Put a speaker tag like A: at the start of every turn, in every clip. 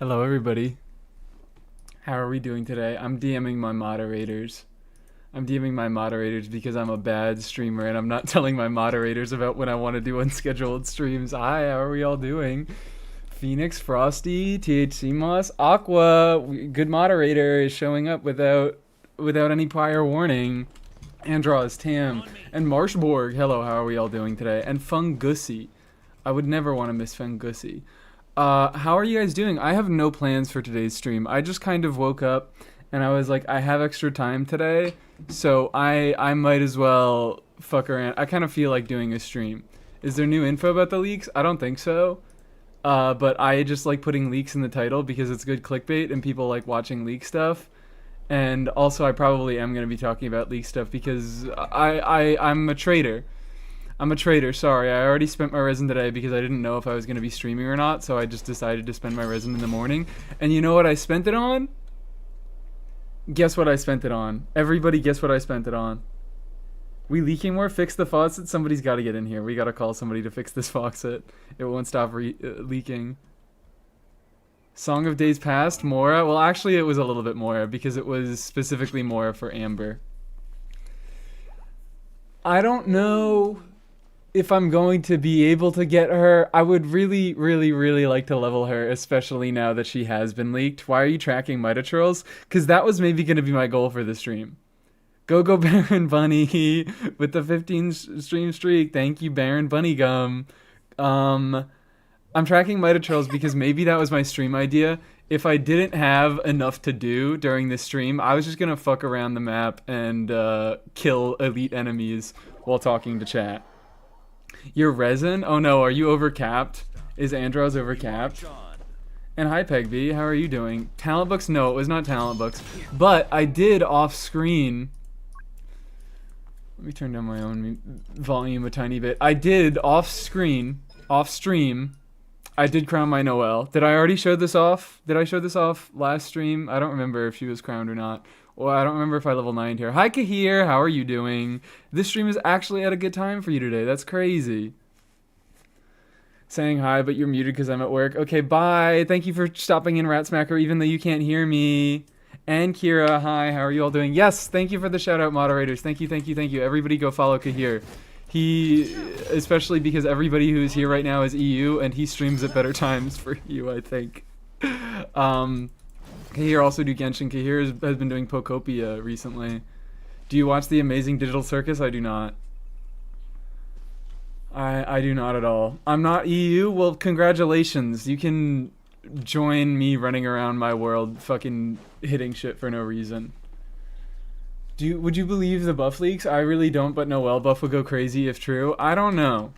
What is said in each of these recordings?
A: Hello, everybody. How are we doing today? I'm DMing my moderators. I'm DMing my moderators because I'm a bad streamer and I'm not telling my moderators about when I want to do unscheduled streams. Hi, how are we all doing? Phoenix, Frosty, THC Moss, Aqua, good moderator is showing up without any prior warning. Andros, Tam, and Marshborg. Hello, how are we all doing today? And Fungussy. I would never want to miss Fungussy. How are you guys doing? I have no plans for today's stream. I just kind of woke up and I was like, I have extra time today, so I might as well fuck around. I kind of feel like doing a stream. Is there new info about the leaks? I don't think so. But I just like putting leaks in the title because it's good clickbait and people like watching leak stuff. And also I probably am going to be talking about leak stuff because I'm a traitor. I'm a traitor, sorry. I already spent my resin today because I didn't know if I was going to be streaming or not, so I just decided to spend my resin in the morning. And you know what I spent it on? Guess what I spent it on. Everybody guess what I spent it on. We leaking more? Fix the faucet? Somebody's got to get in here. We got to call somebody to fix this faucet. It won't stop leaking. Song of Days Past? Mora? Well, actually it was a little bit Mora because it was specifically Mora for Amber. I don't know if I'm going to be able to get her. I would really, really, really like to level her, especially now that she has been leaked. Why are you tracking Mitatrolls? Because that was maybe going to be my goal for the stream. Go Baron Bunny with the 15 stream streak. Thank you, Baron Bunny Gum. I'm tracking Mitatrolls because maybe that was my stream idea. If I didn't have enough to do during this stream, I was just going to fuck around the map and kill elite enemies while talking to chat. Your resin? Oh no, are you overcapped? Is Andros overcapped? And hi Pegby, how are you doing? Talent books? No, it was not talent books. But I did off screen. Let me turn down my own volume a tiny bit. I did off stream, I did crown my Noelle. Did I already show this off? Did I show this off last stream? I don't remember if she was crowned or not. Well, I don't remember if I level 9'd her. Hi, Kahir. How are you doing? This stream is actually at a good time for you today. That's crazy. Saying hi, but you're muted because I'm at work. Okay, bye. Thank you for stopping in, Rat Smacker, even though you can't hear me. And Kira, hi. How are you all doing? Yes, thank you for the shout-out, moderators. Thank you, thank you, thank you. Everybody go follow Kahir. He, especially because everybody who is here right now is EU, and he streams at better times for you, I think. Kahir also do Genshin. Kahir has been doing Pokopia recently. Do you watch The Amazing Digital Circus? I do not. I do not at all. I'm not EU? Well, congratulations. You can join me running around my world fucking hitting shit for no reason. Would you believe the buff leaks? I really don't, but Noelle buff would go crazy if true. I don't know.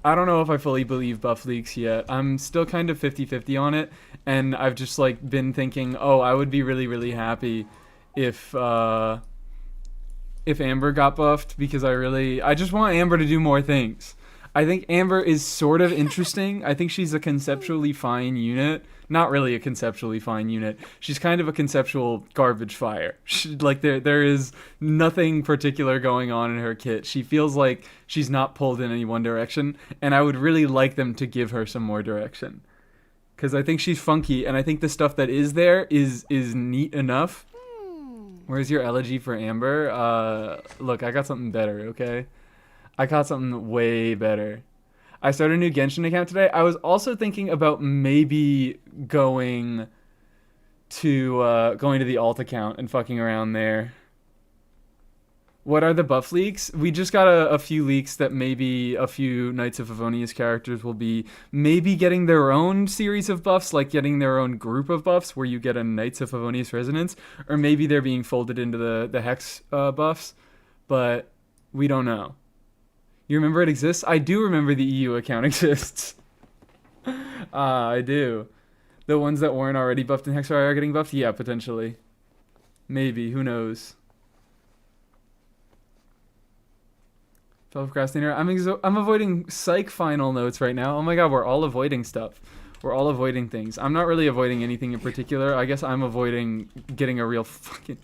A: I don't know if I fully believe buff leaks yet. I'm still kind of 50-50 on it, and I've just like been thinking, oh, I would be really, really happy if Amber got buffed because I just want Amber to do more things. I think Amber is sort of interesting. I think she's a conceptually fine unit. Not really a conceptually fine unit. She's kind of a conceptual garbage fire. Like there is nothing particular going on in her kit. She feels like she's not pulled in any one direction, and I would really like them to give her some more direction. Because I think she's funky, and I think the stuff that is there is neat enough. Where's your elegy for Amber? Look, I got something better, okay? I got something way better. I started a new Genshin account today. I was also thinking about maybe going to the alt account and fucking around there. What are the buff leaks? We just got a few leaks that maybe a few Knights of Favonius characters will be maybe getting their own series of buffs, like getting their own group of buffs where you get a Knights of Favonius Resonance, or maybe they're being folded into the Hex buffs, but we don't know. You remember it exists? I do remember the EU account exists. I do. The ones that weren't already buffed in Hexfire are getting buffed? Yeah, potentially. Maybe, who knows? Fellow procrastinator. I'm avoiding psych final notes right now. Oh my god, we're all avoiding stuff. We're all avoiding things. I'm not really avoiding anything in particular. I guess I'm avoiding getting a real fucking...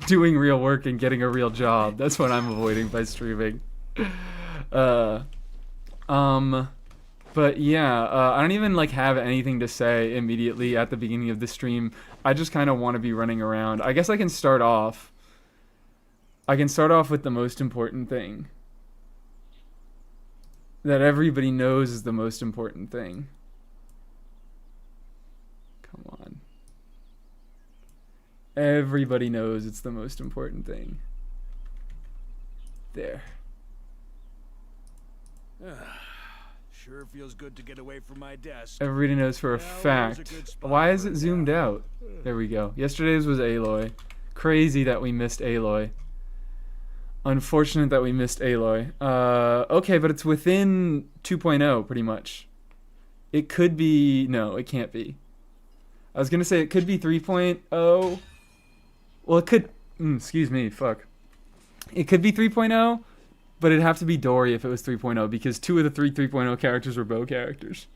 A: doing real work and getting a real job. That's what I'm avoiding by streaming. But yeah, I don't even like have anything to say immediately at the beginning of the stream. I just kind of want to be running around. I guess I can start off. I can start off with the most important thing. That everybody knows is the most important thing. Come on. Everybody knows it's the most important thing. There.
B: Sure feels good to get away from my desk.
A: Everybody knows for a fact. Why is it zoomed out? There we go. Yesterday's was Aloy. Crazy that we missed Aloy. Unfortunate that we missed Aloy. Okay, but it's within 2.0 pretty much. It could be... No, it can't be. I was going to say it could be 3.0. Well, it could... excuse me, fuck. It could be 3.0, but it'd have to be Dory if it was 3.0, because 2 of the 3.0 characters were bow characters.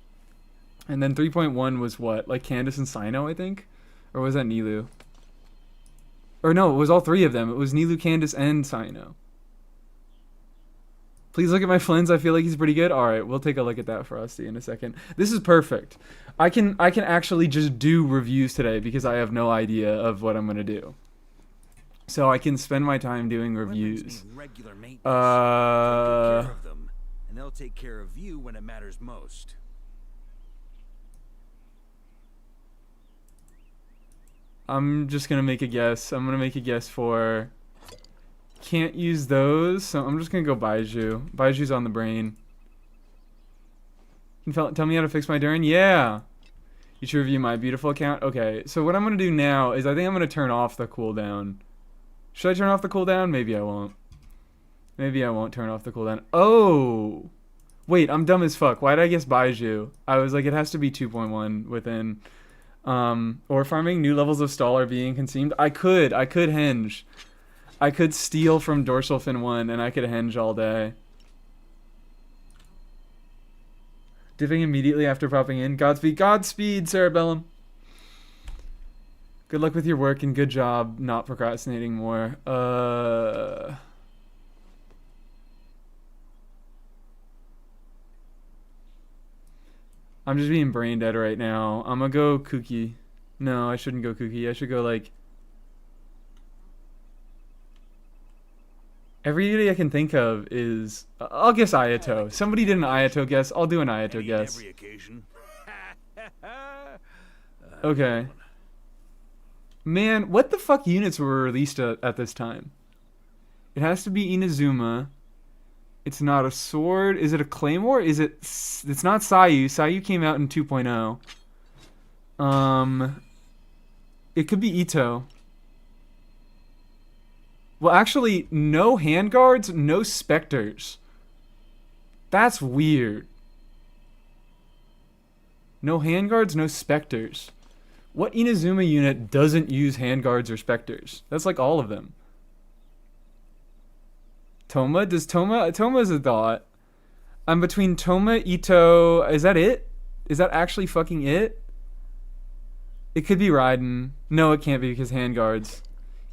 A: And then 3.1 was what? Like Candace and Cyno, I think? Or was that Nilu? Or no, it was all 3 of them. It was Nilu, Candace, and Cyno. Please look at my Flins. I feel like he's pretty good. All right, we'll take a look at that, Frosty, in a second. This is perfect. I can actually just do reviews today because I have no idea of what I'm going to do. So I can spend my time doing reviews.
B: Regular maintenance. Take care of them, and they'll take care of you when it matters most.
A: I'm just going to make a guess. I'm going to make a guess for... Can't use those, so I'm just going to go Baiju. Baiju's on the brain. Tell me how to fix my Durin? Yeah! You should review my beautiful account? Okay, so what I'm going to do now is I think I'm going to turn off the cooldown. Should I turn off the cooldown? Maybe I won't. Maybe I won't turn off the cooldown. Oh! Wait, I'm dumb as fuck. Why did I guess Baiju? I was like, it has to be 2.1 within... or farming new levels of stall are being consumed. I could henge. I could steal from Dorsal Fin 1 and I could henge all day. Dipping immediately after popping in. Godspeed, Cerebellum. Good luck with your work and good job not procrastinating more. I'm just being brain dead right now. I'm gonna go Kooky. No, I shouldn't go Kooky. I should go like... Everybody I can think of is... I'll guess Ayato. Somebody did an Ayato guess. I'll do an Ayato guess. Okay. Man, what the fuck units were released at this time? It has to be Inazuma. It's not a sword. Is it a claymore? Is it... It's not Sayu. Sayu came out in 2.0. It could be Ito. Well, actually, no handguards, no specters. That's weird. No handguards, no specters. What Inazuma unit doesn't use handguards or specters? That's like all of them. Toma? Does Toma... Toma's a thought. I'm between Toma, Ito... Is that it? Is that actually fucking it? It could be Raiden. No, it can't be because handguards.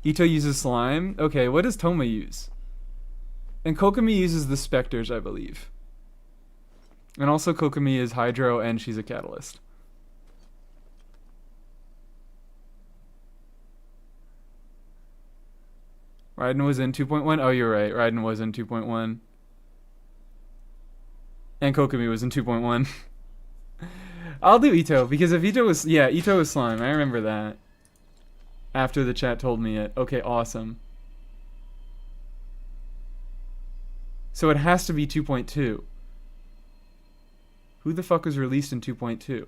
A: Ito uses slime. Okay, what does Toma use? And Kokomi uses the specters, I believe. And also Kokomi is Hydro and she's a catalyst. Raiden was in 2.1? Oh, you're right. Raiden was in 2.1. And Kokomi was in 2.1. I'll do Ito, because if Ito was... Yeah, Ito was slime. I remember that. After the chat told me it. Okay, awesome. So it has to be 2.2. Who the fuck was released in 2.2?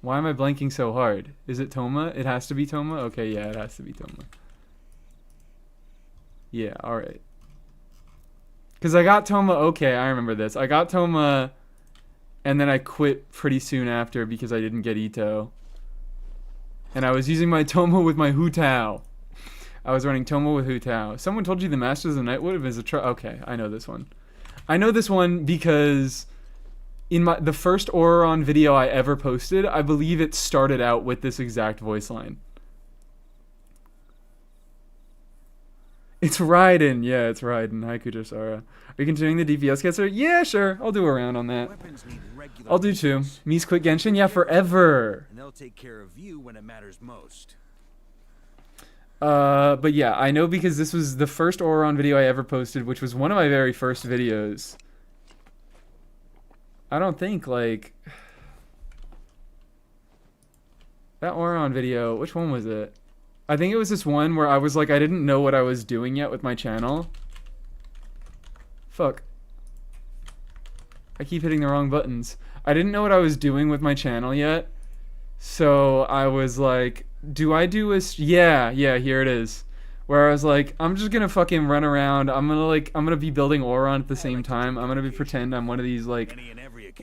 A: Why am I blanking so hard? Is it Toma? It has to be Toma? Okay, yeah, it has to be Toma. Yeah, alright. Because I got Toma... Okay, I remember this. I got Toma... And then I quit pretty soon after because I didn't get Ito. And I was using my Toma with my Hu Tao. I was running Toma with Hu Tao. Someone told you the Masters of the Nightwood is a okay, I know this one. I know this one because in the first Auroron video I ever posted, I believe it started out with this exact voice line. It's Raiden. Yeah, it's Raiden. Hi, Kujosara. Are you continuing the DPS caster? Yeah, sure. I'll do a round on that.
B: Weapons need regular
A: I'll do two.
B: maintenance.
A: Mies quit Genshin? Yeah, forever.
B: And they'll take care of you when it matters most.
A: But yeah, I know because this was the first Auron video I ever posted, which was one of my very first videos. I don't think, like... That Auron video, which one was it? I think it was this one where I was like, I didn't know what I was doing yet with my channel. Fuck. I keep hitting the wrong buttons. I didn't know what I was doing with my channel yet. So I was like, do I do a... Yeah, here it is. Where I was like, I'm just gonna fucking run around. I'm gonna be building Auron at the same time. I'm gonna pretend I'm one of these, like...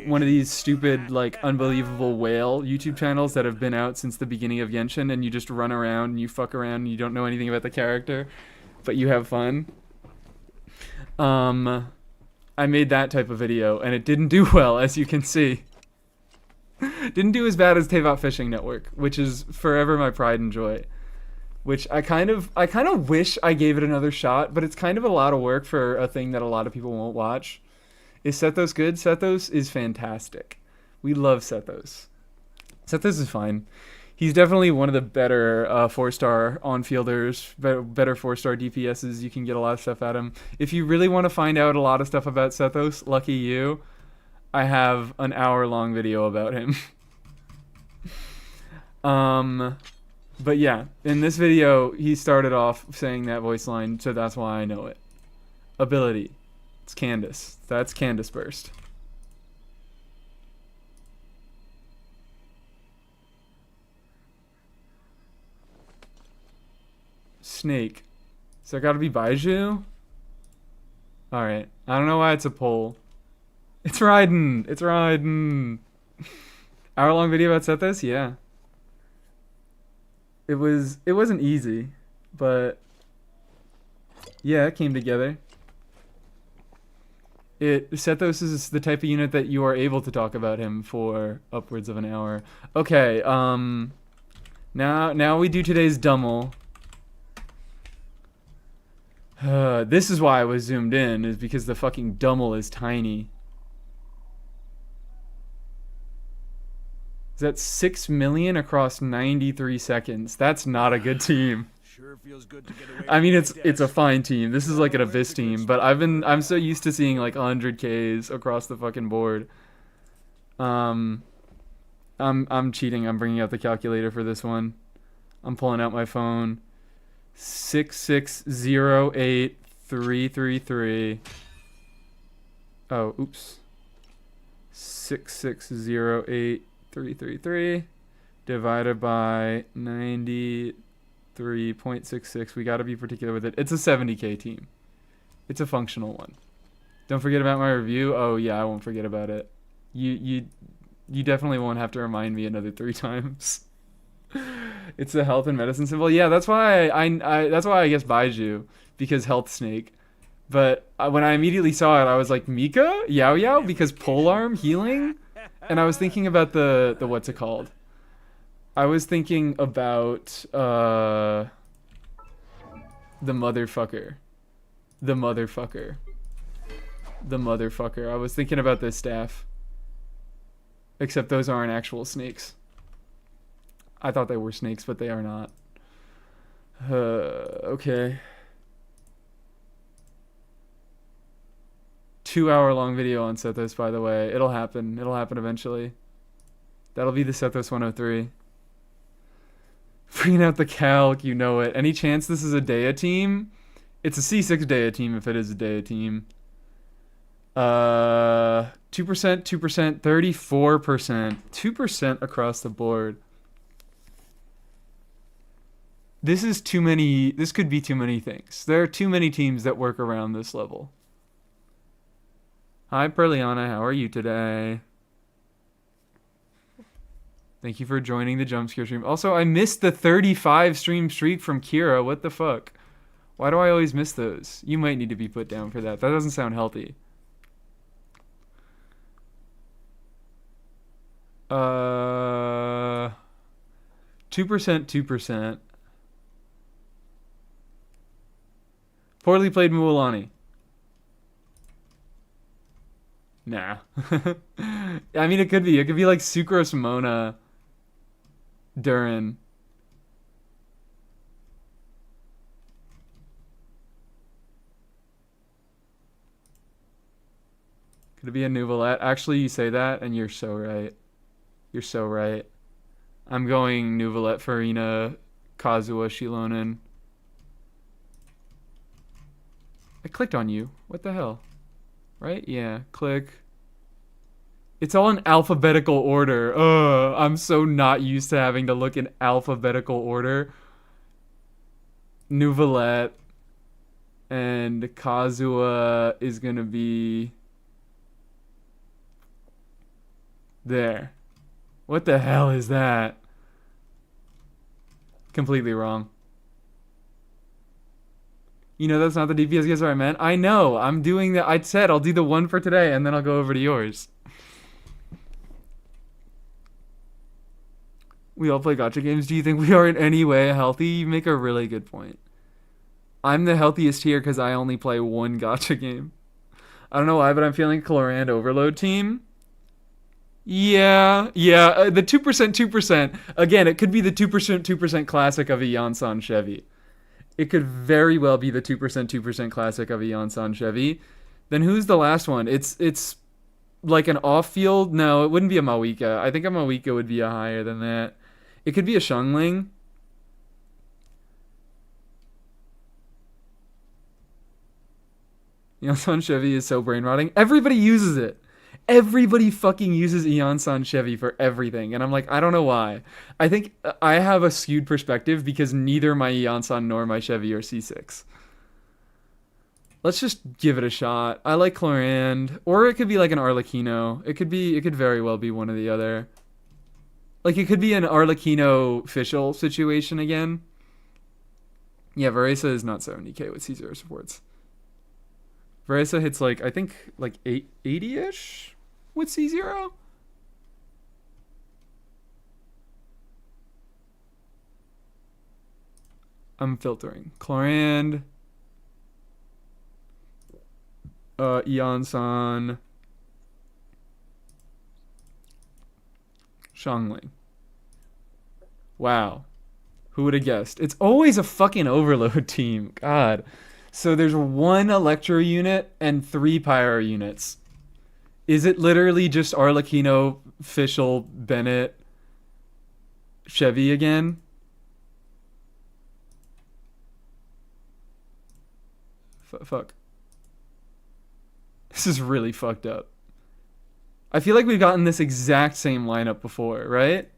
A: one of these stupid, like, unbelievable whale YouTube channels that have been out since the beginning of Genshin, and you just run around and you fuck around and you don't know anything about the character, but you have fun. I made that type of video, and it didn't do well, as you can see. Didn't do as bad as Teyvat Fishing Network, which is forever my pride and joy. Which I kind of wish I gave it another shot, but it's kind of a lot of work for a thing that a lot of people won't watch. Is Sethos good? Sethos is fantastic. We love Sethos. Sethos is fine. He's definitely one of the better 4-star on-fielders, better 4-star DPSs. You can get a lot of stuff at him. If you really want to find out a lot of stuff about Sethos, lucky you, I have an hour-long video about him. But yeah, in this video, he started off saying that voice line, so that's why I know it. Ability. It's Candace. That's Candace Burst. Snake. So it gotta be Baiju? Alright. I don't know why it's a poll. It's Raiden! It's Raiden! Hour-long video about Sethos? Yeah. It wasn't easy, but yeah, it came together. Sethos is the type of unit that you are able to talk about him for upwards of an hour. Okay, now we do today's Dummel. This is why I was zoomed in, is because the fucking Dummel is tiny. Is that 6 million across 93 seconds? That's not a good team.
B: Sure feels good to get away
A: I mean,
B: from
A: it's a fine team. This is like an Abyss team, but I'm so used to seeing like 100 Ks across the fucking board. I'm cheating. I'm bringing out the calculator for this one. I'm pulling out my phone. 6608333. Oh, oops. 6608333 divided by 93.66. We got to be particular with it. It's a 70K team. It's a functional one. Don't forget about my review. Oh yeah, I won't forget about it. You definitely won't have to remind me another 3 times. It's the health and medicine symbol. Yeah, that's why that's why I guess Baiju, because health snake. But when I immediately saw it, I was like, Mika? Yao Yao? Because polearm healing? And I was thinking about the what's it called? I was thinking about the motherfucker. The motherfucker. I was thinking about this staff. Except those aren't actual snakes. I thought they were snakes, but they are not. Okay. 2-hour-long video on Sethos, by the way. It'll happen. It'll happen eventually. That'll be the Sethos 103. Bringing out the calc, you know it. Any chance this is a Dea team? It's a C6 Dea team if it is a Dea team. 2%, 2%, 34%. 2% across the board. This is too many. This could be too many things. There are too many teams that work around this level. Hi, Perliana. How are you today? Thank you for joining the jump scare stream. Also, I missed the 35 stream streak from Kira. What the fuck? Why do I always miss those? You might need to be put down for that. That doesn't sound healthy. 2%, 2%. Poorly played Mualani. Nah. I mean, it could be. It could be like Sucrose Mona Durin. Could it be a Nuvolette? Actually, you say that, and you're so right. You're so right. I'm going Nuvolette, Farina, Kazuha, Shilonen. I clicked on you. What the hell? Right? Yeah. Click. It's all in alphabetical order. Ugh. I'm so not used to having to look in alphabetical order. Nuvolette. And Kazuha is going to be... there. What the hell is that? Completely wrong. You know that's not the DPS guesser I meant? I know. I'm doing that. I said I'll do the one for today and then I'll go over to yours. We all play gacha games. Do you think we are in any way healthy? You make a really good point. I'm the healthiest here because I only play one gacha game. I don't know why, but I'm feeling Chlorand Overload team. Yeah. The 2%, 2%. Again, it could be the 2%, 2% classic of a Yansan Chevy. It could very well be the 2%, 2% classic of a Yansan Chevy. Then who's the last one? It's like an off-field. No, it wouldn't be a Mawika. I think a Mawika would be a higher than that. It could be a Shungling. Yansan Chevy is so brain rotting. Everybody uses it. Everybody fucking uses Yansan Chevy for everything. And I'm like, I don't know why. I think I have a skewed perspective because neither my Yansan nor my Chevy are C6. Let's just give it a shot. I like Chlorand. Or it could be like an Arlecchino. It could very well be one or the other. Like it could be an Arlecchino Fischl situation again. Yeah, Varesa is not 70k with C0 supports. Varesa hits like, I think, like 80-ish with C0? I'm filtering. Chlorand. Eon-san. Shangling. Wow. Who would have guessed? It's always a fucking overload team. God. So there's one Electro unit and 3 Pyro units. Is it literally just Arlecchino, Fischl, Bennett, Chevy again? Fuck. This is really fucked up. I feel like we've gotten this exact same lineup before, right?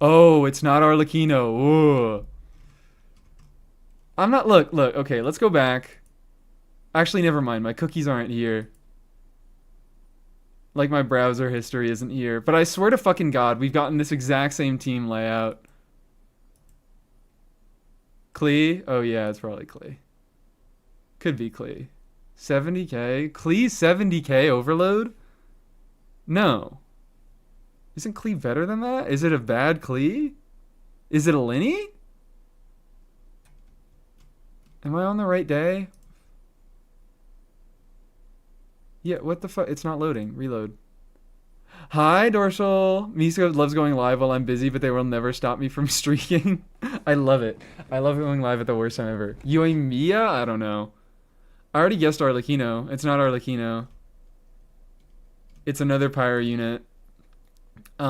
A: Oh, it's not Arlecchino. Ooh. I'm not... Look. Okay, let's go back. Actually, never mind. My cookies aren't here. Like, my browser history isn't here. But I swear to fucking God, we've gotten this exact same team layout. Klee? Oh, yeah, it's probably Klee. Could be Klee. 70k? Klee's 70k overload? No. Isn't Klee better than that? Is it a bad Klee? Is it a Linny? Am I on the right day? Yeah, what the fuck? It's not loading. Reload. Hi, Dorsal. Miska loves going live while I'm busy, but they will never stop me from streaking. I love it. I love going live at the worst time ever. Yoimiya? I don't know. I already guessed Arlecchino. It's not Arlecchino. It's another Pyro unit. I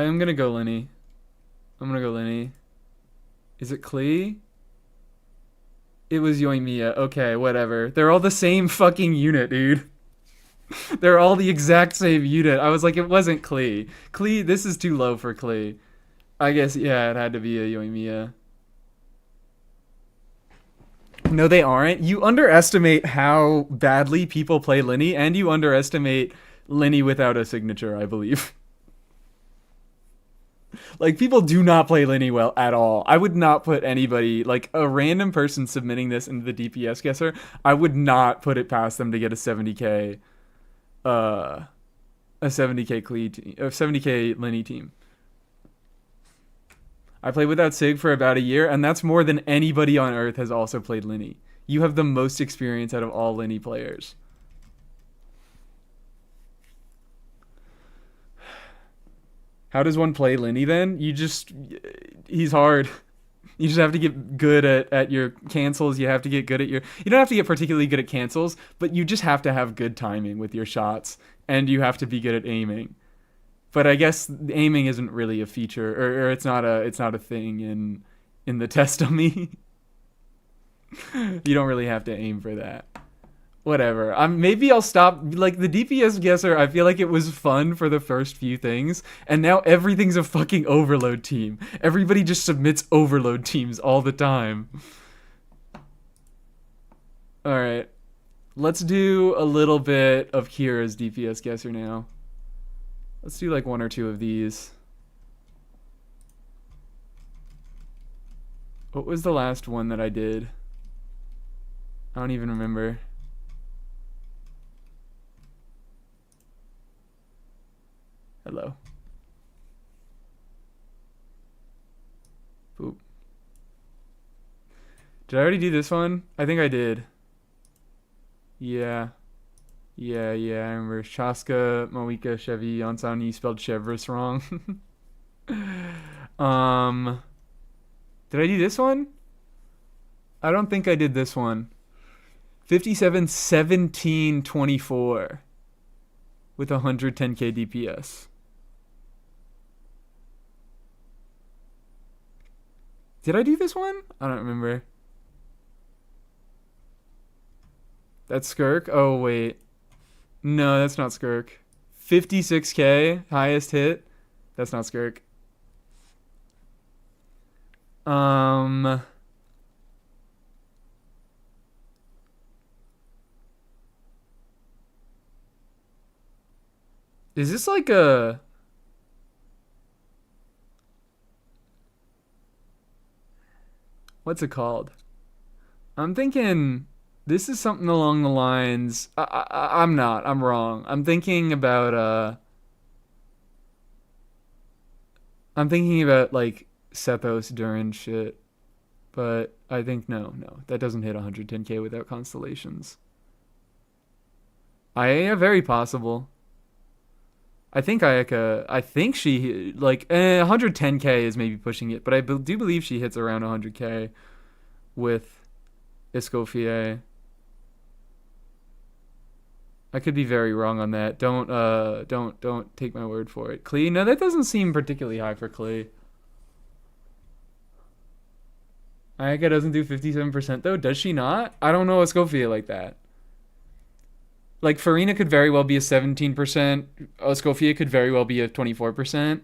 A: am gonna go Linny. Is it Klee? It was Yoimiya. Okay, whatever. They're all the same fucking unit, dude. They're all the exact same unit. I was like, it wasn't Klee. Klee, this is too low for Klee. I guess, yeah, it had to be a Yoimiya. No, they aren't. You underestimate how badly people play Linny, and you underestimate Linny without a signature, I believe. Like, people do not play Linny well at all. I would not put anybody, like, a random person submitting this into the DPS guesser, I would not put it past them to get a 70k a 70k team, a 70k Lenny team. I played without Sig for about a year, and that's more than anybody on Earth has also played Lenny. You have the most experience out of all Lenny players. How does one play Lenny then? He's hard. You just have to get good at your cancels. You have to get good at you don't have to get particularly good at cancels, but you just have to have good timing with your shots, and you have to be good at aiming. But I guess aiming isn't really a feature, or it's not a thing in the test dummy. You don't really have to aim for that. Whatever. Maybe I'll stop. Like, the DPS guesser, I feel like it was fun for the first few things, and now everything's a fucking overload team. Everybody just submits overload teams all the time. Alright. Let's do a little bit of Kira's DPS guesser now. Let's do like one or two of these. What was the last one that I did? I don't even remember. Hello. Boop. Did I already do this one? I think I did. Yeah. Yeah, I remember. Shaska, Moika, Chevy, Yonsan, you spelled Chevrolet wrong. Did I do this one? I don't think I did this one. 57, 17, 24 with 110k DPS. Did I do this one? I don't remember. That's Skirk? Oh, wait. No, that's not Skirk. 56k, highest hit. That's not Skirk. Is this like a... What's it called? I'm thinking... This is something along the lines... I'm not. I'm wrong. I'm thinking about, I'm thinking about, like, Sethos Durin shit. But I think, no. That doesn't hit 110k without constellations. Ayaya, very possible. I think Ayaka... I think she... Like, 110k is maybe pushing it. But I do believe she hits around 100k with Escoffier. I could be very wrong on that. Don't take my word for it. Klee? No, that doesn't seem particularly high for Klee. Ayaka doesn't do 57% though. Does she not? I don't know Escoffier like that. Like, Farina could very well be a 17%. Escoffier could very well be a 24%.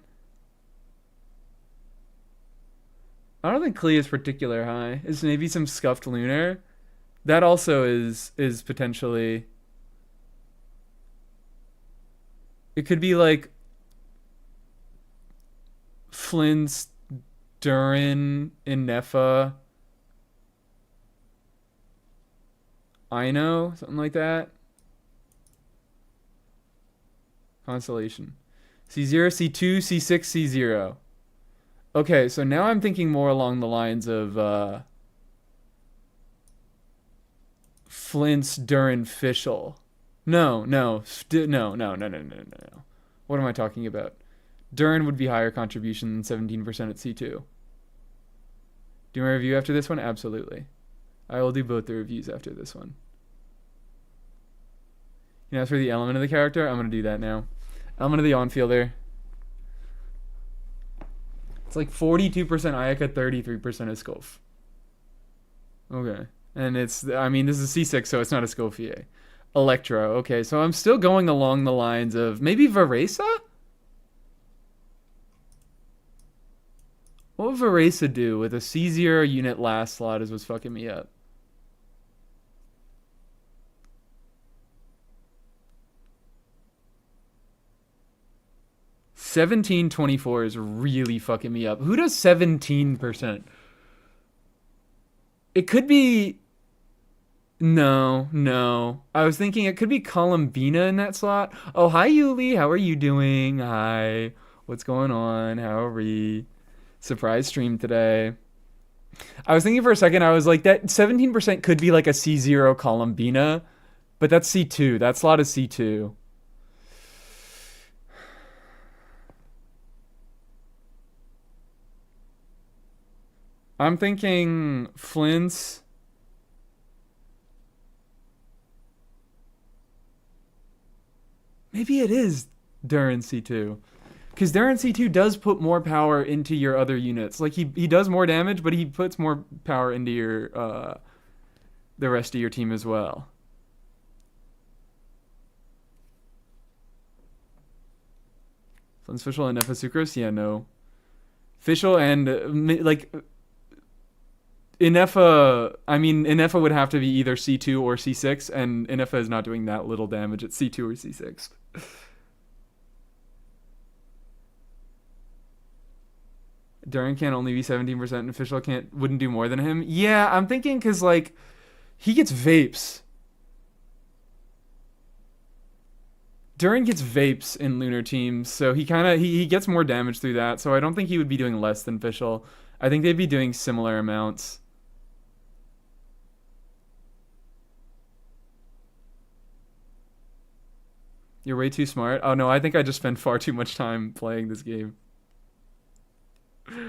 A: I don't think Klee is particular high. Is maybe some scuffed lunar. That also is potentially... It could be like Flynn's Durin in Nefa. Ino, something like that. Constellation. C0, C2, C6, C0. Okay, so now I'm thinking more along the lines of Flint's Durin Fischl. No. What am I talking about? Durin would be higher contribution than 17% at C2. Do you want a review after this one? Absolutely. I will do both the reviews after this one. You know, as for the element of the character, I'm going to do that now. Element of the on-fielder. It's like 42% Ayaka, 33% Escoff. Okay. And it's, I mean, this is C6, so it's not Escoffier. Electro. Okay, so I'm still going along the lines of maybe Varesa? What would Varesa do with a C0 unit last slot is what's fucking me up. $17.24 is really fucking me up. Who does 17%? It could be... No, no. I was thinking it could be Columbina in that slot. Oh, hi, Yuli. How are you doing? Hi. What's going on? How are we? Surprise stream today. I was thinking for a second, I was like, that 17% could be like a C0 Columbina, but that's C2. That slot is C2. I'm thinking Flint's. Maybe it is Duran C2. Because Duran C2 does put more power into your other units. Like, he does more damage, but he puts more power into your the rest of your team as well. Flint's Fischl and Nefa Sucrose? Yeah, no. Fischl and, like, Inefa, I mean, Inefa would have to be either C2 or C6, and Inefa is not doing that little damage at C2 or C6. Duran can only be 17%, and Fischl wouldn't do more than him. Yeah, I'm thinking because, like, he gets vapes. Duran gets vapes in lunar teams, so he gets more damage through that, so I don't think he would be doing less than Fischl. I think they'd be doing similar amounts. You're way too smart. Oh no, I think I just spent far too much time playing this game. Should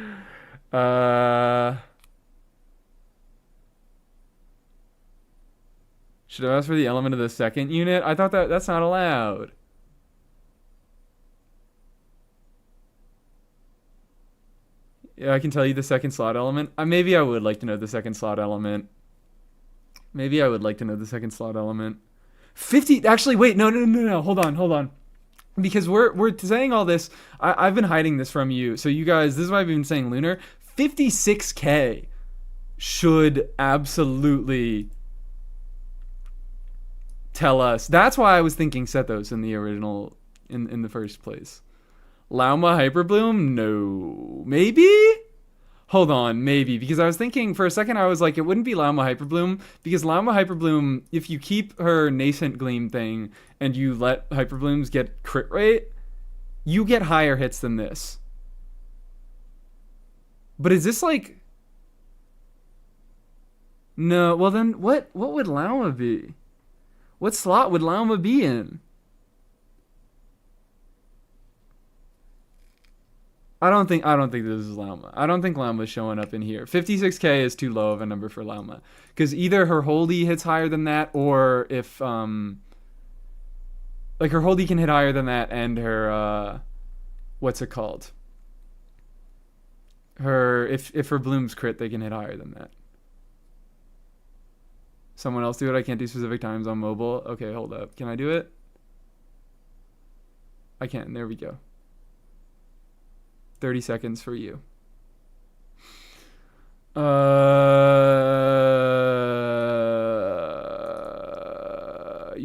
A: I ask for the element of the second unit? I thought that's not allowed. Yeah, I can tell you the second slot element. Maybe I would like to know the second slot element. Maybe I would like to know the second slot element. 50. Actually, wait. No. Hold on. Because we're saying all this. I've been hiding this from you. So you guys, this is why I've been saying lunar. 56K should absolutely tell us. That's why I was thinking Sethos in the original, in the first place. Lauma Hyperbloom? No. Maybe? Hold on, maybe. Because I was thinking, for a second, I was like, it wouldn't be Lauma Hyperbloom. Because Lauma Hyperbloom, if you keep her Nascent Gleam thing, and you let Hyperblooms get crit rate, you get higher hits than this. But is this like... No, well then, what would Lauma be? What slot would Lauma be in? I don't think this is Lauma. I don't think Lauma's showing up in here. 56K is too low of a number for Lauma. Because either her holdie hits higher than that, or if, like, her holdie can hit higher than that, and her, what's it called? If her blooms crit, they can hit higher than that. Someone else do it? I can't do specific times on mobile. Okay, hold up. Can I do it? I can. There we go. 30 seconds for you. You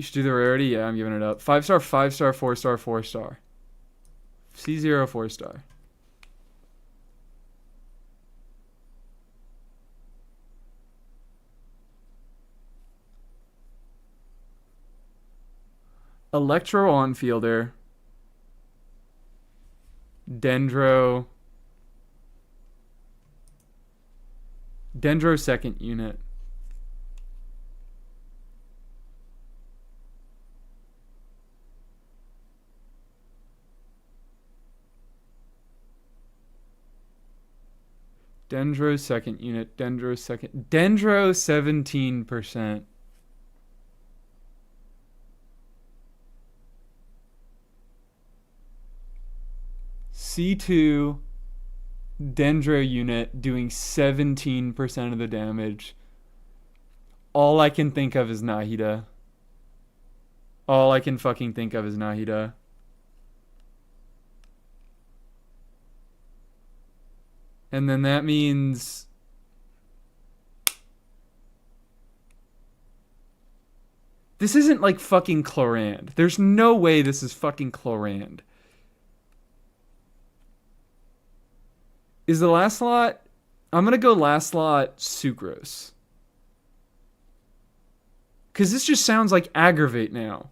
A: should do the rarity. Yeah, I'm giving it up. 5-star, 5-star, 4-star, 4-star. C0, 4-star. Electro on-fielder. Dendro second unit. Dendro second unit. Dendro 17%. C2 Dendro unit doing 17% of the damage. All I can think of is Nahida. All I can fucking think of is Nahida. And then that means... This isn't like fucking Chlorand. There's no way this is fucking Chlorand. Is the last slot... I'm going to go last slot Sucrose. Because this just sounds like aggravate now.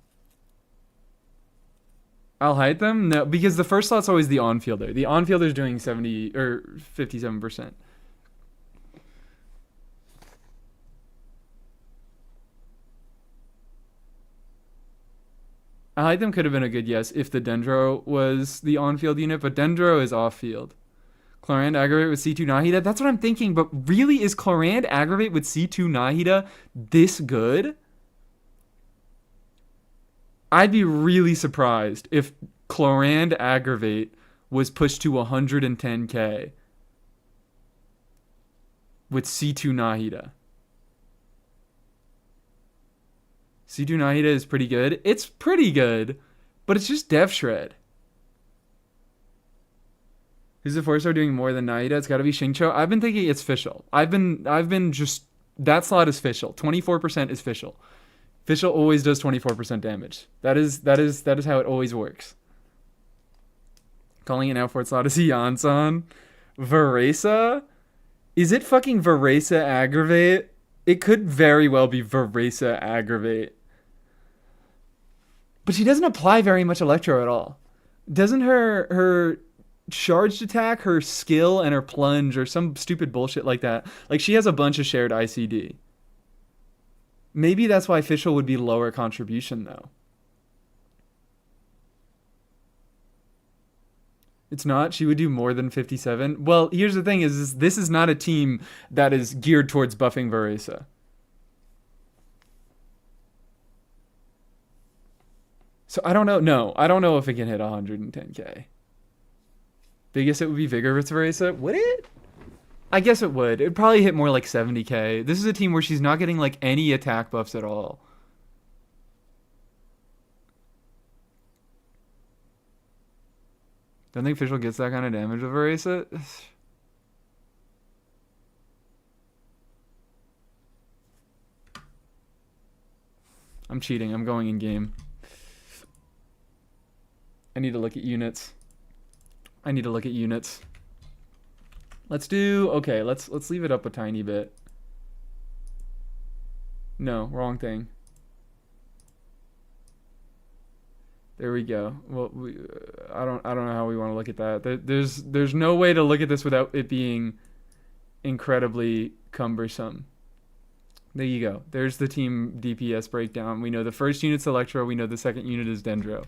A: I'll hide them? No, because the first slot's always the on-fielder. The on-fielder's doing 70 or 57%. I'll hide them could have been a good yes if the Dendro was the on-field unit, but Dendro is off-field. Chlorand aggravate with C2 Nahida? That's what I'm thinking, but really, is Chlorand aggravate with C2 Nahida this good? I'd be really surprised if Chlorand aggravate was pushed to 110k with C2 Nahida. C2 Nahida is pretty good. It's pretty good, but it's just Dev Shred. Who's the 4-star doing more than Nahida? It's got to be Xingqiu. I've been thinking it's Fischl. I've been just, that slot is Fischl. 24% is Fischl. Fischl always does 24% damage. That is how it always works. Calling it now fourth slot is Yansan. Varesa? Is it fucking Varesa aggravate? It could very well be Varesa aggravate. But she doesn't apply very much electro at all. Doesn't her charged attack, her skill, and her plunge, or some stupid bullshit like that, like she has a bunch of shared ICD. Maybe that's why Fischl would be lower contribution, though. It's not. She would do more than 57. Well, here's the thing: is this is not a team that is geared towards buffing Varesa. So I don't know. No, I don't know if it can hit 110k. Biggest it would be Vigor versus Varesa. Would it? I guess it would. It'd probably hit more like 70k. This is a team where she's not getting like any attack buffs at all. Don't think Fischl gets that kind of damage with Varesa. I'm cheating. I'm going in game. I need to look at units. Let's do, okay, let's leave it up a tiny bit. No, wrong thing. There we go. Well, I don't know how we want to look at that. There's no way to look at this without it being incredibly cumbersome. There you go. There's the team DPS breakdown. We know the first unit's Electro. We know the second unit is Dendro.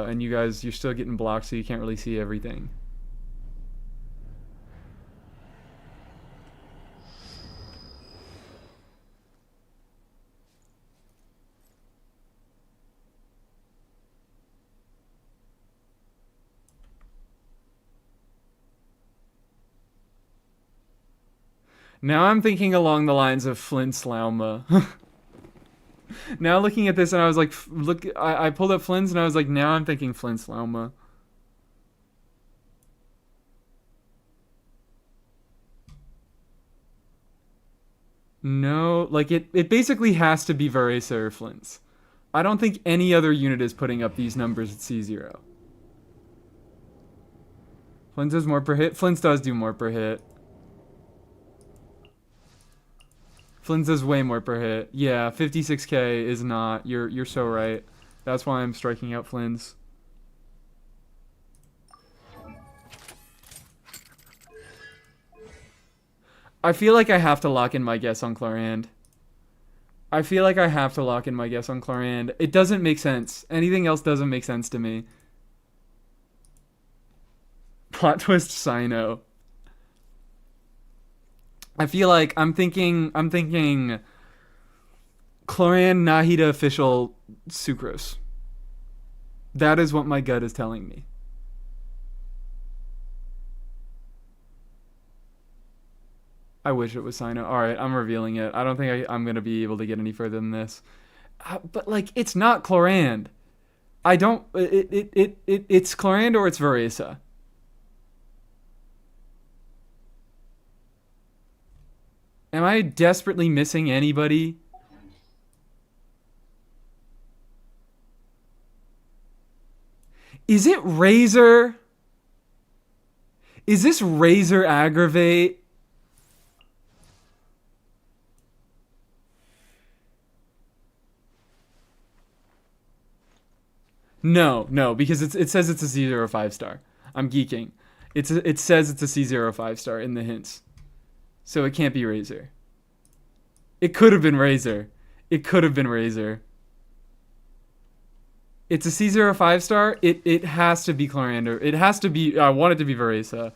A: And you guys, you're still getting blocked, so you can't really see everything. Now I'm thinking along the lines of Flint Slauma. Now looking at this, and I was like, look, I pulled up Flynn's, and I was like, now I'm thinking Flint Slauma. No, like it basically has to be Varesa or Flint's. I don't think any other unit is putting up these numbers at C0. Flint's does more per hit. Flint's does do more per hit. Flynn's does way more per hit. Yeah, 56k is not. You're so right. That's why I'm striking out Flynn's. I feel like I have to lock in my guess on Chlorand. It doesn't make sense. Anything else doesn't make sense to me. Plot twist Sino. I feel like I'm thinking Chlorand, Nahida, Fischl, Sucrose. That is what my gut is telling me. I wish it was Sino. Alright, I'm revealing it. I don't think I'm going to be able to get any further than this. But, like, it's not Chlorand. I don't... It's Chlorand or it's Varesa. Am I desperately missing anybody? Is it Razor? Is this Razor aggravate? No, because it says it's a C0 5-star. I'm geeking. It says it's a C0 5-star in the hints. So it can't be Razor. It could have been Razor. It could have been Razor. It's a C0 5-star. It has to be Chloranda. It has to be... I want it to be Veresa.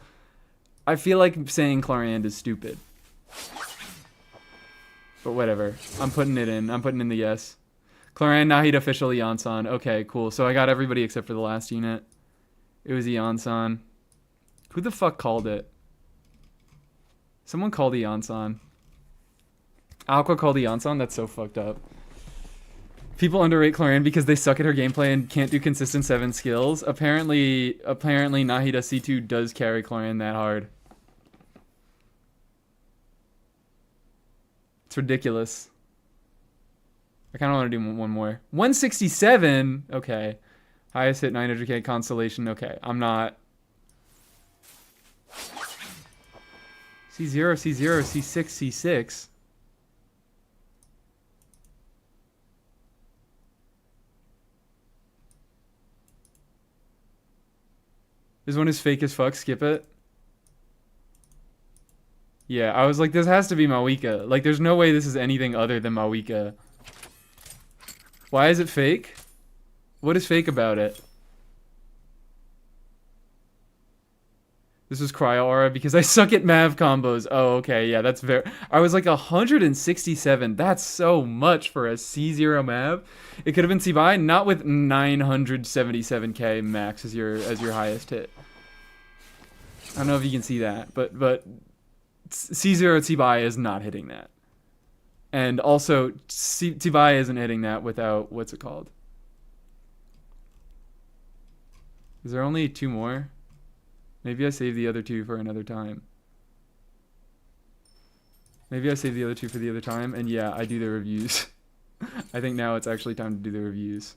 A: I feel like saying Chloranda is stupid. But whatever. I'm putting it in. I'm putting in the yes. Chlorand, Nahid, official, Eonsan. Okay, cool. So I got everybody except for the last unit. It was Eonsan. Who the fuck called it? Someone called Eonsan. Aqua called Eonsan? That's so fucked up. People underrate Chlorand because they suck at her gameplay and can't do consistent 7 skills. Apparently Nahida C2 does carry Chlorand that hard. It's ridiculous. I kind of want to do one more. 167? Okay. Highest hit 900k constellation. Okay. I'm not. C0, C0, C6, C6. This one is fake as fuck. Skip it. Yeah, I was like, this has to be Mawika. Like, there's no way this is anything other than Mawika. Why is it fake? What is fake about it? This was Cryo Aura because I suck at Mav combos. Oh, okay. Yeah, that's very... I was like 167. That's so much for a C0 Mav. It could have been C-Buy, not with 977k max as your highest hit. I don't know if you can see that, but C0 C-Buy is not hitting that. And also, C-Buy isn't hitting that without... What's it called? Is there only 2 more? Maybe I save the other 2 for another time. Maybe I save the other 2 for the other time, and yeah, I do the reviews. I think now it's actually time to do the reviews.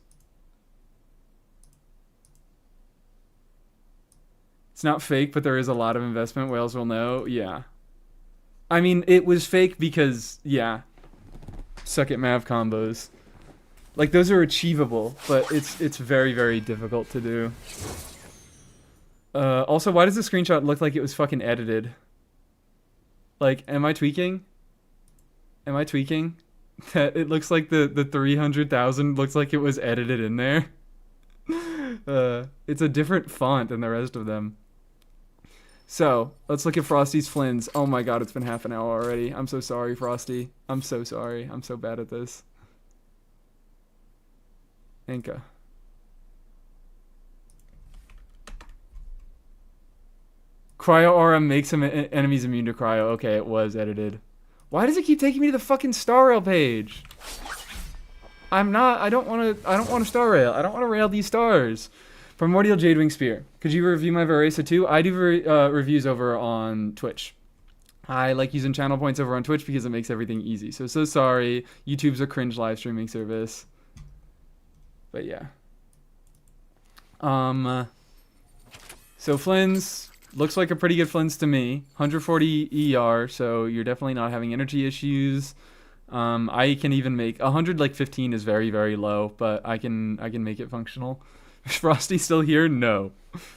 A: It's not fake, but there is a lot of investment. Whales will know. Yeah. I mean, it was fake because, yeah. Suck at Mav combos. Like, those are achievable, but it's very, very difficult to do. Also, why does the screenshot look like it was fucking edited? Like, am I tweaking? Am I tweaking? That it looks like the 300,000 looks like it was edited in there. It's a different font than the rest of them. So, let's look at Frosty's Flins. Oh my god, it's been half an hour already. I'm so sorry, Frosty. I'm so sorry. I'm so bad at this. Enka. Cryo Aura makes some enemies immune to cryo. Okay, it was edited. Why does it keep taking me to the fucking star rail page? I don't want to star rail. I don't want to rail these stars. Primordial Jadewing Spear. Could you review my Veresa too? I do reviews over on Twitch. I like using channel points over on Twitch because it makes everything easy. So sorry. YouTube's a cringe live streaming service. But yeah. So Flins... Looks like a pretty good Flins to me. 140 ER, so you're definitely not having energy issues. I can even make 115 is very, very low, but I can make it functional. Is Frosty still here? No.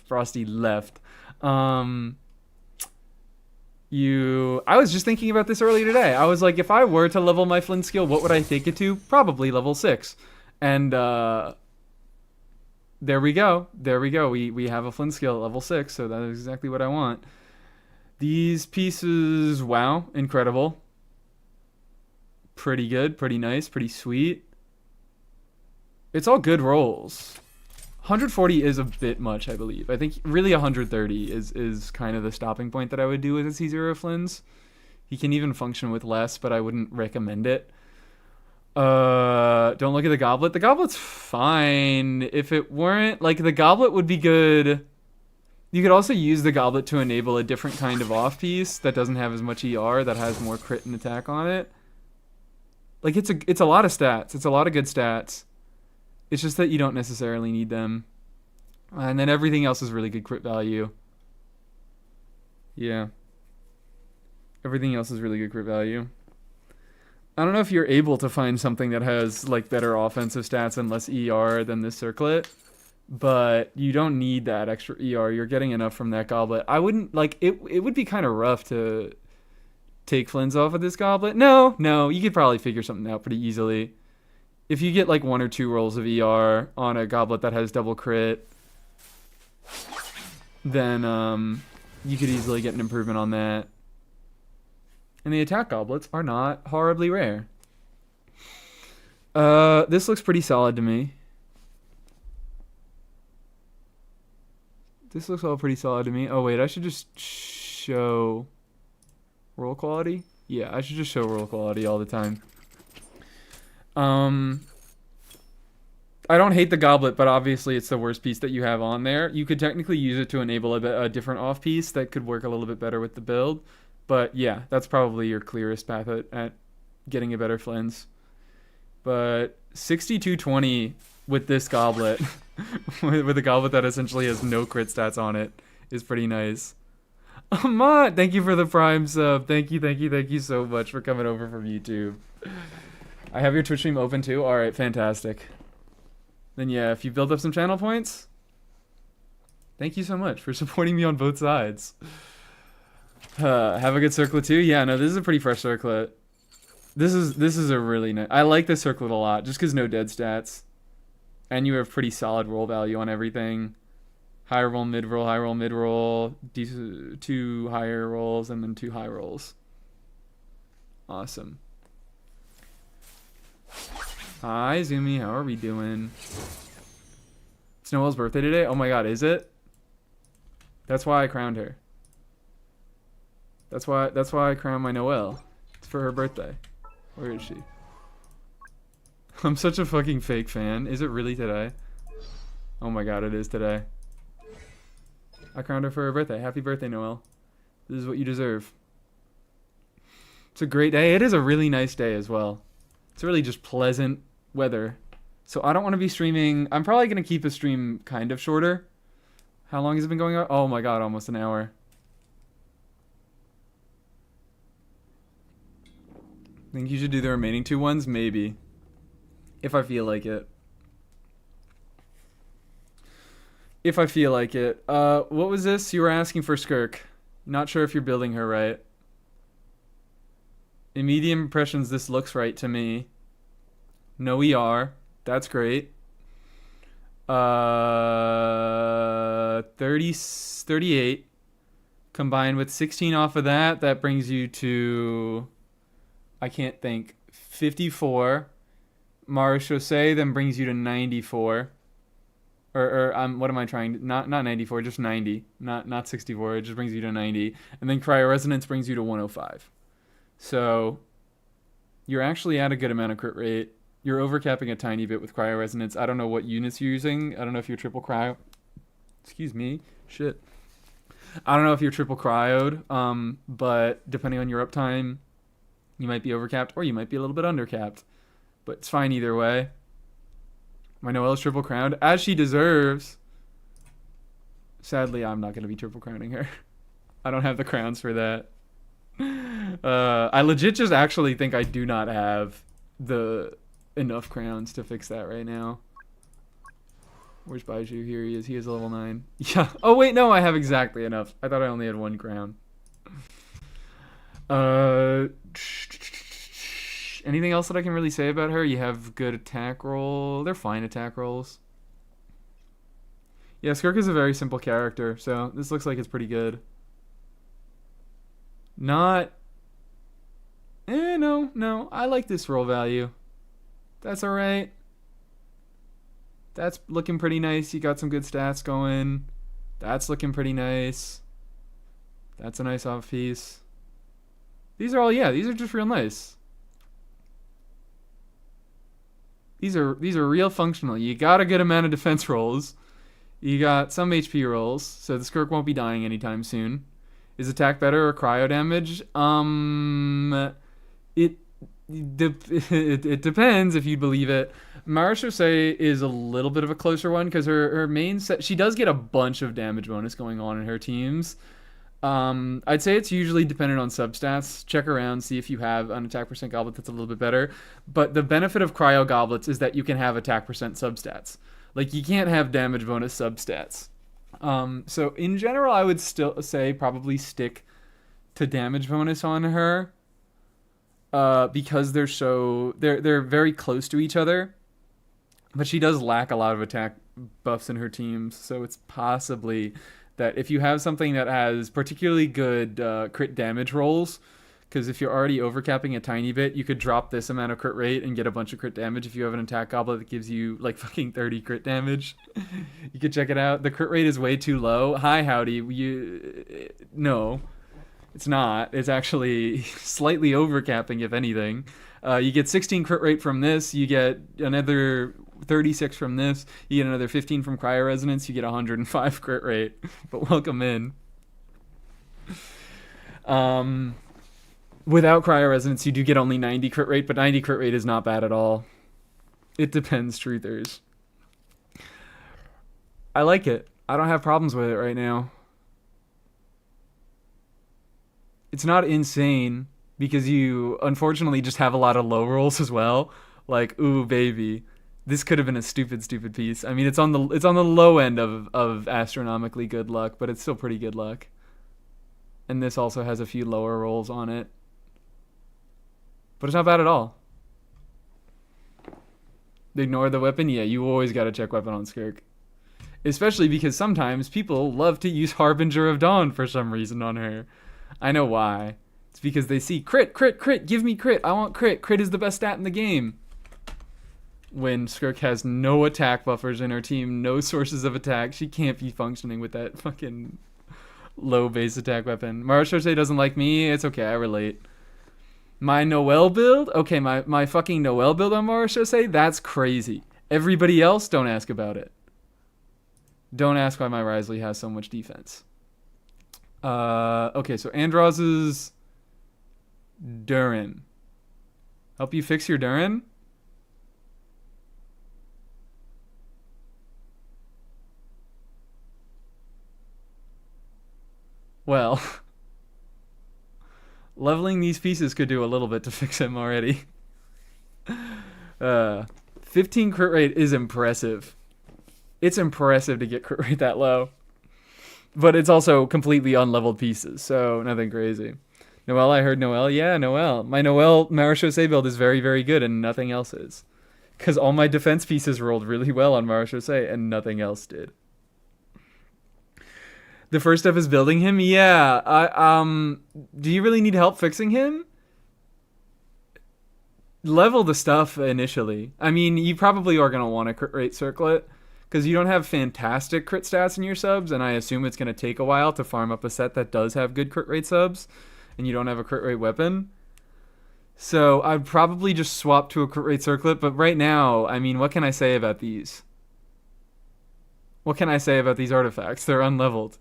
A: Frosty left. I was just thinking about this earlier today. I was like, if I were to level my Flint skill, what would I take it to? Probably level 6. And there we go. There we go. We have a Flint skill at level 6, so that is exactly what I want. These pieces, wow, incredible. Pretty good, pretty nice, pretty sweet. It's all good rolls. 140 is a bit much, I believe. I think really 130 is kind of the stopping point that I would do with a C0 Flins. He can even function with less, but I wouldn't recommend it. Don't look at the goblet. The goblet's fine. If it weren't, like, the goblet would be good. You could also use the goblet to enable a different kind of off piece that doesn't have as much ER, that has more crit and attack on it. Like, it's a lot of stats. It's a lot of good stats. It's just that you don't necessarily need them. And then everything else is really good crit value. Yeah. Everything else is really good crit value. I don't know if you're able to find something that has, like, better offensive stats and less ER than this circlet. but you don't need that extra ER. You're getting enough from that goblet. I wouldn't like it. It would be kind of rough to take Flins off of this goblet. No, you could probably figure something out pretty easily. If you get like 1 or 2 rolls of ER on a goblet that has double crit, then you could easily get an improvement on that. And the attack goblets are not horribly rare. This looks pretty solid to me. This looks all pretty solid to me. Oh wait, I should just show roll quality. Yeah, I should just show roll quality all the time. I don't hate the goblet, but obviously it's the worst piece that you have on there. You could technically use it to enable a different off piece that could work a little bit better with the build. But yeah, that's probably your clearest path at getting a better Flins. But 6220 with this goblet, with a goblet that essentially has no crit stats on it, is pretty nice. Ahmad, thank you for the Prime sub. Thank you so much for coming over from YouTube. I have your Twitch stream open too. All right, fantastic. Then yeah, if you build up some channel points, thank you so much for supporting me on both sides. Have a good circlet too. Yeah, no, this is a pretty fresh circlet. This is a really nice. I like this circlet a lot, just because no dead stats, and you have pretty solid roll value on everything. High roll, mid roll, high roll, mid roll, 2 higher rolls, and then 2 high rolls. Awesome. Hi, Zumi. How are we doing? It's Noelle's birthday today? Oh my god, is it? That's why I crowned her. That's why I crowned my Noelle. It's for her birthday. Where is she? I'm such a fucking fake fan. Is it really today? Oh my god, it is today. I crowned her for her birthday. Happy birthday, Noelle. This is what you deserve. It's a great day. It is a really nice day as well. It's really just pleasant weather. So I don't want to be streaming. I'm probably going to keep a stream kind of shorter. How long has it been going on? Oh my god, almost an hour. Think you should do the remaining 2 ones? Maybe. If I feel like it. If I feel like it. What was this? You were asking for Skirk. Not sure if you're building her right. In medium impressions, this looks right to me. No ER. That's great. 38. Combined with 16 off of that, that brings you to... I can't think. 54. Marechaussee then brings you to 94. What am I trying? Not 94, just 90. Not 64. It just brings you to 90. And then Cryoresonance brings you to 105. So you're actually at a good amount of crit rate. You're overcapping a tiny bit with Cryoresonance. I don't know what units you're using. I don't know if you're triple cryo. Excuse me. Shit. I don't know if you're triple cryoed. But depending on your uptime, you might be overcapped or you might be a little bit undercapped. But it's fine either way. My Noelle's triple crowned, as she deserves. Sadly, I'm not going to be triple crowning her. I don't have the crowns for that. I legit just actually think I do not have the enough crowns to fix that right now. Where's Baiju? Here he is. He is level 9. Yeah. Oh, wait, no, I have exactly enough. I thought I only had 1 crown. Anything else that I can really say about her? You have good attack roll. They're fine attack rolls. Yeah, Skirk is a very simple character, so this looks like it's pretty good. Not... no. I like this roll value. That's alright. That's looking pretty nice. You got some good stats going. That's looking pretty nice. That's a nice off piece. These are all, yeah, these are just real nice. These are real functional. You got a good amount of defense rolls. You got some HP rolls, so the Skirk won't be dying anytime soon. Is attack better or cryo damage? It depends if you believe it. Marechaussee is a little bit of a closer one because her main set, she does get a bunch of damage bonus going on in her teams. I'd say it's usually dependent on substats. Check around, see if you have an attack percent goblet that's a little bit better. But the benefit of cryo goblets is that you can have attack percent substats. Like, you can't have damage bonus substats. So in general, I would still say probably stick to damage bonus on her, because they're very close to each other. But she does lack a lot of attack buffs in her teams, so it's possibly that if you have something that has particularly good crit damage rolls, because if you're already overcapping a tiny bit, you could drop this amount of crit rate and get a bunch of crit damage. If you have an attack goblet that gives you like fucking 30 crit damage, you could check it out. The crit rate is way too low. Hi, howdy. No, it's not. It's actually slightly overcapping, if anything. You get 16 crit rate from this. You get another 36 from this. You get another 15 from Cryo Resonance. You get 105 crit rate. But welcome in. Without Cryo Resonance, you do get only 90 crit rate, but 90 crit rate is not bad at all. It depends, truthers. I like it. I don't have problems with it right now. It's not insane, because you unfortunately just have a lot of low rolls as well. Like, ooh, baby. This could have been a stupid piece. I mean, it's on the low end of astronomically good luck, but it's still pretty good luck. And this also has a few lower rolls on it. But it's not bad at all. Ignore the weapon? Yeah, you always gotta check weapon on Skirk. Especially because sometimes people love to use Harbinger of Dawn for some reason on her. I know why. It's because they see crit, give me crit, I want crit. Crit is the best stat in the game. When Skirk has no attack buffers in her team, no sources of attack, she can't be functioning with that fucking low base attack weapon. Marashose doesn't like me, it's okay, I relate. My Noelle build? Okay, my fucking Noelle build on Marashose? That's crazy. Everybody else, don't ask about it. Don't ask why my Risley has so much defense. Okay, so Andros's Durin. Help you fix your Durin? Well, leveling these pieces could do a little bit to fix him already. 15 crit rate is impressive. It's impressive to get crit rate that low. But it's also completely unleveled pieces, so nothing crazy. Noelle, I heard Noelle. Yeah, Noelle. My Noelle Marashose build is very, very good, and nothing else is. Because all my defense pieces rolled really well on Marashose, and nothing else did. The first step is building him? Yeah. Do you really need help fixing him? Level the stuff initially. I mean, you probably are going to want a crit rate circlet, because you don't have fantastic crit stats in your subs, and I assume it's going to take a while to farm up a set that does have good crit rate subs, and you don't have a crit rate weapon. So I'd probably just swap to a crit rate circlet, but right now, I mean, what can I say about these? What can I say about these artifacts? They're unleveled.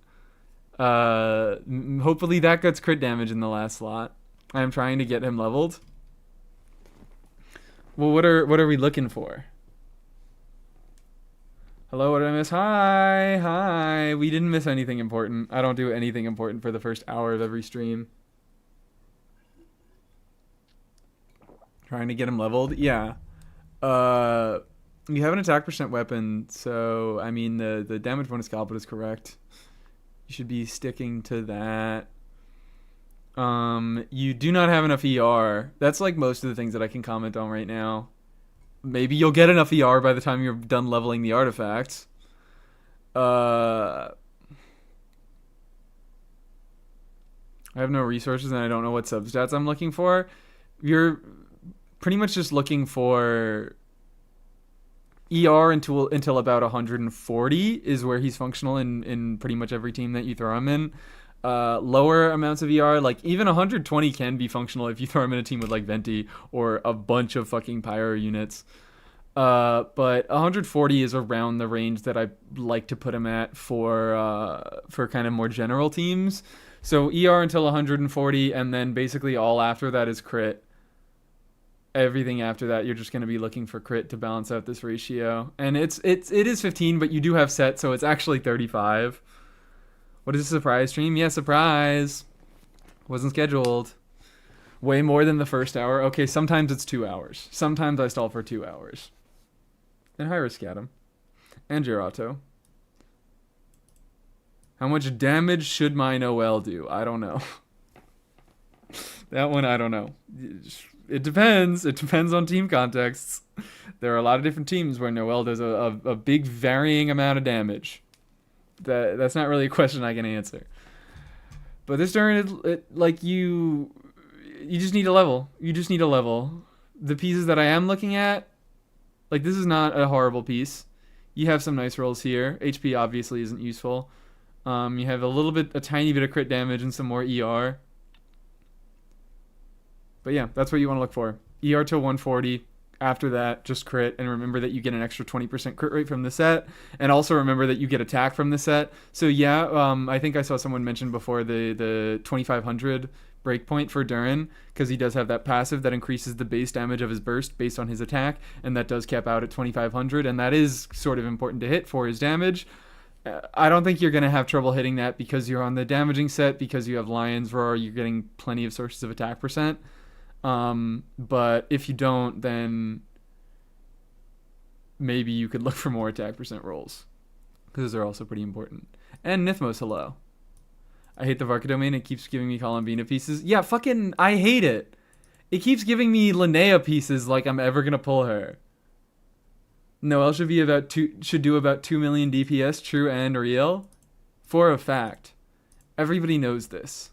A: Hopefully that gets crit damage in the last slot. I'm trying to get him leveled. Well, what are we looking for? Hello, what did I miss? Hi. We didn't miss anything important. I don't do anything important for the first hour of every stream. Trying to get him leveled? Yeah. You have an attack percent weapon, so, I mean, the damage bonus goblet is correct. You should be sticking to that. You do not have enough ER. That's like most of the things that I can comment on right now. Maybe you'll get enough ER by the time you're done leveling the artifacts. I have no resources and I don't know what substats I'm looking for. You're pretty much just looking for ER until about 140 is where he's functional in pretty much every team that you throw him in. Lower amounts of ER, like even 120 can be functional if you throw him in a team with like Venti or a bunch of fucking Pyro units. But 140 is around the range that I like to put him at for kind of more general teams. So ER until 140, and then basically all after that is crit. Everything after that, you're just going to be looking for crit to balance out this ratio. And it is 15, but you do have set, so it's actually 35. What is a surprise stream? Yeah, surprise. Wasn't scheduled. Way more than the first hour. Okay, sometimes it's 2 hours. Sometimes I stall for 2 hours. And high risk at him. And Girato. How much damage should my Noelle do? I don't know. That one, I don't know. It depends. It depends on team contexts. There are a lot of different teams where Noelle does a big varying amount of damage. That's not really a question I can answer. But this turn, like you just need a level. You just need a level. The pieces that I am looking at, like this is not a horrible piece. You have some nice rolls here. HP obviously isn't useful. You have a tiny bit of crit damage and some more ER. But yeah, that's what you want to look for. ER to 140. After that, just crit, and remember that you get an extra 20% crit rate from the set, and also remember that you get attack from the set. So yeah, I think I saw someone mention before the 2500 breakpoint for Durin, because he does have that passive that increases the base damage of his burst based on his attack, and that does cap out at 2500, and that is sort of important to hit for his damage. I don't think you're going to have trouble hitting that because you're on the damaging set, because you have Lion's Roar, you're getting plenty of sources of attack percent. But if you don't, then maybe you could look for more attack percent rolls, because those are also pretty important. And Nithmos, hello. I hate the Varka domain. It keeps giving me Columbina pieces. Yeah, fucking, I hate it. It keeps giving me Linnea pieces like I'm ever gonna pull her. Noelle should do about 2 million DPS, true and real. For a fact. Everybody knows this.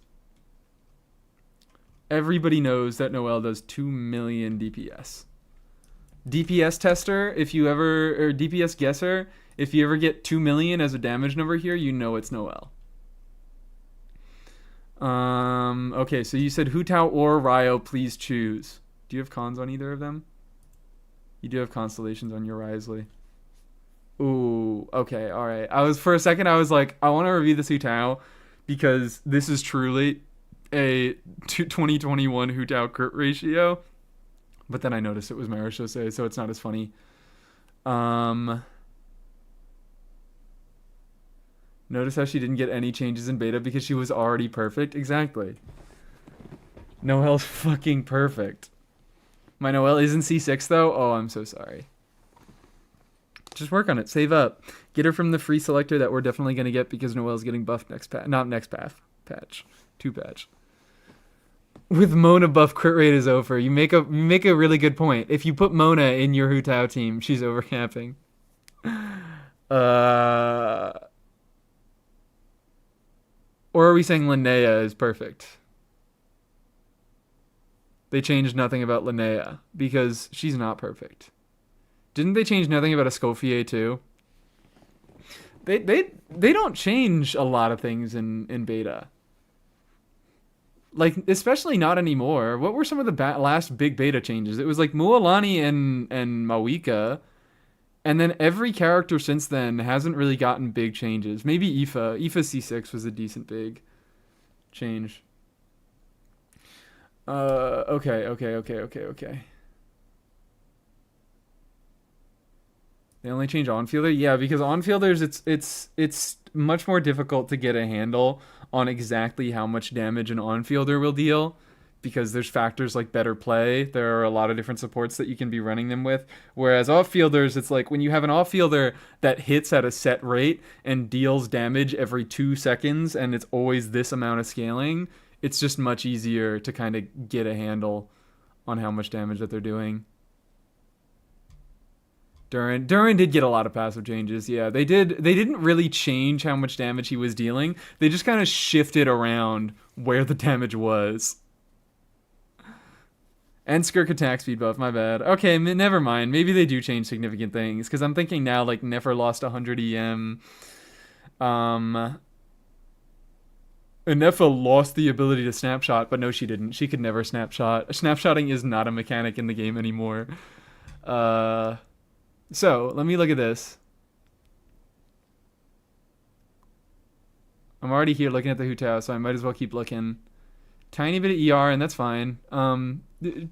A: Everybody knows that Noelle does 2 million DPS. DPS tester, or DPS guesser, if you ever get 2 million as a damage number here, you know it's Noelle. Okay, so you said Hu Tao or Ryo, please choose. Do you have cons on either of them? You do have constellations on your Risley. Ooh, okay, alright. For a second, I was like, I want to review this Hu Tao, because this is truly a 2021 Hu Tao crit ratio, but then I noticed it was Marechaussee, so it's not as funny. Notice how she didn't get any changes in beta because she was already perfect? Exactly. Noelle's fucking perfect. My Noelle isn't C6 though? Oh, I'm so sorry. Just work on it. Save up. Get her from the free selector that we're definitely going to get because Noelle's getting buffed next patch. Not next patch. 2 patch. With Mona buff, crit rate is over. You make a really good point. If you put Mona in your Hu Tao team, she's overcamping. Or are we saying Linnea is perfect? They changed nothing about Linnea because she's not perfect. Didn't they change nothing about Escoffier too? They don't change a lot of things in beta. Like, especially not anymore. What were some of the last big beta changes? It was like Mualani and Mawika. And then every character since then hasn't really gotten big changes. Maybe Aoife. Aoife C6 was a decent big change. Okay. They only change on-fielder? Yeah, because on-fielders, it's much more difficult to get a handle on exactly how much damage an on-fielder will deal, because there's factors like better play. There are a lot of different supports that you can be running them with. Whereas off-fielders, it's like when you have an off-fielder that hits at a set rate and deals damage every 2 seconds, and it's always this amount of scaling, it's just much easier to kind of get a handle on how much damage that they're doing. Durin did get a lot of passive changes. Yeah, they did. They didn't really change how much damage he was dealing. They just kind of shifted around where the damage was. And Skirk attack speed buff, my bad. Okay, never mind. Maybe they do change significant things, because I'm thinking now, like, Nefer lost 100 EM. Nefer lost the ability to snapshot, but no, she didn't. She could never snapshot. Snapshotting is not a mechanic in the game anymore. So, let me look at this. I'm already here looking at the Hu Tao, so I might as well keep looking. Tiny bit of ER, and that's fine.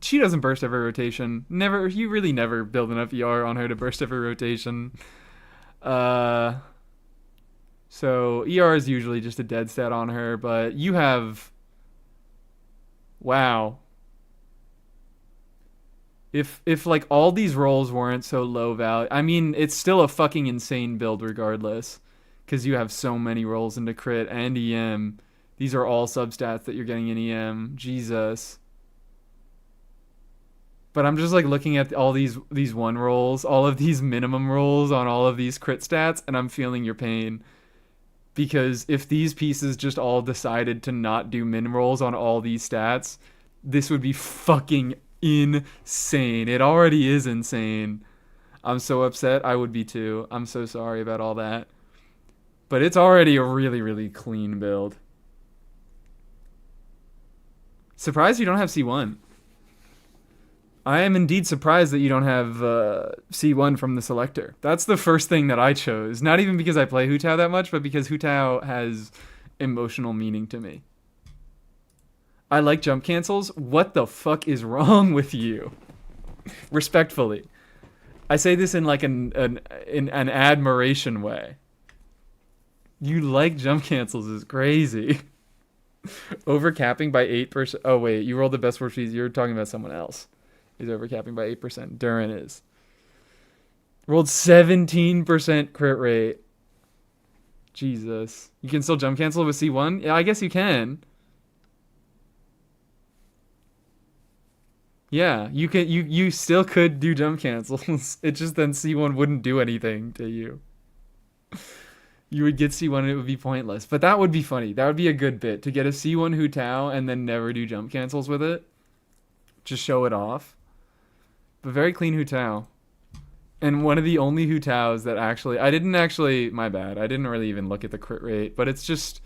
A: She doesn't burst every rotation. You really never build enough ER on her to burst every rotation. So ER is usually just a dead stat on her, but you have... Wow. If like all these rolls weren't so low value, I mean, it's still a fucking insane build regardless, because you have so many rolls into crit and EM. These are all substats that you're getting in EM. Jesus. But I'm just like looking at all these one rolls, all of these minimum rolls on all of these crit stats, and I'm feeling your pain. Because if these pieces just all decided to not do min rolls on all these stats, this would be fucking insane. It already is insane. I'm so upset. I would be too. I'm so sorry about all that. But it's already a really, really clean build. Surprised you don't have C1. I am indeed surprised that you don't have C1 from the selector. That's the first thing that I chose. Not even because I play Hu Tao that much, but because Hu Tao has emotional meaning to me. I like jump cancels. What the fuck is wrong with you? Respectfully. I say this in like in an admiration way. You like jump cancels is crazy. Overcapping by 8%. Oh wait, you rolled the best word fees. You're talking about someone else. He's overcapping by 8%. Duran is. Rolled 17% crit rate. Jesus. You can still jump cancel with C1? Yeah, I guess you can. Yeah, you can. You still could do jump cancels. It just then C1 wouldn't do anything to you. You would get C1 and it would be pointless. But that would be funny. That would be a good bit. To get a C1 Hu Tao and then never do jump cancels with it. Just show it off. But very clean Hu Tao. And one of the only Hu Taos that my bad. I didn't really even look at the crit rate. But it's just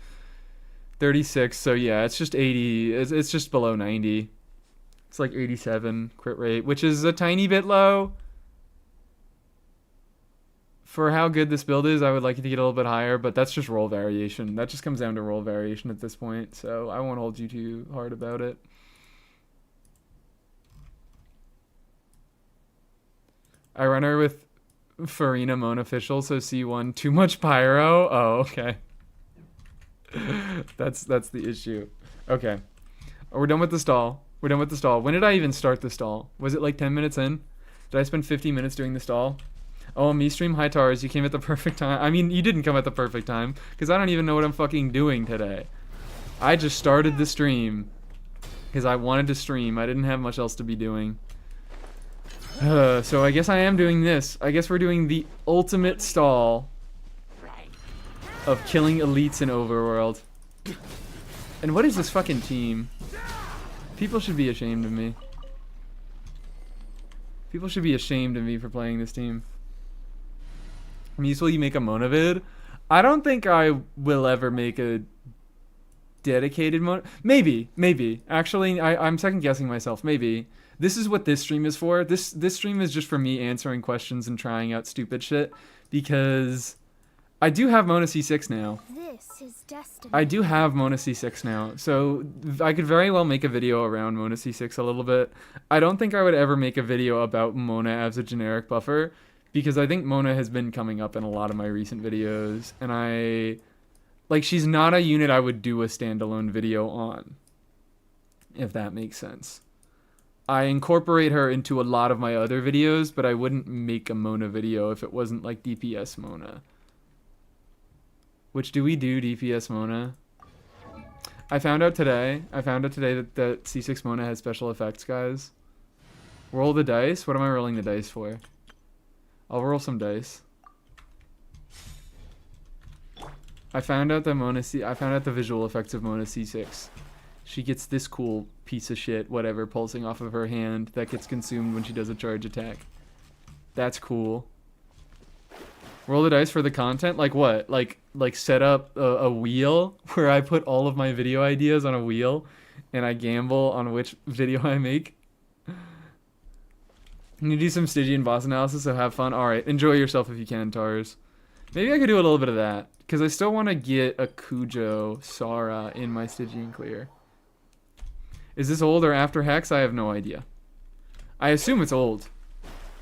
A: 36. So yeah, it's just 80. It's just below 90. It's like 87 crit rate, which is a tiny bit low. For how good this build is, I would like it to get a little bit higher, but that's just roll variation. That just comes down to roll variation at this point, so I won't hold you too hard about it. I run her with Farina Mon official, so C1 too much pyro. Oh, okay. That's the issue. Okay. We're done with the stall. We're done with the stall. When did I even start the stall? Was it like 10 minutes in? Did I spend 50 minutes doing the stall? Oh, me stream high towers. You came at the perfect time. I mean, you didn't come at the perfect time because I don't even know what I'm fucking doing today. I just started the stream because I wanted to stream. I didn't have much else to be doing. So I guess I am doing this. I guess we're doing the ultimate stall of killing elites in Overworld. And what is this fucking team? People should be ashamed of me. People should be ashamed of me for playing this team. Will you make a Mona vid? I don't think I will ever make a dedicated Mona. Maybe. Actually, I'm second guessing myself. Maybe. This is what this stream is for. This stream is just for me answering questions and trying out stupid shit. Because I do have Mona C6 now.
C: This is destiny.
A: I do have Mona C6 now. So I could very well make a video around Mona C6 a little bit. I don't think I would ever make a video about Mona as a generic buffer. Because I think Mona has been coming up in a lot of my recent videos. And she's not a unit I would do a standalone video on. If that makes sense. I incorporate her into a lot of my other videos, but I wouldn't make a Mona video if it wasn't like DPS Mona. Which, do we do DPS Mona? I found out today that C6 Mona has special effects, guys. Roll the dice? What am I rolling the dice for? I'll roll some dice. I found out the visual effects of Mona C6. She gets this cool piece of shit, whatever, pulsing off of her hand that gets consumed when she does a charge attack. That's cool. Roll the dice for the content? Like what? Like set up a wheel where I put all of my video ideas on a wheel and I gamble on which video I make? You do some Stygian boss analysis, so have fun. Alright, enjoy yourself if you can, Tars. Maybe I could do a little bit of that, because I still want to get a Cujo Sara in my Stygian clear. Is this old or after Hex? I have no idea. I assume it's old,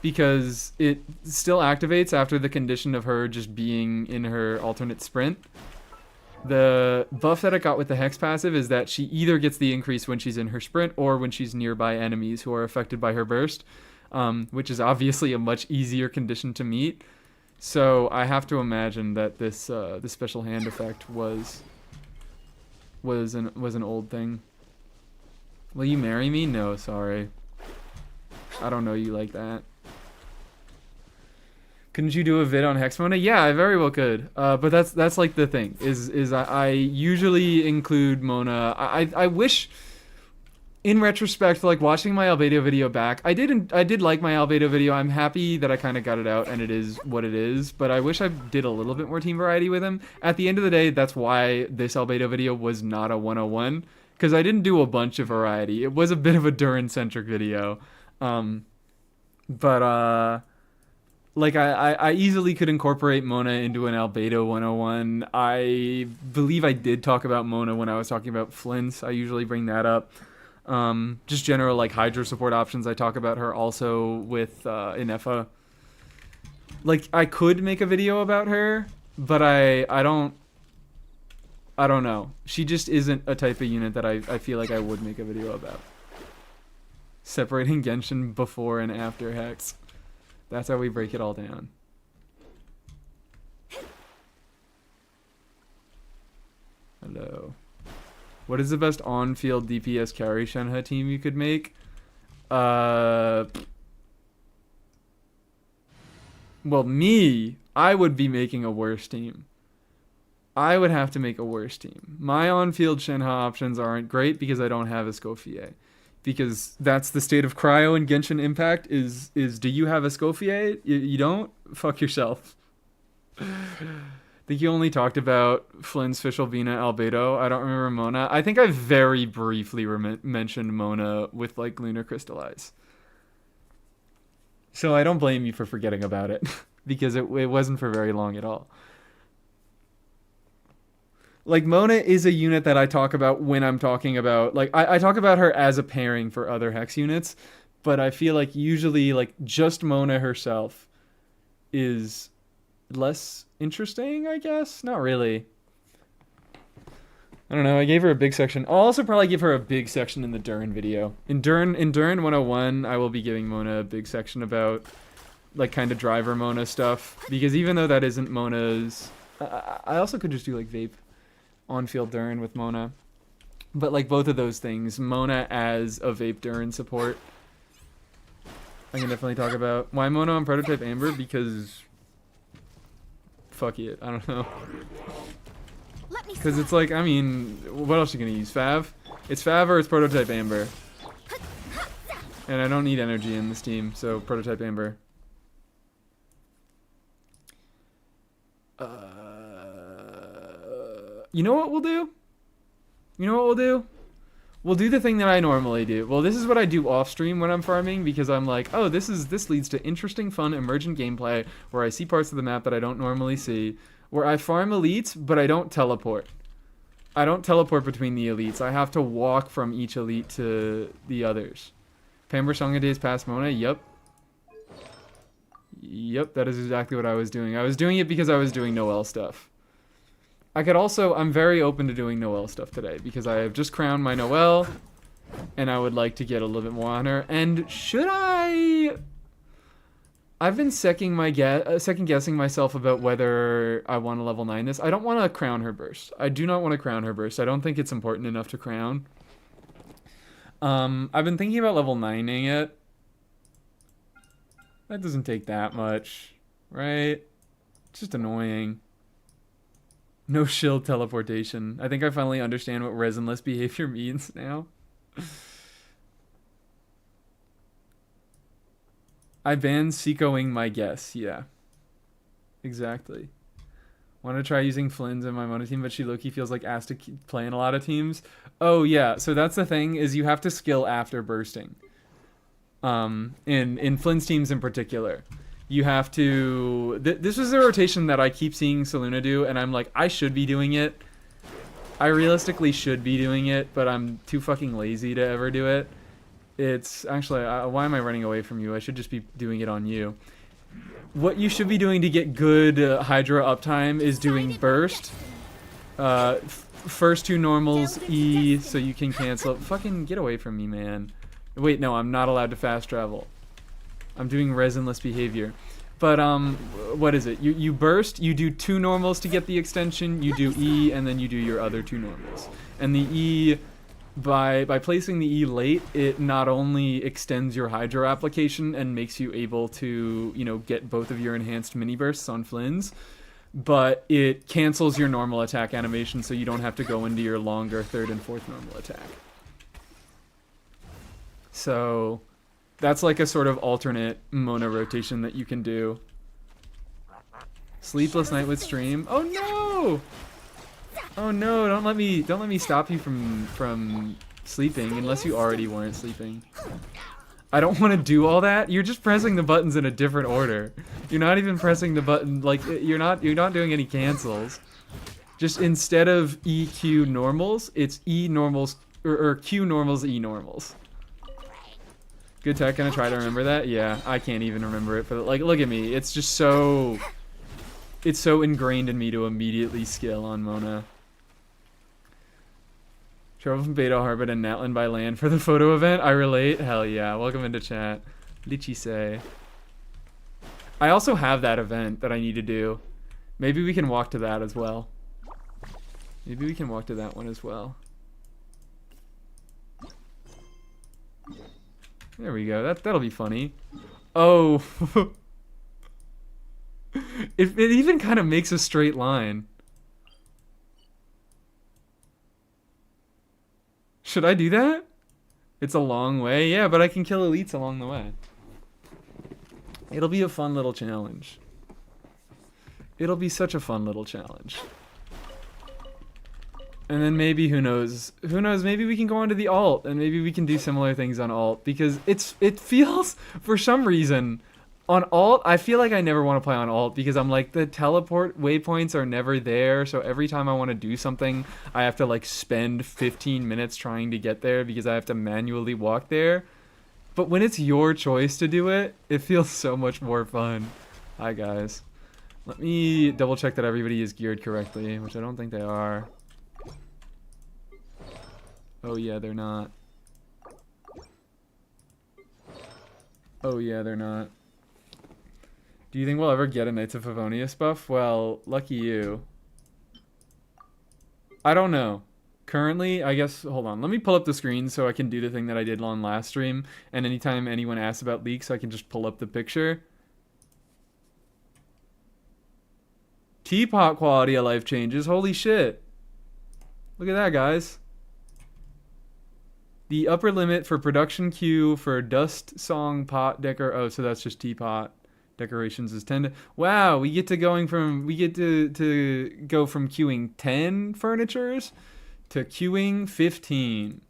A: because it still activates after the condition of her just being in her alternate sprint. The buff that I got with the Hex passive is that she either gets the increase when she's in her sprint or when she's nearby enemies who are affected by her burst. which is obviously a much easier condition to meet. So I have to imagine that this special hand effect was an old thing. Will you marry me? No, sorry. I don't know you like that. Couldn't you do a vid on Hex Mona? Yeah, I very well could. But that's like the thing is I usually include Mona. I wish, in retrospect, like watching my Albedo video back, I did like my Albedo video. I'm happy that I kind of got it out and it is what it is. But I wish I did a little bit more team variety with him. At the end of the day, that's why this Albedo video was not a 101, because I didn't do a bunch of variety. It was a bit of a Durin-centric video. Like I easily could incorporate Mona into an Albedo 101. I believe I did talk about Mona when I was talking about Flints. I usually bring that up. Just general like Hydra support options. I talk about her also with Inefa. Like I could make a video about her, but I don't know. She just isn't a type of unit that I feel like I would make a video about. Separating Genshin before and after Hex. That's how we break it all down. Hello. What is the best on-field DPS carry Shenhe team you could make? Well, I would be making a worse team. I would have to make a worse team. My on-field Shenhe options aren't great because I don't have Escoffier. Because that's the state of cryo and Genshin Impact is do you have Escoffier? You don't? Fuck yourself. I think you only talked about Flynn's, Fischl-Vina, Albedo. I don't remember Mona. I think I very briefly mentioned Mona with like Lunar Crystallize. So I don't blame you for forgetting about it because it wasn't for very long at all. Like, Mona is a unit that I talk about when I'm talking about... Like, I talk about her as a pairing for other Hex units, but I feel like usually, like, just Mona herself is less interesting, I guess? Not really. I don't know, I gave her a big section. I'll also probably give her a big section in the Durin video. In Durin 101, I will be giving Mona a big section about, like, kind of driver Mona stuff. Because even though that isn't Mona's... I also could just do, like, Vape on-field Durin with Mona. But like both of those things, Mona as a Vape Durin support, I can definitely talk about. Why Mona on Prototype Amber? Because fuck it, I don't know. Because it's like, I mean, what else are you gonna use? Fav? It's Fav or it's Prototype Amber. And I don't need energy in this team, so Prototype Amber. You know what we'll do? We'll do the thing that I normally do. Well, this is what I do off stream when I'm farming, because I'm like, oh, this leads to interesting, fun, emergent gameplay where I see parts of the map that I don't normally see, where I farm elites, but I don't teleport. I don't teleport between the elites. I have to walk from each elite to the others. Pamber Song Days past Mona? Yep, that is exactly what I was doing. I was doing it because I was doing Noelle stuff. I could also, I'm very open to doing Noelle stuff today because I have just crowned my Noelle and I would like to get a little bit more on her. And should I... I've been second guessing myself about whether I want to level 9 this. I don't want to crown her burst. I do not want to crown her burst. I don't think it's important enough to crown. I've been thinking about level 9ing it. That doesn't take that much, right? It's just annoying. No shield teleportation. I think I finally understand what resinless behavior means now. I banned Seikoing my guess. Yeah. Exactly. Want to try using Flynn's in my Mona team, but she low-key feels like asked to play in a lot of teams. Oh, yeah. So that's the thing, is you have to skill after bursting. In Flynn's teams in particular. You have to... This is a rotation that I keep seeing Saluna do, and I'm like, I should be doing it. I realistically should be doing it, but I'm too fucking lazy to ever do it. It's... Actually, why am I running away from you? I should just be doing it on you. What you should be doing to get good Hydra uptime is doing burst. First two normals, E, so you can cancel... Fucking get away from me, man. Wait, no, I'm not allowed to fast travel. I'm doing resinless behavior. But what is it? You burst, you do 2 normals to get the extension, you do E, and then you do your other 2 normals. And the E, by placing the E late, it not only extends your hydro application and makes you able to, you know, get both of your enhanced mini bursts on Flynn's, but it cancels your normal attack animation so you don't have to go into your longer 3rd and 4th normal attack. So that's like a sort of alternate Mona rotation that you can do. Sleepless night with stream. Oh no! Oh no, don't let me stop you from sleeping unless you already weren't sleeping. I don't want to do all that. You're just pressing the buttons in a different order. You're not even pressing the button, like you're not doing any cancels. Just instead of EQ normals, it's E normals or Q normals, E normals. Good tech, gonna try to remember that? Yeah, I can't even remember it, but like, look at me. It's just so... It's so ingrained in me to immediately skill on Mona. Travel from Beto Harbor to Natlan by land for the photo event? I relate? Hell yeah. Welcome into chat. Lichi say. I also have that event that I need to do. Maybe we can walk to that as well. Maybe we can walk to that one as well. There we go. That'll be funny. Oh. it even kind of makes a straight line. Should I do that? It's a long way. Yeah, but I can kill elites along the way. It'll be a fun little challenge. It'll be such a fun little challenge. And then maybe, who knows, maybe we can go on to the alt, and maybe we can do similar things on alt, because it feels, for some reason, on alt, I feel like I never want to play on alt, because I'm like, the teleport waypoints are never there, so every time I want to do something, I have to like spend 15 minutes trying to get there, because I have to manually walk there. But when it's your choice to do it, it feels so much more fun. Hi guys. Let me double check that everybody is geared correctly, which I don't think they are. Oh yeah, they're not. Oh yeah, they're not. Do you think we'll ever get a Knights of Favonius buff? Well, lucky you. I don't know. Currently, I guess, hold on. Let me pull up the screen so I can do the thing that I did on last stream. And anytime anyone asks about leaks, I can just pull up the picture. Teapot quality of life changes. Holy shit. Look at that, guys. The upper limit for production queue for dust song pot decor. Oh, so that's just teapot decorations is 10. Wow, we get to go from queuing 10 furnitures to queuing 15.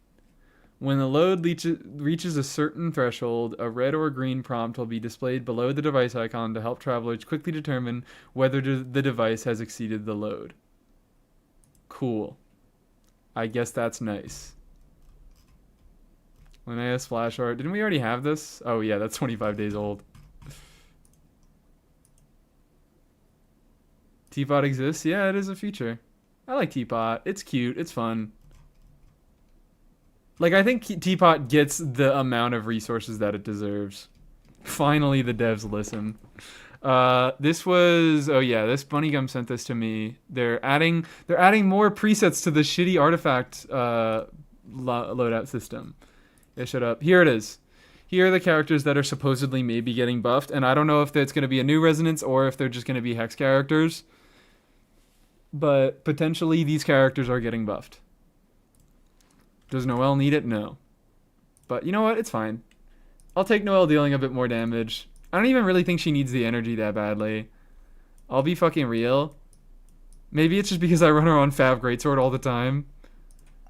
A: When the load reaches a certain threshold, a red or green prompt will be displayed below the device icon to help travelers quickly determine whether the device has exceeded the load. Cool. I guess that's nice. Linnaeus flash art. Didn't we already have this? Oh yeah, that's 25 days old. Teapot exists? Yeah, it is a feature. I like Teapot. It's cute. It's fun. Like, I think Teapot gets the amount of resources that it deserves. Finally, the devs listen. This was... Oh yeah, this Bunny Gum sent this to me. They're adding more presets to the shitty artifact loadout system. Yeah, shut up. Here it is. Here are the characters that are supposedly maybe getting buffed, and I don't know if it's going to be a new resonance or if they're just going to be hex characters. But potentially these characters are getting buffed. Does Noelle need it? No. But you know what? It's fine. I'll take Noelle dealing a bit more damage. I don't even really think she needs the energy that badly. I'll be fucking real. Maybe it's just because I run her on Fab Greatsword all the time.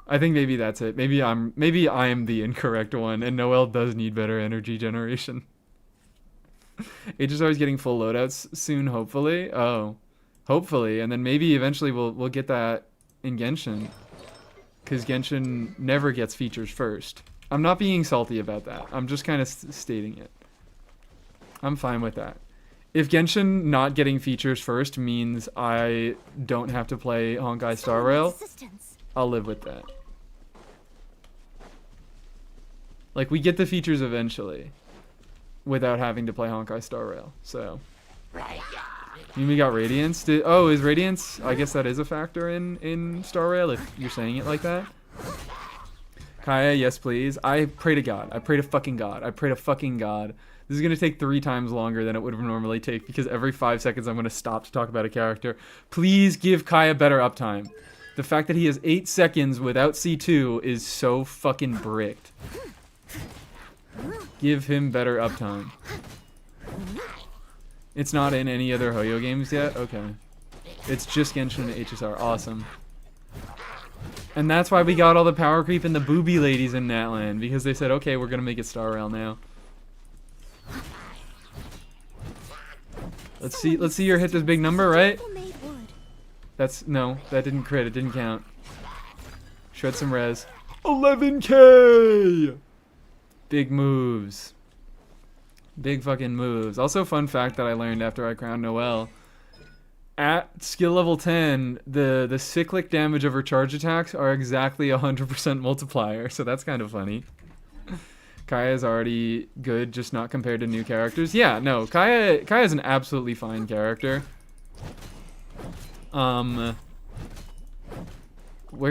A: I think maybe that's it. Maybe I am the incorrect one, and Noelle does need better energy generation. It's just always getting full loadouts soon, hopefully. Oh, hopefully, and then maybe eventually we'll get that in Genshin, because Genshin never gets features first. I'm not being salty about that. I'm just kind of stating it. I'm fine with that. If Genshin not getting features first means I don't have to play Honkai Star Rail, I'll live with that. Like, we get the features eventually. without having to play Honkai Star Rail. So Yumi got Radiance. Is Radiance? I guess that is a factor in Star Rail if you're saying it like that. Kaya, yes please. I pray to God. I pray to fucking God. I pray to fucking God. This is going to take 3 times longer than it would normally take because every 5 seconds I'm going to stop to talk about a character. Please give Kaya better uptime. The fact that he has 8 seconds without C2 is so fucking bricked. Give him better uptime. It's not in any other Hoyo games yet? Okay. It's just Genshin and HSR. Awesome. And that's why we got all the power creep and the booby ladies in Natland, because they said, okay, we're gonna make it Star Rail now. Let's see her hit this big number, right? No, that didn't crit, it didn't count. Shred some res. 11k! Big moves. Big fucking moves. Also, fun fact that I learned after I crowned Noelle. At skill level 10, the cyclic damage of her charge attacks are exactly 100% multiplier, so that's kind of funny. Kaya is already good, just not compared to new characters. Yeah, no, Kaya is an absolutely fine character. Where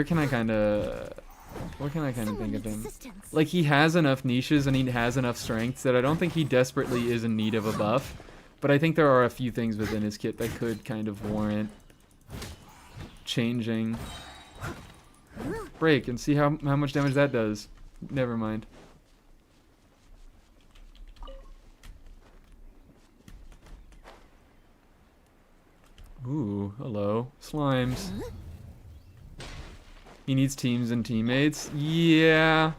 A: can I kind of think of him? Like, he has enough niches and he has enough strengths that I don't think he desperately is in need of a buff. But I think there are a few things within his kit that could kind of warrant changing. Break and see how much damage that does. Never mind. Ooh, hello. Slimes. He needs teams and teammates. Yeah.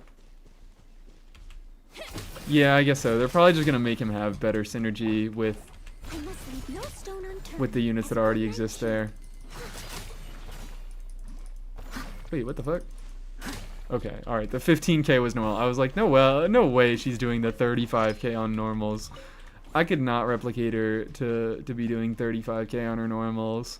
A: Yeah, I guess so. They're probably just gonna make him have better synergy with the units that already exist there. Wait, what the fuck? Okay, alright, the 15k was normal. I was like, no way she's doing the 35k on normals. I could not replicate her to be doing 35k on her normals.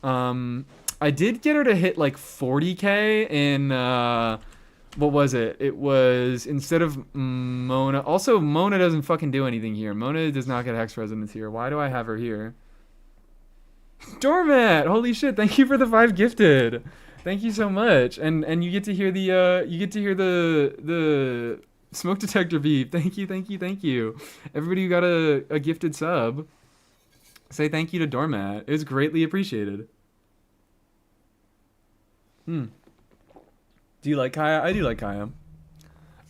A: I did get her to hit like 40k in, what was it? It was, instead of Mona. Also, Mona doesn't fucking do anything here. Mona does not get Hex Resonance here. Why do I have her here? Dormat! Holy shit, thank you for the 5 gifted. Thank you so much. And you get to hear the smoke detector beep. Thank you. Everybody who got a gifted sub, say thank you to Dormat. It was greatly appreciated. Do you like Kaya? I do like Kaya.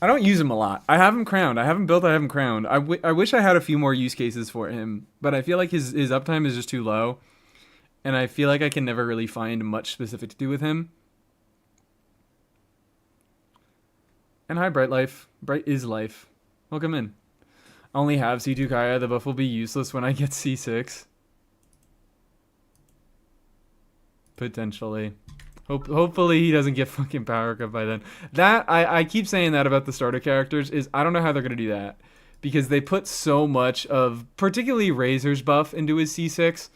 A: I don't use him a lot. I have him crowned. I haven't built, I haven't crowned. I wish I had a few more use cases for him, but I feel like his uptime is just too low. And I feel like I can never really find much specific to do with him. And hi, Bright Life. Bright is life. Welcome in. I only have C2 Kaya. The buff will be useless when I get C6. Potentially. Hopefully he doesn't get fucking power cut by then. That, I keep saying that about the starter characters, is I don't know how they're going to do that. Because they put so much of, particularly Razor's buff into his C6.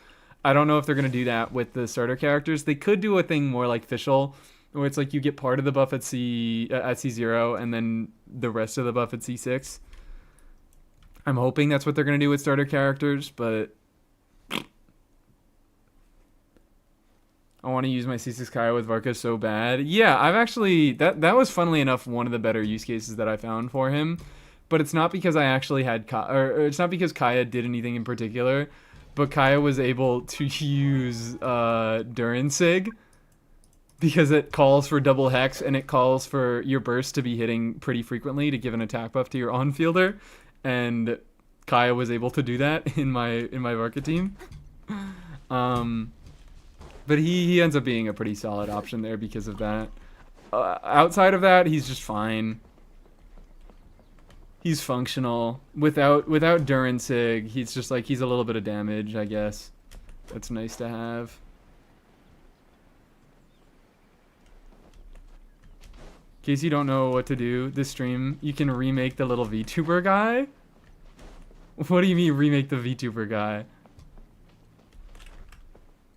A: I don't know if they're going to do that with the starter characters. They could do a thing more like Fischl, where it's like you get part of the buff at C0 and then the rest of the buff at C6. I'm hoping that's what they're going to do with starter characters, but I want to use my C6 Kaya with Varka so bad. Yeah, I've actually, that was funnily enough one of the better use cases that I found for him, but it's not because I actually had or it's not because Kaya did anything in particular, but Kaya was able to use Durinsig because it calls for double hex and it calls for your burst to be hitting pretty frequently to give an attack buff to your on-fielder, and Kaya was able to do that in my Varka team. But he ends up being a pretty solid option there because of that. Outside of that, he's just fine. He's functional. Without Durinsig, he's just like, he's a little bit of damage, I guess. That's nice to have. In case you don't know what to do this stream, you can remake the little VTuber guy. What do you mean remake the VTuber guy?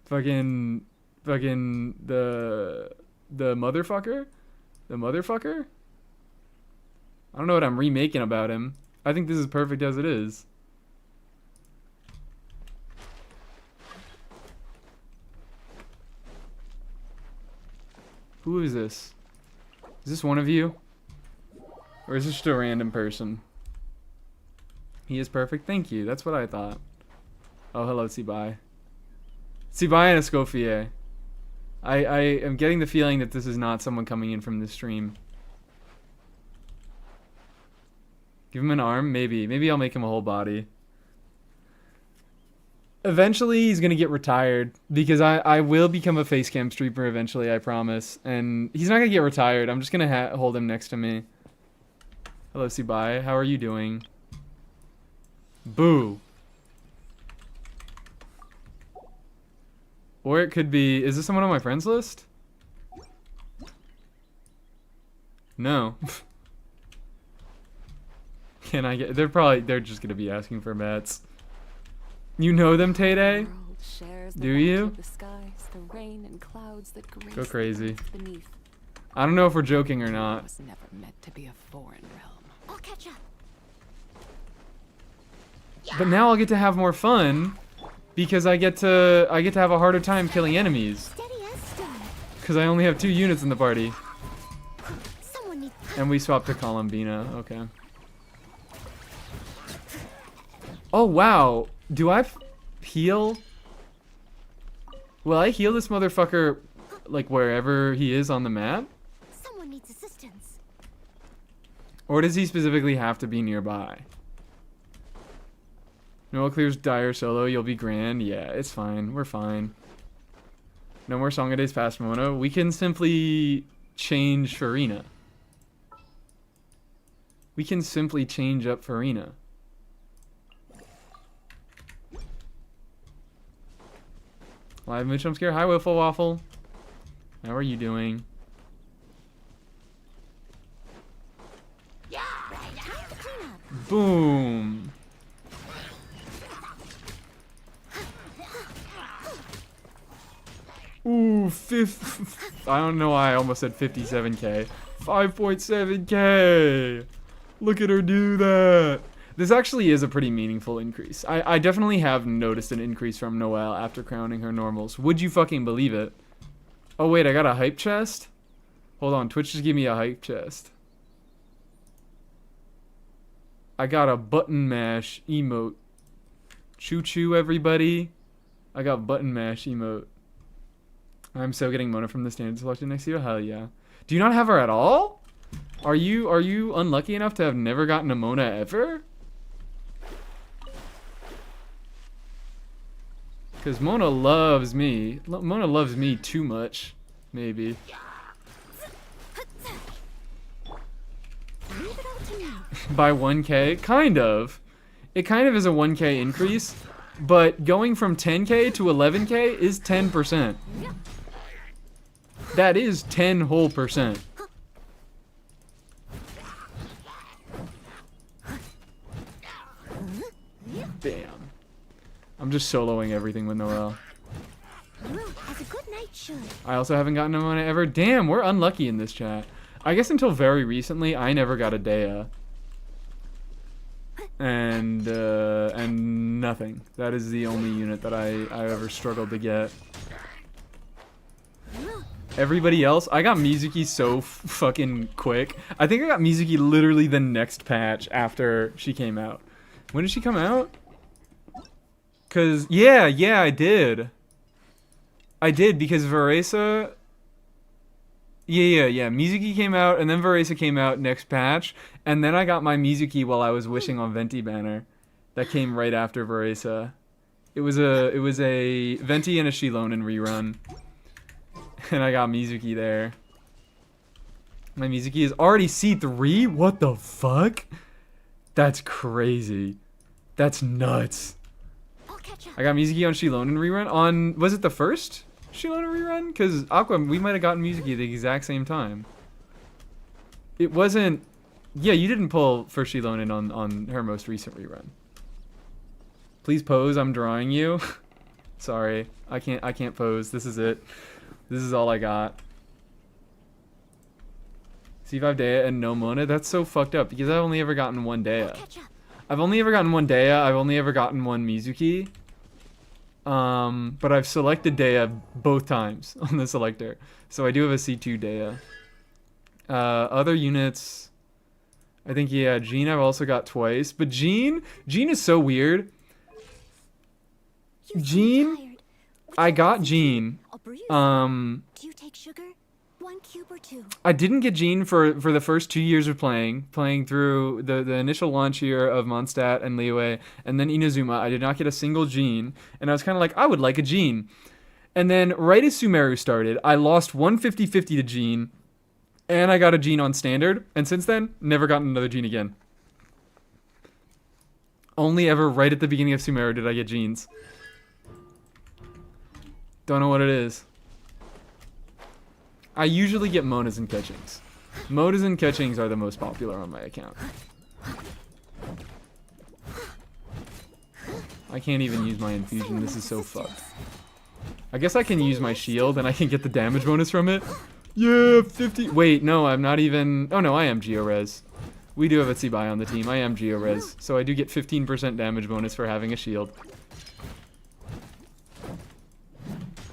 A: Fucking the motherfucker? The motherfucker? I don't know what I'm remaking about him. I think this is perfect as it is. Who is this? Is this one of you? Or is this just a random person? He is perfect. Thank you. That's what I thought. Oh, hello, Tsibai. Tsibai and Escoffier. I am getting the feeling that this is not someone coming in from this stream. Give him an arm? Maybe. Maybe I'll make him a whole body. Eventually, he's going to get retired. Because I will become a facecam streamer eventually, I promise. And he's not going to get retired. I'm just going to hold him next to me. Hello, Tsibai. How are you doing? Boo. Or it could be... Is this someone on my friends list? No. Can I get... They're just gonna be asking for mats. You know them, Tay-Day? Do you? Go crazy. I don't know if we're joking or not.
C: Was never meant to be a foreign realm.
D: I'll catch up.
A: But now I'll get to have more fun because I get to have a harder time killing enemies.
D: Steady as stone.
A: Because I only have 2 units in the party.
D: Someone needs.
A: And we swapped to Columbina. Okay. Oh, wow. Do I heal? Will I heal this motherfucker, like, wherever he is on the map?
D: Someone needs assistance.
A: Or does he specifically have to be nearby? Noah clears Dire solo. You'll be grand. Yeah, it's fine. We're fine. No more Song of Days past Mona. We can simply change Farina. We can simply change up Farina. Live mid jump scare. Hi, Wiffle Waffle. How are you doing? Boom. Ooh, I don't know why I almost said 57k. 5.7k. Look at her do that. This actually is a pretty meaningful increase. I definitely have noticed an increase from Noelle after crowning her normals. Would you fucking believe it? Oh wait, I got a hype chest? Hold on, Twitch just gave me a hype chest. I got a button mash emote. Choo choo everybody. I got button mash emote. I'm so getting Mona from the standard selection next year. Hell yeah. Do you not have her at all? Are you unlucky enough to have never gotten a Mona ever? Because Mona loves me. Mona loves me too much. Maybe. By 1k? Kind of. It kind of is a 1k increase. But going from 10k to 11k is 10%. That is 10 whole %. Damn. I'm just soloing everything with Noelle.
D: As a good night should.
A: I also haven't gotten a Mona ever. Damn, we're unlucky in this chat. I guess until very recently, I never got a Dea. And nothing. That is the only unit that I ever struggled to get. Everybody else, I got Mizuki so fucking quick. I think I got Mizuki literally the next patch after she came out. When did she come out? Cause yeah, I did. I did because Varesa. Yeah. Mizuki came out, and then Varesa came out next patch, and then I got my Mizuki while I was wishing on Venti banner. That came right after Varesa. It was a Venti and a Shilonen rerun. And I got Mizuki there. My Mizuki is already C3? What the fuck? That's crazy. That's nuts. I got Mizuki on Shilonen rerun. On, was it the first Shilonen rerun? Because Aqua, we might have gotten Mizuki at the exact same time. It wasn't... Yeah, you didn't pull for Shilonen on her most recent rerun. Please pose, I'm drawing you. Sorry, I can't pose. This is it. This is all I got. C5 Dea and no Mona? That's so fucked up because I've only ever gotten one Dea. I've only ever gotten one Dea. I've only ever gotten one Mizuki. But I've selected Dea both times on the selector. So I do have a C2 Dea. Other units, I think, yeah, Jean I've also got twice. But Jean is so weird.
D: You seem
A: Jean,
D: tired. Would
A: I
D: you
A: got
D: like some
A: Jean.
D: tea? I'll brew you
A: Um,
D: Do you take sugar? 1 cube or 2?
A: I didn't get Jean for the first 2 years of playing through the initial launch year of Mondstadt and Liyue, and then Inazuma. I did not get a single Jean, and I was kind of like, I would like a Jean. And then right as Sumeru started, I lost 150-50 to Jean, and I got a Jean on standard, and since then, never gotten another Jean again. Only ever right at the beginning of Sumeru did I get Jeans. Don't know what it is. I usually get Monas and Ketchings. Monas and Ketchings are the most popular on my account. I can't even use my infusion. This is so fucked. I guess I can use my shield and I can get the damage bonus from it. Yeah, 50. Wait, no, I'm not even. Oh no, I am Georez. We do have a Tsibai on the team. I am Georez. So I do get 15% damage bonus for having a shield.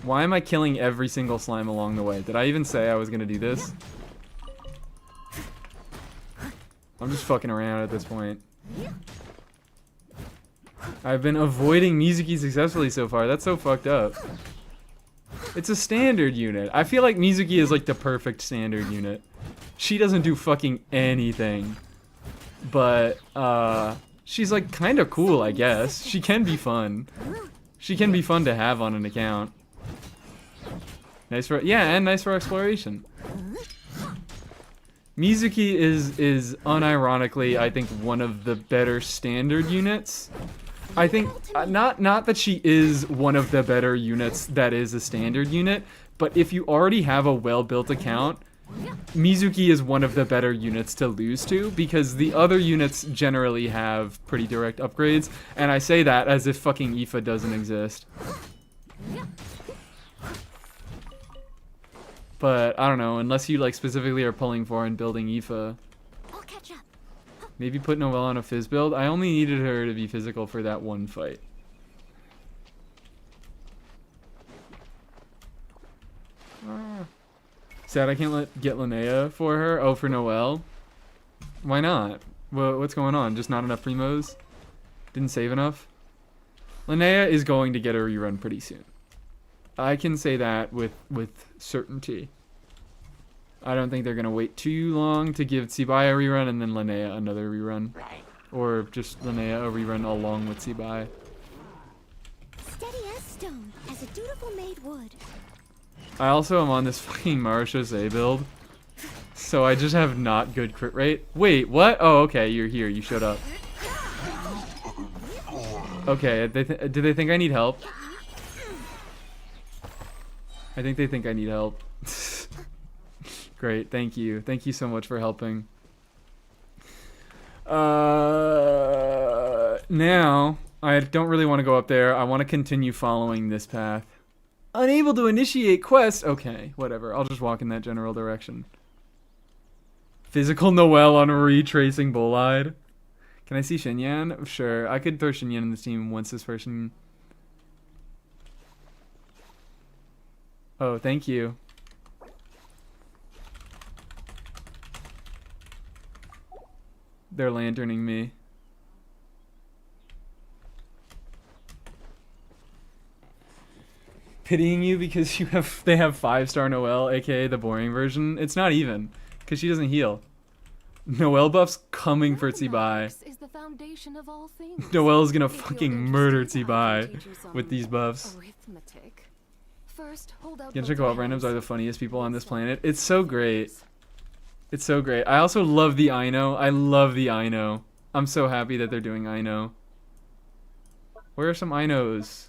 A: Why am I killing every single slime along the way? Did I even say I was gonna do this? I'm just fucking around at this point. I've been avoiding Mizuki successfully so far. That's so fucked up. It's a standard unit. I feel like Mizuki is like the perfect standard unit. She doesn't do fucking anything. But, she's like kind of cool, I guess. She can be fun. She can be fun to have on an account. Nice for, yeah, and nice for exploration. Mizuki is unironically, I think, one of the better standard units. I think, not that she is one of the better units that is a standard unit, but if you already have a well-built account, Mizuki is one of the better units to lose to, because the other units generally have pretty direct upgrades, and I say that as if fucking Aoife doesn't exist. But, I don't know, unless you, like, specifically are pulling for and building Aoife.
D: I'll catch up.
A: Maybe put Noelle on a Fizz build. I only needed her to be physical for that one fight. Sad I can't get Linnea for her. Oh, for Noelle? Why not? What's going on? Just not enough primos? Didn't save enough? Linnea is going to get a rerun pretty soon. I can say that with certainty. I don't think they're going to wait too long to give Tsibai a rerun and then Linnea another rerun. Or just Linnea a rerun along with Tsibai.
D: Steady as stone, as a dutiful maid would.
A: I also am on this fucking Marechaussee build. So I just have not good crit rate. Wait, what? Oh, okay, you're here. You showed up. Okay, do they think I need help? I think they think I need help. Great, thank you. Thank you so much for helping. Now, I don't really want to go up there. I want to continue following this path. Unable to initiate quest. Okay, whatever. I'll just walk in that general direction. Physical Noelle on retracing Bullide. Can I see Shinyan? Sure. I could throw Shinyan in this team once this person... Oh, thank you. They're lanterning me. Pitying you because they have 5-star Noelle, aka the boring version. It's not even, because she doesn't heal. Noelle buff's coming for Tsibai.
C: Is the foundation of all things.
A: Noelle's gonna
C: If you're
A: fucking
C: interested,
A: murder
C: I can
A: Tsibai
C: teach you some
A: with these buffs.
C: arithmetic. First, hold out
A: Genshin
C: both
A: Co-op
C: hands.
A: randoms are the funniest people on this planet. It's so great. It's so great. I also love the Aino. I love the Aino. I'm so happy that they're doing Aino. Where are some Ainos?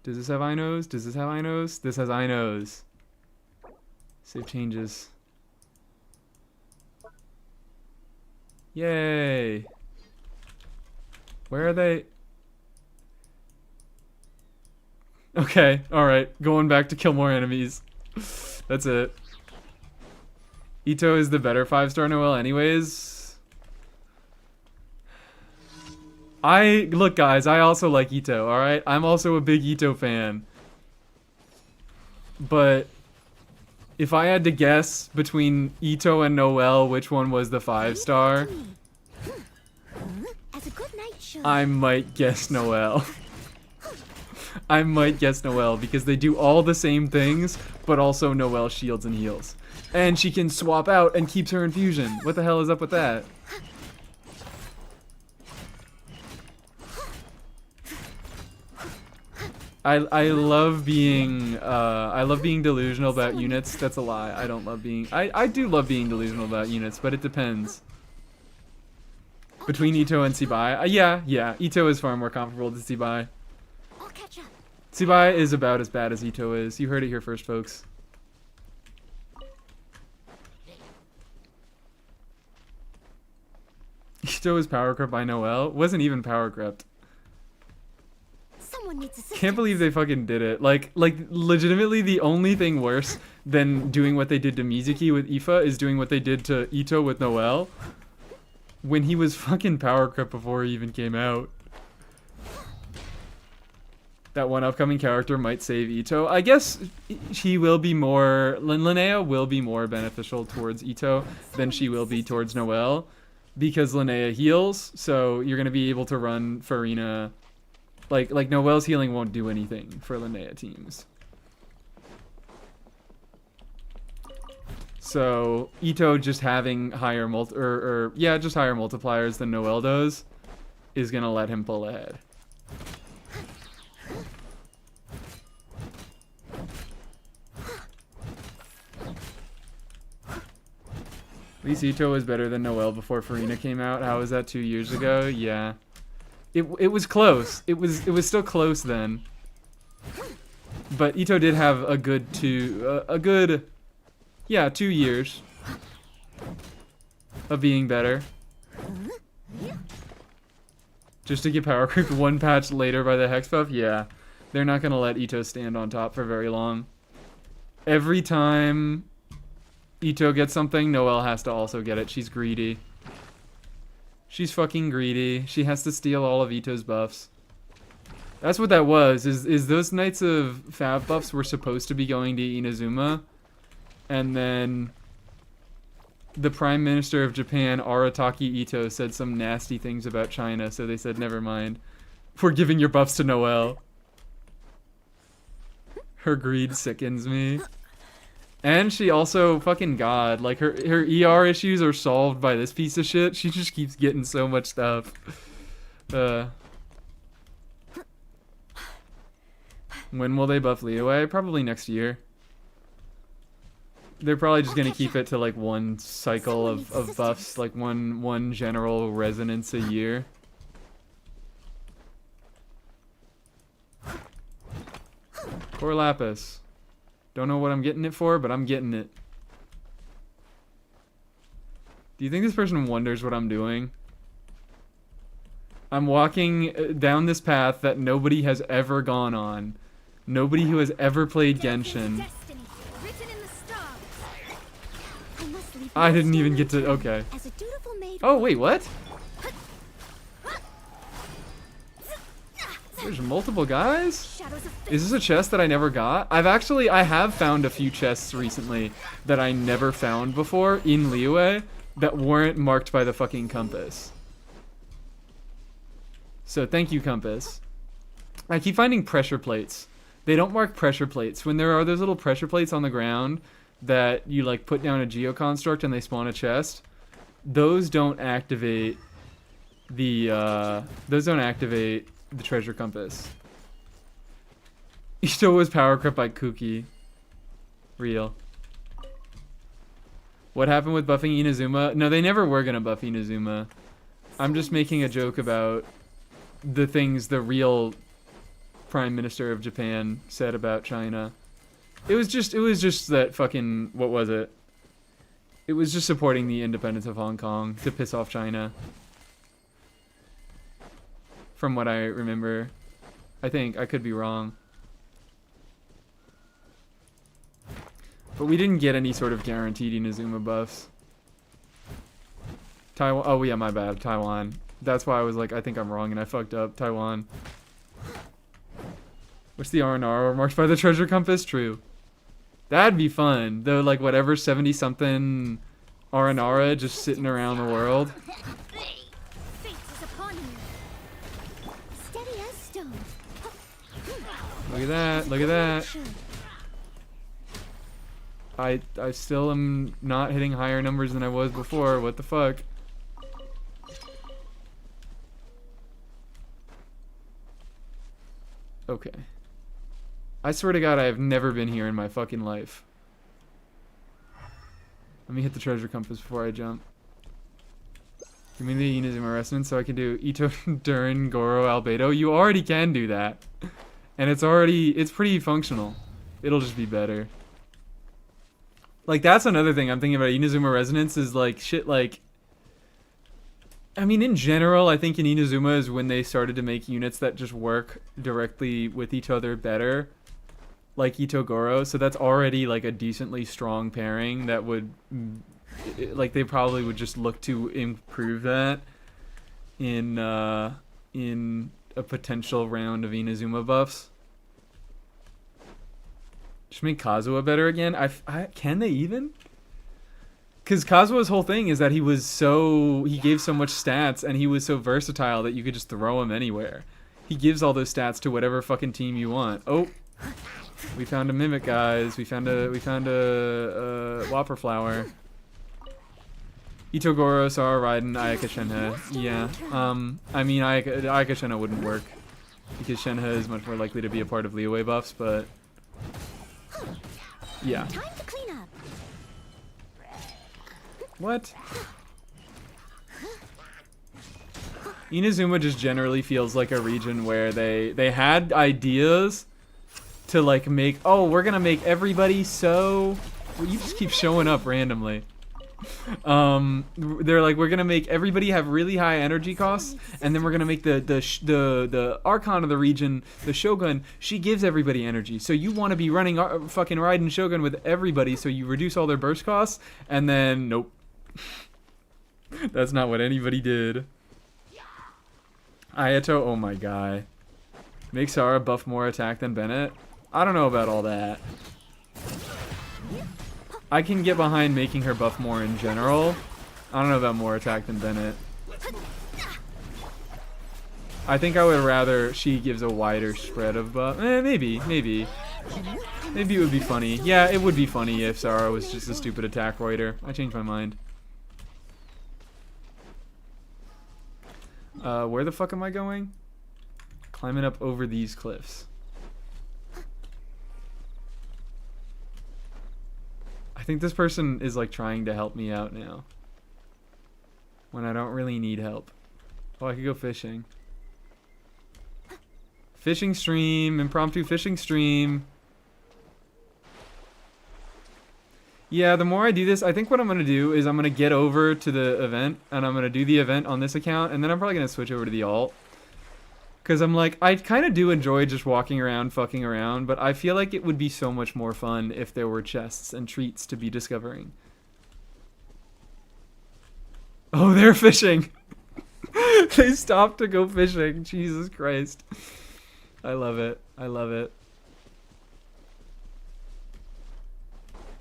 A: Does this have Ainos? Does this have Ainos? This has Ainos. Save changes. Yay. Where are they? Okay, alright. Going back to kill more enemies. That's it. Ito is the better 5-star Noelle anyways. Look, guys, I also like Ito, alright? I'm also a big Ito fan. But if I had to guess between Ito and Noelle which one was the 5-star,
D: As a good night show.
A: I might guess Noelle. I might guess Noelle because they do all the same things, but also Noelle shields and heals. And she can swap out and keeps her infusion. What the hell is up with that? I love being delusional about units. That's a lie. I don't love being I do love being delusional about units, but it depends. Between Ito and Sibai. Yeah, Ito is far more comparable to Sibai.
D: I'll catch up.
A: Sibai is about as bad as Ito is. You heard it here first, folks. Ito is power crept by Noelle. Wasn't even power crept.
D: Someone needs assistance.
A: Can't believe they fucking did it. Like legitimately the only thing worse than doing what they did to Mizuki with Aoife is doing what they did to Ito with Noelle. When he was fucking power crept before he even came out. That one upcoming character might save Ito. I guess he will be more... Linnea will be more beneficial towards Ito than she will be towards Noelle. Because Linnea heals, so you're going to be able to run Farina... Like Noelle's healing won't do anything for Linnea teams. So Ito just having higher just higher multipliers than Noelle does is gonna let him pull ahead. At least Ito was better than Noelle before Farina came out. How was that 2 years ago? Yeah. It was close. It was still close then. But Ito did have a good 2 years of being better. Just to get power creeped one patch later by the Hex buff? Yeah. They're not gonna let Ito stand on top for very long. Every time Ito gets something, Noelle has to also get it. She's greedy. She's fucking greedy. She has to steal all of Ito's buffs. That's what that was, is those Knights of Fab buffs were supposed to be going to Inazuma. And then the Prime Minister of Japan, Arataki Ito, said some nasty things about China, so they said, never mind. We're giving your buffs to Noelle. Her greed sickens me. And she also, fucking god, like her ER issues are solved by this piece of shit. She just keeps getting so much stuff. When will they buff Liyue? Probably next year. They're probably just gonna keep it to like one cycle of buffs, like one general resonance a year. Core Lapis. Don't know what I'm getting it for, but I'm getting it. Do you think this person wonders what I'm doing? I'm walking down this path that nobody has ever gone on. Nobody who has ever played Genshin. I didn't even get to... Okay. Oh, wait, what? There's multiple guys? Is this a chest that I never got? I have found a few chests recently that I never found before in Liyue that weren't marked by the fucking compass. So thank you, compass. I keep finding pressure plates. They don't mark pressure plates. When there are those little pressure plates on the ground that you like put down a geoconstruct and they spawn a chest, those don't activate the treasure compass. Ito was power crept by Kuki. Real. What happened with buffing Inazuma? No, they never were gonna buff Inazuma. I'm just making a joke about the things the real Prime Minister of Japan said about China. It was just that fucking, what was it? It was just supporting the independence of Hong Kong to piss off China. From what I remember. I think. I could be wrong. But we didn't get any sort of guaranteed Inazuma buffs. Taiwan. Oh, yeah, my bad. Taiwan. That's why I was like, I think I'm wrong and I fucked up. Taiwan. What's the R&R? Marked by the treasure compass? True. That'd be fun. Though, like, whatever 70-something R&R just sitting around the world.
D: Fate is upon you. Steady as stone.
A: Look at that. Look at that. I still am not hitting higher numbers than I was before. What the fuck? Okay. I swear to God, I have never been here in my fucking life. Let me hit the treasure compass before I jump. Give me the Inazuma resonance so I can do Ito, Durin, Goro, Albedo. You already can do that. And it's pretty functional. It'll just be better. Like, that's another thing I'm thinking about Inazuma resonance is like shit like... I mean, in general, I think in Inazuma is when they started to make units that just work directly with each other better. Like Itogoro, so that's already like a decently strong pairing that would, like, they probably would just look to improve that in a potential round of Inazuma buffs. Just make Kazuha better again. Can they even? Because Kazuha's whole thing is that he gave so much stats and he was so versatile that you could just throw him anywhere. He gives all those stats to whatever fucking team you want. Oh. We found a mimic, guys. We found a Whopper flower. Itogoro, Sara, Raiden, Ayaka, Shenhe. Yeah. I mean, Ayaka Shenhe wouldn't work because Shenhe is much more likely to be a part of Liyue buffs, but yeah.
D: Time to clean up.
A: What? Inazuma just generally feels like a region where they had ideas to like make, oh, we're gonna make everybody so, well, you just keep showing up randomly. They're like, we're gonna make everybody have really high energy costs, and then we're gonna make the Archon of the region, the Shogun, she gives everybody energy. So you want to be running fucking Raiden Shogun with everybody, so you reduce all their burst costs, and then nope. That's not what anybody did. Ayato, oh my god. Make Sara buff more attack than Bennett? I don't know about all that. I can get behind making her buff more in general. I don't know about more attack than Bennett. I think I would rather she gives a wider spread of buff. Maybe. Maybe it would be funny. Yeah, it would be funny if Sara was just a stupid attack roider. I changed my mind. Where the fuck am I going? Climbing up over these cliffs. I think this person is like trying to help me out now. When I don't really need help. Oh, I could go fishing. Fishing stream, impromptu fishing stream. Yeah, the more I do this, I think what I'm going to do is I'm going to get over to the event, and I'm going to do the event on this account, and then I'm probably going to switch over to the alt. Because I'm like, I kind of do enjoy just walking around, fucking around, but I feel like it would be so much more fun if there were chests and treats to be discovering. Oh, they're fishing! They stopped to go fishing. Jesus Christ. I love it. I love it.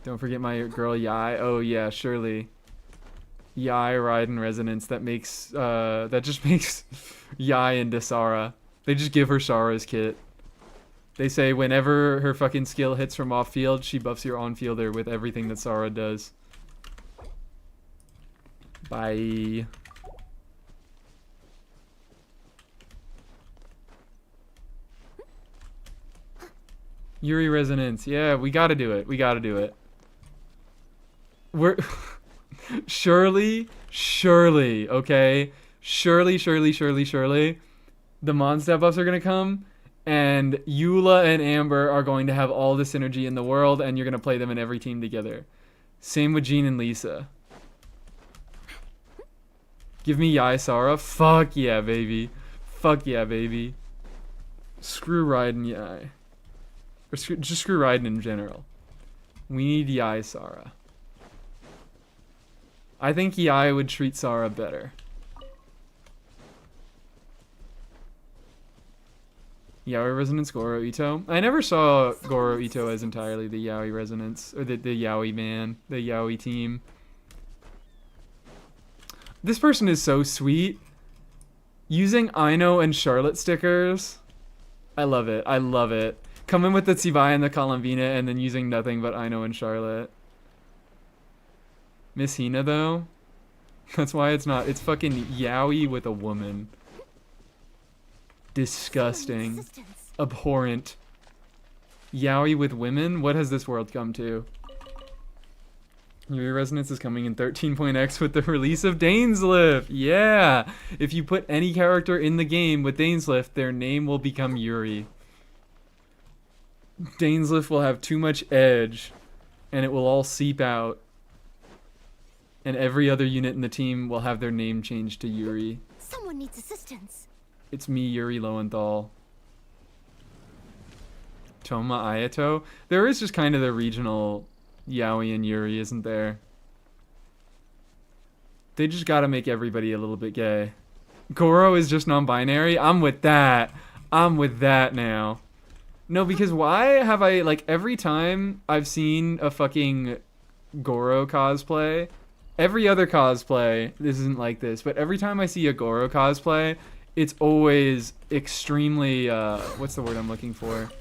A: Don't forget my girl Yai. Oh yeah, surely. Yai Raiden resonance that makes that just makes Yai into Sara. They just give her Sara's kit. They say whenever her fucking skill hits from off field, she buffs your on fielder with everything that Sara does. Bye. Yuri resonance. Yeah, we gotta do it. We gotta do it. We're surely, okay? Surely, the Mondstadt buffs are gonna come, and Eula and Amber are going to have all the synergy in the world, and you're gonna play them in every team together. Same with Jean and Lisa. Give me Yai Sara. Fuck yeah, baby. Fuck yeah, baby. Screw Raiden Yai. Or just screw Raiden in general. We need Yai Sara. I think Yai would treat Sara better. Yaoi Resonance Goro Ito. I never saw Goro Ito as entirely the Yaoi Resonance, or the Yaoi man, the Yaoi team. This person is so sweet. Using Aino and Charlotte stickers. I love it. I love it. Coming with the Tsibaya and the Colombina and then using nothing but Aino and Charlotte. Miss Hina, though? That's why it's not. It's fucking Yaoi with a woman. Disgusting. Abhorrent. Yaoi with women? What has this world come to? Your Resonance is coming in 13.x with the release of Dainslift. Yeah! If you put any character in the game with Dainslift, their name will become Yuri. Dainslift will have too much edge, and it will all seep out. And every other unit in the team will have their name changed to Yuri.
D: Someone needs assistance.
A: It's me, Yuri Lowenthal. Toma Ayato. There is just kind of the regional Yaoi and Yuri, isn't there? They just gotta make everybody a little bit gay. Goro is just non-binary? I'm with that. I'm with that now. No, because why have I, like, every time I've seen a fucking Goro cosplay, every other cosplay, this isn't like this, but every time I see a Goro cosplay, it's always extremely, what's the word I'm looking for?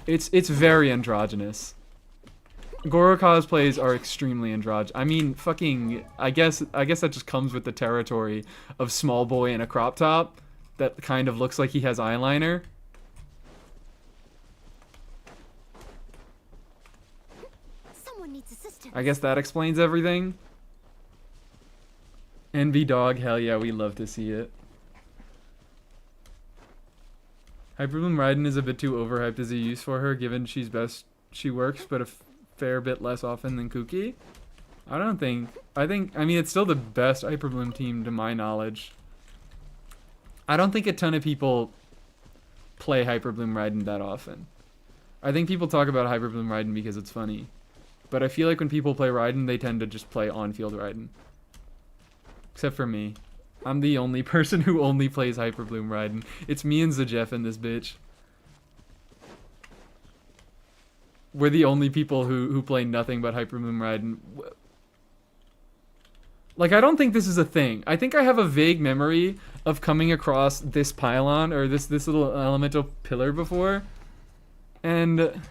A: It's very androgynous. Goro cosplays are extremely androgynous. I mean, fucking, I guess that just comes with the territory of small boy in a crop top that kind of looks like he has eyeliner.
D: Someone needs assistance.
A: I guess that explains everything. Envy Dog, hell yeah, we love to see it. Hyperbloom Raiden is a bit too overhyped as a use for her, given she works, but a fair bit less often than Kuki. I mean, it's still the best Hyperbloom team to my knowledge. I don't think a ton of people play Hyperbloom Raiden that often. I think people talk about Hyperbloom Raiden because it's funny. But I feel like when people play Raiden, they tend to just play on-field Raiden. Except for me. I'm the only person who only plays Hyperbloom Raiden. It's me and Zajeff in this bitch. We're the only people who play nothing but Hyperbloom Raiden. Like, I don't think this is a thing. I think I have a vague memory of coming across this pylon, or this little elemental pillar before. And...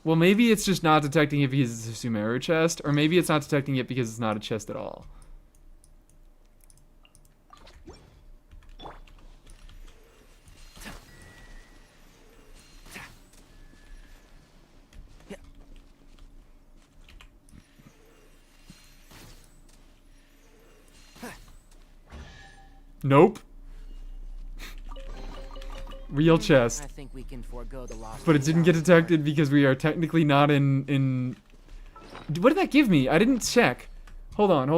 A: well, maybe it's just not detecting it because it's a Sumeru chest, or maybe it's not detecting it because it's not a chest at all. Nope. Real chest.
E: I think we can forego the loss.
A: But it didn't get detected because we are technically not in... What did that give me? I didn't check. Hold on.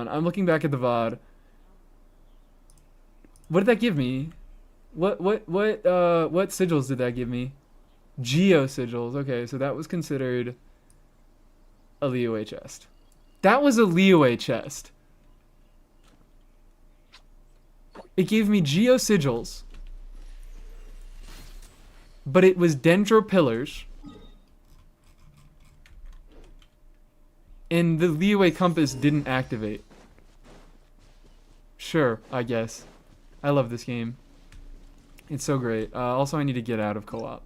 A: I'm looking back at the VOD. What did that give me? What sigils did that give me? Geo sigils. Okay, so that was considered a Liyue chest. That was a Liyue chest. It gave me Geo sigils. But it was Dendro pillars. And the Liyue compass didn't activate. Sure, I guess. I love this game. It's so great. Also, I need to get out of co-op.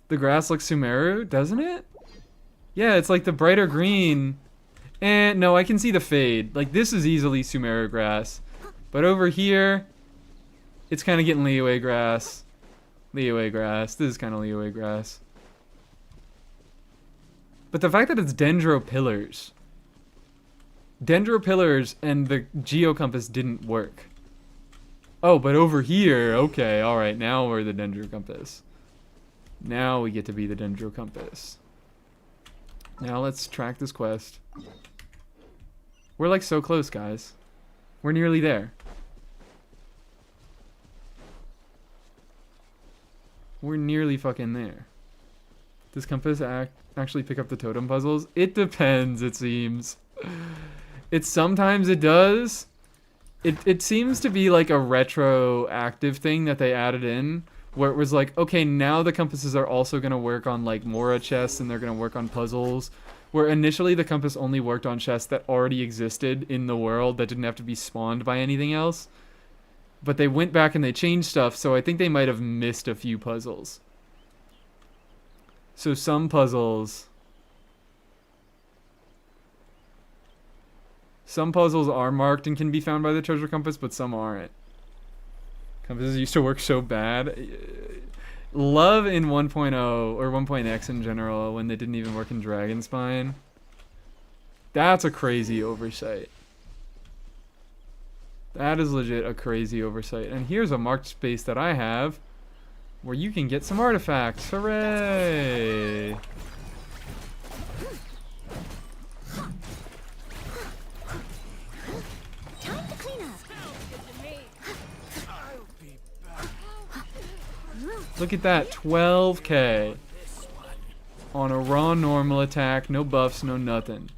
A: The grass looks Sumeru, doesn't it? Yeah, it's like the brighter green. And no, I can see the fade. Like, this is easily Sumeru grass. But over here... it's kind of getting Liyue grass. Liyue grass. This is kind of Liyue grass. But the fact that it's Dendro pillars. Dendro pillars and the Geo compass didn't work. Oh, but over here, okay, alright, now we're the Dendro compass. Now we get to be the Dendro compass. Now let's track this quest. We're like so close, guys. We're nearly there. We're nearly fucking there. Does Compass actually pick up the totem puzzles? It depends, it seems. Sometimes it does. It seems to be like a retroactive thing that they added in, where it was like, okay, now the compasses are also going to work on like Mora chests and they're going to work on puzzles, where initially the compass only worked on chests that already existed in the world that didn't have to be spawned by anything else. But they went back and they changed stuff, so I think they might have missed a few puzzles. So some puzzles are marked and can be found by the treasure compass, but some aren't. Compasses used to work so bad. Love in 1.0 or 1.x in general when they didn't even work in Dragonspine. That's a crazy oversight. That is legit a crazy oversight. And here's a marked space that I have where you can get some artifacts. Hooray!
D: Time to clean up.
A: Look at that, 12k on a raw normal attack, no buffs, no nothing.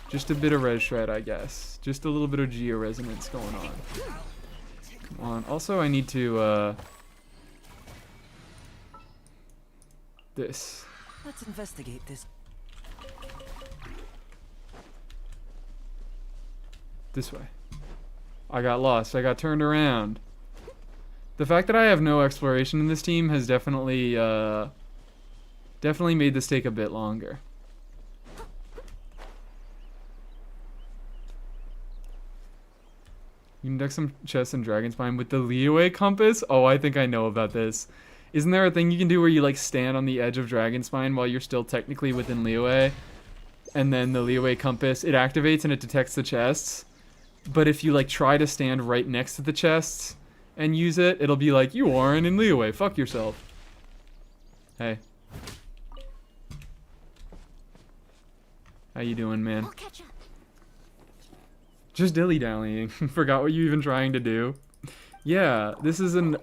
A: Just a bit of res shred, I guess. Just a little bit of georesonance going on. Come on. Also, I need to, this.
E: Let's investigate this.
A: This way. I got lost. I got turned around. The fact that I have no exploration in this team has definitely made this take a bit longer. You can duck some chests in Dragonspine with the leeway compass? Oh, I think I know about this. Isn't there a thing you can do where you like stand on the edge of Dragonspine while you're still technically within leeway? And then the leeway compass, it activates and it detects the chests. But if you like try to stand right next to the chests and use it, it'll be like, you aren't in leeway, fuck yourself. Hey. How you doing, man?
D: I'll catch up.
A: Just dilly-dallying. Forgot what you even trying to do. Yeah, this is an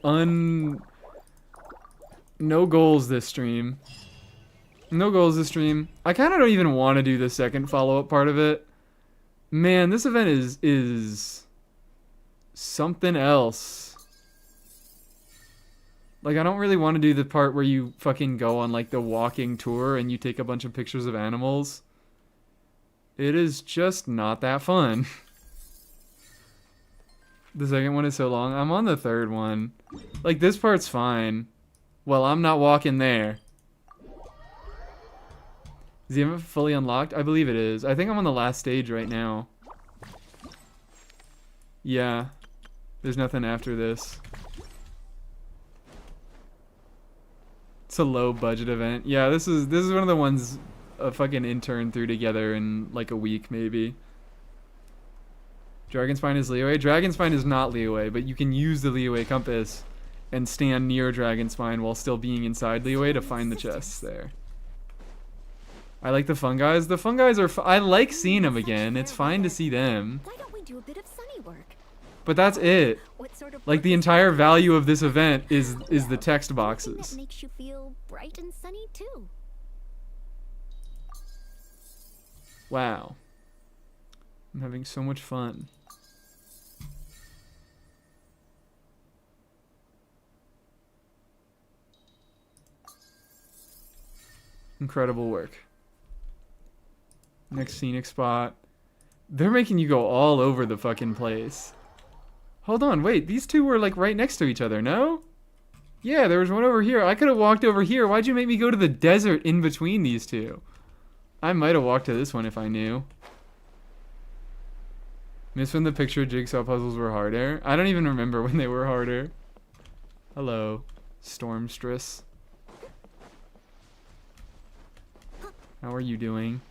A: no goals this stream. No goals this stream. I kind of don't even want to do the second follow-up part of it. Man, this event is something else. Like, I don't really want to do the part where you fucking go on, like, the walking tour and you take a bunch of pictures of animals. It is just not that fun. The second one is so long. I'm on the third one. Like, this part's fine. Well, I'm not walking there. Is the event fully unlocked? I believe it is. I think I'm on the last stage right now. Yeah. There's nothing after this. It's a low budget event. Yeah, this is one of the ones a fucking intern threw together in like a week maybe. Dragonspine is leeway. Dragonspine is not leeway, but you can use the leeway compass and stand near Dragonspine while still being inside leeway to find the chests there. I like the fungis. The fungis are I like seeing them again. It's fine to see them.
D: Why don't we do a bit of sunny work?
A: But that's it.
D: What sort of
A: Like, the
D: work is
A: entire
D: that?
A: value of this event is the text
D: Something
A: boxes.
D: that makes you feel bright and sunny too.
A: Wow. I'm having so much fun. Incredible work. Next scenic spot. They're making you go all over the fucking place. Hold on, wait. These two were like right next to each other, no? Yeah, there was one over here. I could have walked over here. Why'd you make me go to the desert in between these two? I might have walked to this one if I knew. Miss when the picture jigsaw puzzles were harder. I don't even remember when they were harder. Hello, Stormstress. How are you doing?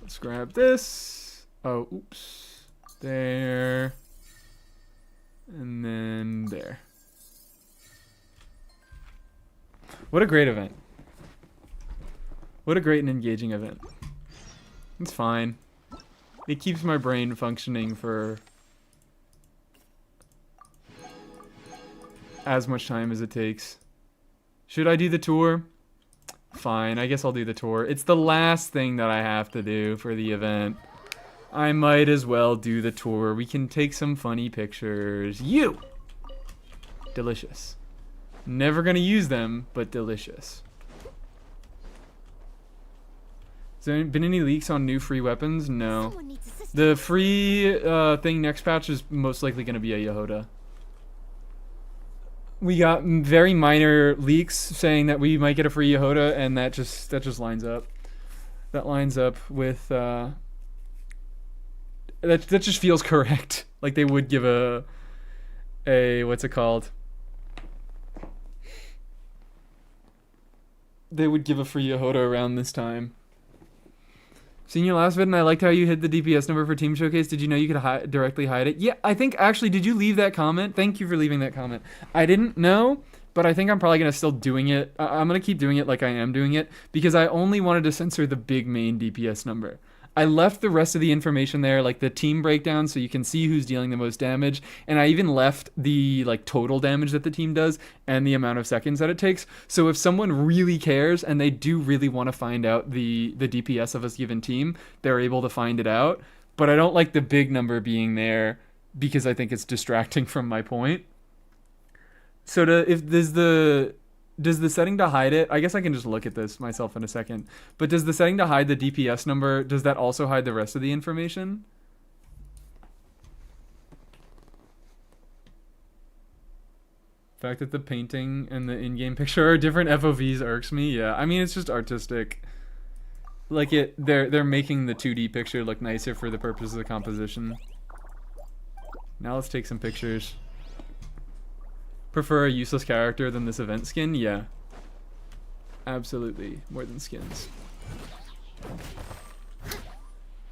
A: Let's grab this. Oh, oops. There. And then there. What a great event. What a great and engaging event. It's fine. It keeps my brain functioning for as much time as it takes. Should I do the tour? fine. I guess I'll do the tour. It's the last thing that I have to do for the event. I might as well do the tour. We can take some funny pictures. You! Delicious. Never gonna use them, but delicious. Has there been any leaks on new free weapons? No.
D: Someone needs assistance.
A: The free thing next patch is most likely gonna be a Yehoda. We got very minor leaks saying that we might get a free Yehoda, and that just lines up. That lines up with that just feels correct. Like they would give a what's it called? They would give a free Yehoda around this time. Seen your last vid and I liked how you hid the DPS number for Team Showcase. Did you know you could directly hide it? Yeah, I think actually, did you leave that comment? Thank you for leaving that comment. I didn't know, but I think I'm probably going to still doing it. I'm going to keep doing it like I am doing it because I only wanted to censor the big main DPS number. I left the rest of the information there, like the team breakdown, so you can see who's dealing the most damage. And I even left the like total damage that the team does and the amount of seconds that it takes. So if someone really cares and they do really want to find out the DPS of a given team, they're able to find it out. But I don't like the big number being there because I think it's distracting from my point. So does the setting to hide it, I guess I can just look at this myself in a second, but does the setting to hide the DPS number, does that also hide the rest of the information? The fact that the painting and the in-game picture are different FOVs irks me. Yeah, I mean, it's just artistic. Like they're making the 2D picture look nicer for the purpose of the composition. Now let's take some pictures. Prefer a useless character than this event skin? Yeah. Absolutely. More than skins.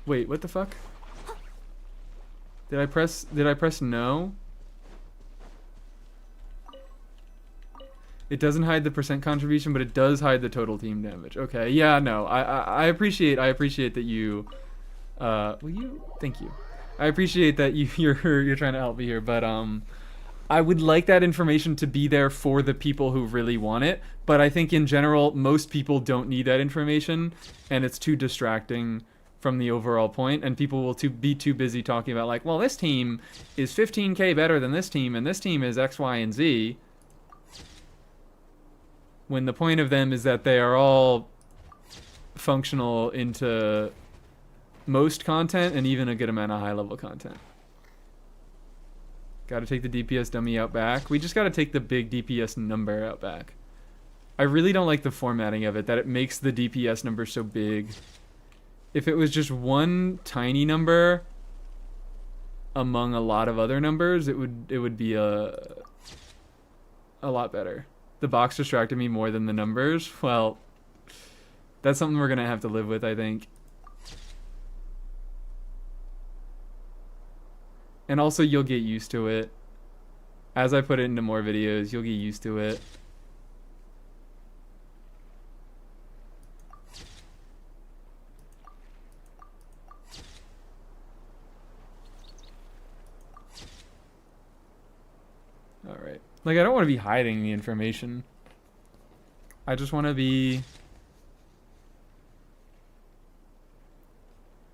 A: Wait, what the fuck? Did I press no? It doesn't hide the percent contribution, but it does hide the total team damage. Okay, yeah, no. I appreciate that you thank you. I appreciate that you're trying to help me here, but I would like that information to be there for the people who really want it, but I think in general, most people don't need that information, and it's too distracting from the overall point, and people will be too busy talking about, like, well, this team is 15k better than this team, and this team is X, Y, and Z, when the point of them is that they are all functional into most content, and even a good amount of high-level content. Gotta take the DPS dummy out back. We just gotta take the big DPS number out back. I really don't like the formatting of it, that it makes the DPS number so big. If it was just one tiny number among a lot of other numbers, it would be a lot better. The box distracted me more than the numbers. Well, that's something we're gonna have to live with, I think. And also, you'll get used to it. As I put it into more videos, you'll get used to it. Alright. Like, I don't want to be hiding the information. I just want to be...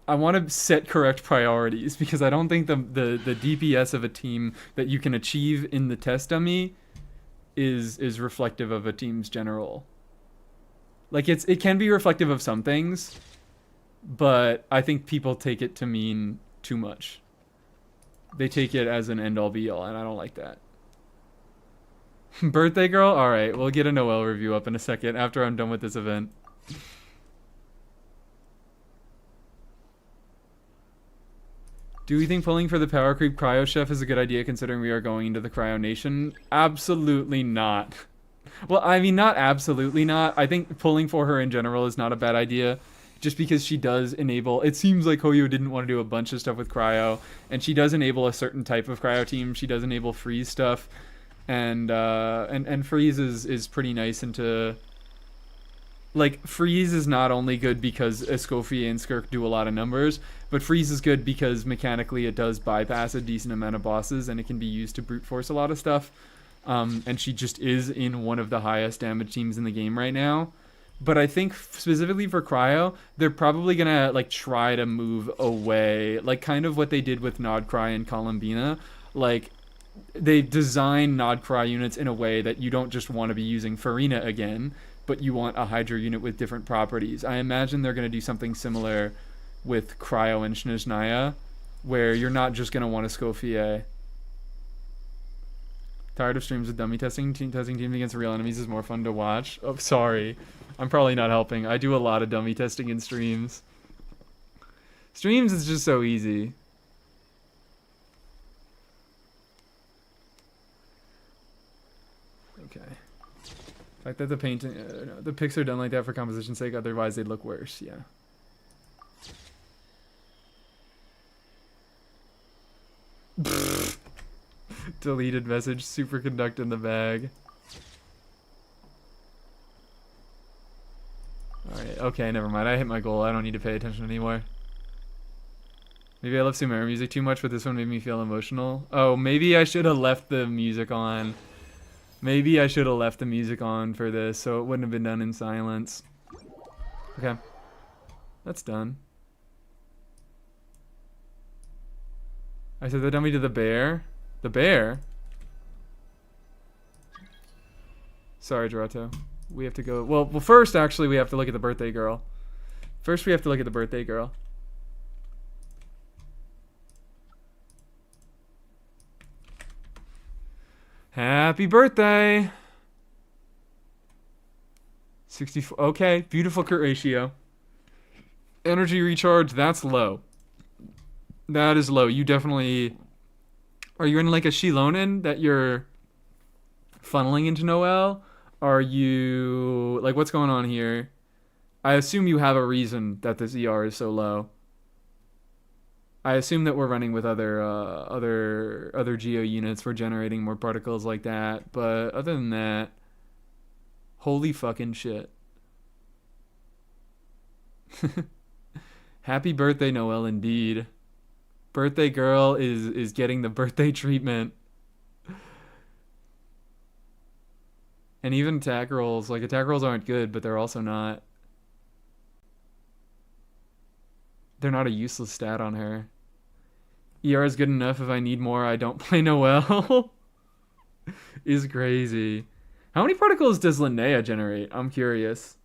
A: I want to set correct priorities because I don't think the DPS of a team that you can achieve in the test dummy is reflective of a team's general. Like it can be reflective of some things, but I think people take it to mean too much. They take it as an end all be all, and I don't like that. Birthday girl? Alright, we'll get a Noel review up in a second after I'm done with this event. Do we think pulling for the power creep cryo chef is a good idea considering we are going into the cryo nation? Absolutely not. Well, I mean, not absolutely not. I think pulling for her in general is not a bad idea. Just because she does enable... It seems like Hoyo didn't want to do a bunch of stuff with cryo. And she does enable a certain type of cryo team. She does enable freeze stuff. And freeze is pretty nice into... Like, freeze is not only good because Escoffier and Skirk do a lot of numbers, but freeze is good because mechanically it does bypass a decent amount of bosses and it can be used to brute force a lot of stuff. And she just is in one of the highest damage teams in the game right now. But I think specifically for cryo, they're probably gonna like try to move away, like kind of what they did with Nodcry and Columbina. Like they design Nodcry units in a way that you don't just want to be using Farina again, but you want a Hydra unit with different properties. I imagine they're gonna do something similar with cryo and Snezhnaya, where you're not just gonna want a Scofie. Tired of streams with dummy testing? Testing teams against real enemies is more fun to watch. Oh, sorry. I'm probably not helping. I do a lot of dummy testing in streams. Streams is just so easy. Okay. The fact that the painting, no, the pics are done like that for composition's sake, otherwise they'd look worse. Yeah. Deleted message. Superconduct in the bag. Alright, okay, never mind. I hit my goal. I don't need to pay attention anymore. Maybe I love Sumeru music too much, but this one made me feel emotional. Oh, maybe I should have left the music on. Maybe I should have left the music on for this, so it wouldn't have been done in silence. Okay. That's done. I said the dummy to the bear. The bear? Sorry, Gerato. We have to go. Well, first, actually, we have to look at the birthday girl. First, we have to look at the birthday girl. Happy birthday! 64. Okay, beautiful crit ratio. Energy recharge, that's low. That is low. You definitely... Are you in like a Shilonen that you're funneling into Noelle? Are you... Like, what's going on here? I assume you have a reason that this ER is so low. I assume that we're running with other Geo units for generating more particles like that. But other than that... Holy fucking shit. Happy birthday, Noelle, indeed. Birthday girl is getting the birthday treatment. And even attack rolls. Like, attack rolls aren't good, but they're also not... They're not a useless stat on her. ER is good enough. If I need more, I don't play Noelle. Is crazy. How many particles does Linnea generate? I'm curious.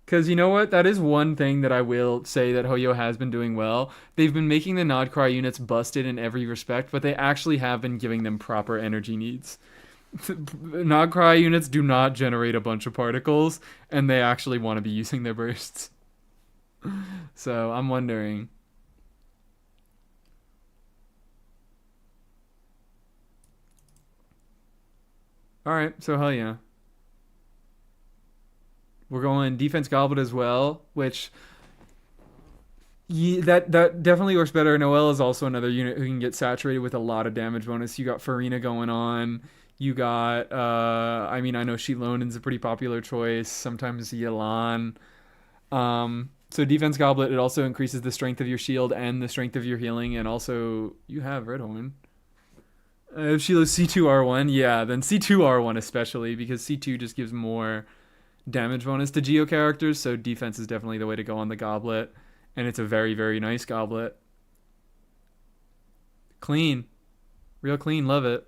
A: Because you know what? That is one thing that I will say that Hoyo has been doing well. They've been making the Nodcry units busted in every respect, but they actually have been giving them proper energy needs. Nodcry units do not generate a bunch of particles, and they actually want to be using their bursts. So, I'm wondering. Alright, so hell yeah. We're going defense goblet as well, which that definitely works better. Noelle is also another unit who can get saturated with a lot of damage bonus. You got Farina going on. You got I mean, I know Shilonen's a pretty popular choice. Sometimes Yelan. So defense goblet, it also increases the strength of your shield and the strength of your healing, and also you have Redhorn. If Shiloh's C2R1, yeah, then C2R1 especially, because C2 just gives more damage bonus to Geo characters, so defense is definitely the way to go on the goblet, and it's a very, very nice goblet. Clean. Real clean, love it.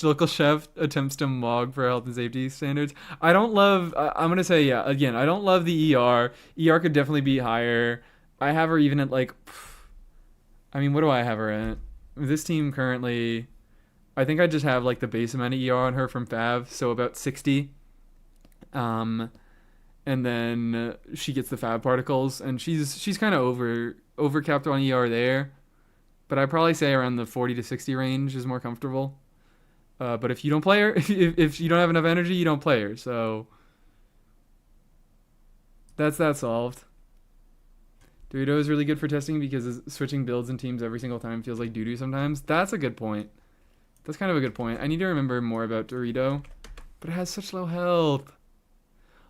A: Local chef attempts to mog for health and safety standards. I don't love, I'm going to say, yeah, again, I don't love the ER. ER could definitely be higher. I have her even at like, I mean, what do I have her at? This team currently, I think I just have like the base amount of ER on her from Fav, so about 60. And then she gets the Fab particles, and she's kind of over capped on ER there. But I'd probably say around the 40 to 60 range is more comfortable. But if you don't play her, if you don't have enough energy, you don't play her. So that's that solved. Dorito is really good for testing because switching builds and teams every single time feels like doo-doo sometimes. That's a good point. That's kind of a good point. I need to remember more about Dorito, but it has such low health.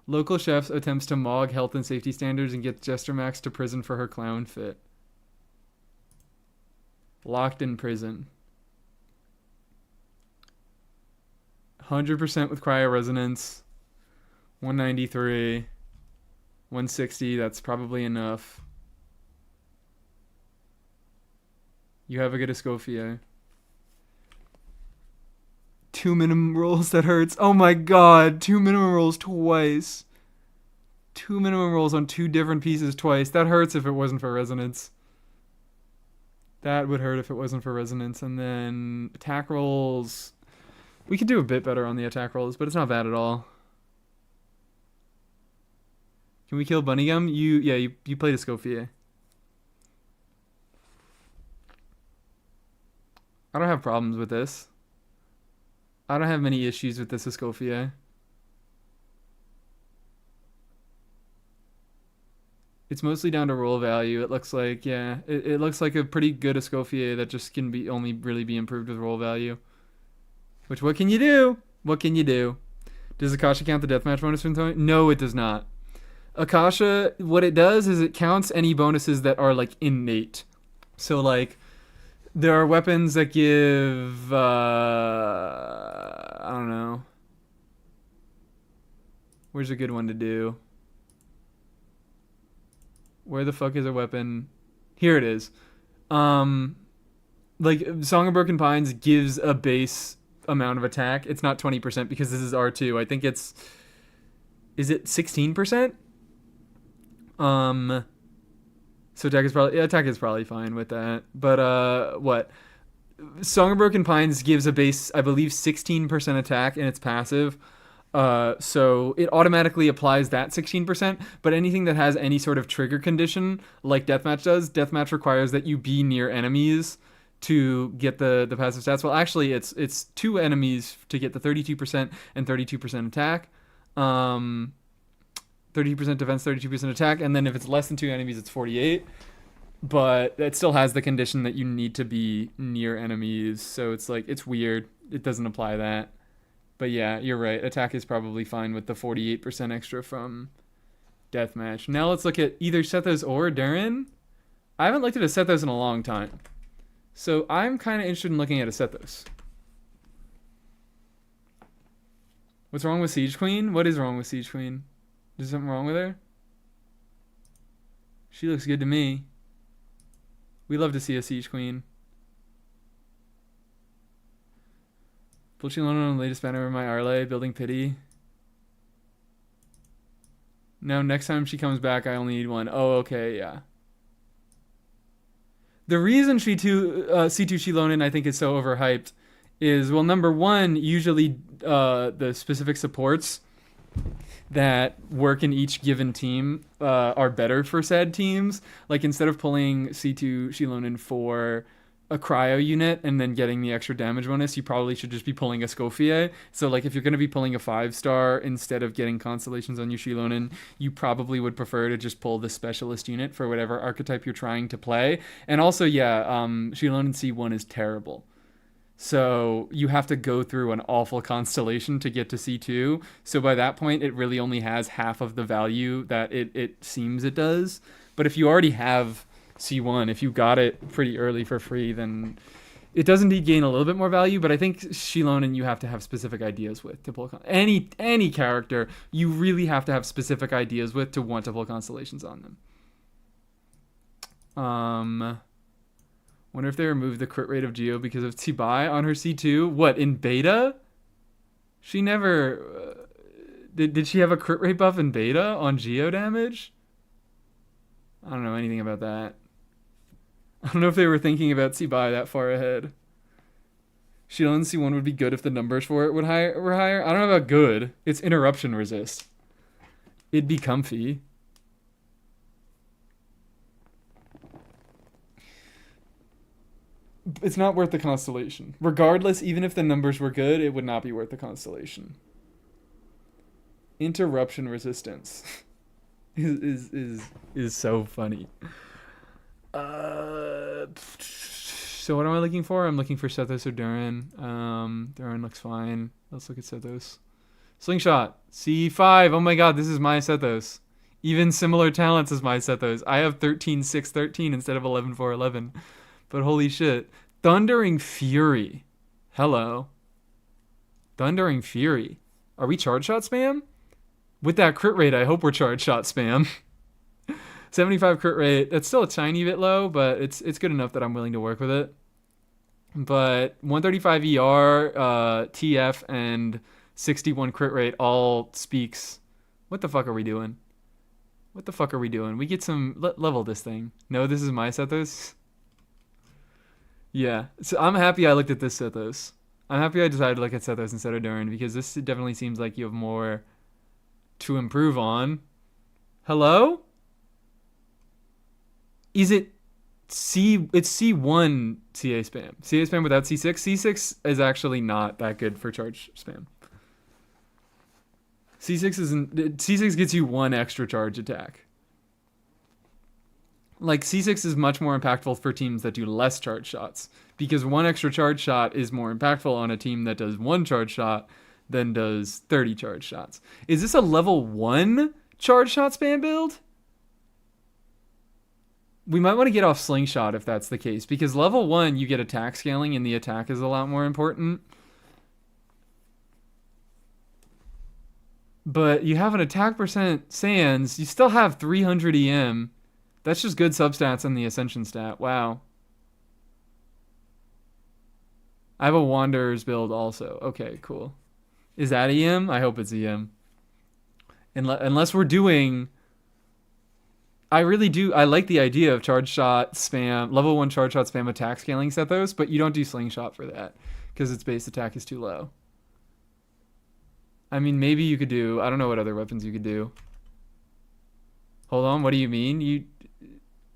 A: Local chefs attempts to mog health and safety standards and gets Jester Max to prison for her clown fit. Locked in prison. 100% with cryo resonance. 193. 160, that's probably enough. You have a good Escoffier. 2 minimum rolls, that hurts. Oh my god, 2 minimum rolls twice. 2 minimum rolls on 2 different pieces twice. That hurts if it wasn't for resonance. That would hurt if it wasn't for resonance. And then attack rolls. We could do a bit better on the attack rolls, but it's not bad at all. Can we kill Bunnygum? You played Escoffier. I don't have problems with this. I don't have many issues with this Escoffier. It's mostly down to roll value. It looks like, yeah, it looks like a pretty good Escoffier that just can be only really be improved with roll value. Which, what can you do? What can you do? Does Akasha count the deathmatch bonus from throwing? No, it does not. Akasha, what it does is it counts any bonuses that are like innate. So like, there are weapons that give, I don't know. Where's a good one to do? Where the fuck is a weapon? Here it is. Like, Song of Broken Pines gives a base amount of attack. It's not 20% because this is R2. I think it's... Is it 16%? So attack is probably fine with that. But, what? Song of Broken Pines gives a base, I believe, 16% attack in its passive. So it automatically applies that 16%, but anything that has any sort of trigger condition, like Deathmatch does, Deathmatch requires that you be near enemies to get the passive stats. Well, actually, it's 2 enemies to get the 32% and 32% attack. 30% defense, 32% attack, and then if it's less than 2 enemies, it's 48. But it still has the condition that you need to be near enemies, so it's like, it's weird. It doesn't apply that. But yeah, you're right. Attack is probably fine with the 48% extra from Deathmatch. Now let's look at either Sethos or Durin. I haven't looked at a Sethos in a long time. So I'm kind of interested in looking at a Sethos. What's wrong with Siege Queen? What is wrong with Siege Queen? Is something wrong with her? She looks good to me. We love to see a Siege Queen. Pulchin on the latest banner of my Arle, building pity. No, next time she comes back, I only need 1. Oh, okay, yeah. The reason C2 Shilonen I think is so overhyped is, well, number 1, usually the specific supports that work in each given team are better for said teams. Like, instead of pulling C2 Shilonen for a cryo unit and then getting the extra damage bonus, you probably should just be pulling a Escoffier. So, like, if you're going to be pulling a 5-star instead of getting constellations on your Shilonen, you probably would prefer to just pull the specialist unit for whatever archetype you're trying to play. And also, yeah, Shilonen C1 is terrible. So you have to go through an awful constellation to get to C2. So by that point, it really only has half of the value that it seems it does. But if you already have C1, if you got it pretty early for free, then it does indeed gain a little bit more value. But I think Shilonen you have to have specific ideas with to pull any character. You really have to have specific ideas with to want to pull constellations on them. Wonder if they removed the crit rate of Geo because of Tsibai on her C2. What, in beta? She never... Did she have a crit rate buff in beta on Geo damage? I don't know anything about that. I don't know if they were thinking about Tsibai that far ahead. Shilonen C1 would be good if the numbers for it were higher. I don't know about good. It's interruption resist. It'd be comfy. It's not worth the constellation. Regardless, even if the numbers were good, it would not be worth the constellation. Interruption resistance is so funny. So what am I looking for? I'm looking for Sethos or Durin. Durin looks fine. Let's look at Sethos. Slingshot. C5. Oh my god, this is my Sethos. Even similar talents as my Sethos. I have 13-6-13 instead of 11-4-11. But holy shit. Thundering Fury. Hello. Thundering Fury. Are we charge shot spam? With that crit rate, I hope we're charge shot spam. 75 crit rate, that's still a tiny bit low, but it's good enough that I'm willing to work with it. But 135 ER, TF, and 61 crit rate all speaks. What the fuck are we doing? What the fuck are we doing? We get some... level this thing. No, this is my Sethos. Yeah. So I'm happy I looked at this Sethos. I'm happy I decided to look at Sethos instead of Durin, because this definitely seems like you have more to improve on. Hello? Is it C? It's C1 CA spam. CA spam without C6. C6 is actually not that good for charge spam. C6 gets you one extra charge attack. Like, C6 is much more impactful for teams that do less charge shots, because one extra charge shot is more impactful on a team that does one charge shot than does 30 charge shots. Is this a level 1 charge shot spam build? We might want to get off Slingshot if that's the case, because level 1 you get attack scaling and the attack is a lot more important. But you have an attack percent Sans, you still have 300 EM. That's just good substats on the Ascension stat. Wow. I have a Wanderer's build also. Okay, cool. Is that EM? I hope it's EM. Unless we're doing... I really do. I like the idea of charge shot spam, level 1 charge shot spam attack scaling Sethos, but you don't do Slingshot for that because its base attack is too low. I mean, maybe you could do... I don't know what other weapons you could do. Hold on, what do you mean?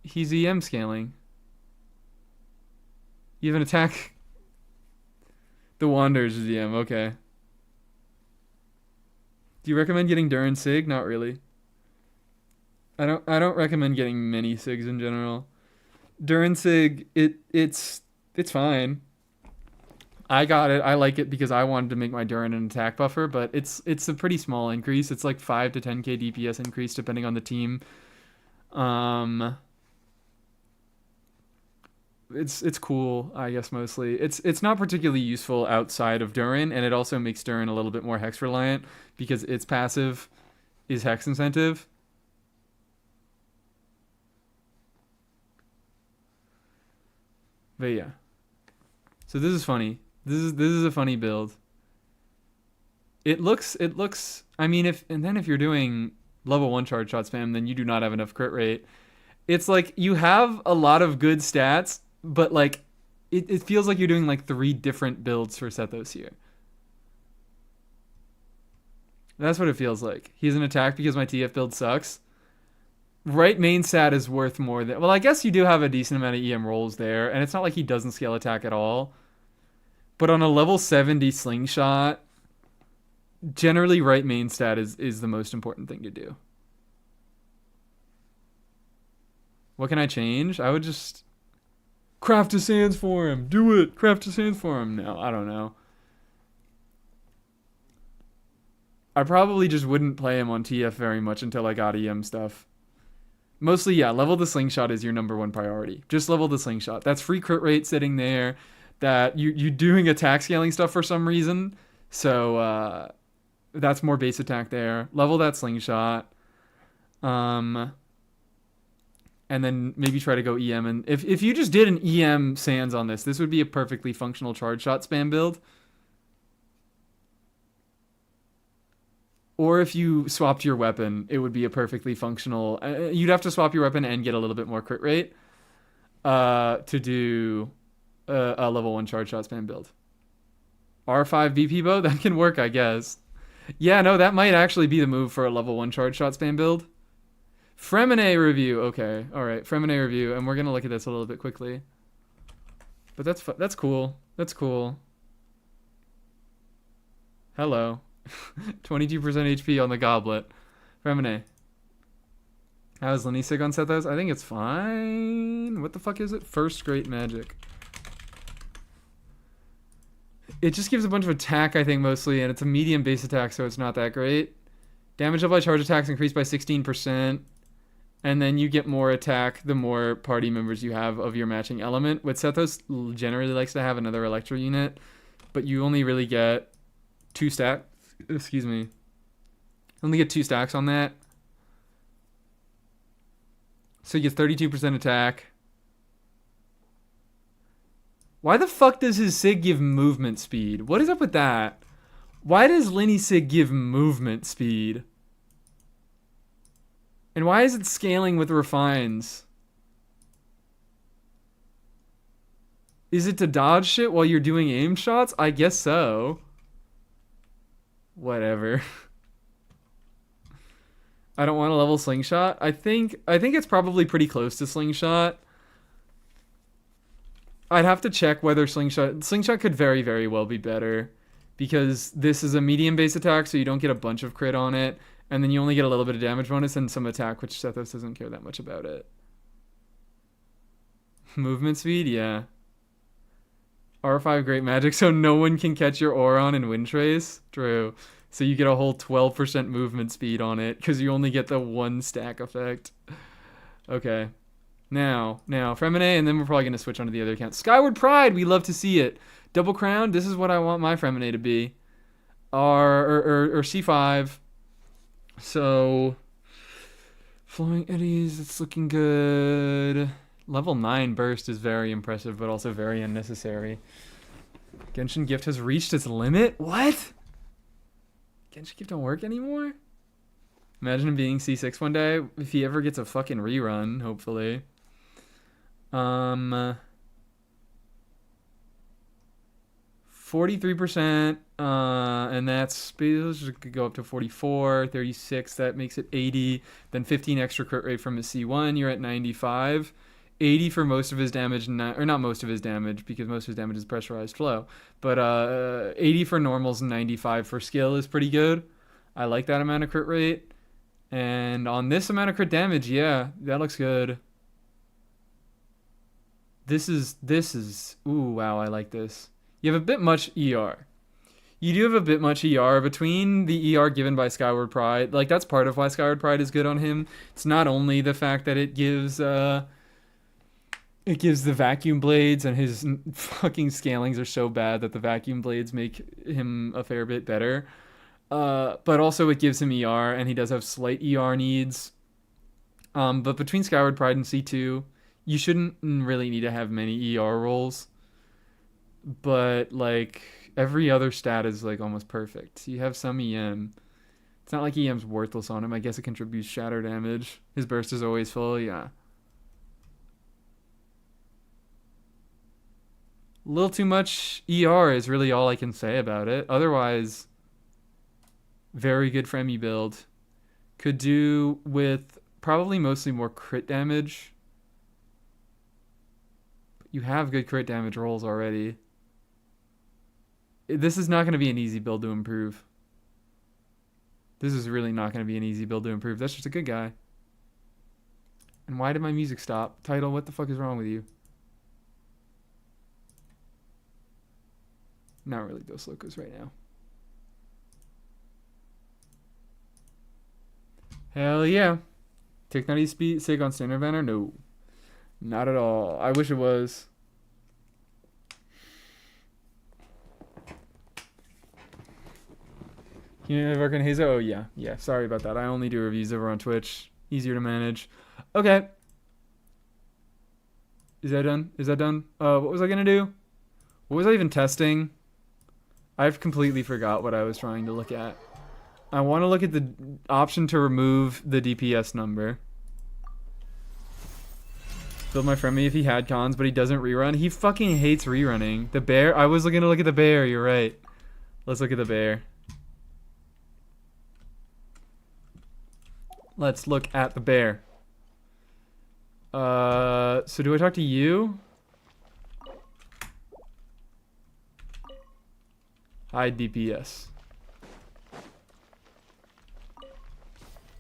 A: He's EM scaling. You have an attack... The Wanderers is EM, okay. Do you recommend getting Durin Sig? Not really. I don't recommend getting many Sigs in general. Durin Sig, it's fine. I got it. I like it because I wanted to make my Durin an attack buffer, but it's a pretty small increase. It's like 5 to 10k DPS increase depending on the team. It's cool, I guess mostly. It's not particularly useful outside of Durin, and it also makes Durin a little bit more hex reliant because its passive is hex incentive. But yeah. So this is funny. This is a funny build. It looks I mean, if you're doing level 1 charge shot spam, then you do not have enough crit rate. It's like you have a lot of good stats, but like it feels like you're doing like 3 different builds for Sethos here. That's what it feels like. He's an attack because my TF build sucks. Right main stat is worth more than... Well, I guess you do have a decent amount of EM rolls there, and it's not like he doesn't scale attack at all. But on a level 70 Slingshot, generally right main stat is the most important thing to do. What can I change? I would just... Craft a Sans for him! Do it! Craft a Sans for him! No, I don't know. I probably just wouldn't play him on TF very much until I got EM stuff. Mostly, yeah, level the Slingshot is your number 1 priority. Just level the Slingshot. That's free crit rate sitting there. That you're doing attack scaling stuff for some reason. So that's more base attack there. Level that Slingshot. And then maybe try to go EM. And if you just did an EM Sans on this would be a perfectly functional charge shot spam build. Or if you swapped your weapon, it would be a perfectly functional... you'd have to swap your weapon and get a little bit more crit rate to do a level 1 charge shot spam build. R5 BP bow? That can work, I guess. Yeah, no, that might actually be the move for a level 1 charge shot spam build. Fremine review. Okay, alright, Fremine review. And we're going to look at this a little bit quickly. But that's cool. That's cool. Hello. 22% HP on the goblet. Fremine. How is Lenny Sig on Sethos? I think it's fine. What the fuck is it? First Great Magic. It just gives a bunch of attack, I think, mostly, and it's a medium base attack, so it's not that great. Damage level by charge attacks increased by 16%, and then you get more attack the more party members you have of your matching element. With Sethos generally likes to have another Electro unit, but you only really get 2 stat. Excuse me. Only get 2 stacks on that. So he gets 32% attack. Why the fuck does his Sig give movement speed? What is up with that? Why does Lenny's Sig give movement speed? And why is it scaling with refines? Is it to dodge shit while you're doing aim shots? I guess so. Whatever. I don't want to level Slingshot. I think it's probably pretty close to Slingshot. I'd have to check whether Slingshot could very, very well be better. Because this is a medium base attack, so you don't get a bunch of crit on it. And then you only get a little bit of damage bonus and some attack, which Sethos doesn't care that much about it. Movement speed? Yeah. R5 great magic, so no one can catch your Auron in Wind Trace? True. So you get a whole 12% movement speed on it, because you only get the 1 stack effect. Okay. Now, Fremine, and then we're probably going to switch on to the other account. Skyward Pride, we love to see it. Double Crown, this is what I want my Fremine to be. Or C5. So, Flowing Eddies, it's looking good. Level 9 burst is very impressive, but also very unnecessary. Genshin Gift has reached its limit? What? Genshin Gift don't work anymore? Imagine him being C6 one day, if he ever gets a fucking rerun, hopefully. 43%, and that's, could go up to 44, 36, that makes it 80, then 15 extra crit rate from his C1, you're at 95. 80 for most of his damage, or not most of his damage, because most of his damage is pressurized flow, but 80 for normals and 95 for skill is pretty good. I like that amount of crit rate. And on this amount of crit damage, yeah, that looks good. This is, ooh, wow, I like this. You have a bit much ER. You do have a bit much ER between the ER given by Skyward Pride. Like, that's part of why Skyward Pride is good on him. It's not only the fact that it gives the vacuum blades, and his fucking scalings are so bad that the vacuum blades make him a fair bit better. But also it gives him ER, and he does have slight ER needs. But between Skyward Pride and C2, you shouldn't really need to have many ER rolls. But, like, every other stat is, like, almost perfect. You have some EM. It's not like EM's worthless on him. I guess it contributes shatter damage. His burst is always full, yeah. A little too much ER is really all I can say about it. Otherwise, very good Fremi build. Could do with probably mostly more crit damage. You have good crit damage rolls already. This is not going to be an easy build to improve. This is really not going to be an easy build to improve. That's just a good guy. And why did my music stop? Title, what the fuck is wrong with you? Not really Dos Locos right now. Hell yeah. Take 90 speed, Sig on standard banner? No. Not at all. I wish it was. You know Arcane Hazo? Oh yeah. Yeah, sorry about that. I only do reviews over on Twitch. Easier to manage. Okay. Is that done? Is that done? What was I gonna do? What was I even testing? I've completely forgot what I was trying to look at. I want to look at the option to remove the DPS number. Build my friend me if he had cons, but he doesn't rerun. He fucking hates rerunning. The bear? I was looking to look at the bear. You're right. Let's look at the bear. Let's look at the bear. So do I talk to you? Hide DPS.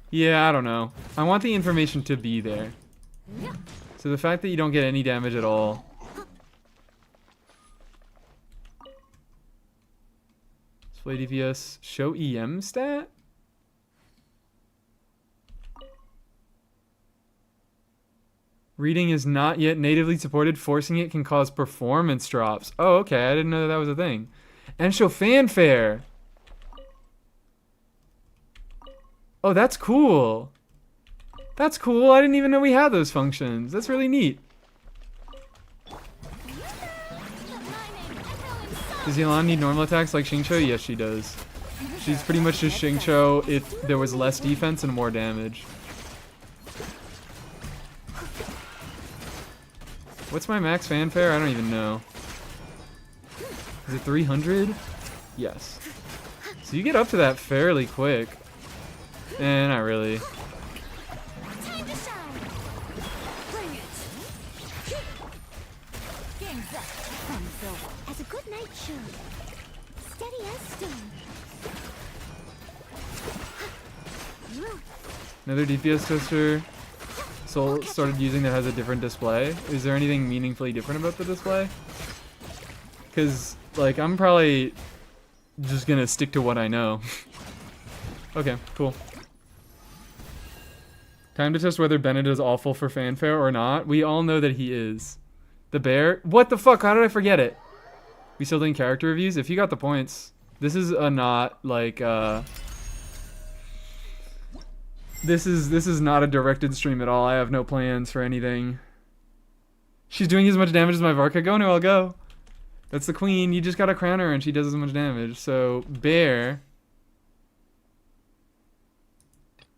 A: Yeah, I don't know. I want the information to be there. So the fact that you don't get any damage at all. Display DPS. Show EM stat? Reading is not yet natively supported. Forcing it can cause performance drops. Oh, okay. I didn't know that was a thing. And show fanfare. Oh, that's cool. That's cool. I didn't even know we had those functions. That's really neat. Does Yelan need normal attacks like Xingqiu? Yes, she does. She's pretty much just Xingqiu if there was less defense and more damage. What's my max fanfare? I don't even know. Is it 300? Yes. So you get up to that fairly quick. Eh, not really.
D: Time to shine. Bring it. Game's up. Fun's over. As a good knight should. Steady as stone.
A: Another DPS tester Soul started using that has a different display. Is there anything meaningfully different about the display? Because, like, I'm probably just gonna stick to what I know. Okay, cool. Time to test whether Bennett is awful for fanfare or not. We all know that he is. The bear? What the fuck? How did I forget it? We still doing character reviews? If you got the points. This is a not, like, This is not a directed stream at all. I have no plans for anything. She's doing as much damage as my Varka. Go, no, I'll go. That's the queen. You just gotta crown her and she does as much damage. So, bear.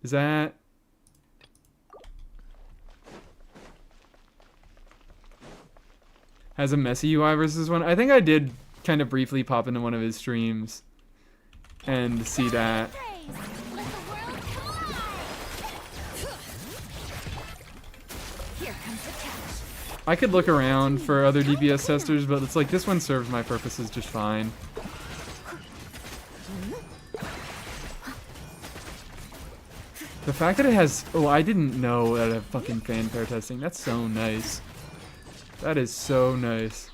A: Is that... Has a messy UI versus one? I think I did kind of briefly pop into one of his streams and see that. I could look around for other DPS testers, but it's like this one serves my purposes just fine. The fact that it has... Oh, I didn't know that I have fucking fanfare testing. That's so nice. That is so nice.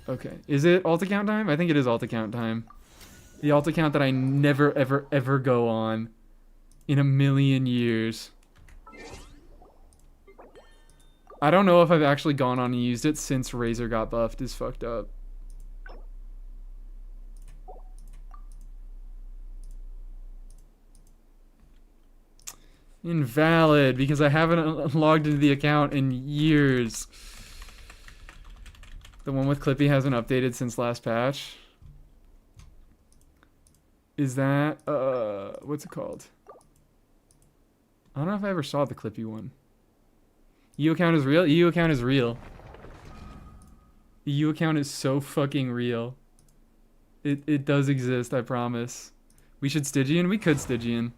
A: Okay. Is it alt account time? I think it is alt account time. The alt account that I never, ever, ever go on in a million years. I don't know if I've actually gone on and used it since Razor got buffed. Is fucked up. Invalid, because I haven't logged into the account in years. The one with Clippy hasn't updated since last patch. Is that, what's it called? I don't know if I ever saw the Clippy one. EU account is real? EU account is real. The EU account is so fucking real. It does exist, I promise. We should Stygian? We could Stygian.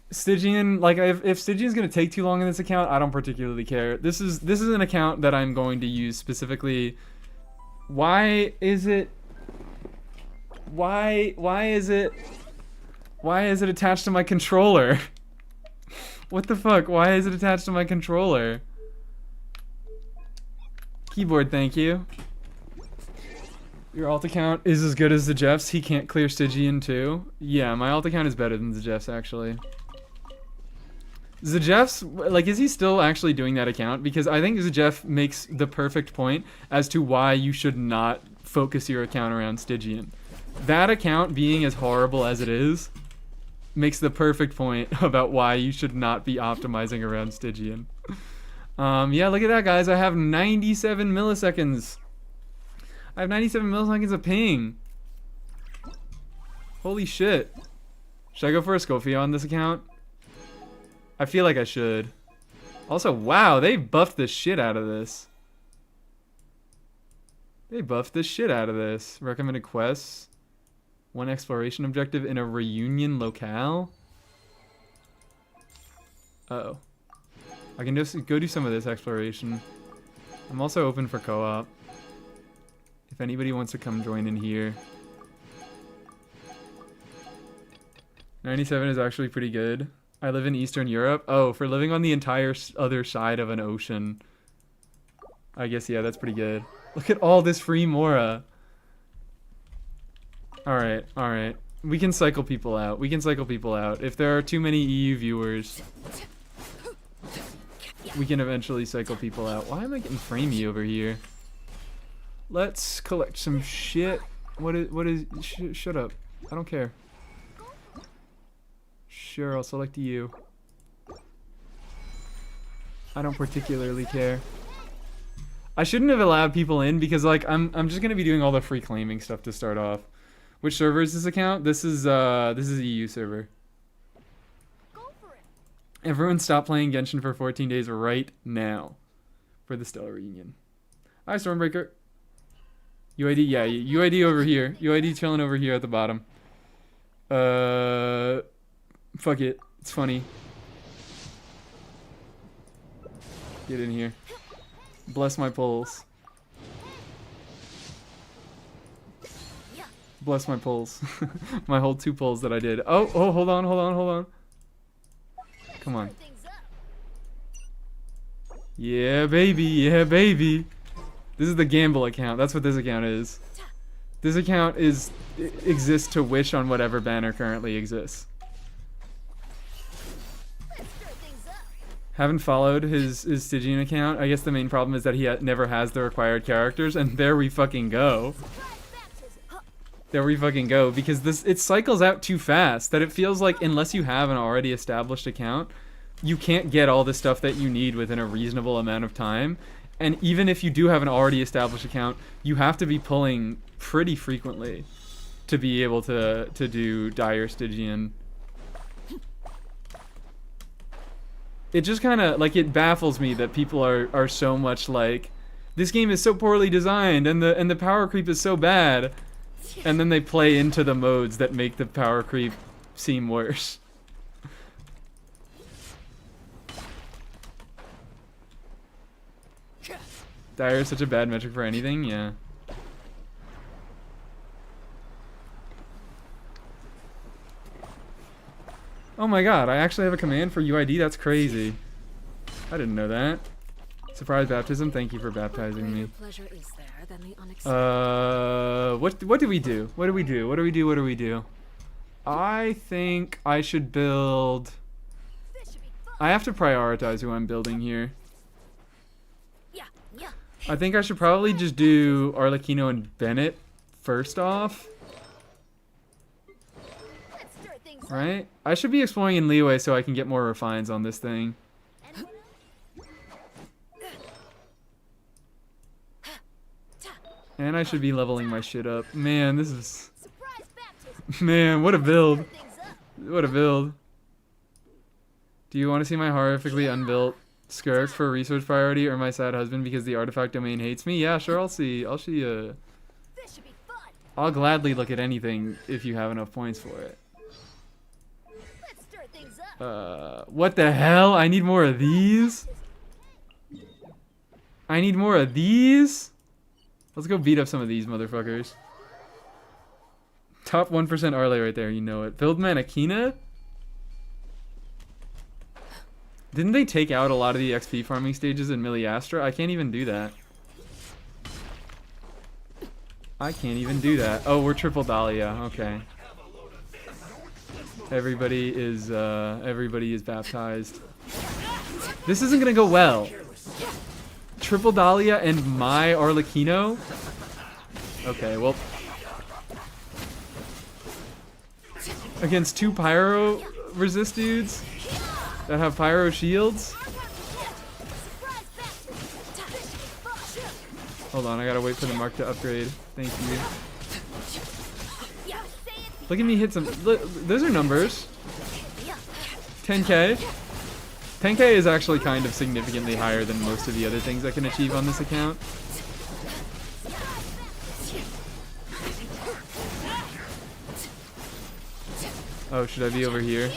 A: Stygian, like, if Stygian's gonna take too long in this account, I don't particularly care. This is an account that I'm going to use specifically. Why is it attached to my controller? What the fuck? Why is it attached to my controller? Keyboard, thank you. Your alt account is as good as the Jeff's. He can't clear Stygian too. Yeah, my alt account is better than the Jeff's actually. Zajeff's, like, is he still actually doing that account? Because I think Zajeff makes the perfect point as to why you should not focus your account around Stygian. That account being as horrible as it is makes the perfect point about why you should not be optimizing around Stygian. Yeah, look at that, guys. I have 97 milliseconds. I have 97 milliseconds of ping. Holy shit. Should I go for a Scofia on this account? I feel like I should. Also, wow, they buffed the shit out of this. They buffed the shit out of this. Recommended quests. 1 exploration objective in a reunion locale. Uh-oh. I can just go do some of this exploration. I'm also open for co-op. If anybody wants to come join in here. 97 is actually pretty good. I live in Eastern Europe. Oh, for living on the entire other side of an ocean. I guess, yeah, that's pretty good. Look at all this free Mora. Alright, alright. We can cycle people out. We can cycle people out. If there are too many EU viewers, we can eventually cycle people out. Why am I getting framey over here? Let's collect some shit. What is shut up. I don't care. Sure, I'll select you. I don't particularly care. I shouldn't have allowed people in because like I'm just gonna be doing all the free claiming stuff to start off. Which server is this account? This is a EU server.
D: Go for it.
A: Everyone stop playing Genshin for 14 days right now for the Stellar Reunion. Hi, Stormbreaker. UID, yeah, UID over here. UID chilling over here at the bottom. Fuck it. It's funny. Get in here. Bless my pulls. Bless my pulls. My whole 2 pulls that I did. Oh, hold on. Come on. Yeah, baby. This is the gamble account. That's what this account is. This account exists to wish on whatever banner currently exists. Haven't followed his Stygian account. I guess the main problem is that he never has the required characters, and there we fucking go. There we fucking go, because it cycles out too fast that it feels like unless you have an already established account, you can't get all the stuff that you need within a reasonable amount of time. And even if you do have an already established account, you have to be pulling pretty frequently to be able to do Dire Stygian. It just kind of, like, it baffles me that people are so much like, this game is so poorly designed and the power creep is so bad. And then they play into the modes that make the power creep seem worse. Dire is such a bad metric for anything, yeah. Oh my god, I actually have a command for UID, that's crazy. I didn't know that. Surprise baptism, thank you for baptizing me. What do we do? What do we do? I think I should build... I have to prioritize who I'm building here. I think I should probably just do Arlecchino and Bennett first off. Right? I should be exploring in Liyue so I can get more refines on this thing. And I should be leveling my shit up. Man, this is... Man, what a build. What a build. Do you want to see my horrifically unbuilt Skirk for research priority or my sad husband because the artifact domain hates me? Yeah, sure, I'll see. I'll gladly look at anything if you have enough points for it. What the hell? I need more of these? Let's go beat up some of these motherfuckers. Top 1% Arle right there, you know it. Build Manakina? Didn't they take out a lot of the XP farming stages in Miliastra? I can't even do that. Oh, we're triple Dahlia. Okay. Everybody is baptized. This isn't gonna go well. Triple Dahlia and my Arlecchino? Okay, well... Against 2 Pyro resist dudes that have Pyro shields? Hold on, I gotta wait for the mark to upgrade. Thank you. Look at me hit some... Look, those are numbers. 10k. 10k is actually kind of significantly higher than most of the other things I can achieve on this account. Oh, should I be over here?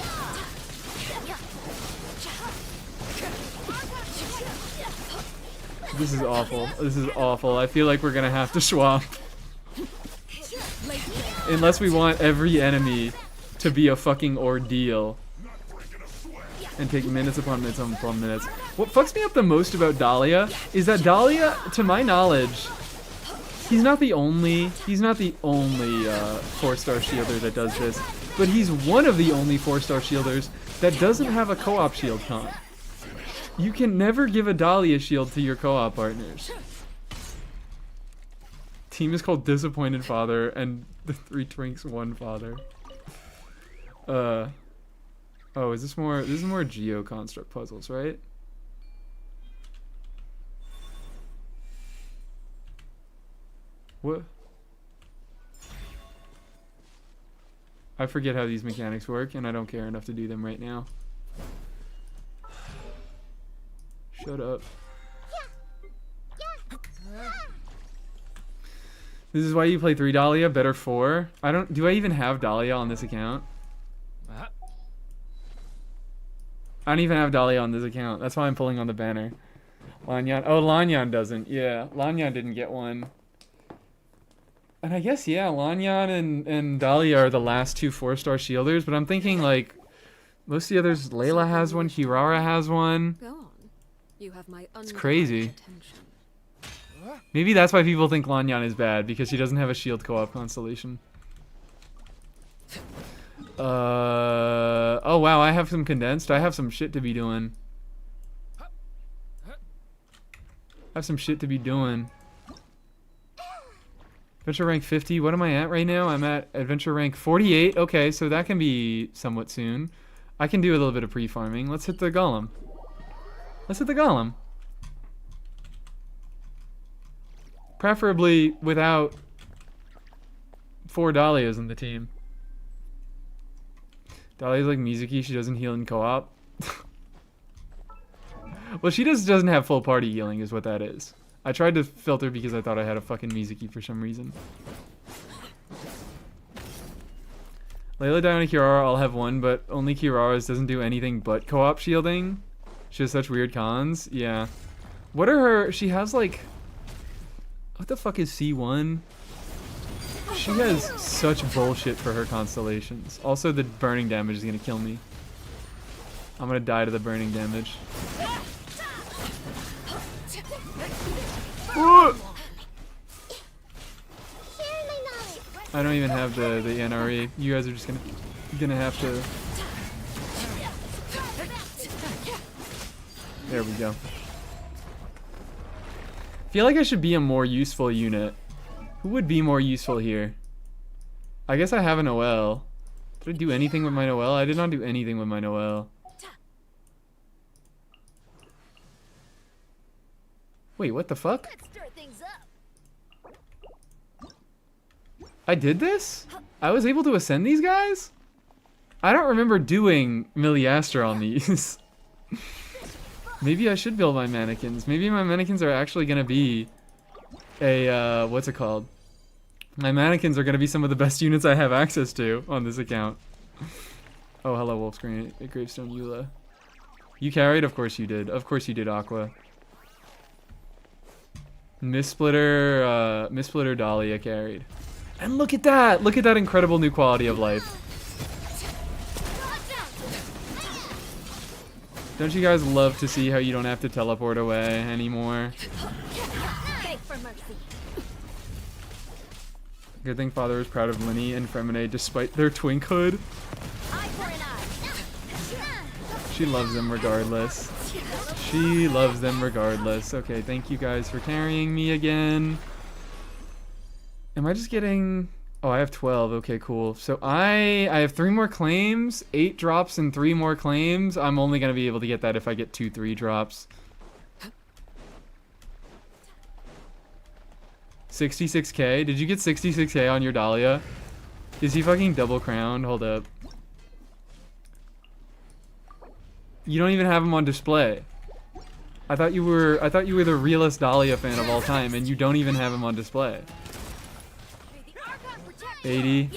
A: This is awful. I feel like we're gonna have to swap. Unless we want every enemy to be a fucking ordeal. And take minutes upon minutes upon minutes. What fucks me up the most about Dahlia is that Dahlia, to my knowledge, he's not the only 4-star shielder that does this, but he's one of the only 4-star shielders that doesn't have a co-op shield con. You can never give a Dahlia shield to your co-op partners. Team is called Disappointed Father and the 3 Twinks 1 Father. Oh, is this more? This is more geo construct puzzles, right? What? I forget how these mechanics work, and I don't care enough to do them right now. Shut up. This is why you play 3 Dahlia, better 4. I don't. Do I even have Dahlia on this account? I don't even have Dahlia on this account. That's why I'm pulling on the banner. Lanyan. Oh, Lanyan doesn't. Yeah, Lanyan didn't get one. And I guess, yeah, Lanyan and Dahlia are the last 2 4-star shielders, but I'm thinking, like, most of the others, Layla has one, Kirara has one.
C: Go on. You have my
A: It's crazy.
C: attention.
A: Maybe that's why people think Lanyan is bad, because she doesn't have a shield co-op constellation. Oh wow, I have some condensed. I have some shit to be doing. I have some shit to be doing. Adventure rank 50. What am I at right now? I'm at adventure rank 48. Okay, so that can be somewhat soon. I can do a little bit of pre-farming. Let's hit the golem. Let's hit the golem. Preferably without 4 Dahlias in the team. Dahlia's like Mizuki, she doesn't heal in co-op. Well, she doesn't have full party healing is what that is. I tried to filter because I thought I had a fucking Mizuki for some reason. Layla, Diana, Kirara all have one, but only Kirara's doesn't do anything but co-op shielding. She has such weird cons. Yeah. What are her... She has like... What the fuck is C1? She has such bullshit for her constellations. Also, the burning damage is gonna kill me. I'm gonna die to the burning damage. I don't even have the NRE. You guys are just gonna have to. There we go. Feel like I should be a more useful unit. Who would be more useful here? I guess I have a Noelle. Did I do anything with my Noelle? I did not do anything with my Noelle. Wait, what the fuck? I did this? I was able to ascend these guys? I don't remember doing Miliaster on these. Maybe I should build my mannequins. Maybe my mannequins are actually gonna be a, what's it called? My mannequins are gonna be some of the best units I have access to on this account. Oh, hello, Wolf's Gravestone Eula. You carried? Of course you did. Of course you did, Aqua. Mistsplitter Dahlia carried. And look at that! Look at that incredible new quality of life. Don't you guys love to see how you don't have to teleport away anymore? Good thing Father is proud of Linny and Femine despite their twink hood. She loves them regardless. She loves them regardless. Okay, thank you guys for carrying me again. Am I just getting... Oh, I have 12. Okay, cool. So I have 3 more claims, 8 drops and 3 more claims. I'm only going to be able to get that if I get 2 3 drops. 66k? Did you get 66k on your Dahlia? Is he fucking double crowned? Hold up. You don't even have him on display. I thought you were the realest Dahlia fan of all time, and you don't even have him on display. 80.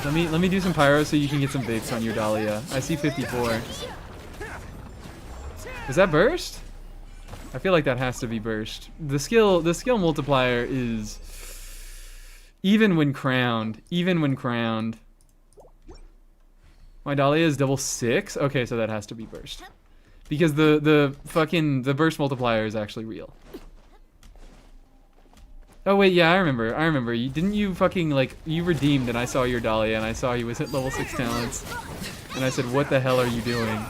A: Let me do some pyro so you can get some vapes on your Dahlia. I see 54. Is that burst? I feel like that has to be burst. The skill multiplier is even when crowned. Even when crowned. My Dahlia is double 6. Okay, so that has to be burst. Because the burst multiplier is actually real. Oh wait, yeah, I remember. Didn't you fucking, like, you redeemed and I saw your Dahlia and I saw he was at level 6 talents. And I said, what the hell are you doing?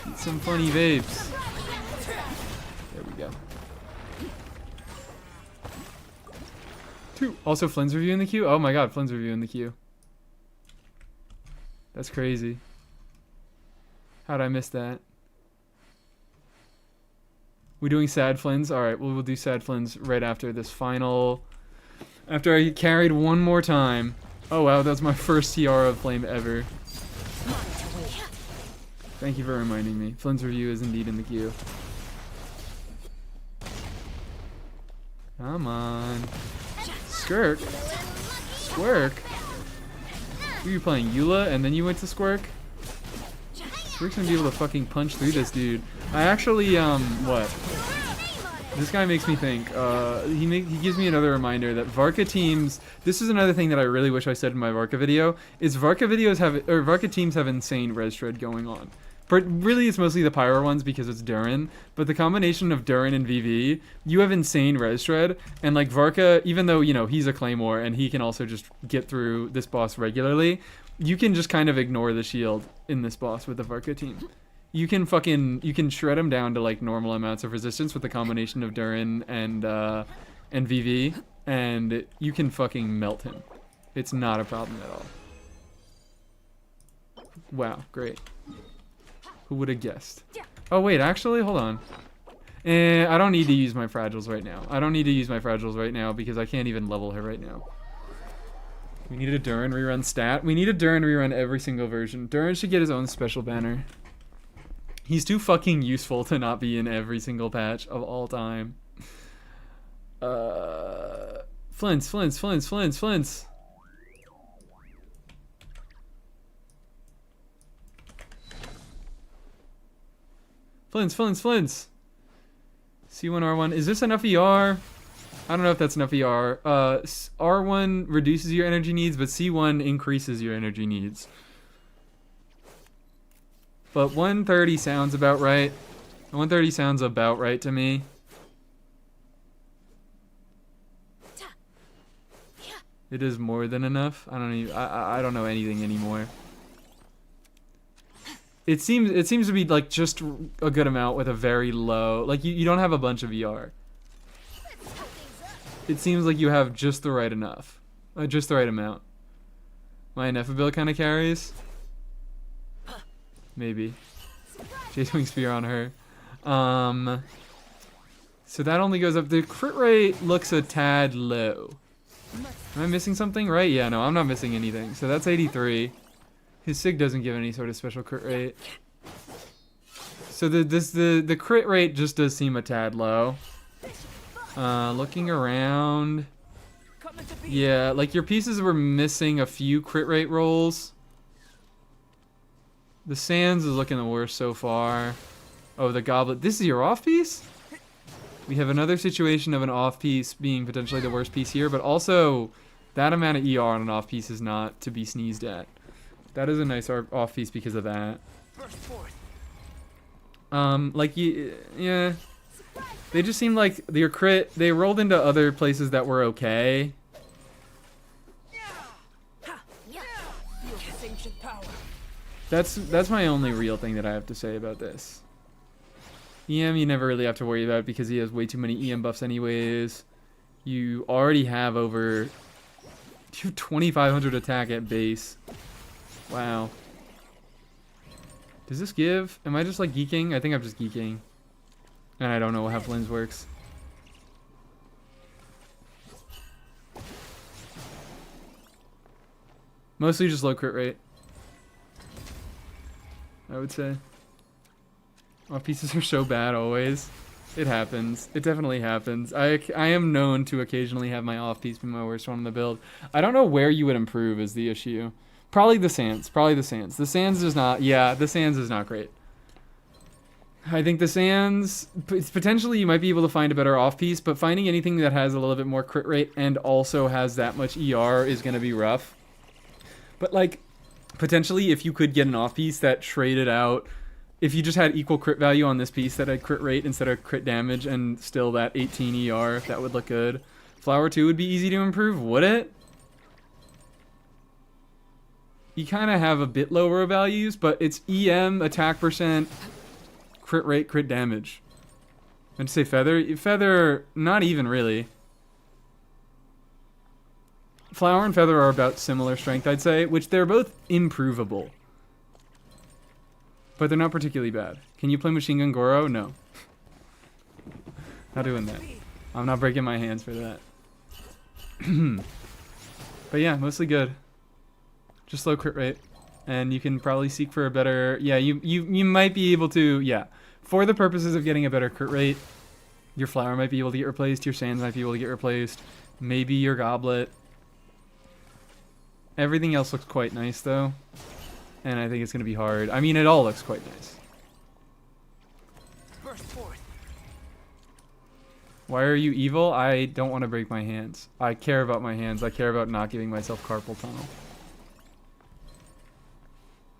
A: Eat some funny vapes. There we go. 2. Also, Flynn's review in the queue? Oh my god, Flynn's review in the queue. That's crazy. How'd I miss that? We doing sad Flynn's? Alright, well, we'll do sad Flynn's right after this final... After I carried one more time. Oh wow, that's my first Tiara flame ever. Thank you for reminding me. Flynn's review is indeed in the queue. Come on. Skirk? Squirk? Were you playing Eula and then you went to Squirk? Squirk's gonna be able to fucking punch through this dude. I actually, what? This guy makes me think, he gives me another reminder that Varka teams, this is another thing that I really wish I said in my Varka video, is Varka teams have insane res shred going on. But really it's mostly the Pyro ones because it's Durin, but the combination of Durin and VV, you have insane res shred, and like Varka, even though, you know, he's a Claymore and he can also just get through this boss regularly, you can just kind of ignore the shield in this boss with the Varka team. You can shred him down to like normal amounts of resistance with the combination of Durin and VV, and you can fucking melt him. It's not a problem at all. Wow, great. Who would have guessed? Oh wait, actually, hold on. I don't need to use my fragiles right now. I don't need to use my fragiles right now because I can't even level her right now. We need a Durin rerun stat. We need a Durin rerun every single version. Durin should get his own special banner. He's too fucking useful to not be in every single patch of all time. Flints. Flints. C1, R1. Is this enough ER? I don't know if that's enough ER. R1 reduces your energy needs, but C1 increases your energy needs. But 130 sounds about right. 130 sounds about right to me. It is more than enough. I don't know anything anymore. It seems to be like just a good amount with a very low, like you don't have a bunch of ER. It seems like you have just the right enough. Just the right amount. My ineffability kind of carries. Maybe. J-Swing Spear on her. So that only goes up. The crit rate looks a tad low. Am I missing something? Right? Yeah, no, I'm not missing anything. So that's 83. His SIG doesn't give any sort of special crit rate. So the crit rate just does seem a tad low. Looking around. Yeah, like your pieces were missing a few crit rate rolls. The Sands is looking the worst so far. Oh, the Goblet. This is your off piece? We have another situation of an off piece being potentially the worst piece here, but also that amount of ER on an off piece is not to be sneezed at. That is a nice off piece because of that. Yeah. They just seem like your crit, they rolled into other places that were okay. That's my only real thing that I have to say about this. EM you never really have to worry about because he has way too many EM buffs anyways. You already have over 2,500 attack at base. Wow. Does this give? Am I just like geeking? I think I'm just geeking. And I don't know how Flynn's works. Mostly just low crit rate, I would say. Off pieces are so bad always. It happens. It definitely happens. I am known to occasionally have my off piece be my worst one in the build. I don't know where you would improve is the issue. Probably the Sands. The Sands is not, yeah, the Sands is not great. I think the Sands, potentially you might be able to find a better off piece, but finding anything that has a little bit more crit rate and also has that much ER is going to be rough. But like, potentially if you could get an off piece that traded out, if you just had equal crit value on this piece that had crit rate instead of crit damage and still that 18 ER, that would look good. Flower 2 would be easy to improve, would it? You kind of have a bit lower values, but it's EM, attack percent, crit rate, crit damage. I'd say Feather. Feather, not even really. Flower and Feather are about similar strength, I'd say, which they're both improvable. But they're not particularly bad. Can you play Machine Gun Goro? No. Not doing that. I'm not breaking my hands for that. But yeah, mostly good. Just low crit rate. And you can probably seek for a better... Yeah, you might be able to... Yeah. For the purposes of getting a better crit rate, your Flower might be able to get replaced. Your Sands might be able to get replaced. Maybe your Goblet. Everything else looks quite nice, though. And I think it's going to be hard. I mean, it all looks quite nice.
B: Burst forth.
A: Why are you evil? I don't want to break my hands. I care about my hands. I care about not giving myself carpal tunnel.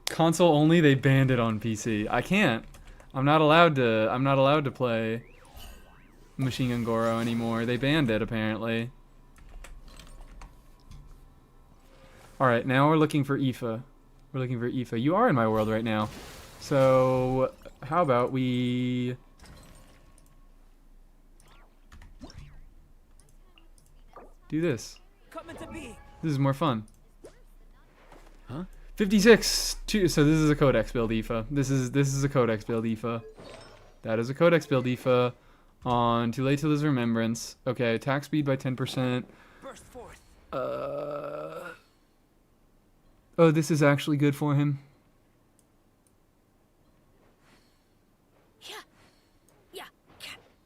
A: Console only, they banned it on PC. I can't. I'm not allowed to play Machine Gun Goro anymore. They banned it apparently. Alright, now we're looking for Aoife. We're looking for Aoife. You are in my world right now. So how about we do this? This is more fun.
B: Huh?
A: 56. So this is a Codex build Aoife. This is a Codex build Aoife. That is a Codex build Aoife on Too Late to Lose Remembrance. Okay, attack speed by 10%.
B: Burst forth.
A: Oh, this is actually good for him.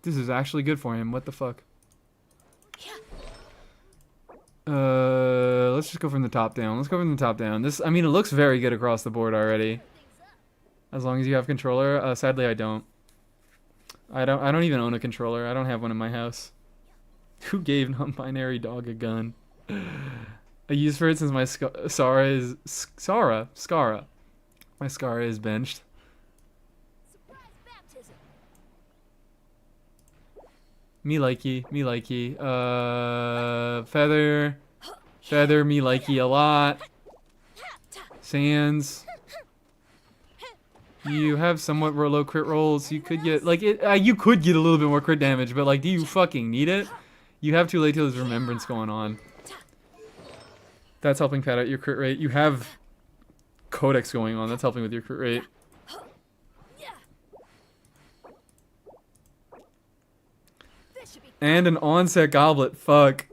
A: This is actually good for him. What the fuck? Let's just go from the top down. Let's go from the top down. This, I mean, it looks very good across the board already. As long as you have controller. Sadly, I don't. I don't even own a controller. I don't have one in my house. Who gave non-binary dog a gun? I used for it since my Skara. My Skara is benched. Me likey. Feather, me likey a lot. Sands. You have somewhat low crit rolls. You could get, like, you could get a little bit more crit damage, but, like, do you fucking need it? You have Too Late to Lose Remembrance going on. That's helping pad out your crit rate. You have Codex going on. That's helping with your crit rate. And an onset Goblet. Fuck.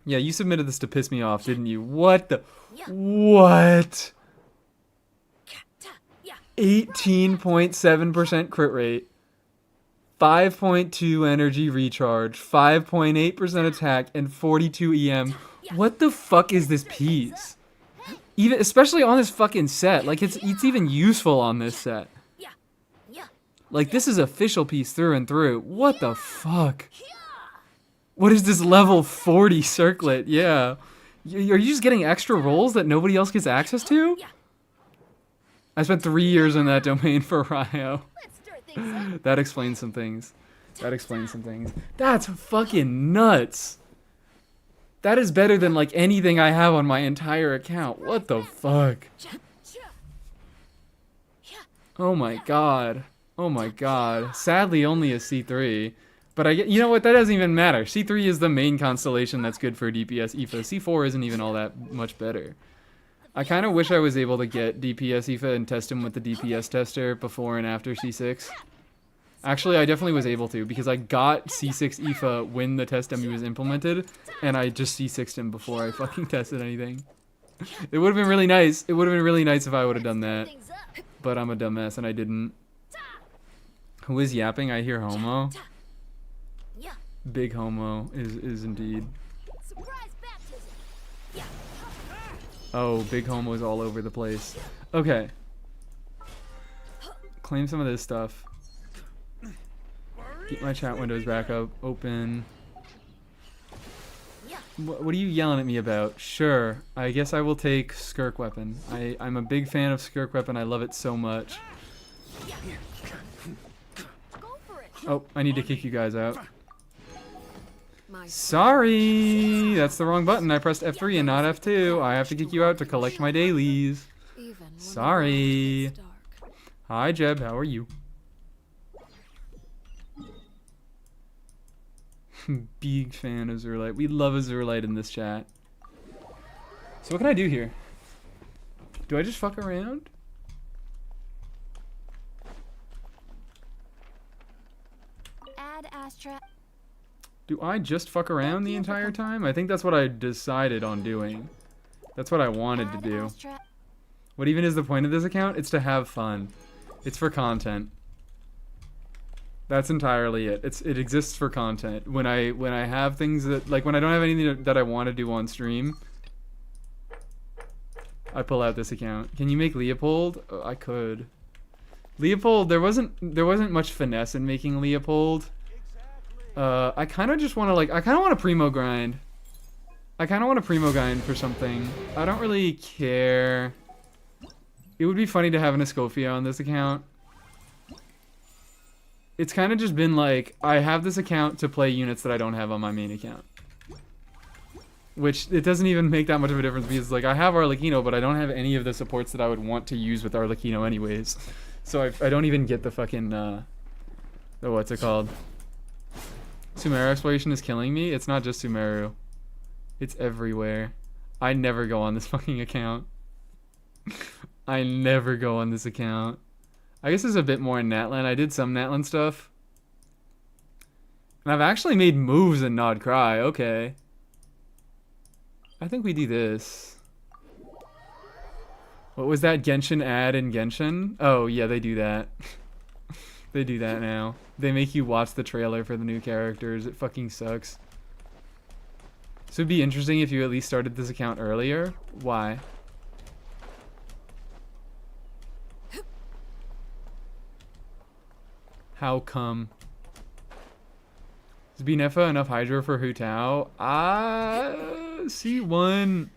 A: Yeah, you submitted this to piss me off, didn't you? What the... What? 18.7% crit rate. 5.2 energy recharge. 5.8% attack. And 42 EM. What the fuck is this piece? Even, especially on this fucking set. Like, it's even useful on this set. Like, this is official piece through and through. What the fuck? What is this level 40 circlet? Yeah. Are you just getting extra rolls that nobody else gets access to? I spent 3 years in that domain for Ryo. That explains some things. That's fucking nuts. That is better than, like, anything I have on my entire account. What the fuck? Oh my god. Oh my god. Sadly, only a C3. But you know what? That doesn't even matter. C3 is the main constellation that's good for DPS Aoife. C4 isn't even all that much better. I kind of wish I was able to get DPS Aoife and test him with the DPS tester before and after C6. Actually, I definitely was able to, because I got C6 Aoife when the test dummy was implemented, and I just C6'd him before I fucking tested anything. It would have been really nice. It would have been really nice if I would have done that. But I'm a dumbass and I didn't. Who is yapping? I hear homo. Big homo is indeed. Oh, big homo is all over the place. Okay. Claim some of this stuff. Keep my chat windows back up, open. What are you yelling at me about? Sure, I guess I will take Skirk Weapon. I'm a big fan of Skirk Weapon. I love it so much. Oh, I need to kick you guys out. Sorry, that's the wrong button. I pressed F3 and not F2. I have to kick you out to collect my dailies. Sorry. Hi, Jeb. How are you? Big fan of Azurlite. We love Azurlite in this chat. So what can I do here? Do I just fuck around?
D: Add Astra.
A: Do I just fuck around the entire time? I think that's what I decided on doing. That's what I wanted to
D: Add
A: do.
D: Astra.
A: What even is the point of this account? It's to have fun. It's for content. That's entirely it. It exists for content. When I have things that, like, when I don't have anything that I want to do on stream, I pull out this account. Can you make Leopold? Oh, I could. Leopold, there wasn't much finesse in making Leopold. I kind of just want to, like, I kind of want to primo grind. I kind of want to primo grind for something. I don't really care. It would be funny to have an Escofia on this account. It's kind of just been like, I have this account to play units that I don't have on my main account. Which, it doesn't even make that much of a difference because, like, I have Arlecchino, but I don't have any of the supports that I would want to use with Arlecchino anyways. So I don't even get the fucking, the what's it called? Sumeru exploration is killing me. It's not just Sumeru. It's everywhere. I never go on this fucking account. I never go on this account. I guess there's a bit more in Natlan. I did some Natlan stuff. And I've actually made moves in Nod Cry. Okay. I think we do this. What was that Genshin ad in Genshin? Oh, yeah, they do that. They do that now. They make you watch the trailer for the new characters. It fucking sucks. So it'd be interesting if you at least started this account earlier. Why? How come? Is Binefa enough Hydro for Hu Tao? C1.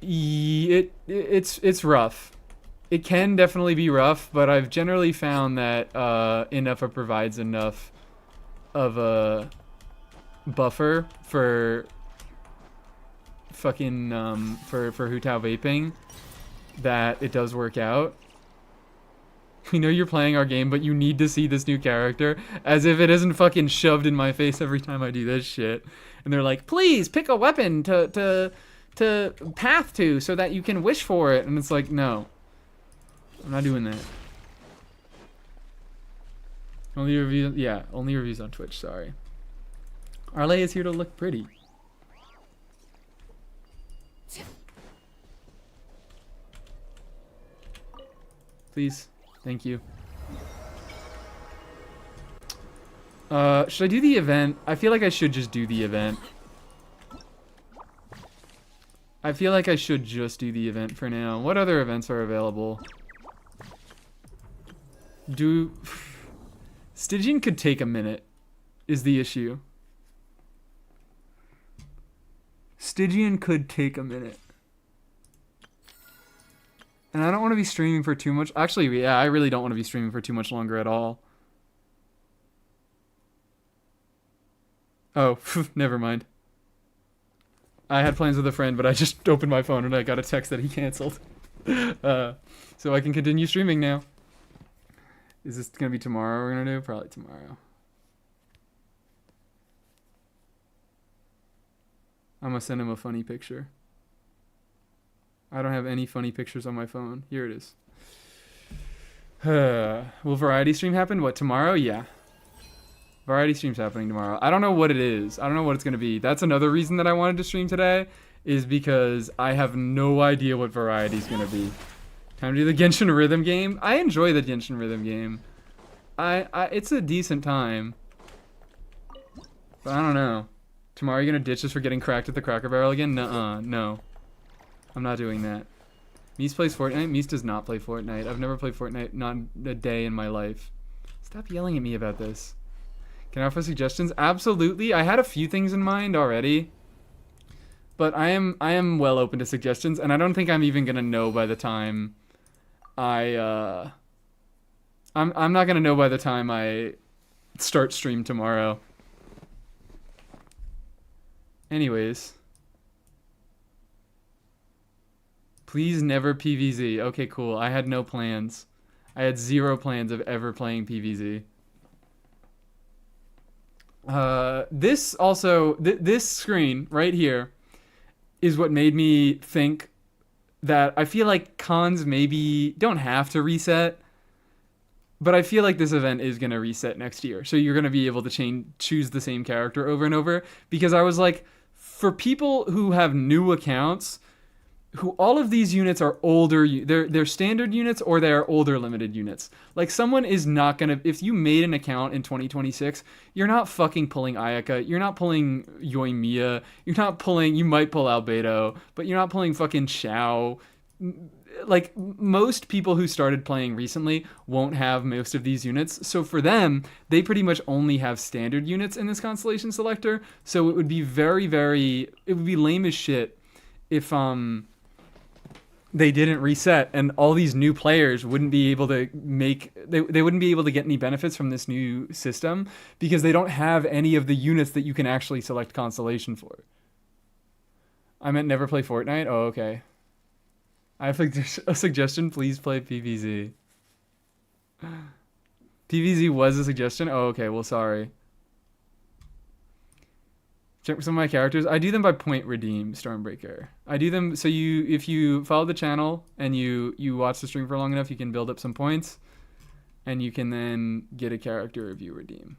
A: It's rough. It can definitely be rough, but I've generally found that Inefa provides enough of a buffer for fucking for Hu Tao vaping that it does work out. We know you're playing our game, but you need to see this new character, as if it isn't fucking shoved in my face every time I do this shit. And they're like, please pick a weapon to path to so that you can wish for it. And it's like, no. I'm not doing that. Only reviews, yeah, only reviews on Twitch, sorry. Arle is here to look pretty. Please. Thank you. Should I do the event? I feel like I should just do the event. I feel like I should just do the event for now. What other events are available? Stygian could take a minute, is the issue. Stygian could take a minute. And I don't want to be streaming for too much. Actually, yeah, I really don't want to be streaming for too much longer at all. Oh, never mind. I had plans with a friend, but I just opened my phone and I got a text that he canceled. So I can continue streaming now. Is this going to be tomorrow we're going to do? Probably tomorrow. I'm going to send him a funny picture. I don't have any funny pictures on my phone. Here it is. Will variety stream happen? What, tomorrow? Yeah. Variety stream's happening tomorrow. I don't know what it is. I don't know what it's going to be. That's another reason that I wanted to stream today, is because I have no idea what variety's going to be. Time to do the Genshin Rhythm game. I enjoy the Genshin Rhythm game. It's a decent time. But I don't know. Tomorrow you're going to ditch us for getting cracked at the Cracker Barrel again? Nuh-uh. No. I'm not doing that. Mies plays Fortnite. Mies does not play Fortnite. I've never played Fortnite, not a day in my life. Stop yelling at me about this. Can I offer suggestions? Absolutely. I had a few things in mind already. But I am well open to suggestions, and I don't think I'm even gonna know by the time I'm not gonna know by the time I start stream tomorrow. Anyways. Please never PvZ. Okay, cool. I had no plans. I had zero plans of ever playing PvZ. This also, this screen right here is what made me think that I feel like cons maybe don't have to reset, but I feel like this event is going to reset next year. So you're going to be able to choose the same character over and over, because I was like, for people who have new accounts, who all of these units are older, they're standard units or they're older limited units. Like, someone is not gonna, if you made an account in 2026, you're not fucking pulling Ayaka, you're not pulling Yoimiya, you might pull Albedo, but you're not pulling fucking Xiao. Like, most people who started playing recently won't have most of these units, so for them, they pretty much only have standard units in this constellation selector. So it would be it would be lame as shit if they didn't reset and all these new players wouldn't be able to they wouldn't be able to get any benefits from this new system, because they don't have any of the units that you can actually select constellation for. I meant never play Fortnite? Oh, okay. I have a suggestion. Please play PvZ. PvZ was a suggestion? Oh, okay. Well, sorry. Check some of my characters. I do them by point redeem, Stormbreaker. I do them so if you follow the channel and you watch the stream for long enough, you can build up some points, and you can then get a character review redeem.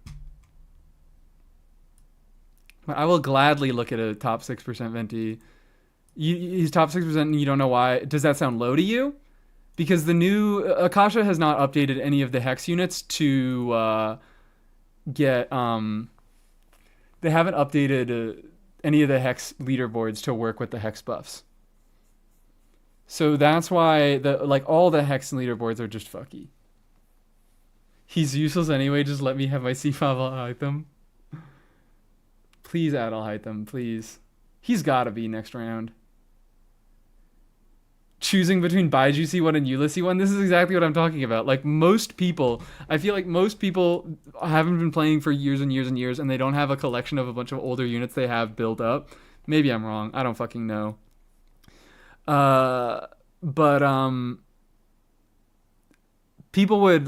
A: I will gladly look at a top 6% venti. He's top 6% and you don't know why. Does that sound low to you? Because the new Akasha has not updated any of the hex units to get they haven't updated any of the hex leaderboards to work with the hex buffs. So that's why all the hex leaderboards are just fucky. He's useless anyway, just let me have my C5, I'll hide them. Please add, I'll hide them, please. He's gotta be next round. Choosing between Baiju C1 and Eula C1, this is exactly what I'm talking about. Like, most people, I feel like most people haven't been playing for years and years and years, and they don't have a collection of a bunch of older units they have built up. Maybe I'm wrong. I don't fucking know. People would,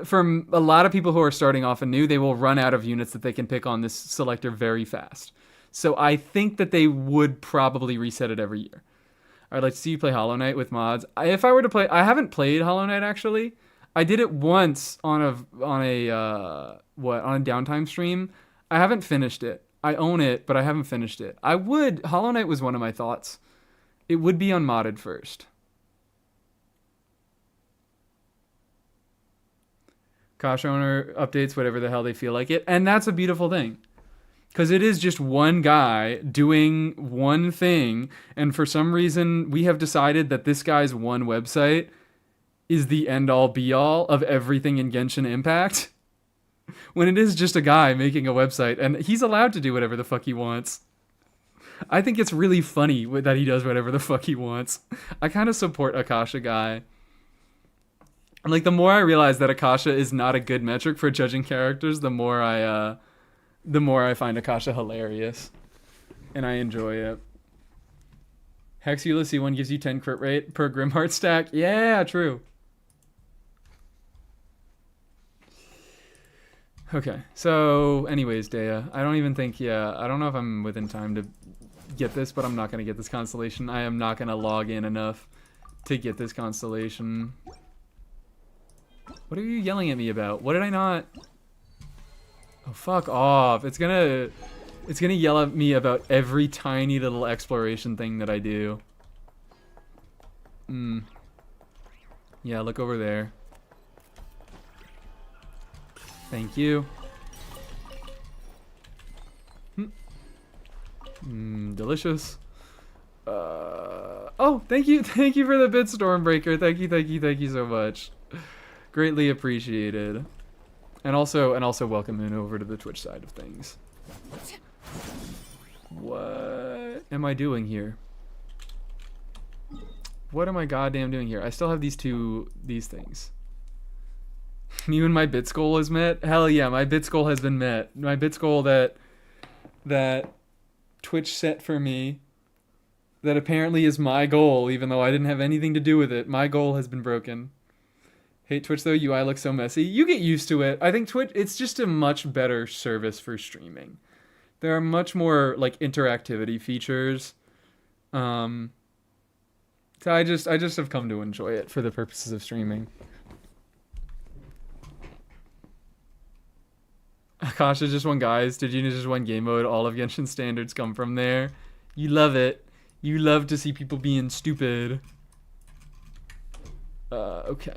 A: for a lot of people who are starting off anew, they will run out of units that they can pick on this selector very fast. So I think that they would probably reset it every year. I'd like to see you play Hollow Knight with mods. If I were to play, I haven't played Hollow Knight actually. I did it once on a downtime stream. I haven't finished it. I own it, but I haven't finished it. Hollow Knight was one of my thoughts. It would be unmodded first. Kosh owner updates whatever the hell they feel like it, and that's a beautiful thing. Because it is just one guy doing one thing, and for some reason we have decided that this guy's one website is the end-all be-all of everything in Genshin Impact, when it is just a guy making a website, and he's allowed to do whatever the fuck he wants. I think it's really funny that he does whatever the fuck he wants. I kind of support Akasha guy. And the more I realize that Akasha is not a good metric for judging characters, the more I find Akasha hilarious, and I enjoy it. Hex Eula C1 gives you 10 crit rate per Grimheart stack. Yeah, true. Okay, so anyways, Dea, I don't know if I'm within time to get this, but I'm not going to get this constellation. I am not going to log in enough to get this constellation. What are you yelling at me about? What did I not... Oh, fuck off. It's gonna yell at me about every tiny little exploration thing that I do. Yeah, look over there. Thank you. Delicious. Oh, thank you for the bit, Stormbreaker. Thank you so much. Greatly appreciated. And also welcome in over to the Twitch side of things. What am I doing here? What am I goddamn doing here? I still have these things. You and my bits goal is met? Hell yeah, my bits goal has been met. My bits goal that Twitch set for me, that apparently is my goal, even though I didn't have anything to do with it. My goal has been broken. Hate Twitch though, UI looks so messy. You get used to it. I think Twitch, it's just a much better service for streaming. There are much more like interactivity features. So I just have come to enjoy it for the purposes of streaming. Akasha just won, guys. Did you just won game mode? All of Genshin standards come from there. You love it. You love to see people being stupid. Okay.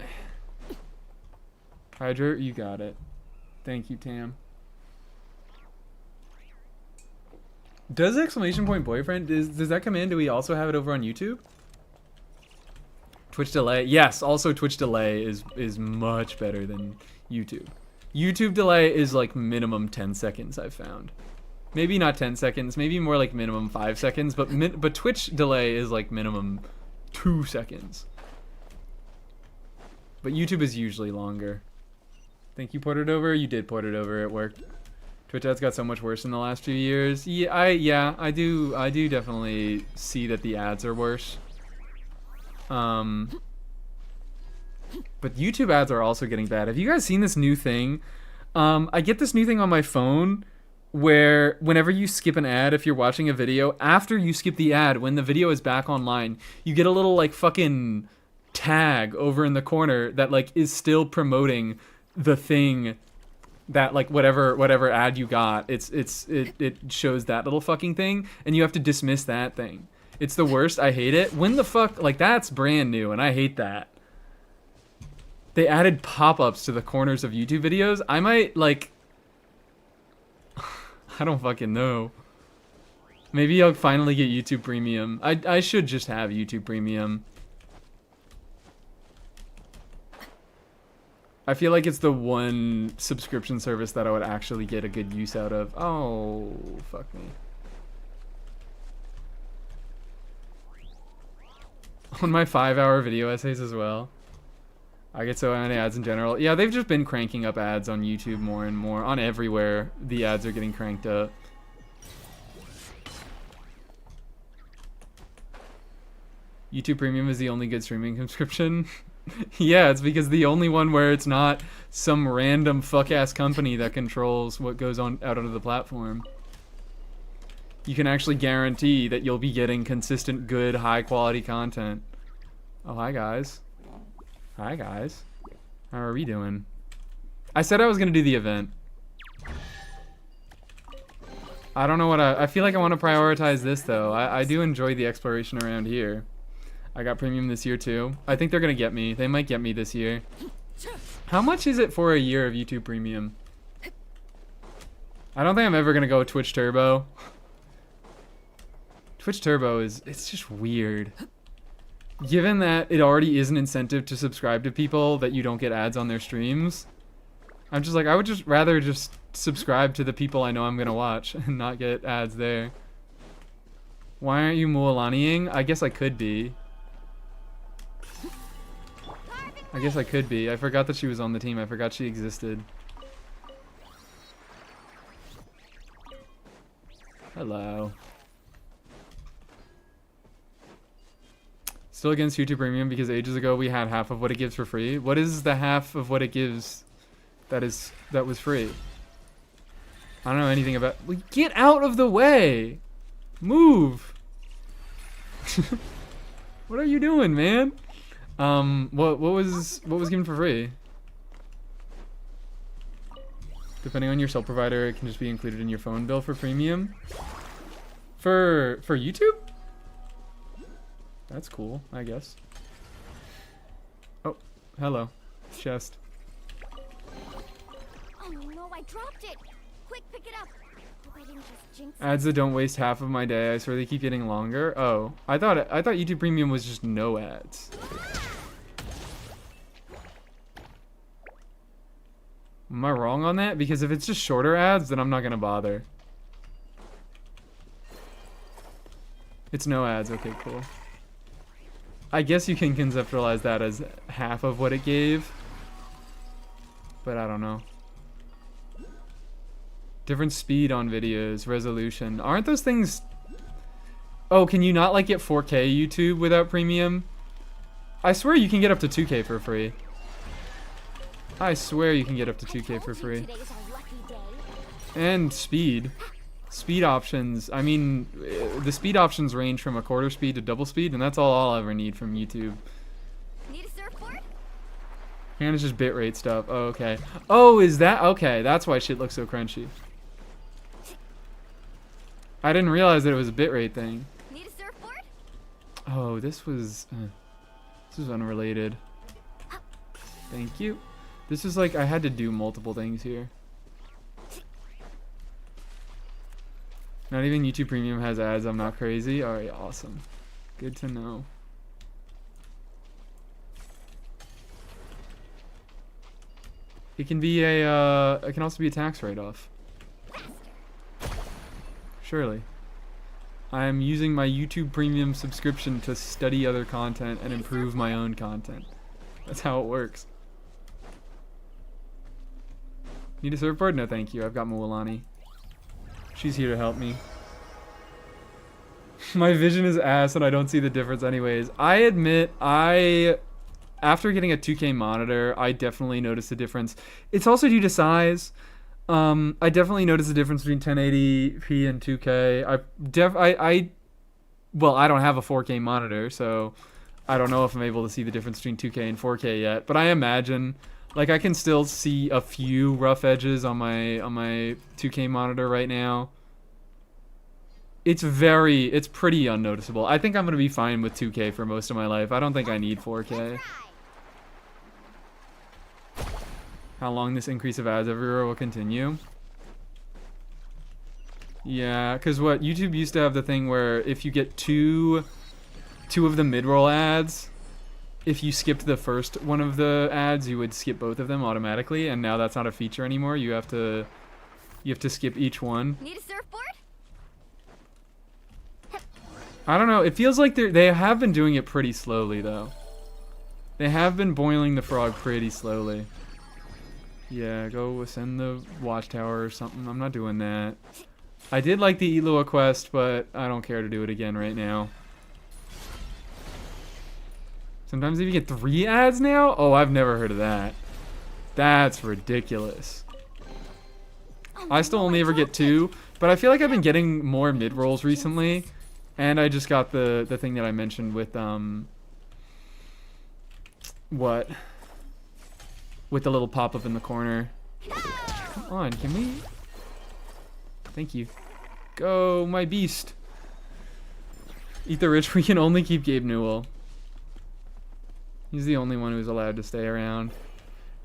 A: Hydra, you got it. Thank you, Tam. Does exclamation point boyfriend, does that command, do we also have it over on YouTube? Twitch delay. Yes, also Twitch delay is much better than YouTube. YouTube delay is like minimum 10 seconds I've found. Maybe not 10 seconds, maybe more like minimum 5 seconds, but Twitch delay is like minimum 2 seconds. But YouTube is usually longer. Think you ported over? You did port it over, it worked. Twitch ads got so much worse in the last few years. Yeah, I do definitely see that the ads are worse. But YouTube ads are also getting bad. Have you guys seen this new thing? I get this new thing on my phone where whenever you skip an ad, if you're watching a video, after you skip the ad, when the video is back online, you get a little like fucking tag over in the corner that like is still promoting the thing that like whatever ad you got. It shows that little fucking thing, and you have to dismiss that thing. It's the worst. I hate it. When the fuck, like, that's brand new and I hate that. They added pop-ups to the corners of YouTube videos. I might like I don't fucking know. Maybe I'll finally get YouTube Premium. I should just have YouTube Premium. I feel like it's the one subscription service that I would actually get a good use out of. Oh, fuck me. On my 5-hour video essays as well. I get so many ads in general. Yeah, they've just been cranking up ads on YouTube more and more. On everywhere, the ads are getting cranked up. YouTube Premium is the only good streaming subscription. Yeah, it's because the only one where it's not some random fuck-ass company that controls what goes on out onto the platform. You can actually guarantee that you'll be getting consistent, good, high-quality content. Oh, hi, guys. Hi, guys. How are we doing? I said I was going to do the event. I don't know what I feel like I want to prioritize this, though. I do enjoy the exploration around here. I got Premium this year, too. I think they're going to get me. They might get me this year. How much is it for a year of YouTube Premium? I don't think I'm ever going to go Twitch Turbo. Twitch Turbo it's just weird. Given that it already is an incentive to subscribe to people that you don't get ads on their streams, I'm just like, I would just rather just subscribe to the people I know I'm going to watch and not get ads there. Why aren't you Mualaniing? I guess I could be. I forgot that she was on the team. I forgot she existed. Hello. Still against YouTube Premium because ages ago we had half of what it gives for free. What is the half of what it gives that was free? I don't know anything about. Well, get out of the way. Move. What are you doing, man? What was given for free? Depending on your cell provider, it can just be included in your phone bill for premium. For YouTube? That's cool, I guess. Oh, hello. Chest.
D: Oh no, I dropped it. Quick, pick it up. Hope I didn't just jinx it.
A: Ads that don't waste half of my day. I swear they keep getting longer. Oh, I thought YouTube Premium was just no ads. Am I wrong on that? Because if it's just shorter ads, then I'm not gonna bother. It's no ads. Okay, cool. I guess you can conceptualize that as half of what it gave. But I don't know. Different speed on videos, resolution. Aren't those things... Oh, can you not like get 4K YouTube without premium? I swear you can get up to 2K for free. I swear you can get up to 2K for free.
D: Today's our lucky day.
A: And speed. Speed options. I mean, the speed options range from a quarter speed to double speed, and that's all I'll ever need from YouTube.
D: Need a surfboard?
A: And it's just bitrate stuff. Oh, okay. Oh, is that okay? That's why shit looks so crunchy. I didn't realize that it was a bitrate thing.
D: Need a surfboard?
A: Oh, this was unrelated. Thank you. This is like I had to do multiple things here. Not even YouTube Premium has ads. I'm not crazy. All right, awesome. Good to know. It can be a. It can also be a tax write-off. Surely. I am using my YouTube Premium subscription to study other content and improve my own content. That's how it works. Need a surfboard? No, thank you. I've got Moalani. She's here to help me. My vision is ass and I don't see the difference anyways. I admit, after getting a 2K monitor, I definitely noticed a difference. It's also due to size. I definitely noticed the difference between 1080p and 2K. Well, I don't have a 4K monitor, so I don't know if I'm able to see the difference between 2K and 4K yet. But I imagine, like, I can still see a few rough edges on my 2K monitor right now. It's pretty unnoticeable. I think I'm gonna be fine with 2K for most of my life. I don't think I need 4K. How long this increase of ads everywhere will continue? Yeah, because what YouTube used to have the thing where if you get two of the mid-roll ads, if you skipped the first one of the ads, you would skip both of them automatically, and now that's not a feature anymore. You have to skip each one.
D: Need a surfboard?
A: I don't know. It feels like they have been doing it pretty slowly though. They have been boiling the frog pretty slowly. Yeah, go ascend the watchtower or something. I'm not doing that. I did like the Elua quest, but I don't care to do it again right now. Sometimes if you get 3 ads now? Oh, I've never heard of that. That's ridiculous. I still only ever get 2, but I feel like I've been getting more mid-rolls recently. And I just got the thing that I mentioned with, what? With the little pop-up in the corner. Come on, can we? Thank you. Go, my beast. Eat the rich, we can only keep Gabe Newell. He's the only one who's allowed to stay around.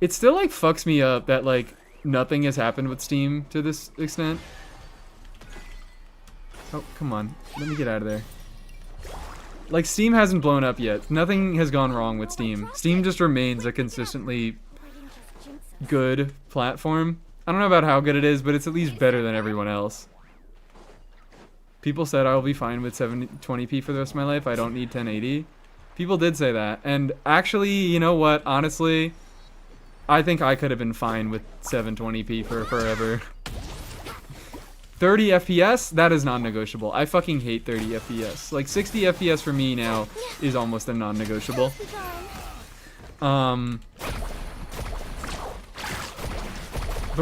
A: It still, like, fucks me up that, like, nothing has happened with Steam to this extent. Oh, come on. Let me get out of there. Like, Steam hasn't blown up yet. Nothing has gone wrong with Steam. Steam just remains a consistently good platform. I don't know about how good it is, but it's at least better than everyone else. People said I will be fine with 720p for the rest of my life. I don't need 1080. People did say that. And actually, you know what? Honestly, I think I could have been fine with 720p for forever. 30 FPS? That is non-negotiable. I fucking hate 30 FPS. Like, 60 FPS for me now is almost a non-negotiable. But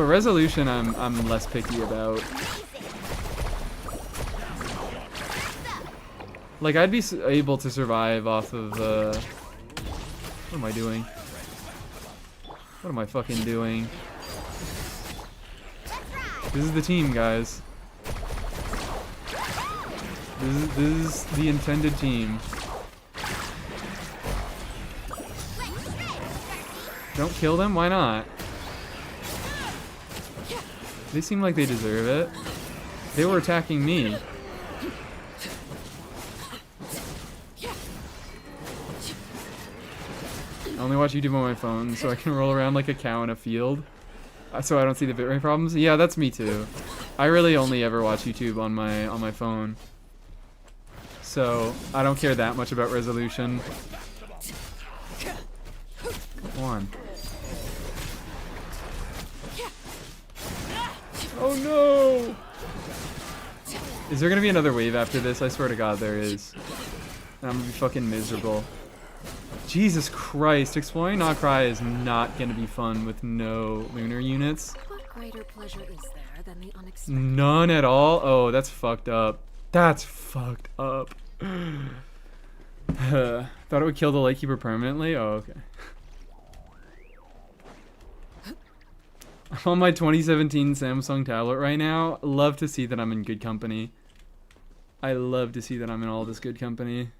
A: resolution, I'm less picky about. Like, I'd be able to survive off of, what am I doing? What am I fucking doing? This is the team, guys. This is the intended team. Don't kill them? Why not? They seem like they deserve it. They were attacking me. I only watch YouTube on my phone, so I can roll around like a cow in a field. So I don't see the bitrate problems. Yeah, that's me too. I really only ever watch YouTube on my phone. So I don't care that much about resolution. Come on. Oh no! Is there gonna be another wave after this? I swear to God there is. And I'm gonna be fucking miserable. Jesus Christ, exploring Nokrai is not gonna be fun with no lunar units.
C: What greater pleasure is there than the unexpected?
A: None at all? Oh, that's fucked up. That's fucked up. Thought it would kill the Lightkeeper permanently? Oh, okay. I'm on my 2017 Samsung tablet right now. Love to see that I'm in good company. I love to see that I'm in all this good company.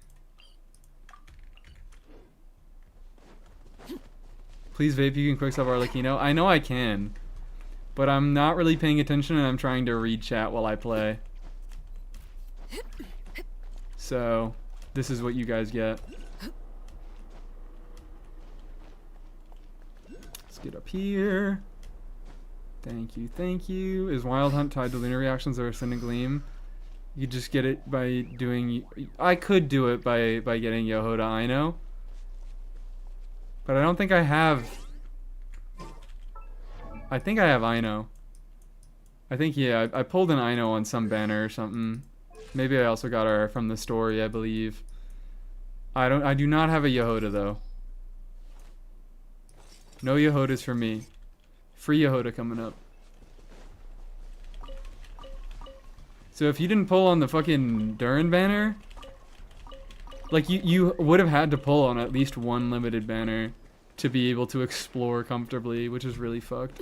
A: Please vape, you can quick sub Arlecchino. I know I can. But I'm not really paying attention and I'm trying to read chat while I play. So, this is what you guys get. Let's get up here. Thank you, thank you. Is Wild Hunt tied to lunar reactions or Ascendant Gleam? You just get it by doing... I could do it by getting Yoho to Aino. But I don't think I have... I think I have Aino. I think, yeah, I pulled an Aino on some banner or something. Maybe I also got her from the story, I believe. I do not have a Yehoda though. No Yehodas for me. Free Yehoda coming up. So if you didn't pull on the fucking Durin banner, like you would have had to pull on at least one limited banner to be able to explore comfortably, which is really fucked.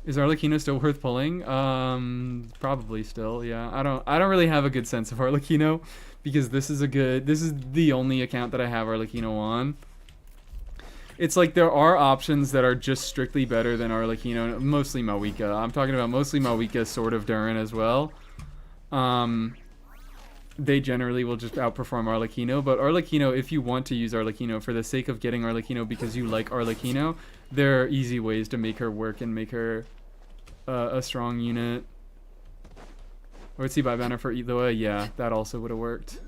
A: Is Arlecchino still worth pulling? Probably still, yeah. I don't really have a good sense of Arlecchino because this is the only account that I have Arlecchino on. It's like there are options that are just strictly better than Arlecchino, mostly Mawika. I'm talking about mostly Mawika, sort of Durin as well. They generally will just outperform Arlecchino, but Arlecchino, if you want to use Arlecchino for the sake of getting Arlecchino because you like Arlecchino, there are easy ways to make her work and make her a strong unit. Or let's see, buy banner for Eloa. Yeah, that also would have worked.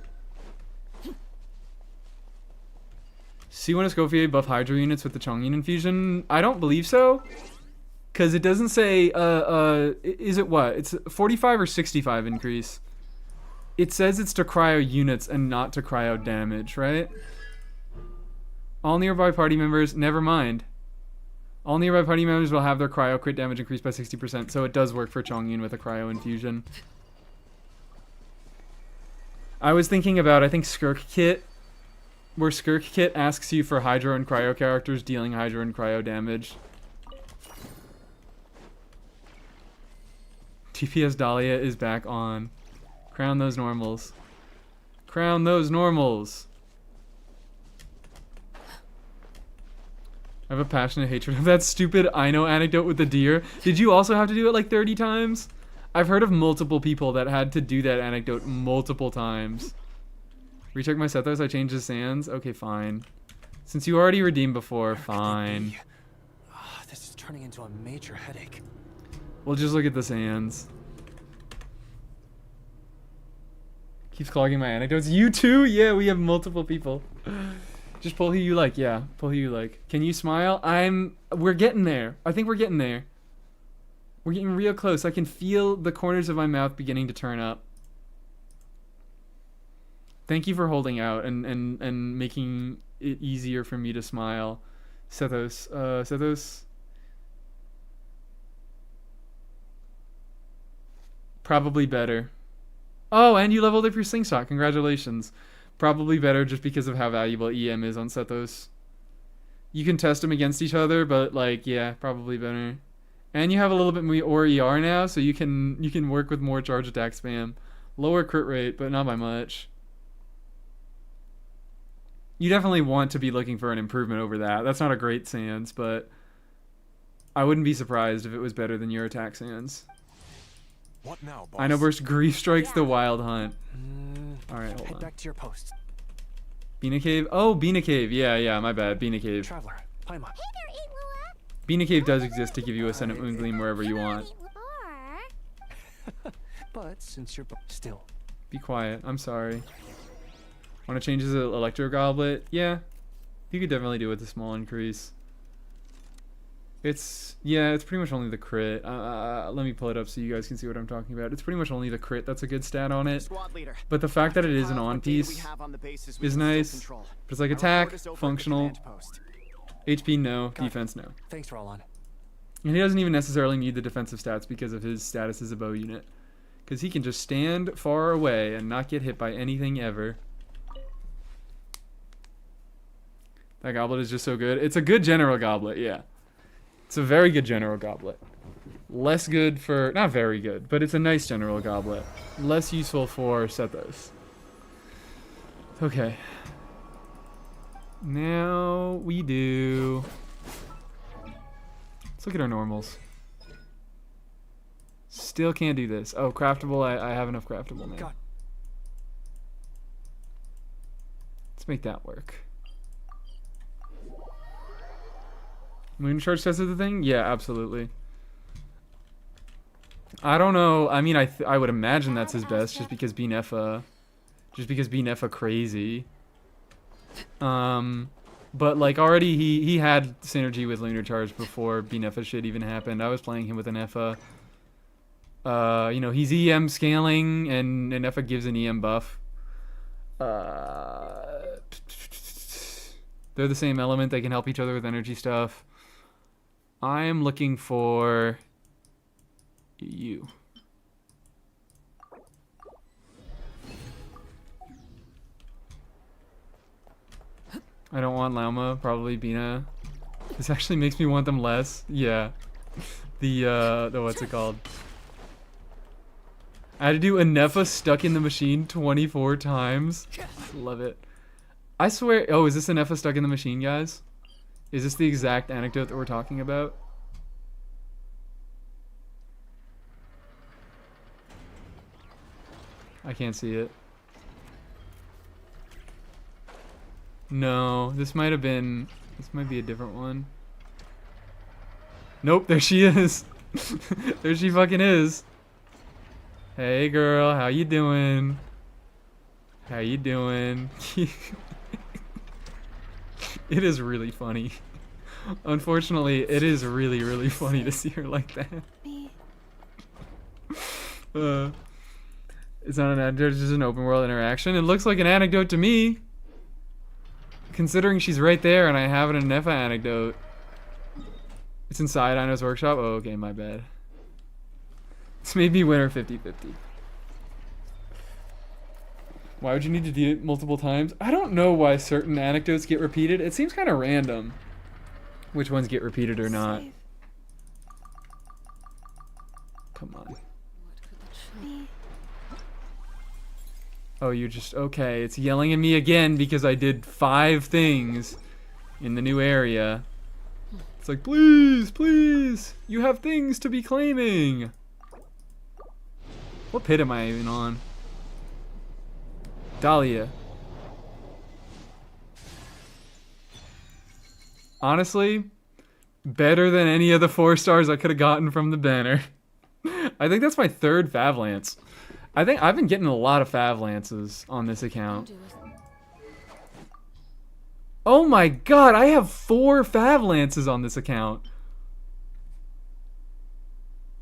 A: See when Escoffier buff Hydro units with the Chongyun infusion? I don't believe so. Because it doesn't say, is it what? It's 45 or 65 increase. It says it's to cryo units and not to cryo damage, right? All nearby party members, never mind. All nearby party members will have their cryo crit damage increased by 60%, so it does work for Chongyun with a cryo infusion. I was thinking about, I think, Skirk Kit, where Skirk Kit asks you for Hydro and Cryo characters dealing Hydro and Cryo damage. TPS Dahlia is back on. Crown those normals. Crown those normals. I have a passionate hatred of that stupid Aino anecdote with the deer. Did you also have to do it like 30 times? I've heard of multiple people that had to do that anecdote multiple times. Recheck my Sethos, I changed the sands. Okay, fine. Since you already redeemed before, fine.
E: This is turning into a major headache.
A: We'll just look at the sands. Keeps clogging my anecdotes. You too? Yeah, we have multiple people. Just pull who you like. Yeah, pull who you like. Can you smile? We're getting there. I think we're getting there. We're getting real close. I can feel the corners of my mouth beginning to turn up. Thank you for holding out and making it easier for me to smile. Sethos. Sethos. Probably better. Oh, and you leveled up your slingshot. Congratulations. Probably better just because of how valuable EM is on Sethos. You can test them against each other, but like, yeah, probably better. And you have a little bit more ER now, so you can work with more charge attack spam. Lower crit rate, but not by much. You definitely want to be looking for an improvement over that. That's not a great Sans, but I wouldn't be surprised if it was better than your attack Sans.
E: What now, boss?
A: Aino Burst Grief Strikes the Wild Hunt. Alright, hold
E: Head
A: on.
E: back to your post.
A: Bina Cave? Oh, Bina Cave. Yeah, my bad. Bina Cave.
E: Traveler, Paimon.
D: Hey there, Eatwoo.
A: Bina Cave does exist to give you Ascendant Moon Gleam wherever you want.
E: But since you're still.
A: Be quiet. I'm sorry. Want to change his Electro Goblet? Yeah. You could definitely do it with a small increase. Yeah, it's pretty much only the crit. Let me pull it up so you guys can see what I'm talking about. It's pretty much only the crit that's a good stat on it.
F: Squad leader.
A: But the fact that it is an
F: Compile
A: on
F: what data we
A: piece
F: have on the bases we
A: is
F: can still
A: nice.
F: control.
A: But it's like
F: Our
A: attack,
F: report is over at the
A: functional,
F: command post.
A: HP no,
E: Got it.
A: defense no.
E: Thanks, Roland.
A: And he doesn't even necessarily need the defensive stats because of his status as a bow unit. Because he can just stand far away and not get hit by anything ever. That goblet is just so good. It's a good general goblet, yeah. It's a very good general goblet. Less good for... Not very good, but it's a nice general goblet. Less useful for Sethos. Okay. Now we do... Let's look at our normals. Still can't do this. Oh, craftable. I have enough craftable now.
E: God.
A: Let's make that work. Moon charge test is the thing? Yeah, absolutely. I don't know. I mean, I would imagine that's his best just because Bnefa crazy. But like already he had synergy with Lunar Charge before Bnefa shit even happened. I was playing him with an Effa. You know, he's EM scaling and Effa gives an EM buff. They're the same element. They can help each other with energy stuff. I am looking for you. I don't want Lauma, probably Bina. This actually makes me want them less. Yeah. The what's it called? I had to do a Nefa stuck in the machine 24 times. Love it. I swear. Oh, is this a Nefa stuck in the machine, guys? Is this the exact anecdote that we're talking about? I can't see it. No, this might have been... This might be a different one. Nope, there she is. There she fucking is. Hey girl, how you doing? How you doing? It is really funny. Unfortunately, it is really, really funny to see her like that. It's not an anecdote, it's just an open world interaction. It looks like an anecdote to me. Considering she's right there and I have it in an Nefa anecdote. It's inside Ino's workshop? Oh, okay, my bad. This made me winner 50-50. Why would you need to do it multiple times? I don't know why certain anecdotes get repeated. It seems kind of random which ones get repeated or not. Come on. Oh, you're just... Okay, it's yelling at me again because I did 5 things in the new area. It's like, please, please, you have things to be claiming. What pit am I even on? Dahlia. Honestly, better than any of the 4 stars I could have gotten from the banner. I think that's my 3rd Fav Lance. I think I've been getting a lot of Fav Lances on this account. Oh my god, I have 4 Fav Lances on this account.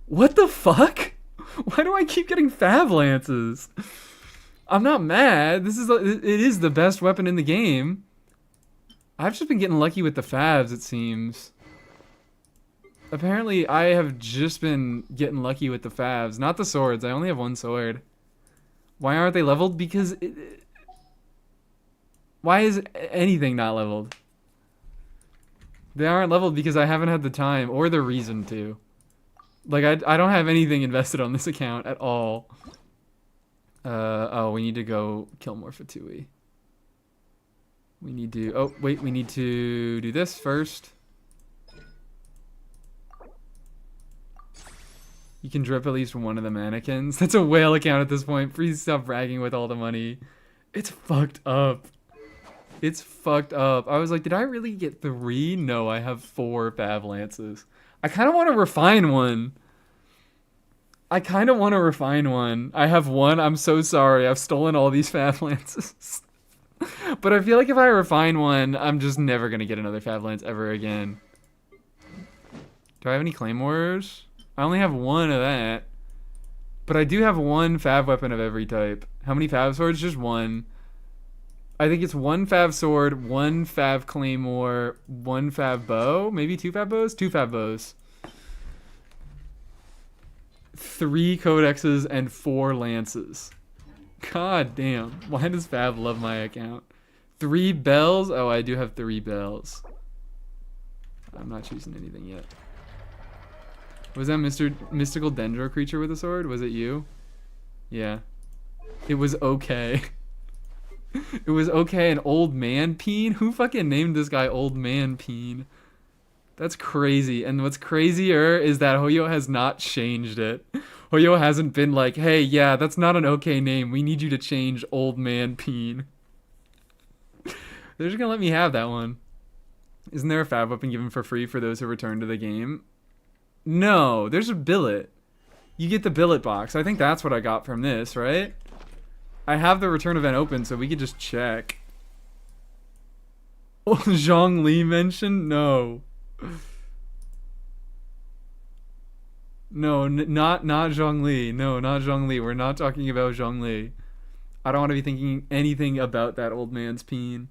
A: What the fuck? Why do I keep getting Fav Lances? I'm not mad. It is the best weapon in the game. I've just been getting lucky with the Favs, it seems. Apparently, I have just been getting lucky with the Favs. Not the swords. I only have 1 sword. Why aren't they leveled? Because... Why is anything not leveled? They aren't leveled because I haven't had the time or the reason to. Like, I don't have anything invested on this account at all. Oh, we need to go kill more Fatui. We need to... Oh, wait, we need to do this first. You can drip at least one of the mannequins. That's a whale account at this point. Please stop bragging with all the money. It's fucked up. It's fucked up. I was like, did I really get 3? No, I have 4 Fav Lances. I kind of want to refine one. I have 1. I'm so sorry. I've stolen all these Fav Lances. But I feel like if I refine one, I'm just never going to get another Fav Lance ever again. Do I have any claymores? I only have one of that. But I do have one fav weapon of every type. How many fav swords? Just one. I think it's one fav sword, one fav claymore, one fav bow. Maybe two fav bows? Two fav bows. 3 codexes and 4 lances. God damn. Why does Fav love my account? 3 bells? Oh, I do have 3 bells. I'm not choosing anything yet. Was that Mr. Mystical Dendro creature with a sword? Was it you? Yeah. It was okay. It was okay. An old man peen? Who fucking named this guy Old Man Peen? That's crazy. And what's crazier is that Hoyo has not changed it. Hoyo hasn't been like, hey, yeah, that's not an okay name. We need you to change Old Man Peen. They're just gonna let me have that one. Isn't there a fab weapon given for free for those who return to the game? No, there's a billet. You get the billet box. I think that's what I got from this, right? I have the return event open, so we could just check. Oh, Zhongli mentioned? No. No, not Zhongli. No, not Zhongli. We're not talking about Zhongli. I don't want to be thinking anything about that old man's peen.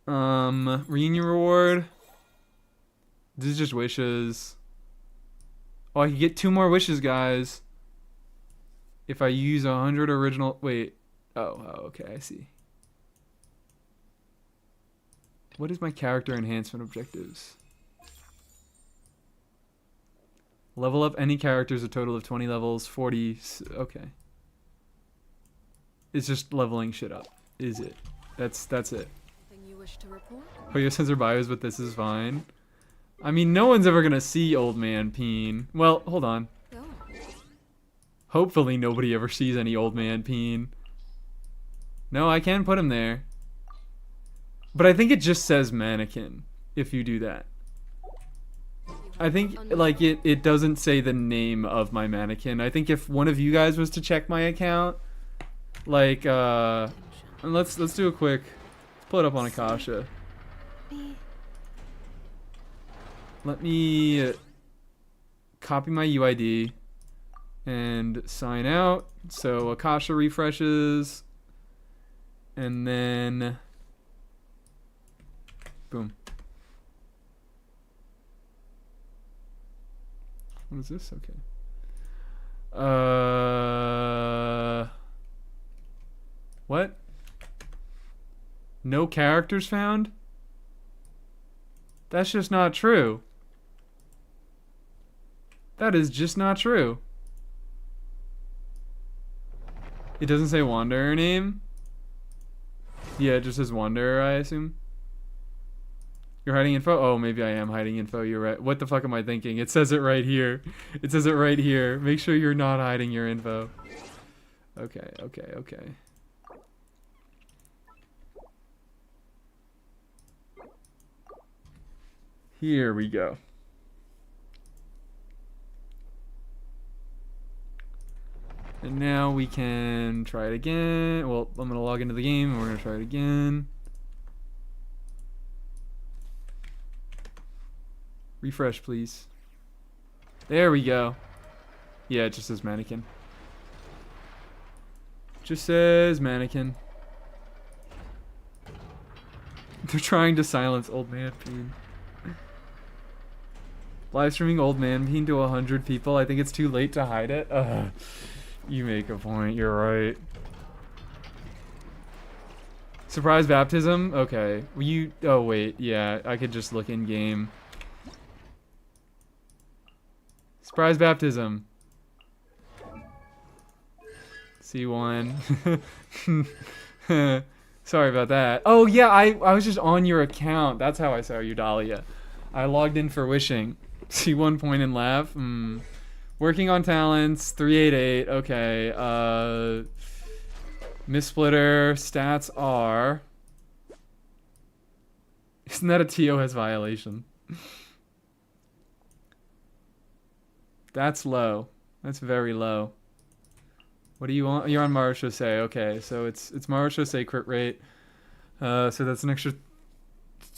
A: Reunion reward. This is just wishes. Oh, I can get 2 more wishes, guys. If I use 100 original... Wait. Oh, okay, I see. What is my character enhancement objectives? Level up any characters a total of 20 levels, 40... Okay. It's just leveling shit up. Is it? That's it.
C: Anything you wish to report?
A: Hoyo says her bios, but this is fine. I mean, no one's ever gonna see Old Man Peen. Well, hold on.
C: Go.
A: Hopefully nobody ever sees any Old Man Peen. No, I can put him there. But I think it just says mannequin if you do that. I think, like, it doesn't say the name of my mannequin. I think if one of you guys was to check my account, like, let's do a quick, let's pull it up on Akasha. Let me copy my UID and sign out. So Akasha refreshes, and then boom. What is this? Okay. What? No characters found? That's just not true. That is just not true. It doesn't say Wanderer name? Yeah, it just says Wanderer, I assume. You're hiding info? Oh, maybe I am hiding info. You're right. What the fuck am I thinking? It says it right here. It says it right here. Make sure you're not hiding your info. Okay. Here we go. And now we can try it again. Well, I'm going to log into the game and we're going to try it again. Refresh, please. There we go. Yeah, it just says mannequin. Just says mannequin. They're trying to silence Old Man Peen. Live streaming Old Man Peen to 100 people. I think it's too late to hide it. You make a point. You're right. Surprise baptism? Okay. Oh, wait. Yeah, I could just look in game. Surprise baptism. C1. Sorry about that. Oh, yeah, I was just on your account. That's how I saw you, Dahlia. I logged in for wishing. C1 point and laugh. Working on talents. 388. Okay. Miss Splitter. Stats are... Isn't that a TOS violation? That's low. That's very low. What do you want? You're on Marshose. Okay, so it's Marshose crit rate. So that's an extra...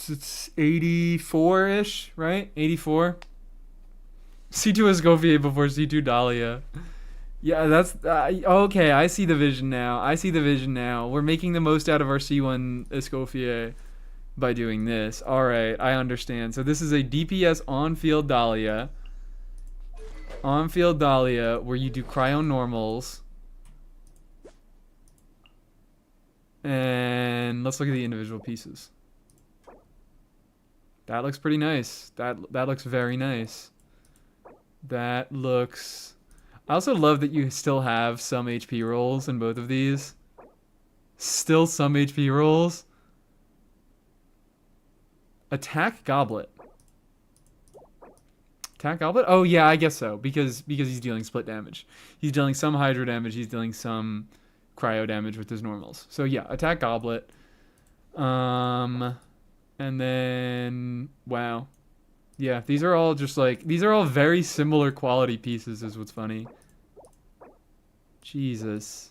A: It's 84-ish, right? 84. C2 Escoffier before C2 Dahlia. Yeah, that's okay. I see the vision now. We're making the most out of our C1 Escoffier by doing this. All right, I understand. So this is a DPS on-field Dahlia. On-field Dahlia, where you do cryo normals. And let's look at the individual pieces. That looks pretty nice. That looks very nice. That looks... I also love that you still have some HP rolls in both of these. Still some HP rolls. Attack Goblet. Attack Goblet? Oh yeah, I guess so. Because he's dealing split damage. He's dealing some Hydro damage. He's dealing some cryo damage with his normals. So yeah, Attack Goblet. And then... Wow. Yeah, these are all just like... These are all very similar quality pieces is what's funny. Jesus.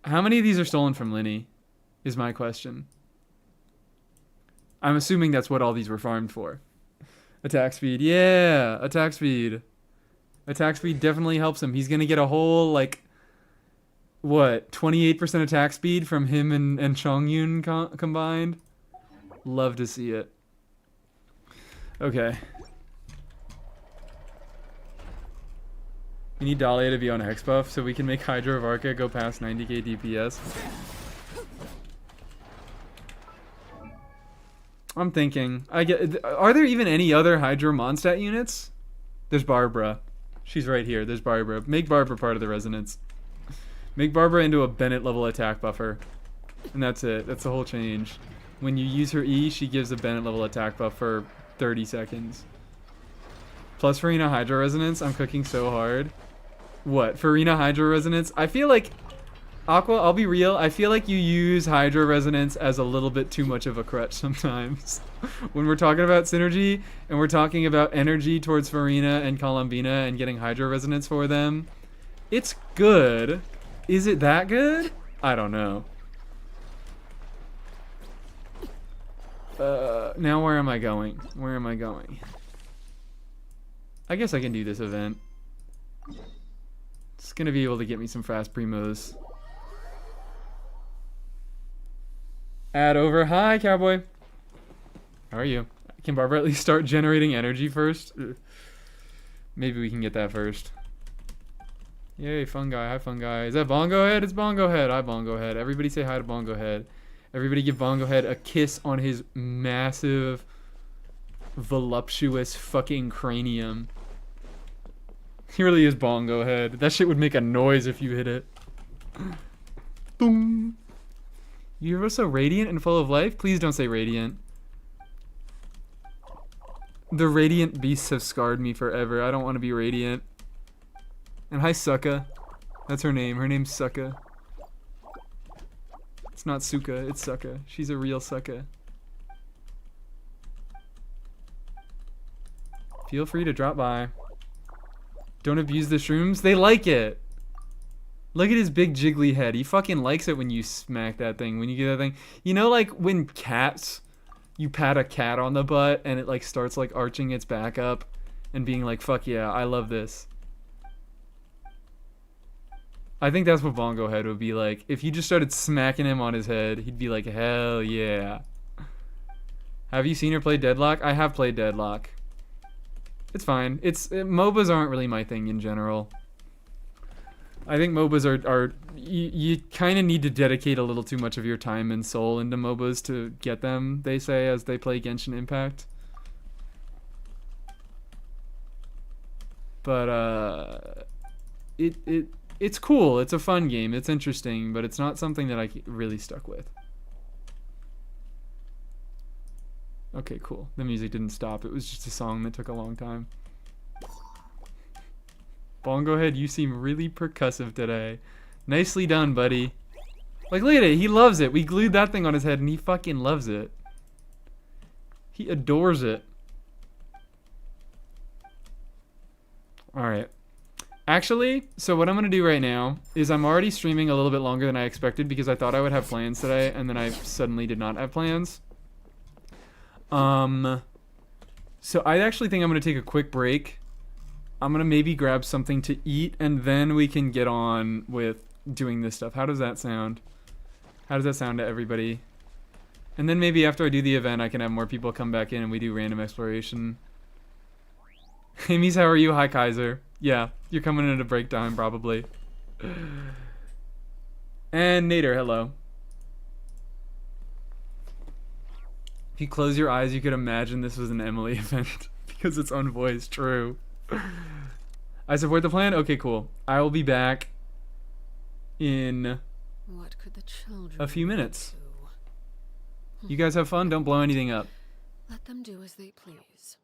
A: How many of these are stolen from Linny? Is my question. I'm assuming that's what all these were farmed for. Attack speed. Yeah, attack speed. Attack speed definitely helps him. He's going to get a whole, like... What? 28% attack speed from him and Chongyun combined? Love to see it. Okay. We need Dahlia to be on Hex buff so we can make Hydro of Arca go past 90k DPS. I'm thinking. Are there even any other Hydro Mondstadt units? There's Barbara. She's right here. There's Barbara. Make Barbara part of the Resonance. Make Barbara into a Bennett level attack buffer. And that's it. That's the whole change. When you use her E, she gives a Bennett level attack buff for 30 seconds. Plus Farina Hydro Resonance. I'm cooking so hard. What? Farina Hydro Resonance? I feel like... Aqua, I'll be real. I feel like you use Hydro Resonance as a little bit too much of a crutch sometimes. When we're talking about synergy, and we're talking about energy towards Farina and Columbina and getting Hydro Resonance for them, it's good. Is it that good? I don't know. Now where am I going? Where am I going? I guess I can do this event. It's gonna be able to get me some fast primos. Add over. Hi, Cowboy. How are you? Can Barbara at least start generating energy first? Maybe we can get that first. Yay, Fungi. Hi, Fungi. Is that Bongo Head? It's Bongo Head. Hi, Bongo Head. Everybody say hi to Bongo Head. Everybody give Bongo Head a kiss on his massive, voluptuous fucking cranium. He really is Bongo Head. That shit would make a noise if you hit it. Boom. You're so radiant and full of life? Please don't say radiant. The radiant beasts have scarred me forever. I don't want to be radiant. And hi, Sukka. That's her name. Her name's Sukka. It's not Suka, it's Sukka. She's a real Sukka. Feel free to drop by. Don't abuse the shrooms. They like it. Look at his big jiggly head. He fucking likes it when you smack that thing. When you get that thing. You know, like when cats, you pat a cat on the butt and it like starts like arching its back up and being like, fuck yeah, I love this. I think that's what Bongo Head would be like. If you just started smacking him on his head, he'd be like, hell yeah. Have you seen her play Deadlock? I have played Deadlock. It's fine. MOBAs aren't really my thing in general. I think MOBAs are you kind of need to dedicate a little too much of your time and soul into MOBAs to get them, they say, as they play Genshin Impact. But it's cool. It's a fun game. It's interesting, but it's not something that I really stuck with. Okay, cool. The music didn't stop. It was just a song that took a long time. Bongo Head, you seem really percussive today. Nicely done, buddy. Like, look at it. He loves it. We glued that thing on his head, and he fucking loves it. He adores it. Alright. Actually, so what I'm going to do right now is I'm already streaming a little bit longer than I expected because I thought I would have plans today, and then I suddenly did not have plans. So I actually think I'm going to take a quick break. I'm going to maybe grab something to eat, and then we can get on with doing this stuff. How does that sound? How does that sound to everybody? And then maybe after I do the event, I can have more people come back in and we do random exploration. Amy's, how are you? Hi, Kaiser. Yeah, you're coming in at a break time, probably. And Nader, hello. If you close your eyes, you could imagine this was an Emily event because it's unvoiced. True. I support the plan. Okay, cool. I will be back in
C: What could the children
A: a few minutes.
C: do?
A: You guys have fun. Don't blow anything up.
C: Let them do as they please.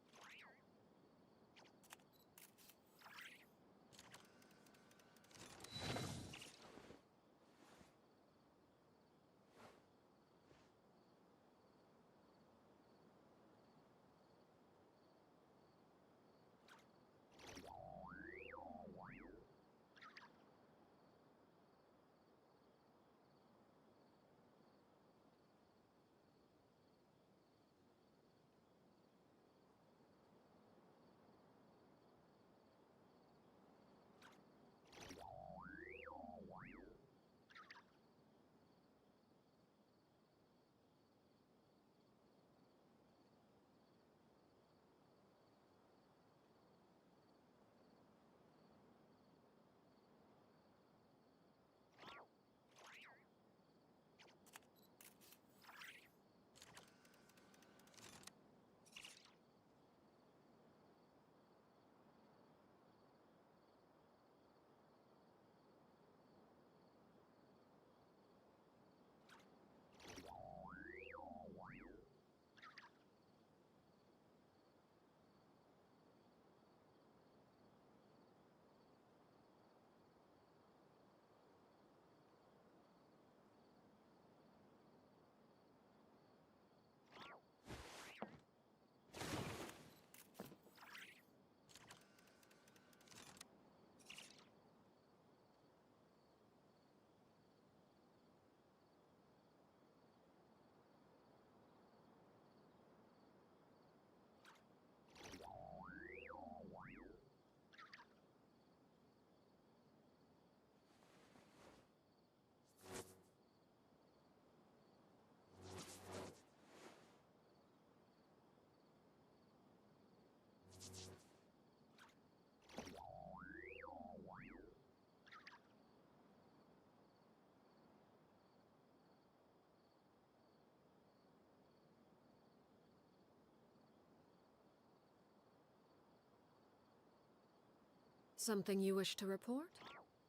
C: Something you wish to report?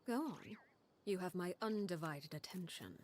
C: Go on. You have my undivided attention.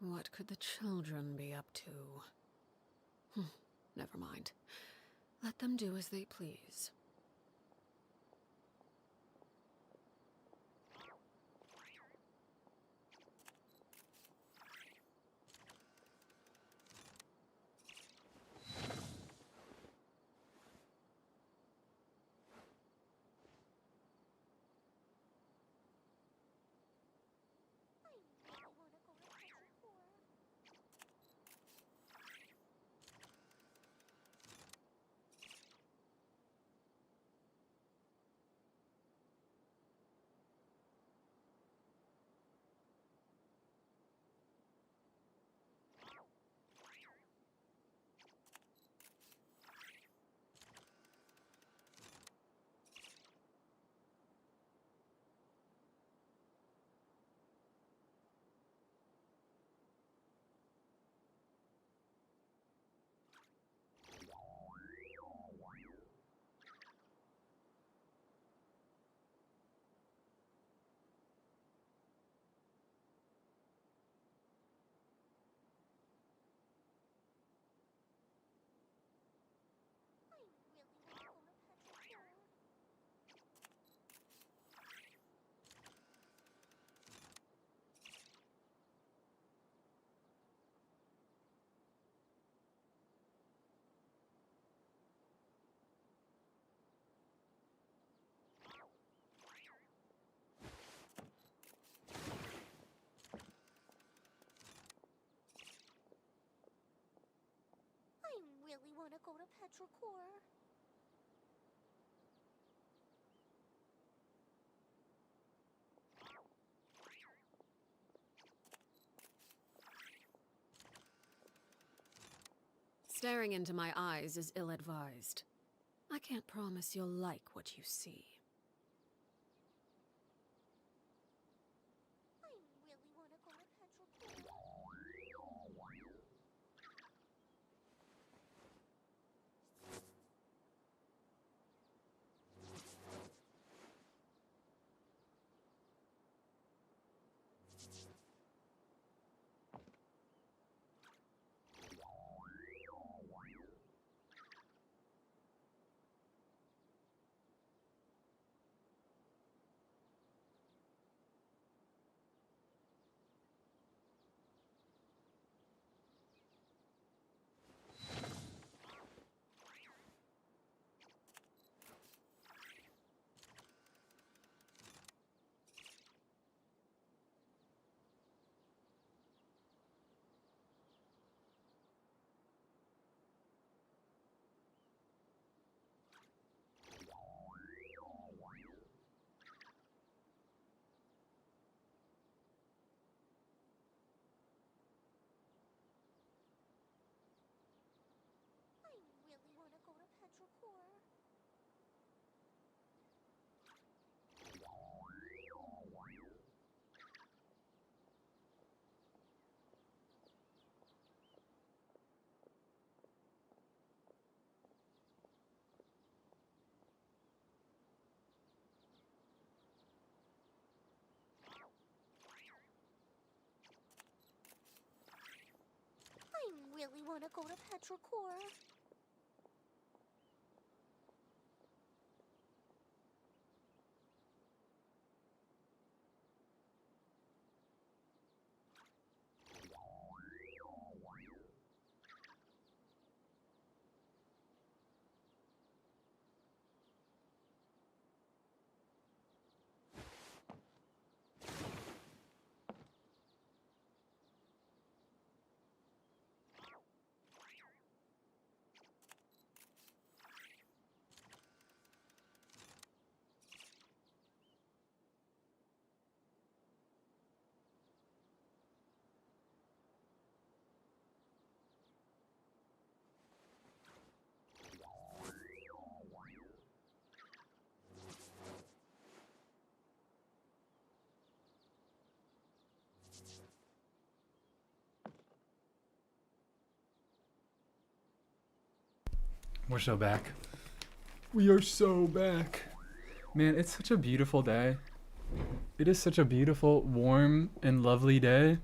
C: What could the children be up to? Never mind. Let them do as they please.
D: Really want to go to Petrichor.
C: Staring into my eyes is ill-advised. I can't promise you'll like what you see.
D: I really want to go to Petrichor. Really want to go to Petrichor. I really want to go to Petrichor.
A: We're so back. We are so back. Man, it's such a beautiful day. It is such a beautiful, warm, and lovely day.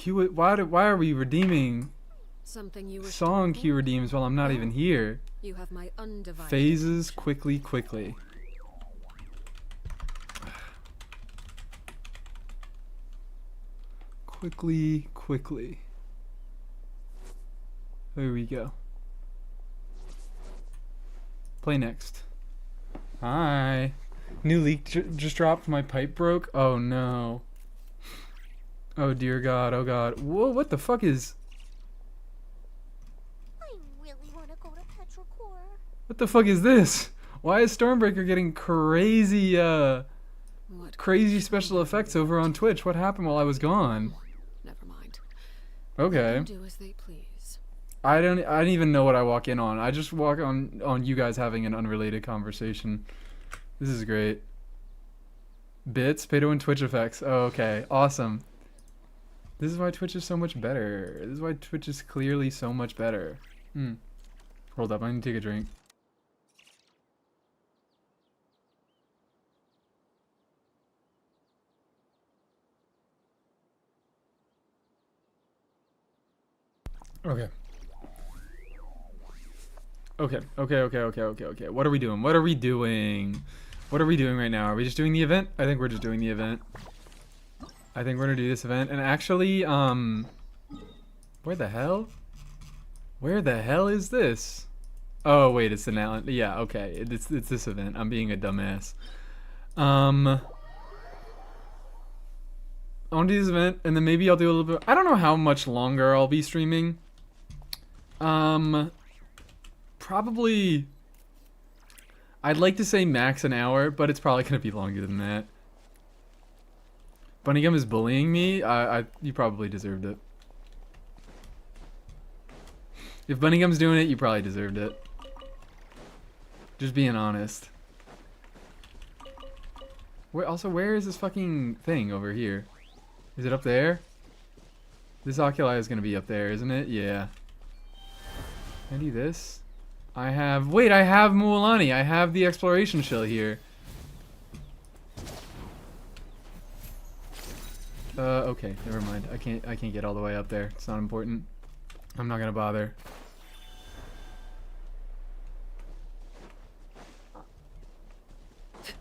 A: Why are we redeeming
C: Something you wish to
A: song queue
C: report?
A: redeems while I'm not even here?
C: You have my undivided
A: Phases
C: attention.
A: quickly. Quickly. There we go. Play next. Hi. New leak just dropped. My pipe broke. Oh no. Oh dear God. Oh God. Whoa, what the fuck is...
D: I really want to go to Petrichor.
A: What the fuck is this? Why is Stormbreaker getting crazy,
C: What
A: crazy special effects over on Twitch? What happened while I was gone?
C: Never mind.
A: Okay.
C: Let them do as they please.
A: I don't even know what I walk in on. I just walk on you guys having an unrelated conversation. This is great. Bits, pay to win Twitch effects. Oh, okay. Awesome. This is why Twitch is so much better. This is why Twitch is clearly so much better. Hold up, I need to take a drink. Okay. Okay. What are we doing? What are we doing right now? Are we just doing the event? I think we're just doing the event. I think we're gonna do this event. And actually, where the hell? Where the hell is this? Oh, wait, it's the now. Yeah, okay. It's this event. I'm being a dumbass. I want to do this event, and then maybe I'll do a little bit. I don't know how much longer I'll be streaming. Probably. I'd like to say max an hour, but it's probably gonna be longer than that. Bunnygum is bullying me. You probably deserved it. If Bunnygum's doing it, you probably deserved it. Just being honest. Where is this fucking thing over here? Is it up there? This oculi is gonna be up there, isn't it? Yeah. Can I do this? I have Mualani. I have the exploration shell here. Okay, never mind. I can't get all the way up there. It's not important. I'm not gonna bother.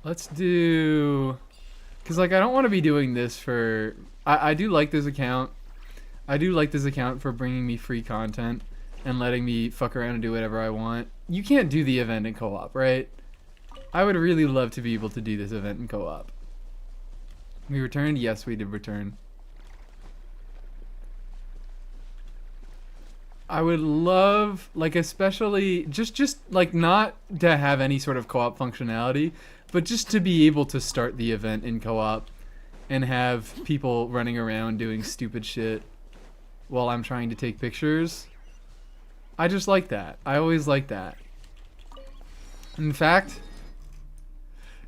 A: Let's do... Because, like, I don't want to be doing this for... I do like this account. I do like this account for bringing me free content and letting me fuck around and do whatever I want. You can't do the event in co-op, right? I would really love to be able to do this event in co-op. We returned? Yes, we did return. I would love, like, especially, just like, not to have any sort of co-op functionality, but just to be able to start the event in co-op and have people running around doing stupid shit while I'm trying to take pictures. I just like that. I always like that. In fact,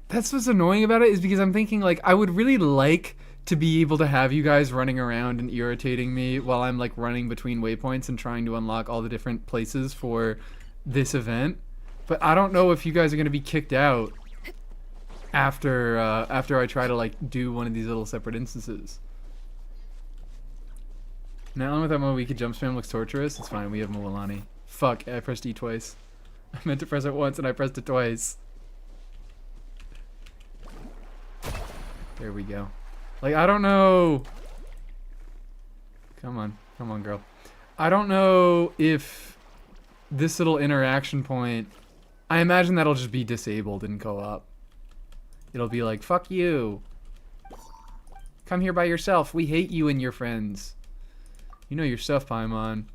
A: that's what's annoying about it, is because I'm thinking, like, I would really like to be able to have you guys running around and irritating me while I'm, like, running between waypoints and trying to unlock all the different places for this event. But I don't know if you guys are going to be kicked out after I try to, like, do one of these little separate instances. Now with that mode, we could jump spam looks torturous. It's fine. We have Mualani. Fuck, I pressed E twice. I meant to press it once and I pressed it twice. There we go. Like, I don't know. Come on, girl. I don't know if this little interaction point, I imagine that'll just be disabled in co-op. It'll be like, fuck you. Come here by yourself. We hate you and your friends. You know your stuff, Paimon.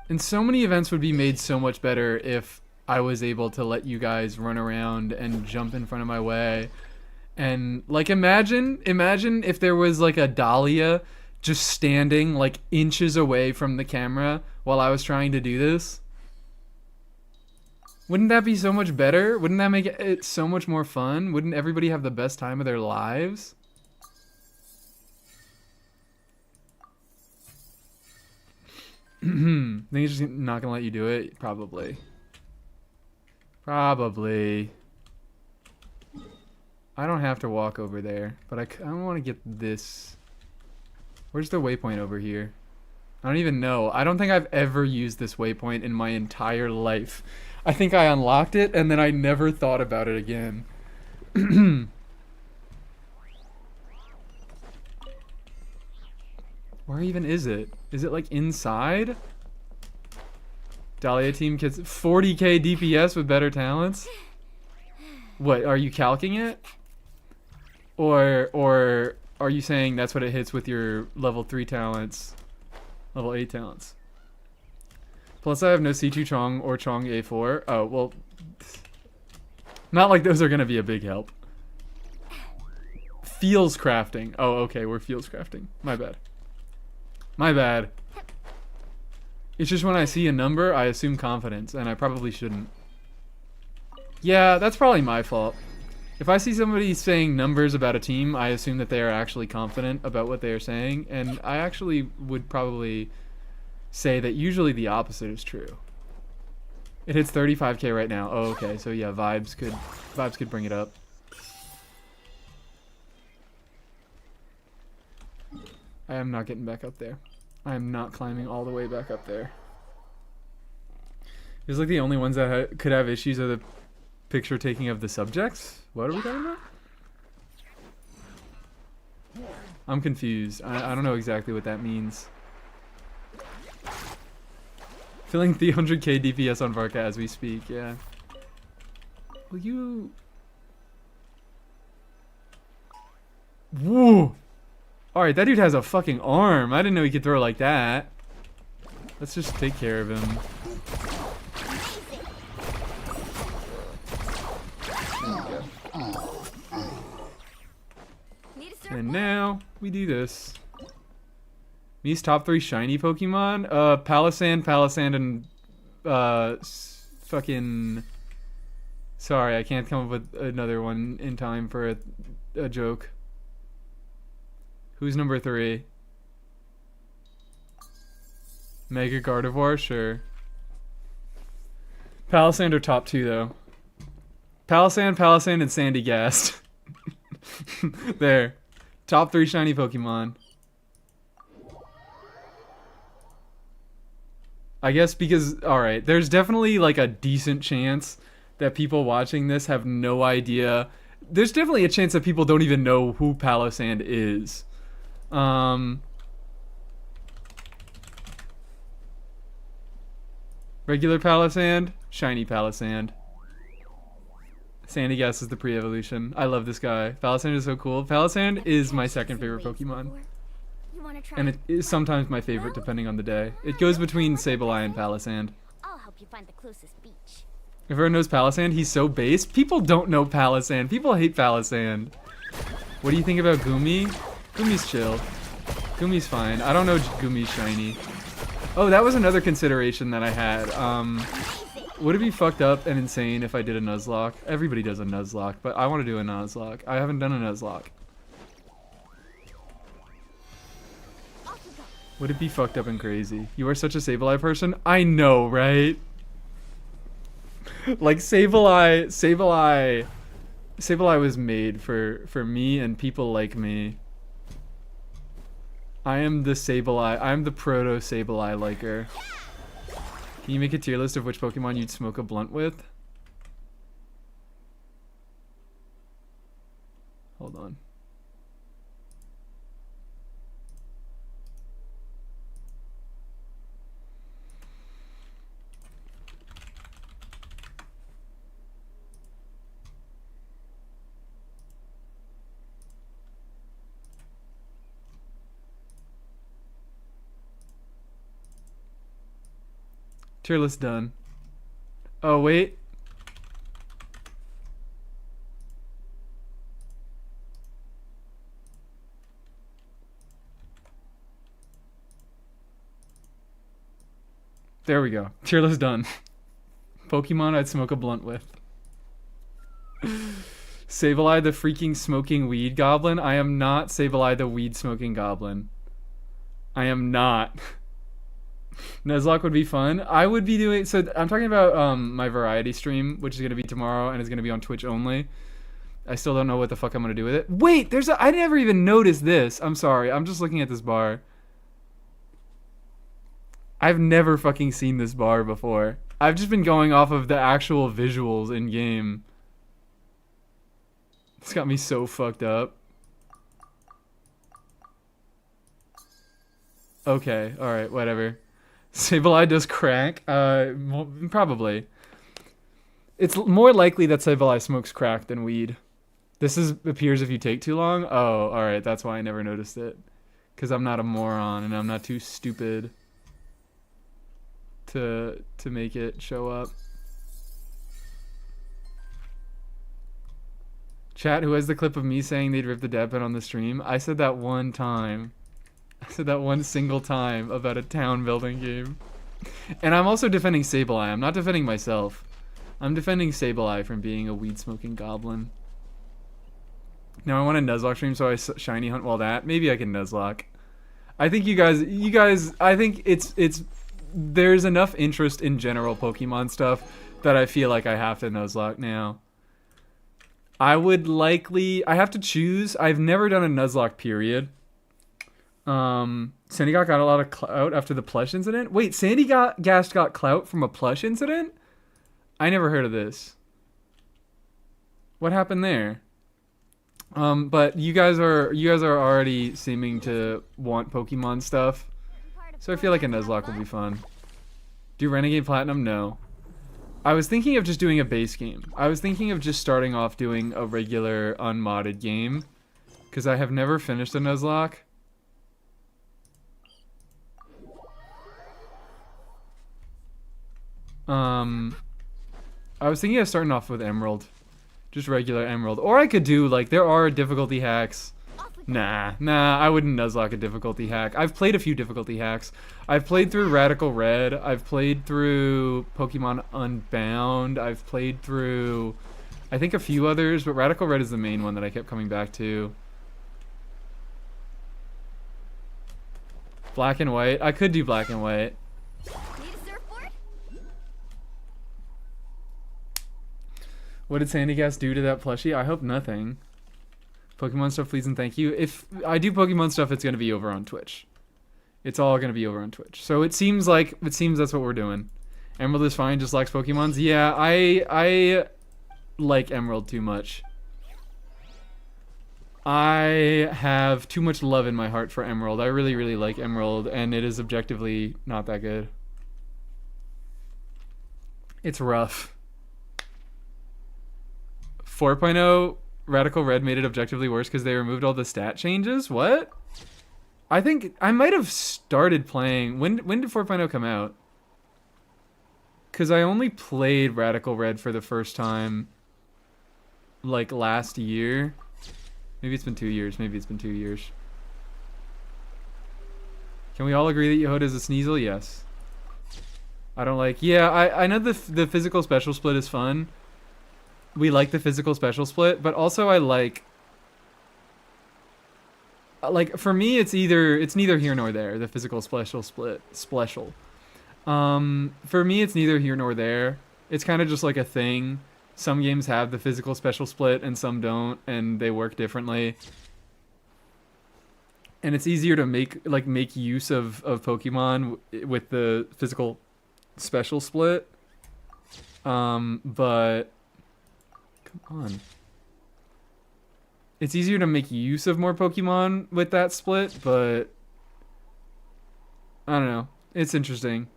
A: And so many events would be made so much better if I was able to let you guys run around and jump in front of my way. And, like, imagine if there was, like, a Dahlia just standing, like, inches away from the camera while I was trying to do this. Wouldn't that be so much better? Wouldn't that make it so much more fun? Wouldn't everybody have the best time of their lives? Think he's just not gonna let you do it? Probably. I don't have to walk over there, but I want to get this. Where's the waypoint over here? I don't even know. I don't think I've ever used this waypoint in my entire life. I think I unlocked it and then I never thought about it again. Where even is it? Is it like inside? Dahlia team kids 40k DPS with better talents? What, are you calcing it? Or are you saying that's what it hits with your level 3 talents? Level 8 talents. Plus I have no C2 Chong or Chong A4. Oh, well. Not like those are going to be a big help. Feels crafting. Oh, okay, we're feels crafting. My bad. My bad. It's just when I see a number, I assume confidence, and I probably shouldn't. Yeah, that's probably my fault. If I see somebody saying numbers about a team, I assume that they are actually confident about what they are saying, and I actually would probably say that usually the opposite is true. It hits 35k right now. Oh, okay. So yeah, vibes could bring it up. I am not getting back up there. I am not climbing all the way back up there. It's like the only ones that could have issues are the picture taking of the subjects. What are we talking about? I'm confused. I don't know exactly what that means. Feeling 300k DPS on Varka as we speak, yeah. Will you... Woo! Alright, that dude has a fucking arm. I didn't know he could throw like that. Let's just take care of him. And now, we do this. These top 3 shiny Pokemon? Palisand, and fucking... Sorry, I can't come up with another one in time for a joke. Who's number 3? Mega Gardevoir? Sure. Palisand are top 2 though. Palisand, and Sandygast. There. Top 3 shiny Pokemon. I guess because, alright, there's definitely like a decent chance that people watching this have no idea. There's definitely a chance that people don't even know who Palisand is. Regular Palisand, shiny Palisand. Sandygast is the pre-evolution. I love this guy. Palisand is so cool. Palisand is my second favorite Pokemon. And it is sometimes my favorite depending on the day. It goes between Sableye and Palisand.
D: I'll help you find the closest beach.
A: If everyone knows Palisand, he's so base. People don't know Palisand. People hate Palisand. What do you think about Gumi? Gumi's chill. Gumi's fine. I don't know Gumi's shiny. Oh, that was another consideration that I had. Would it be fucked up and insane if I did a Nuzlocke? Everybody does a Nuzlocke, but I want to do a Nuzlocke. I haven't done a Nuzlocke. Would it be fucked up and crazy? You are such a Sableye person? I know, right? Like, Sableye was made for me and people like me. I am the Sableye. I'm the proto Sableye liker. Can you make a tier list of which Pokemon you'd smoke a blunt with? Hold on. Tier list done. Oh, wait. There we go. Tier list done. Pokemon I'd smoke a blunt with. Sableye the freaking smoking weed goblin? I am not Sableye the weed smoking goblin. I am not. Nuzlocke would be fun. I would be doing... So I'm talking about my variety stream, which is going to be tomorrow and is going to be on Twitch only. I still don't know what the fuck I'm gonna do with it. Wait, I never even noticed this. I'm sorry. I'm just looking at this bar. I've never fucking seen this bar before. I've just been going off of the actual visuals in game. It's got me so fucked up. Okay, alright, whatever. Sableye does crack? Probably. It's more likely that Sableye smokes crack than weed. This appears if you take too long? Oh, alright, that's why I never noticed it. Because I'm not a moron and I'm not too stupid to make it show up. Chat, who has the clip of me saying they'd rip the dad pen on the stream? I said that one time. I said that one single time about a town building game. And I'm also defending Sableye. I'm not defending myself. I'm defending Sableye from being a weed-smoking goblin. Now I want a Nuzlocke stream, so I shiny hunt while that. Maybe I can Nuzlocke. I think you guys, I think there's enough interest in general Pokemon stuff that I feel like I have to Nuzlocke now. I have to choose. I've never done a Nuzlocke period. Sandy got a lot of clout after the plush incident. Wait, Sandy got clout from a plush incident? I never heard of this. What happened there? But you guys are already seeming to want Pokemon stuff, so I feel like a Nuzlocke will be fun. Do Renegade Platinum? No. I was thinking of just doing a base game. I was thinking of just starting off doing a regular unmodded game, because I have never finished a Nuzlocke. I was thinking of starting off with Emerald. Just regular Emerald. Or I could do, like, there are difficulty hacks. Nah, I wouldn't Nuzlocke a difficulty hack. I've played a few difficulty hacks. I've played through Radical Red. I've played through Pokemon Unbound. I've played through, I think, a few others, but Radical Red is the main one that I kept coming back to. Black and White. I could do Black and White. What did Sandycast do to that plushie? I hope nothing. Pokemon stuff, please and thank you. If I do Pokemon stuff, it's going to be over on Twitch. It's all going to be over on Twitch. So it seems that's what we're doing. Emerald is fine, just likes Pokemons. Yeah, I like Emerald too much. I have too much love in my heart for Emerald. I really, really like Emerald, and it is objectively not that good. It's rough. 4.0 Radical Red made it objectively worse because they removed all the stat changes? What? I think I might have started playing. When did 4.0 come out? Because I only played Radical Red for the first time like last year. Maybe it's been 2 years. Maybe it's been 2 years. Can we all agree that Yehoda is a Sneasel? Yes. I don't like... Yeah, I know the physical special split is fun. We like the physical special split, but also I like for me it's neither here nor there, the physical special split special. For me it's neither here nor there. It's kind of just like a thing. Some games have the physical special split and some don't, and they work differently. And it's easier to make use of Pokemon with the physical special split. But come on. It's easier to make use of more Pokemon with that split, but I don't know. It's interesting.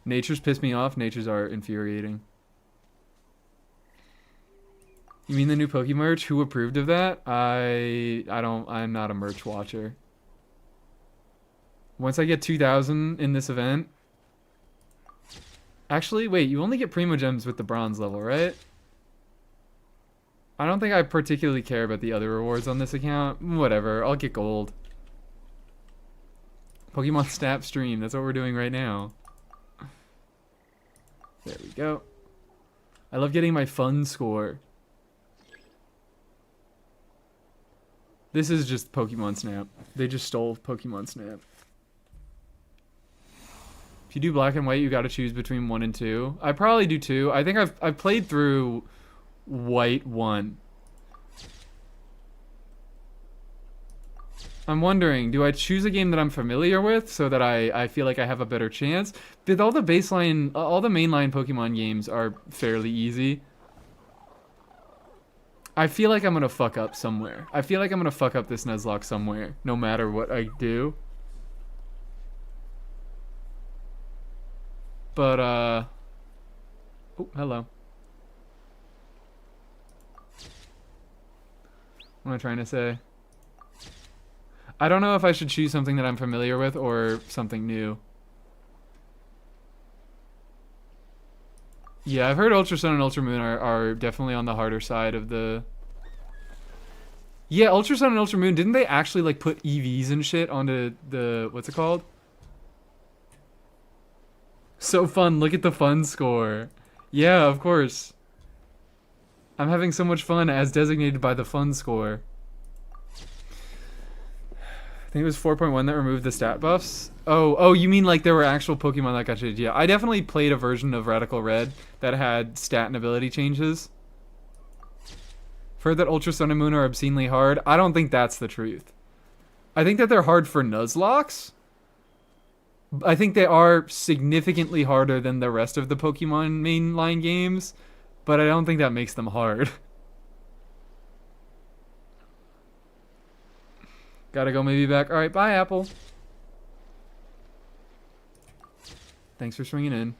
A: Natures piss me off. Natures are infuriating. You mean the new Poke merch? Who approved of that? I'm not a merch watcher. Once I get 2,000 in this event. Actually, wait, you only get Primo Gems with the bronze level, right? I don't think I particularly care about the other rewards on this account. Whatever, I'll get gold. Pokemon Snap stream, that's what we're doing right now. There we go. I love getting my fun score. This is just Pokemon Snap. They just stole Pokemon Snap. If you do black and white, you got to choose between 1 and 2. I probably do 2. I think I've played through white 1. I'm wondering, do I choose a game that I'm familiar with so that I feel like I have a better chance? But all the mainline Pokemon games are fairly easy. I feel like I'm gonna fuck up somewhere. I feel like I'm gonna fuck up this Nuzlocke somewhere, no matter what I do. But, oh, hello. What am I trying to say? I don't know if I should choose something that I'm familiar with or something new. Yeah, I've heard Ultra Sun and Ultra Moon are definitely on the harder side of the... Yeah, Ultra Sun and Ultra Moon, didn't they actually, like, put EVs and shit onto the... What's it called? So fun, look at the fun score. Yeah, of course. I'm having so much fun as designated by the fun score. I think it was 4.1 that removed the stat buffs. Oh, you mean like there were actual Pokemon that got changed? Yeah, I definitely played a version of Radical Red that had stat and ability changes. Heard that Ultra Sun and Moon are obscenely hard. I don't think that's the truth. I think that they're hard for Nuzlocks. I think they are significantly harder than the rest of the Pokemon mainline games, but I don't think that makes them hard. Gotta go maybe back. Alright, bye, Apple. Thanks for swinging in.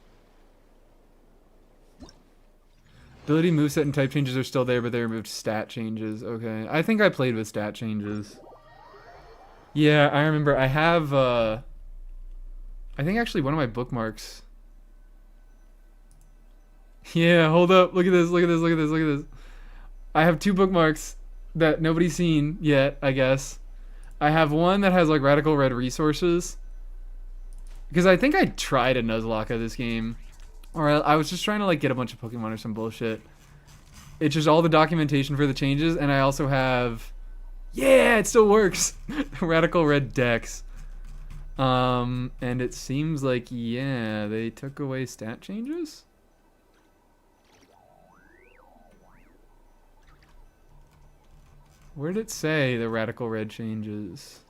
A: Ability, moveset, and type changes are still there, but they removed stat changes. Okay. I think I played with stat changes. Yeah, I remember. I have, I think actually one of my bookmarks. Yeah, hold up. Look at this, look at this, look at this, look at this. I have 2 bookmarks that nobody's seen yet, I guess. I have one that has like Radical Red resources. Because I think I tried a Nuzlocke of this game. Or I was just trying to like get a bunch of Pokemon or some bullshit. It's just all the documentation for the changes, and I also have... Yeah, it still works! Radical Red Dex. And it seems like, yeah, they took away stat changes? Where did it say the Radical Red changes?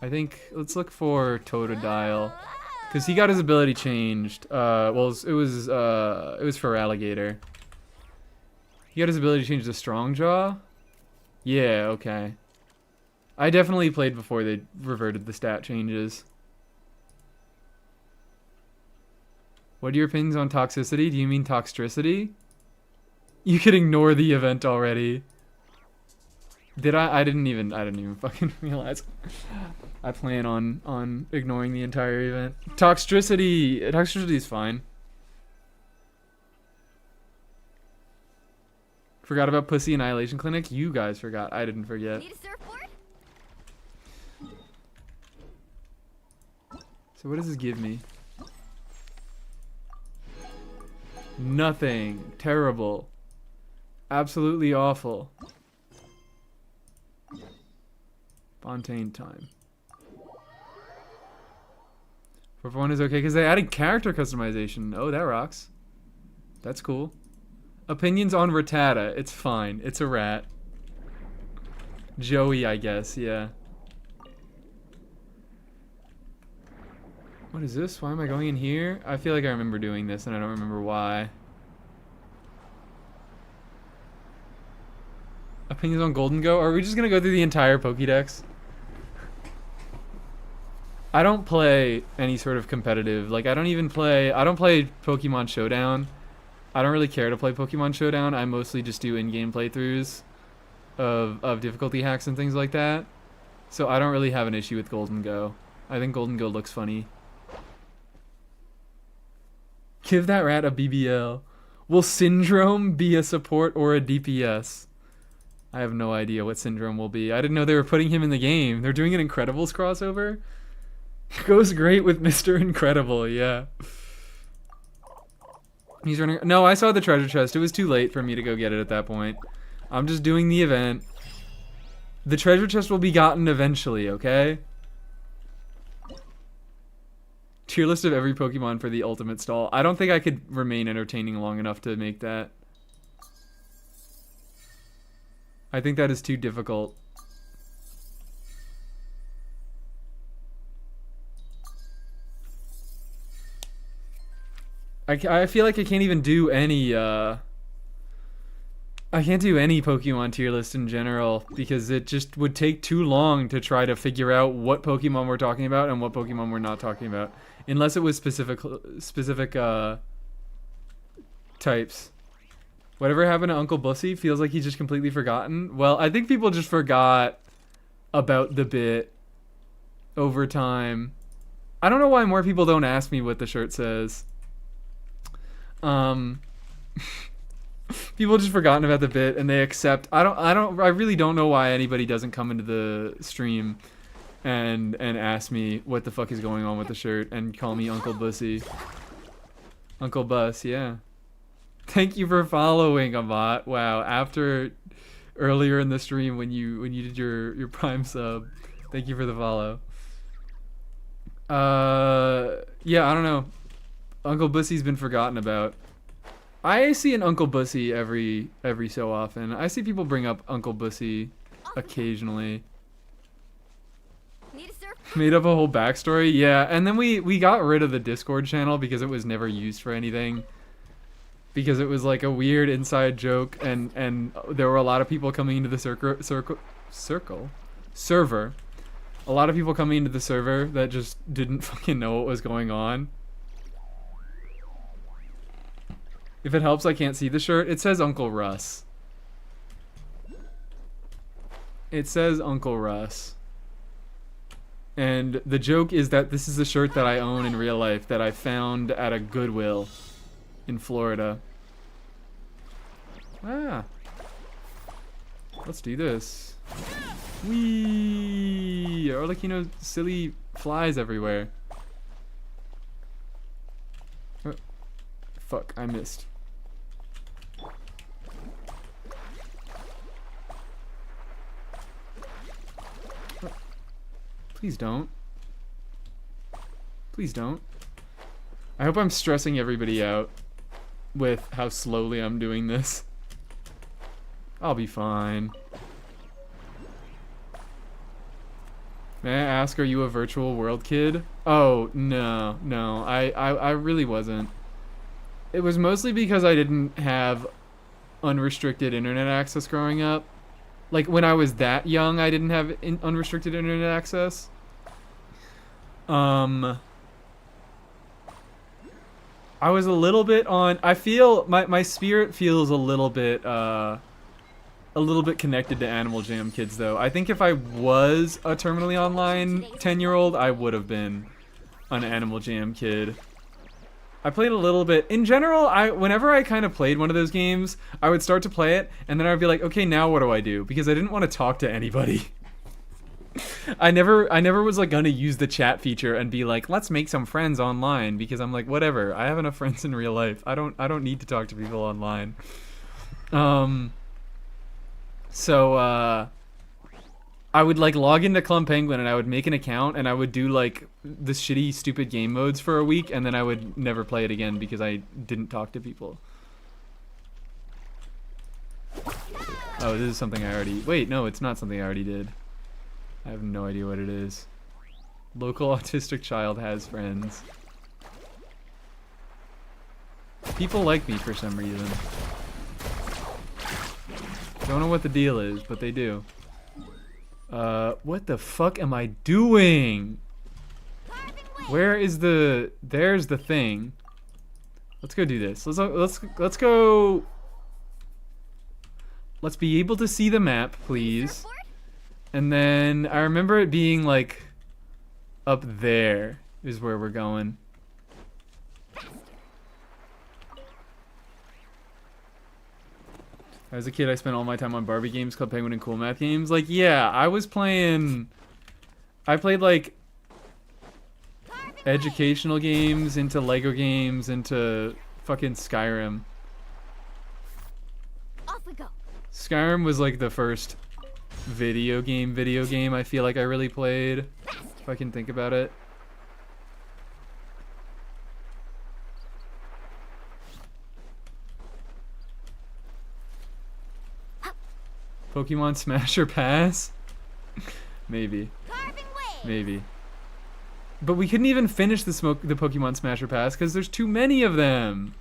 A: I think, let's look for Totodile. Because he got his ability changed. Well, it was for Alligator. He got his ability changed to Strong Jaw? Yeah, okay. I definitely played before they reverted the stat changes. What are your opinions on toxicity? Do you mean toxicity? You could ignore the event already. Did I? I didn't even fucking realize. I plan on ignoring the entire event. Toxicity is fine. Forgot about Pussy Annihilation Clinic? You guys forgot. I didn't forget.
D: Need a surfboard?
A: So what does this give me? Nothing. Terrible. Absolutely awful. Fontaine time. 4.1 is okay because they added character customization. Oh, that rocks. That's cool. Opinions on Rattata. It's fine. It's a rat. Joey, I guess. Yeah. What is this? Why am I going in here? I feel like I remember doing this and I don't remember why. Opinions on Golden Go? Are we just gonna go through the entire Pokédex? I don't play any sort of competitive, like I don't play Pokemon Showdown. I don't really care to play Pokemon Showdown. I mostly just do in-game playthroughs of difficulty hacks and things like that. So I don't really have an issue with Golden Go. I think Golden Go looks funny. Give that rat a BBL. Will Syndrome be a support or a DPS? I have no idea what Syndrome will be. I didn't know they were putting him in the game. They're doing an Incredibles crossover? Goes great with Mr. Incredible, yeah. He's running... No, I saw the treasure chest. It was too late for me to go get it at that point. I'm just doing the event. The treasure chest will be gotten eventually, okay? Tier list of every Pokemon for the ultimate stall. I don't think I could remain entertaining long enough to make that. I think that is too difficult. I feel like I can't even do any, I can't do any Pokemon tier list in general because it just would take too long to try to figure out what Pokemon we're talking about and what Pokemon we're not talking about. Unless it was specific types. Whatever happened to Uncle Bussy? Feels like he's just completely forgotten. Well, I think people just forgot about the bit over time. I don't know why more people don't ask me what the shirt says. People just forgotten about the bit and they accept. I really don't know why anybody doesn't come into the stream and ask me what the fuck is going on with the shirt and call me Uncle Bussy. Uncle Bus, yeah. Thank you for following, Amat. Wow, after earlier in the stream when you did your Prime sub. Thank you for the follow. Yeah, I don't know. Uncle Bussy's been forgotten about. I see an Uncle Bussy every so often. I see people bring up Uncle Bussy occasionally. Made up a whole backstory, yeah. And then we got rid of the Discord channel because it was never used for anything. Because it was like a weird inside joke, and there were a lot of people coming into the server. A lot of people coming into the server that just didn't fucking know what was going on. If it helps, I can't see the shirt. It says Uncle Russ. It says Uncle Russ. And the joke is that this is a shirt that I own in real life that I found at a Goodwill in Florida. Ah. Let's do this. Whee! Or like, you know, silly flies everywhere. Oh. Fuck, I missed. Please don't. Please don't. I hope I'm stressing everybody out with how slowly I'm doing this. I'll be fine. May I ask, are you a virtual world kid? Oh, no, I really wasn't. It was mostly because I didn't have unrestricted internet access growing up. Like, when I was that young, I didn't have unrestricted internet access. I was a little bit on... I feel... My spirit feels a little bit connected to Animal Jam kids, though. I think if I was a terminally online 10-year-old, I would have been an Animal Jam kid. I played a little bit. In general, whenever I kind of played one of those games, I would start to play it, and then I'd be like, okay, now what do I do? Because I didn't want to talk to anybody. I never was like gonna use the chat feature and be like, let's make some friends online, because I'm like, whatever. I have enough friends in real life. I don't need to talk to people online. So I would like log into Clump Penguin and I would make an account and I would do like the shitty stupid game modes for a week, and then I would never play it again because I didn't talk to people. Oh, this is something I already... Wait, no, it's not something I already did. I have no idea what it is. Local autistic child has friends. People like me for some reason. Don't know what the deal is, but they do. What the fuck am I doing? Where is the... There's the thing. Let's go do this. Let's go... Let's be able to see the map, please. And then I remember it being like up there is where we're going. As a kid, I spent all my time on Barbie games, Club Penguin, and Cool Math games. Like, yeah, I played like educational games, into Lego games, into fucking Skyrim.
D: Off we go.
A: Skyrim was like the first video game I feel like I really played, if I can think about it. Pokemon Smash or Pass? Maybe.
D: Carving waves.
A: Maybe. But we couldn't even finish the Pokemon Smash or Pass because there's too many of them.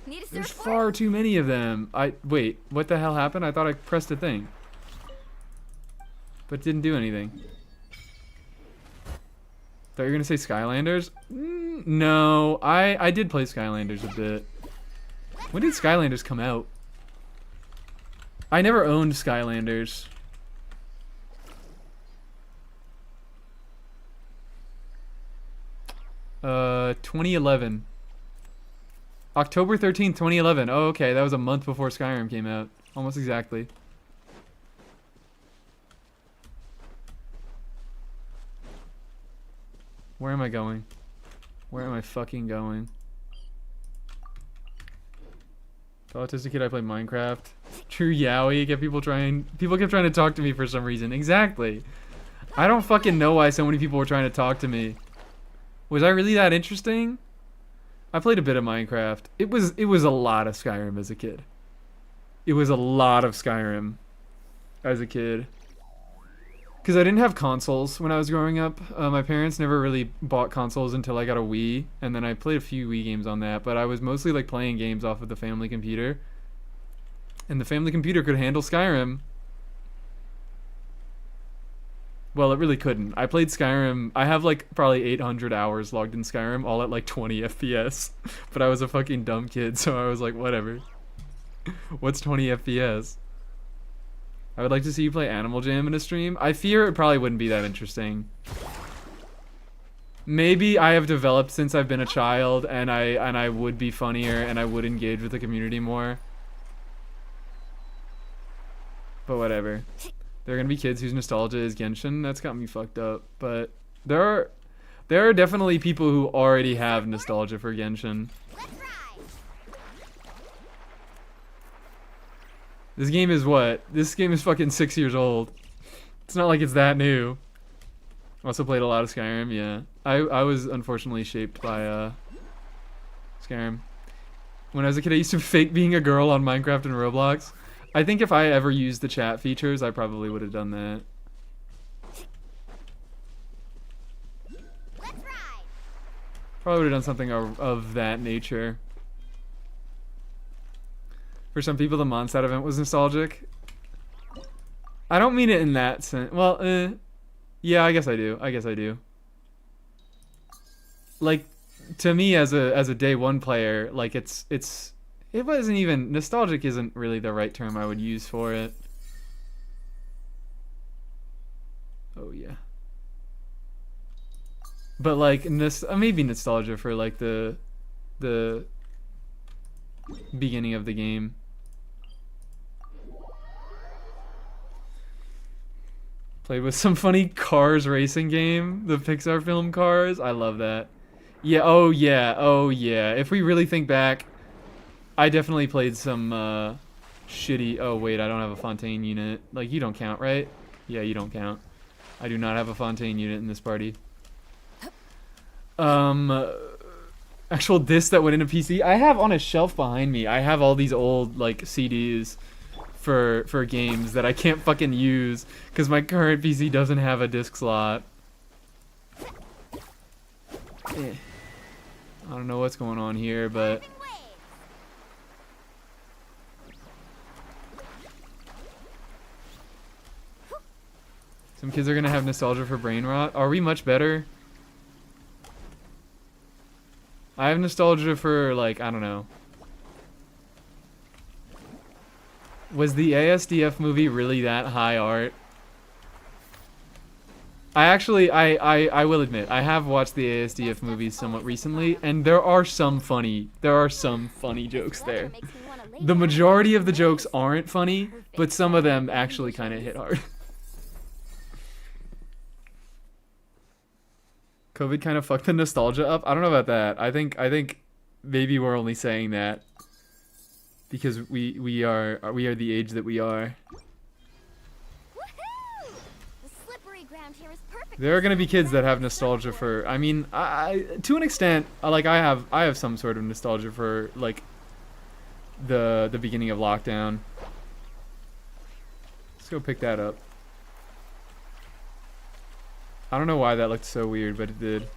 D: Need a
A: There's
D: surfboard?
A: far too many of them. Wait, what the hell happened? I thought I pressed a thing. But didn't do anything. Thought you were gonna say Skylanders? No, I did play Skylanders a bit. When did Skylanders come out? I never owned Skylanders. Uh, 2011. October 13th, 2011. Oh, okay, that was a month before Skyrim came out. Almost exactly. Where am I going? Where am I fucking going? The autistic kid, I played Minecraft. True yaoi. People kept trying to talk to me for some reason. Exactly. I don't fucking know why so many people were trying to talk to me. Was I really that interesting? I played a bit of Minecraft. It was a lot of Skyrim as a kid. It was a lot of Skyrim as a kid. Because I didn't have consoles when I was growing up. My parents never really bought consoles until I got a Wii, and then I played a few Wii games on that, but I was mostly like playing games off of the family computer. And the family computer could handle Skyrim. Well, it really couldn't. I played Skyrim. I have like probably 800 hours logged in Skyrim, all at like 20 FPS. But I was a fucking dumb kid, so I was like, whatever. What's 20 FPS? I would like to see you play Animal Jam in a stream. I fear it probably wouldn't be that interesting. Maybe I have developed since I've been a child, and I would be funnier, and I would engage with the community more. But whatever. There are gonna be kids whose nostalgia is Genshin. That's got me fucked up. But there are definitely people who already have nostalgia for Genshin.
D: Let's ride.
A: This game is what? This game is fucking 6 years old. It's not like it's that new. Also played a lot of Skyrim, yeah. I was unfortunately shaped by Skyrim. When I was a kid, I used to fake being a girl on Minecraft and Roblox. I think if I ever used the chat features, I probably would have done that.
D: Let's ride.
A: Probably would have done something of that nature. For some people, the Mondstadt event was nostalgic. I don't mean it in that sense. Well, yeah, I guess I do. Like, to me as a day one player, like it wasn't even nostalgic. Isn't really the right term I would use for it. Oh yeah. But like maybe nostalgia for like the beginning of the game. Played with some funny Cars racing game, the Pixar film Cars. I love that. Yeah, oh yeah. If we really think back, I definitely played some shitty... Oh wait, I don't have a Fontaine unit. Like, you don't count, right? Yeah, you don't count. I do not have a Fontaine unit in this party. Actual disc that went into PC. I have on a shelf behind me. I have all these old like CDs for games that I can't fucking use because my current PC doesn't have a disc slot. I don't know what's going on here, but some kids are gonna have nostalgia for brain rot. Are we much better? I have nostalgia for, like, I don't know. Was the ASDF movie really that high art? I will admit, I have watched the ASDF movies somewhat recently, and there are some funny jokes there. The majority of the jokes aren't funny, but some of them actually kind of hit hard. COVID kind of fucked the nostalgia up. I don't know about that. I think maybe we're only saying that because we are the age that we are.
D: Woohoo! The slippery ground here is perfect.
A: There are gonna be kids that have nostalgia for. I mean, I to an extent, like I have some sort of nostalgia for like the beginning of lockdown. Let's go pick that up. I don't know why that looked so weird, but it did.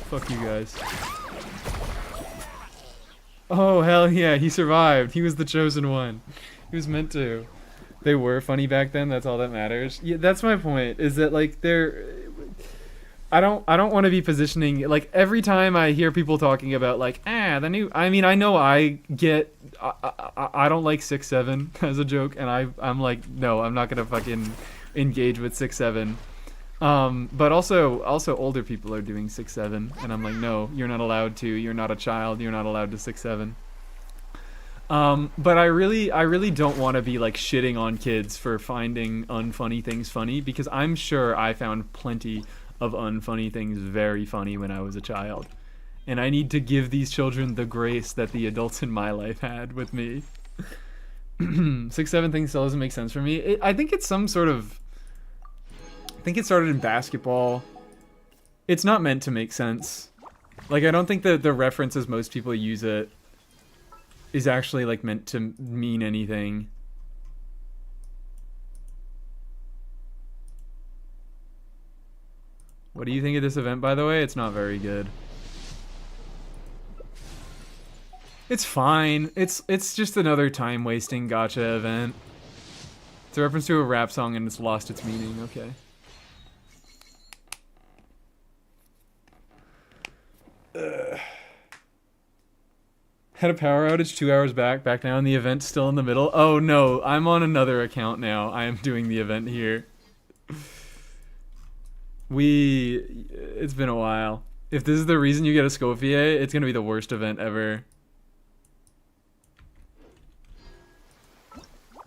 A: Fuck you guys. Oh, hell yeah, he survived. He was the chosen one. He was meant to. They were funny back then, that's all that matters. Yeah, that's my point, is that, like, they're... I don't want to be positioning... Like, every time I hear people talking about, like, the new... I mean, I know I get... I don't like 6-7 as a joke, and I'm like, no, I'm not going to fucking engage with 6-7. But also older people are doing 6-7, and I'm like, no, you're not allowed to. You're not a child. You're not allowed to 6-7. But I really don't want to be like shitting on kids for finding unfunny things funny, because I'm sure I found plenty of unfunny things very funny when I was a child, and I need to give these children the grace that the adults in my life had with me. 6-7 thing still doesn't make sense for me. I think it's some sort of... I think it started in basketball. It's not meant to make sense. Like, I don't think that the reference as most people use it is actually, like, meant to mean anything. What do you think of this event, by the way? It's not very good. It's fine. It's just another time-wasting gacha event. It's a reference to a rap song and it's lost its meaning. Okay. Had a power outage 2 hours back now, and the event's still in the middle. Oh no, I'm on another account now. I am doing the event here. It's been a while. If this is the reason you get a Scofier, it's gonna be the worst event ever.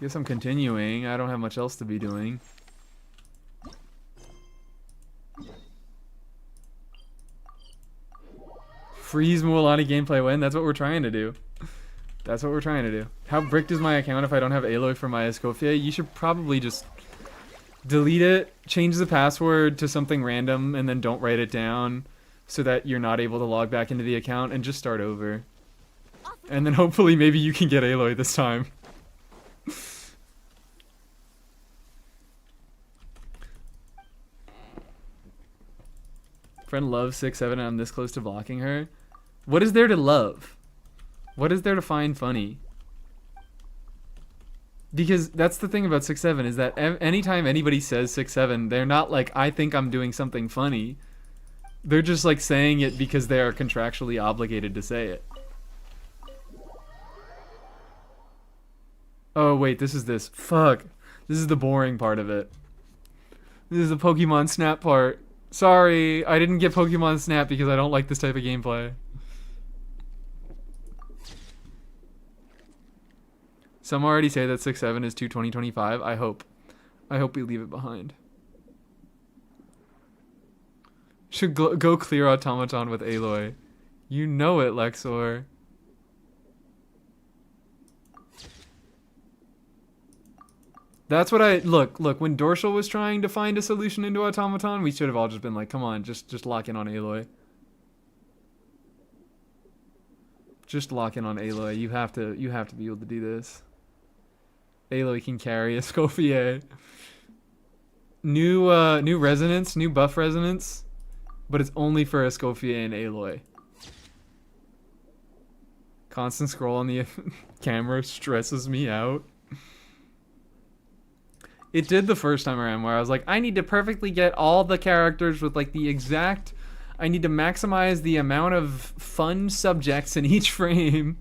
A: Guess I'm continuing. I don't have much else to be doing. Freeze Mualani gameplay win. That's what we're trying to do. That's what we're trying to do. How bricked is my account if I don't have Aloy for my Escoffier? You should probably just delete it, change the password to something random, and then don't write it down so that you're not able to log back into the account, and just start over. And then hopefully maybe you can get Aloy this time. Friend loves 6-7 and I'm this close to blocking her. What is there to love? What is there to find funny? Because that's the thing about 6-7 is that anytime anybody says 6-7, they're not like, I think I'm doing something funny. They're just like saying it because they are contractually obligated to say it. Oh wait, this is this. Fuck. This is the boring part of it. This is the Pokemon Snap part. Sorry, I didn't get Pokemon Snap because I don't like this type of gameplay. Some already say that 6-7 is 2025. I hope we leave it behind. Should go clear Automaton with Aloy. You know it, Lexor. That's what look, when Dorshal was trying to find a solution into Automaton, we should have all just been like, come on, just lock in on Aloy. Just lock in on Aloy. You have to be able to do this. Aloy can carry a Escoffier. New resonance, new buff resonance, but it's only for Escoffier and Aloy. Constant scroll on the camera stresses me out. It did the first time around where I was like, I need to perfectly get all the characters with like the exact... I need to maximize the amount of fun subjects in each frame.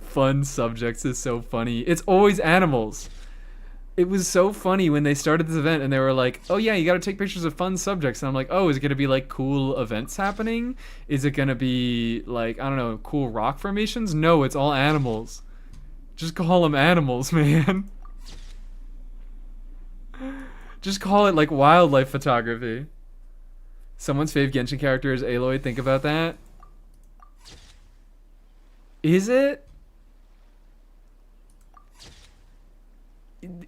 A: Fun subjects is so funny. It's always animals. It was so funny when they started this event and they were like, oh yeah, you gotta take pictures of fun subjects. And I'm like, oh, is it gonna be like cool events happening? Is it gonna be like, I don't know, cool rock formations? No, it's all animals. Just call them animals, man. Just call it like wildlife photography. Someone's fave Genshin character is Aloy. Think about that. Is it?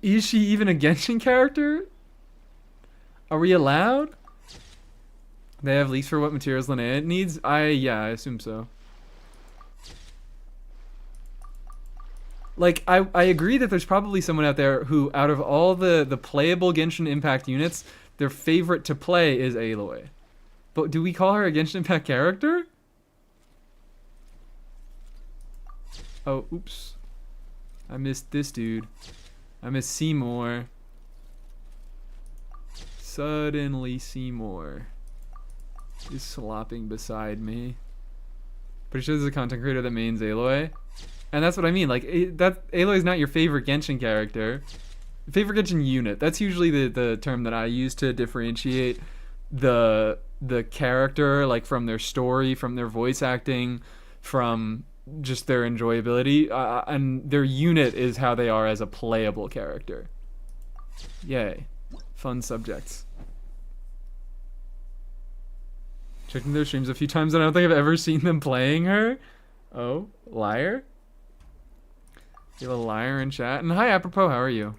A: Is she even a Genshin character? Are we allowed? They have leaks for what materials Linnea needs? Yeah, I assume so. Like, I agree that there's probably someone out there who, out of all the playable Genshin Impact units, their favorite to play is Aloy. But do we call her a Genshin Impact character? Oh, oops. I missed this dude. I missed Seymour. Suddenly Seymour is slopping beside me. Pretty sure there's a content creator that mains Aloy. And that's what I mean. Like, that Aloy is not your favorite Genshin character. Favorite Genshin unit. That's usually the term that I use to differentiate the character, like from their story, from their voice acting, from just their enjoyability. And their unit is how they are as a playable character. Yay. Fun subjects. Checking their streams a few times, and I don't think I've ever seen them playing her. Oh, liar? You have a liar in chat? And hi, apropos, how are you?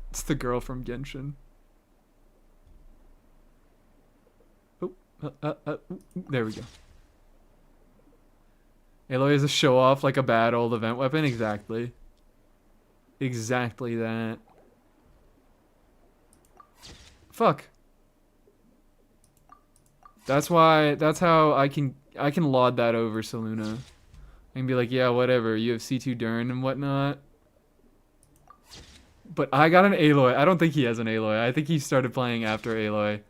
A: It's the girl from Genshin. Oh, there we go. Aloy is a show-off like a bad old event weapon? Exactly. Exactly that. Fuck. That's how I can laud that over Saluna. I can be like, yeah, whatever, you have C2 Dern and whatnot. But I got an Aloy. I don't think he has an Aloy. I think he started playing after Aloy.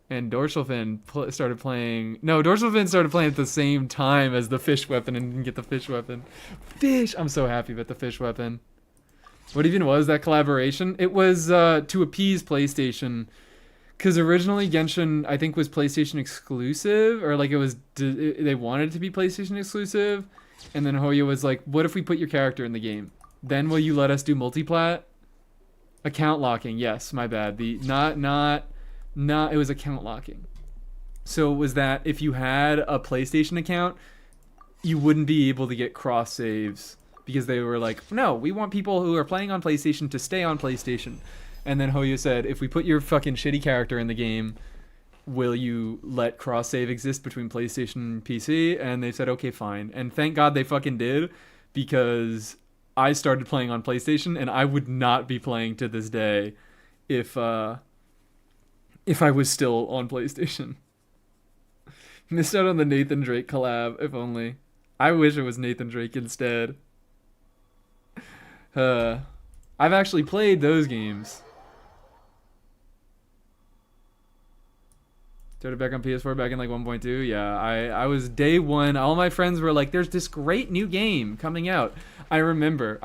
A: And Dorsal Fin started playing... No, Dorsal Fin started playing at the same time as the fish weapon and didn't get the fish weapon. Fish! I'm so happy about the fish weapon. What even was that collaboration? It was to appease PlayStation. Because originally Genshin, I think, was PlayStation exclusive. Or like it was... They wanted it to be PlayStation exclusive. And then Hoya was like, what if we put your character in the game? Then will you let us do multiplat? Account locking. Yes, my bad. The... Not, it was account locking. So it was that if you had a PlayStation account, you wouldn't be able to get cross saves because they were like, no, we want people who are playing on PlayStation to stay on PlayStation. And then Hoya said, if we put your fucking shitty character in the game, will you let cross save exist between PlayStation and PC? And they said, okay, fine. And thank God they fucking did, because I started playing on PlayStation and I would not be playing to this day if I was still on PlayStation. Missed out on the Nathan Drake collab, if only. I wish it was Nathan Drake instead. I've actually played those games. Started back on PS4 back in like 1.2. Yeah, I was day one. All my friends were like, there's this great new game coming out. I remember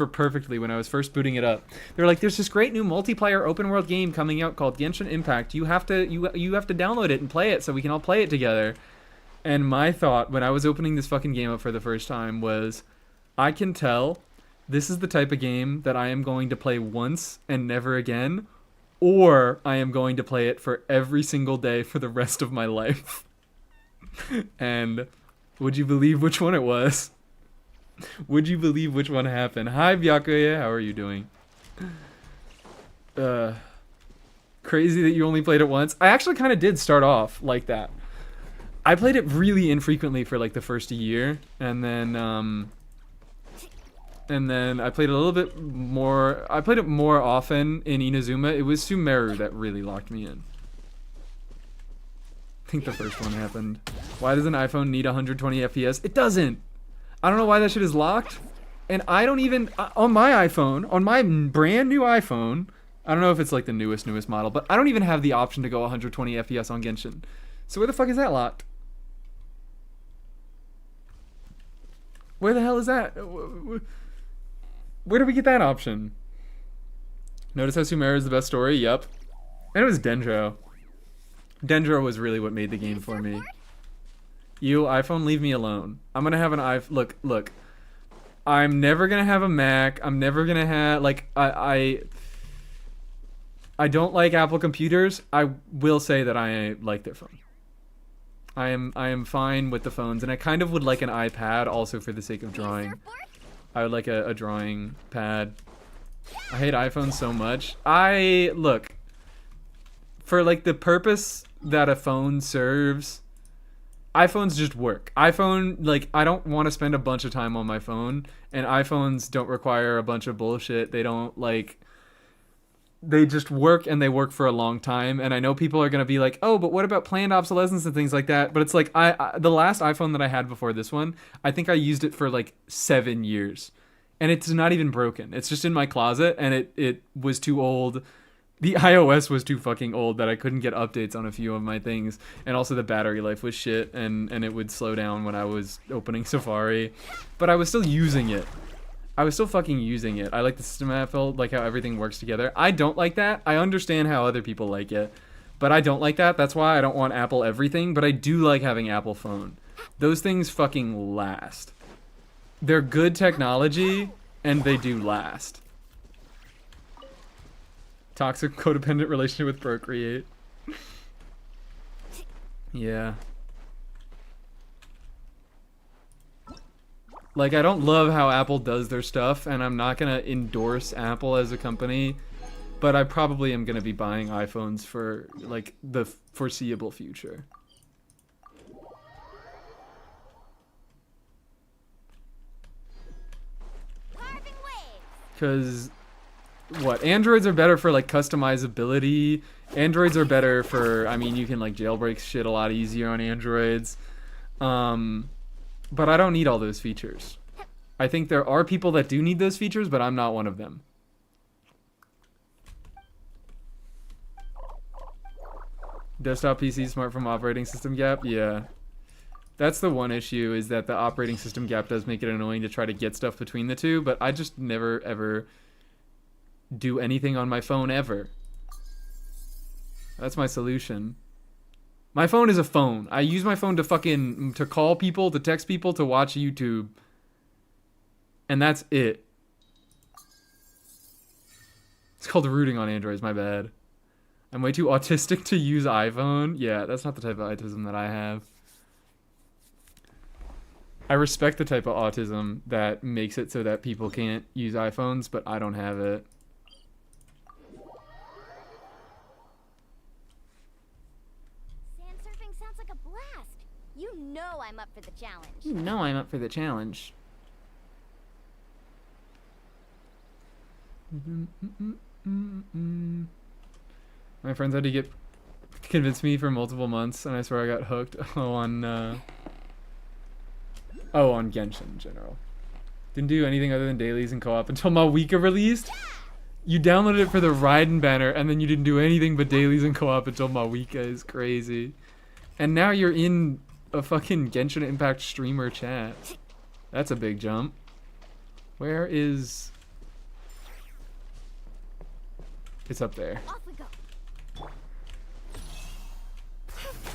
A: perfectly when I was first booting it up. They were like, there's this great new multiplayer open world game coming out called Genshin Impact. You have to download it and play it so we can all play it together. And my thought when I was opening this fucking game up for the first time was, I can tell this is the type of game that I am going to play once and never again, or I am going to play it for every single day for the rest of my life. And would you believe which one it was? Would you believe which one happened? Hi, Byakuya. How are you doing? Crazy that you only played it once. I actually kind of did start off like that. I played it really infrequently for like the first year, and then I played a little bit more. I played it more often in Inazuma. It was Sumeru that really locked me in. I think the first one happened. Why does an iPhone need 120 FPS? It doesn't. I don't know why that shit is locked. And I don't even, on my iPhone, on my brand new iPhone, I don't know if it's like the newest model, but I don't even have the option to go 120 FPS on Genshin. So where the fuck is that locked? Where the hell is that? Where did we get that option? Notice how Sumeru is the best story? Yup. And it was Dendro. Dendro was really what made the game for me. You, iPhone, leave me alone. I'm gonna have an iPhone. Look. I'm never gonna have a Mac. I'm never gonna have, like, I don't like Apple computers. I will say that I like their phone. I am fine with the phones, and I kind of would like an iPad also for the sake of drawing. I would like a drawing pad. I hate iPhones so much. Look, for like the purpose that a phone serves, iPhones just work. iPhone, like, I don't want to spend a bunch of time on my phone, and iPhones don't require a bunch of bullshit. They don't, like, they just work, and they work for a long time. And I know people are going to be like, oh, but what about planned obsolescence and things like that? But it's like, the last iPhone that I had before this one, I think I used it for like 7 years. And it's not even broken. It's just in my closet, and it was too old. The iOS was too fucking old that I couldn't get updates on a few of my things. And also the battery life was shit, and it would slow down when I was opening Safari. But I was still using it. I was still fucking using it. I like the system I felt like how everything works together. I don't like that. I understand how other people like it. But I don't like that. That's why I don't want Apple everything. But I do like having Apple phone. Those things fucking last. They're good technology, and they do last. Toxic codependent relationship with Procreate. Yeah. Like, I don't love how Apple does their stuff, and I'm not gonna endorse Apple as a company, but I probably am gonna be buying iPhones for, like, the foreseeable future. Because, what, Androids are better for, like, customizability. Androids are better for, I mean, you can, like, jailbreak shit a lot easier on Androids. But I don't need all those features. I think there are people that do need those features, but I'm not one of them. Desktop PC smart from operating system gap? Yeah. That's the one issue, is that the operating system gap does make it annoying to try to get stuff between the two, but I just never, ever do anything on my phone, ever. That's my solution. My phone is a phone. I use my phone to call people, to text people, to watch YouTube. And that's it. It's called rooting on Androids, my bad. I'm way too autistic to use iPhone. Yeah, that's not the type of autism that I have. I respect the type of autism that makes it so that people can't use iPhones, but I don't have it.
D: Sand surfing sounds like a blast. You know I'm up for the challenge.
A: You know I'm up for the challenge. My friends had to convince me for multiple months, and I swear I got hooked. On Genshin in general. Didn't do anything other than dailies and co-op until Mawika released. You downloaded it for the Raiden banner, and then you didn't do anything but dailies and co-op until Mawika. Is crazy. And now you're in a fucking Genshin Impact streamer chat. That's a big jump. Where is... It's up there.
D: Off we go.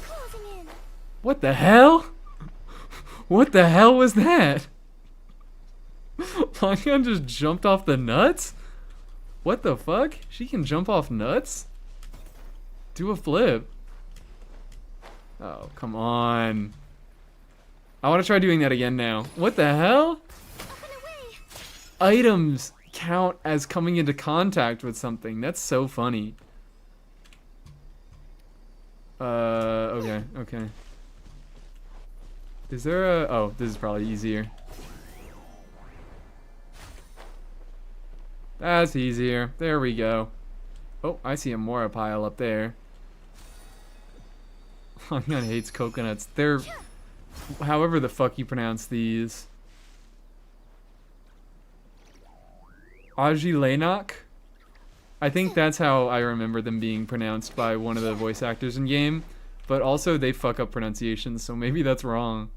D: Closing in.
A: What the hell? What the hell was that? Lanyan just jumped off the nuts? What the fuck? She can jump off nuts? Do a flip. Oh, come on. I want to try doing that again now. What the hell? Items count as coming into contact with something. That's so funny. Okay. Is there a... Oh, this is probably easier. That's easier. There we go. Oh, I see a Mora pile up there. Lanyan hates coconuts. They're... However the fuck you pronounce these. Ajilenak? I think that's how I remember them being pronounced by one of the voice actors in game. But also they fuck up pronunciations, so maybe that's wrong.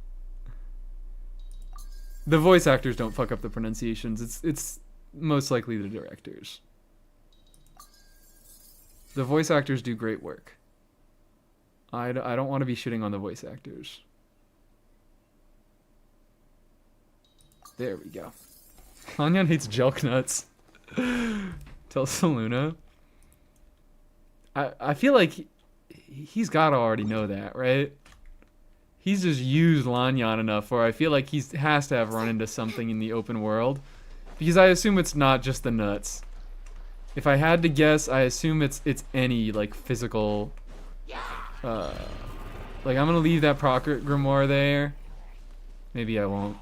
A: The voice actors don't fuck up the pronunciations. It's most likely the directors. The voice actors do great work. I don't want to be shitting on the voice actors. There we go. Lanyan hates jelk nuts. Tell Saluna. I feel like he's got to already know that, right? He's just used Lanyan enough where I feel like he has to have run into something in the open world. Because I assume it's not just the nuts. If I had to guess, I assume it's any, like, physical Like, I'm gonna leave that Procket Grimoire there. Maybe I won't.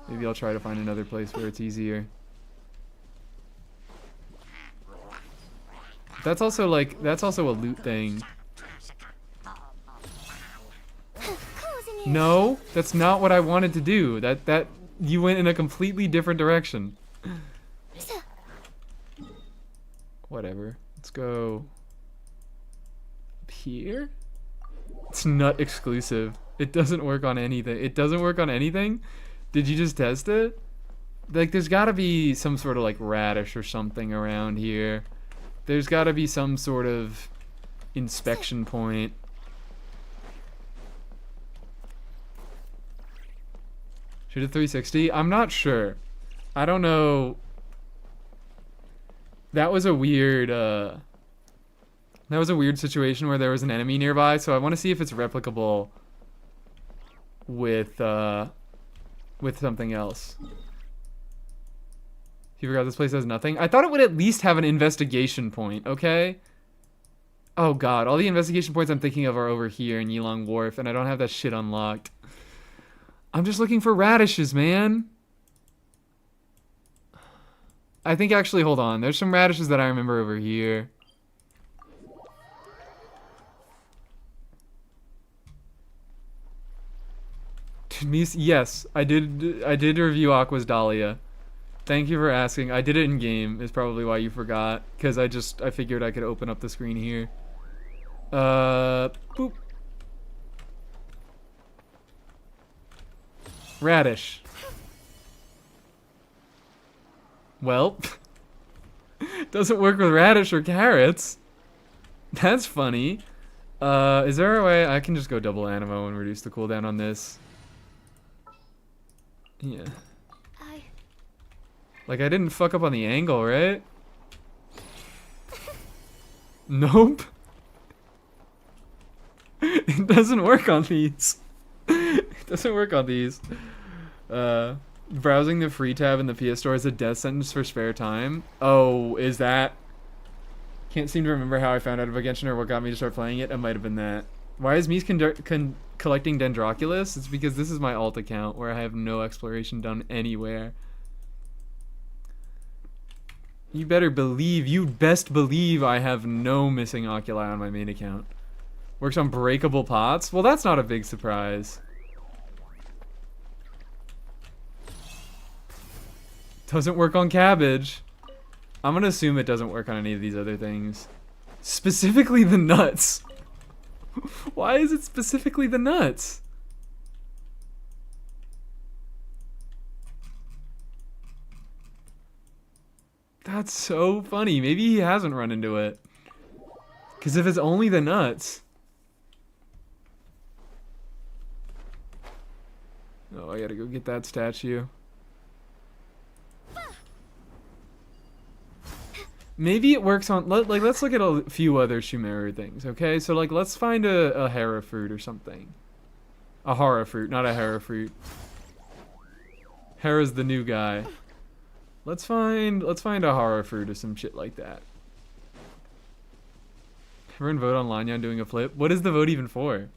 A: Maybe I'll try to find another place where it's easier. That's also like, that's also a loot thing. No, that's not what I wanted to do. That you went in a completely different direction. Whatever. Let's go up here. It's nut exclusive. It doesn't work on anything. It doesn't work on anything? Did you just test it? Like, there's gotta be some sort of like radish or something around here. There's gotta be some sort of inspection point. Shoot a 360? I'm not sure. I don't know. That was a weird situation where there was an enemy nearby, so I want to see if it's replicable with something else. You forgot this place has nothing? I thought it would at least have an investigation point, okay? Oh god, all the investigation points I'm thinking of are over here in Yilong Wharf, and I don't have that shit unlocked. I'm just looking for radishes, man. I think actually, hold on. There's some radishes that I remember over here. Yes, I did review Aqua's Dahlia. Thank you for asking. I did it in game is probably why you forgot, because I figured I could open up the screen here. Boop. Radish. Well, doesn't work with radish or carrots. That's funny. Is there a way I can just go double animo and reduce the cooldown on this? Yeah. Like, I didn't fuck up on the angle, right? Nope. It doesn't work on these. It doesn't work on these. Browsing the free tab in the PS Store is a death sentence for spare time. Oh, is that? Can't seem to remember how I found out about Genshin or what got me to start playing it. It might have been that. Why is Mies collecting Dendroculus? It's because this is my alt account where I have no exploration done anywhere. You better believe, you best believe I have no missing oculi on my main account. Works on breakable pots? Well, that's not a big surprise. Doesn't work on cabbage. I'm gonna assume it doesn't work on any of these other things. Specifically the nuts. Why is it specifically the nuts? That's so funny. Maybe he hasn't run into it. Because if it's only the nuts... Oh, I gotta go get that statue. Maybe it works on... let's look at a few other Shumeru things, okay? So, like, let's find a Hera fruit or something. A Hara fruit, not a Hera fruit. Hera's the new guy. Let's find a Hara fruit or some shit like that. Everyone vote on Lanyan doing a flip. What is the vote even for?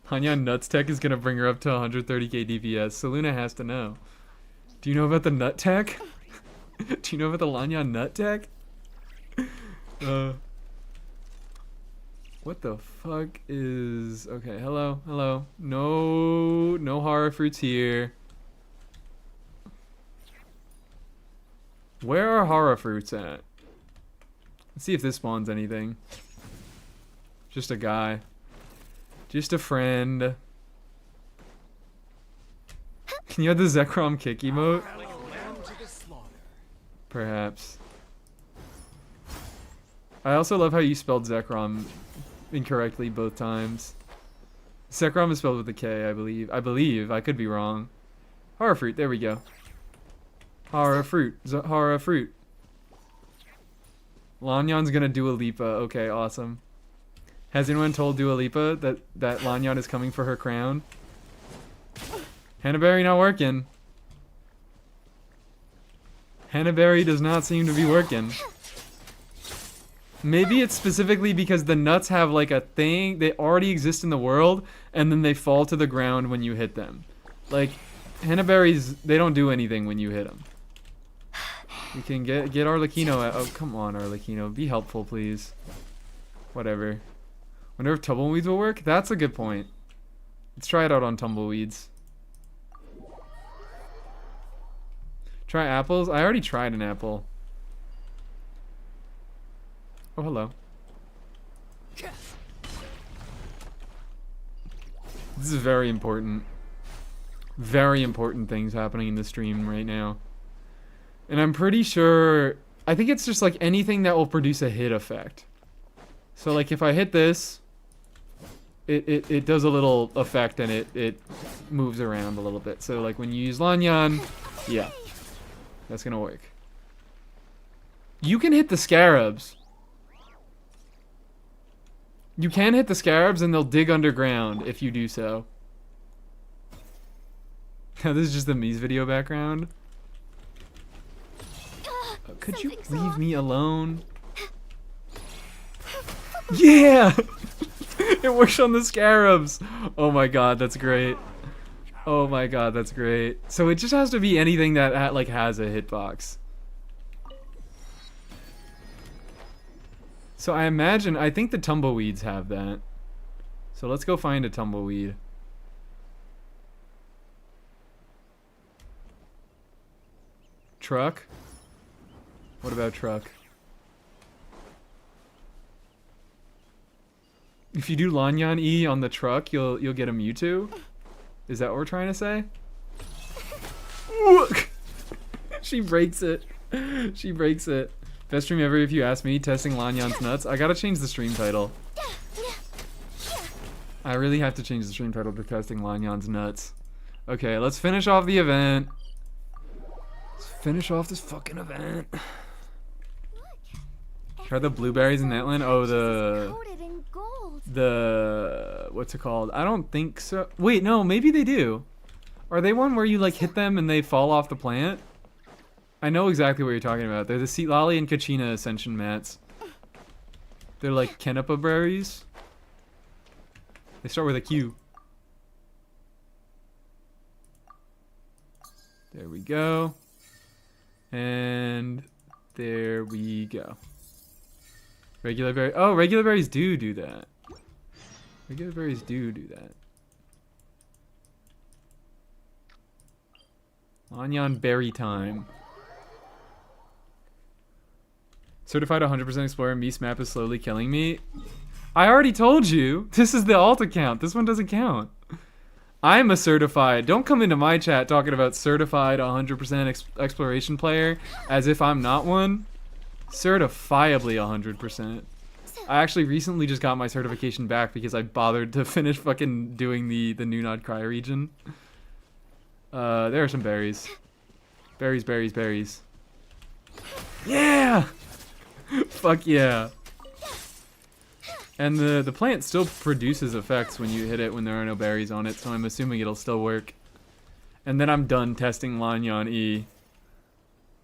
A: Lanyan Nuts Tech is gonna bring her up to 130k DPS. So Luna has to know. Do you know about the Nut Tech? Do you know about the Lanyan Nut Tech? What the fuck is... Okay, hello. No Hara fruits here. Where are Hara fruits at? Let's see if this spawns anything. Just a guy. Just a friend. Can you have the Zekrom kick emote? Perhaps. I also love how you spelled Zekrom incorrectly both times. Zekrom is spelled with a K, I believe. I could be wrong. Hara fruit, there we go. Hara fruit. Hara fruit. Lanyan's gonna Dua Lipa. Okay, awesome. Has anyone told Dua Lipa that Lanyan is coming for her crown? Hannaberry not working. Hannaberry does not seem to be working. Maybe it's specifically because the nuts have like a thing, they already exist in the world, and then they fall to the ground when you hit them. Like, henna berries, they don't do anything when you hit them. You can get Arlecchino out. Oh, come on, Arlecchino. Be helpful, please. Whatever. Wonder if tumbleweeds will work? That's a good point. Let's try it out on tumbleweeds. Try apples? I already tried an apple. Oh, hello. This is very important. Very important things happening in the stream right now. And I'm pretty sure... I think it's just like anything that will produce a hit effect. So like if I hit this, it does a little effect and it moves around a little bit. So like when you use Lanyan, yeah, that's gonna work. You can hit the scarabs. You can hit the scarabs and they'll dig underground if you do so. Now this is just the Mies video background. Could you leave me alone? Yeah! It works on the scarabs! Oh my god, that's great. Oh my god, that's great. So it just has to be anything that like has a hitbox. So I think the tumbleweeds have that. So let's go find a tumbleweed. Truck? What about truck? If you do Lanyan E on the truck, you'll get a Mewtwo? Is that what we're trying to say? She breaks it. She breaks it. Best stream ever if you ask me, testing Lanyan's nuts. I gotta change the stream title. I really have to change the stream title to testing Lanyan's nuts. Okay, let's finish off the event. Let's finish off this fucking event. Try the blueberries in that one. Oh, the what's it called? I don't think so. Wait, no, maybe they do. Are they one where you like hit them and they fall off the plant? I know exactly what you're talking about. They're the Seatlali and Kachina ascension mats. They're like Kenapa berries. They start with a Q. There we go. And there we go. Regular berry. Oh, regular berries do that. Regular berries do that. Lanyan berry time. Certified 100% explorer. Mies map is slowly killing me. I already told you. This is the alt account. This one doesn't count. I'm a certified. Don't come into my chat talking about certified 100% exploration player as if I'm not one. Certifiably 100%. I actually recently just got my certification back because I bothered to finish fucking doing the Nunod cryoregion. There are some berries. Berries, berries, berries. Yeah! Fuck yeah. And the plant still produces effects when you hit it when there are no berries on it, so I'm assuming it'll still work. And then I'm done testing Lanyan E.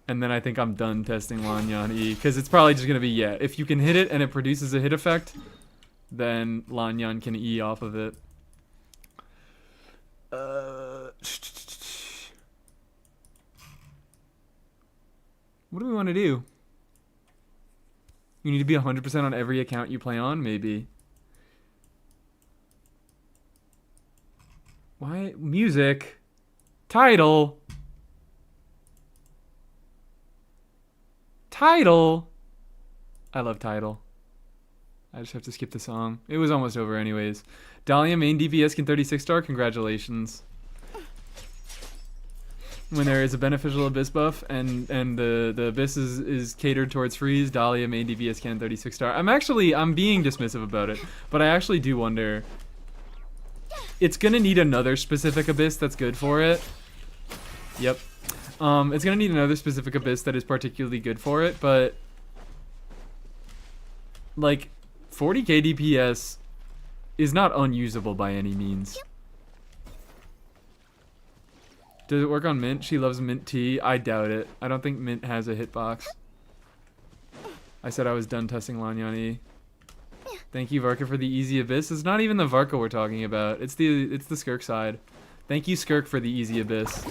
A: And then I think I'm done testing Lanyan E, because it's probably just going to be, yeah, if you can hit it and it produces a hit effect, then Lanyan can E off of it. What do we want to do? You need to be 100% on every account you play on? Maybe. Why? Music. Title. Title. I love Title. I just have to skip the song. It was almost over anyways. Dahlia main DPS can 36 star. Congratulations. When there is a beneficial abyss buff and the abyss is catered towards freeze, Dahlia main DPS can 36 star. I'm being dismissive about it, but I actually do wonder. It's gonna need another specific abyss that's good for it. Yep. It's gonna need another specific abyss that is particularly good for it, but like 40k DPS is not unusable by any means. Does it work on Mint? She loves mint tea. I doubt it. I don't think Mint has a hitbox. I said I was done testing Lanyani. Thank you, Varka, for the easy abyss. It's not even the Varka we're talking about. It's the Skirk side. Thank you, Skirk, for the easy abyss.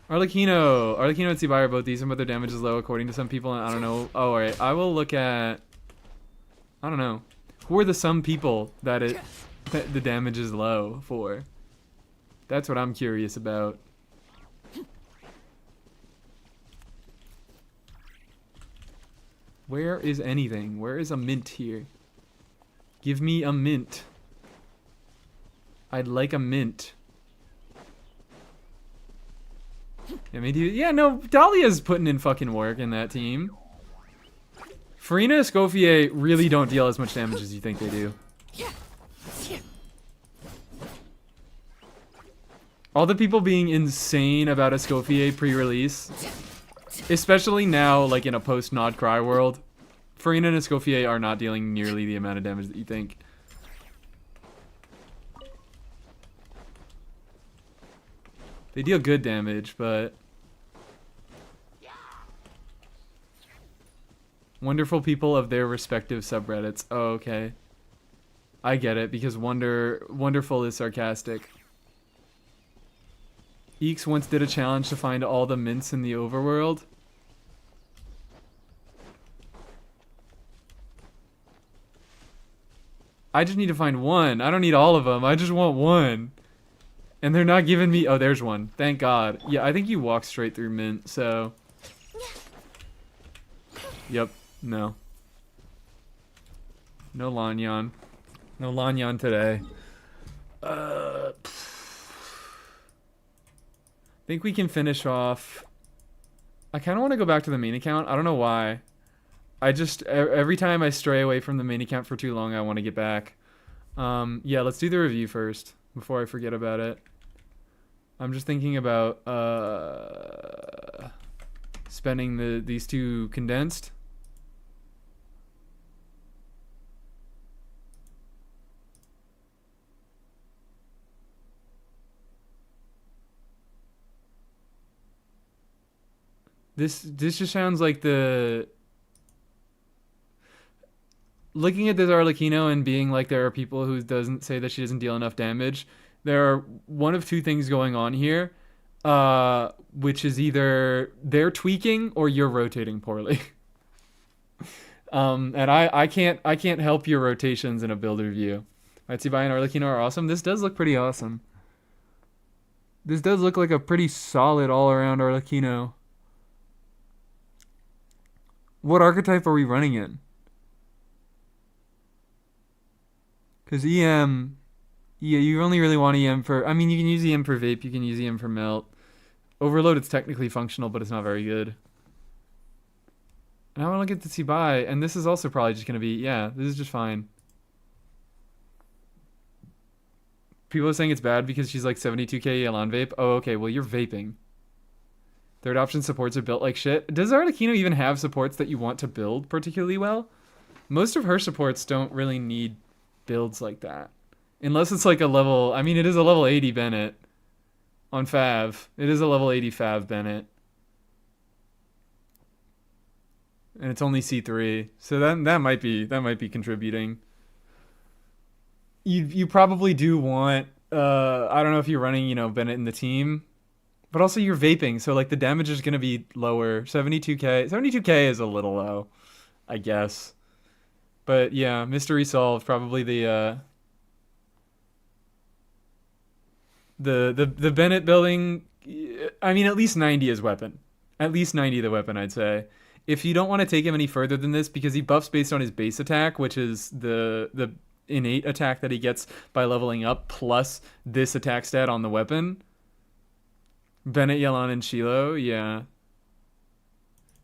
A: Arlecchino and Sibai are both decent, but their damage is low according to some people, and I don't know. Oh, alright. I will look at... I don't know. Who are the some people that the damage is low for? That's what I'm curious about. Where is anything? Where is a mint here? Give me a mint. I'd like a mint. Yeah, no, Dahlia's putting in fucking work in that team. Farina and Escoffier really don't deal as much damage as you think they do. All the people being insane about Escoffier pre-release, especially now, like in a post-Nod Cry world, Farina and Escoffier are not dealing nearly the amount of damage that you think. They deal good damage, but... Wonderful people of their respective subreddits. Oh, okay. I get it, because wonderful is sarcastic. Eeks once did a challenge to find all the mints in the overworld. I just need to find one. I don't need all of them. I just want one. And they're not giving me... Oh, there's one. Thank God. Yeah, I think you walk straight through mint, so... Yep. No. No Lanyan. No Lanyan today. I think we can finish off... I kind of want to go back to the main account. I don't know why. I just... Every time I stray away from the main account for too long, I want to get back. Yeah, let's do the review first, before I forget about it. I'm just thinking about spending these two condensed. This just sounds like the... Looking at this Arlecchino and being like there are people who doesn't say that she doesn't deal enough damage. There are one of two things going on here, which is either they're tweaking or you're rotating poorly. And I can't help your rotations in a build review. Sibai and Arlecchino are awesome. This does look pretty awesome. This does look like a pretty solid all-around Arlecchino. What archetype are we running in? Because EM... Yeah, you only really want EM for... I mean, you can use EM for Vape, you can use EM for Melt. Overload, it's technically functional, but it's not very good. And I want to get to Sibai, and this is also probably just going to be... Yeah, this is just fine. People are saying it's bad because she's like 72k Elan Vape. Oh, okay, well, you're vaping. Third option supports are built like shit. Does Arlecchino even have supports that you want to build particularly well? Most of her supports don't really need builds like that. Unless it's like a level... I mean, it is a level 80 Bennett on Fav. It is a level 80 Fav Bennett. And it's only C3. So that might be contributing. You probably do want... I don't know if you're running, you know, Bennett in the team. But also you're vaping, so like the damage is going to be lower. 72k. 72k is a little low, I guess. But yeah, Mystery Solved, probably the Bennett building. I mean, at least 90 is weapon. At least 90 the weapon, I'd say. If you don't want to take him any further than this, because he buffs based on his base attack, which is the innate attack that he gets by leveling up, plus this attack stat on the weapon. Bennett, Yelan, and Shiloh, yeah.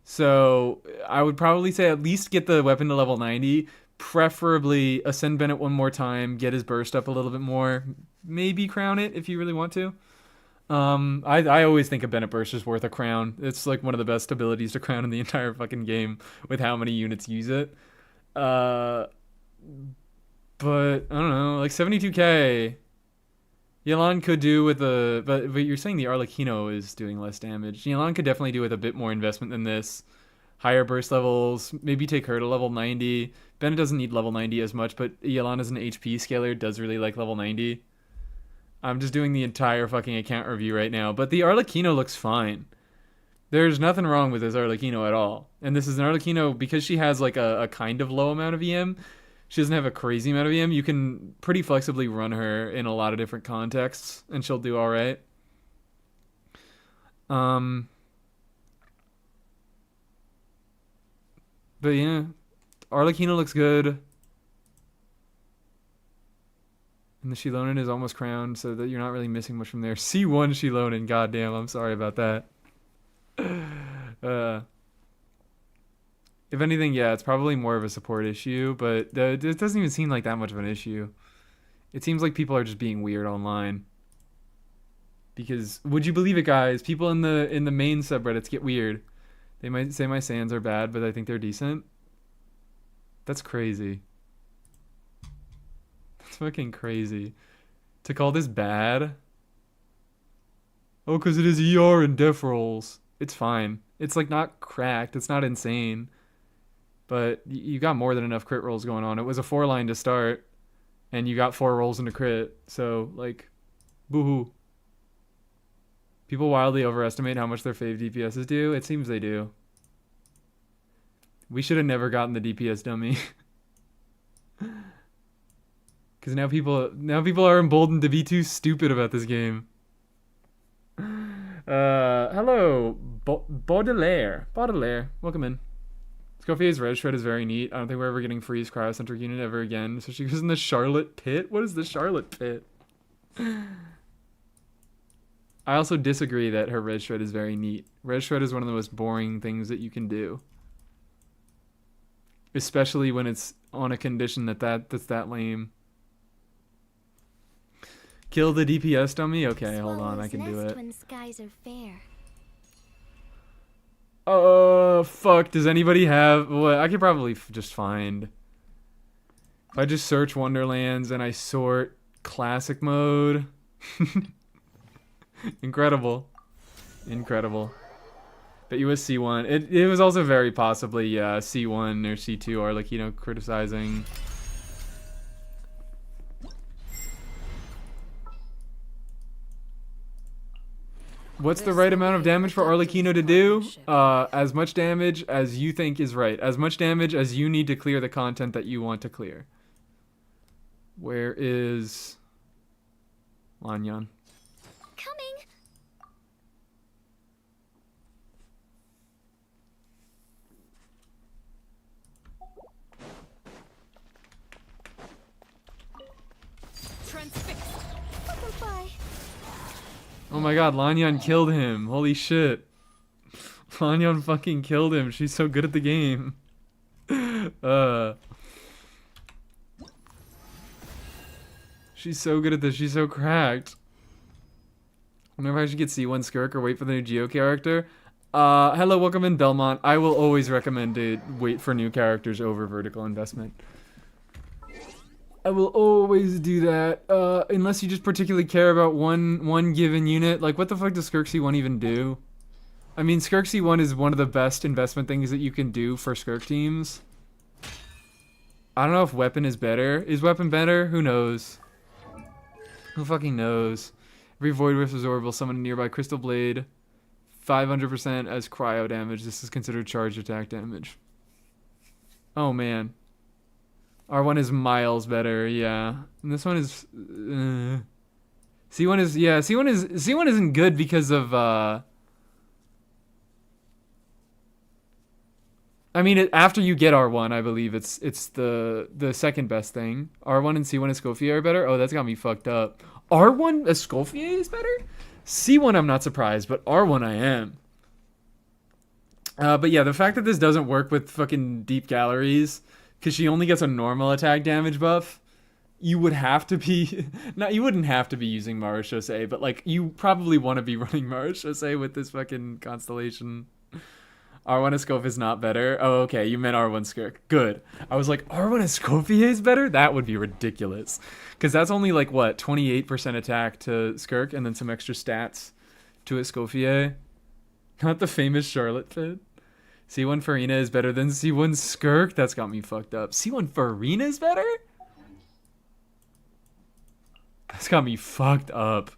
A: So I would probably say at least get the weapon to level 90. Preferably ascend Bennett one more time, get his burst up a little bit more. Maybe crown it if you really want to. I always think a Bennett burst is worth a crown. It's like one of the best abilities to crown in the entire fucking game with how many units use it. But I don't know, like 72k. Yelan could do with a, but you're saying the Arlecchino is doing less damage. Yelan could definitely do with a bit more investment than this. Higher burst levels, maybe take her to level 90. Bennett doesn't need level 90 as much, but Yelan as an HP scaler does really like level 90. I'm just doing the entire fucking account review right now, but the Arlecchino looks fine. There's nothing wrong with this Arlecchino at all. And this is an Arlecchino, because she has like a kind of low amount of EM, she doesn't have a crazy amount of EM, you can pretty flexibly run her in a lot of different contexts, and she'll do alright. But yeah, Arlecchino looks good. And the Shilonen is almost crowned, so that you're not really missing much from there. C1 Shilonen, goddamn, I'm sorry about that. If anything, yeah, it's probably more of a support issue, but it doesn't even seem like that much of an issue. It seems like people are just being weird online. Because, would you believe it, guys? People in the main subreddits get weird. They might say my sands are bad, but I think they're decent. That's crazy. That's fucking crazy. To call this bad? Oh, because it is ER and def rolls. It's fine. It's like not cracked. It's not insane. But you got more than enough crit rolls going on. It was a 4-line to start. And you got 4 rolls into crit. So, like, boo-hoo. People wildly overestimate how much their fave DPSs do. It seems they do. We should have never gotten the DPS dummy. Because now people are emboldened to be too stupid about this game. Hello, Baudelaire. Baudelaire, welcome in. Scofia's red shred is very neat. I don't think we're ever getting Freeze Cryocentric unit ever again. So she goes in the Charlotte Pit? What is the Charlotte Pit? I also disagree that her red shred is very neat. Red shred is one of the most boring things that you can do. Especially when it's on a condition that's that lame. Kill the DPS dummy? Okay, hold on, I can do it.
D: When skies are fair.
A: Oh, fuck. Does anybody have... Well, I could probably just find... If I just search Wonderlands and I sort classic mode... Incredible. Incredible. But you was C1. It was also very possibly, yeah, C1 or C2 are like, you know, criticizing... What's the right amount of damage for Arlecchino to do? As much damage as you think is right. As much damage as you need to clear the content that you want to clear. Where is... Lanyan?
D: Coming.
C: Transfixed.
D: Butterfly.
A: Oh my god, Lanyan killed him. Holy shit. Lanyan fucking killed him. She's so good at the game. She's so good at this. She's so cracked. Whenever I should get C1 Skirk or wait for the new Geo character. Hello, welcome in Belmont. I will always recommend to wait for new characters over vertical investment. I will always do that, unless you just particularly care about one given unit. Like, what the fuck does Skirk C1 even do? I mean, Skirk C1 is one of the best investment things that you can do for Skirk teams. I don't know if Weapon is better. Is Weapon better? Who knows? Who fucking knows? Every Void Rift Absorb will summon a nearby Crystal Blade 500% as cryo damage. This is considered charged attack damage. Oh, man. R1 is miles better, yeah. And this one is... C1 is... Yeah, C1 isn't good because of... I mean, after you get R1, I believe it's the second best thing. R1 and C1 Escoffier are better? Oh, that's got me fucked up. R1 Escoffier is better? C1 I'm not surprised, but R1 I am. But yeah, the fact that this doesn't work with fucking Deep Galleries... Because she only gets a normal attack damage buff, you would have to be... you wouldn't have to be using Marechaussee, but, like, you probably want to be running Marechaussee with this fucking constellation. R1 Escoffier is not better. Oh, okay. You meant R1 Skirk. Good. I was like, R1 Escoffier is better? That would be ridiculous. Because that's only like, what, 28% attack to Skirk and then some extra stats to Escoffier. Not the famous Charlotte fit. C1 Farina is better than C1 Skirk? That's got me fucked up. C1 Farina is better? That's got me fucked up.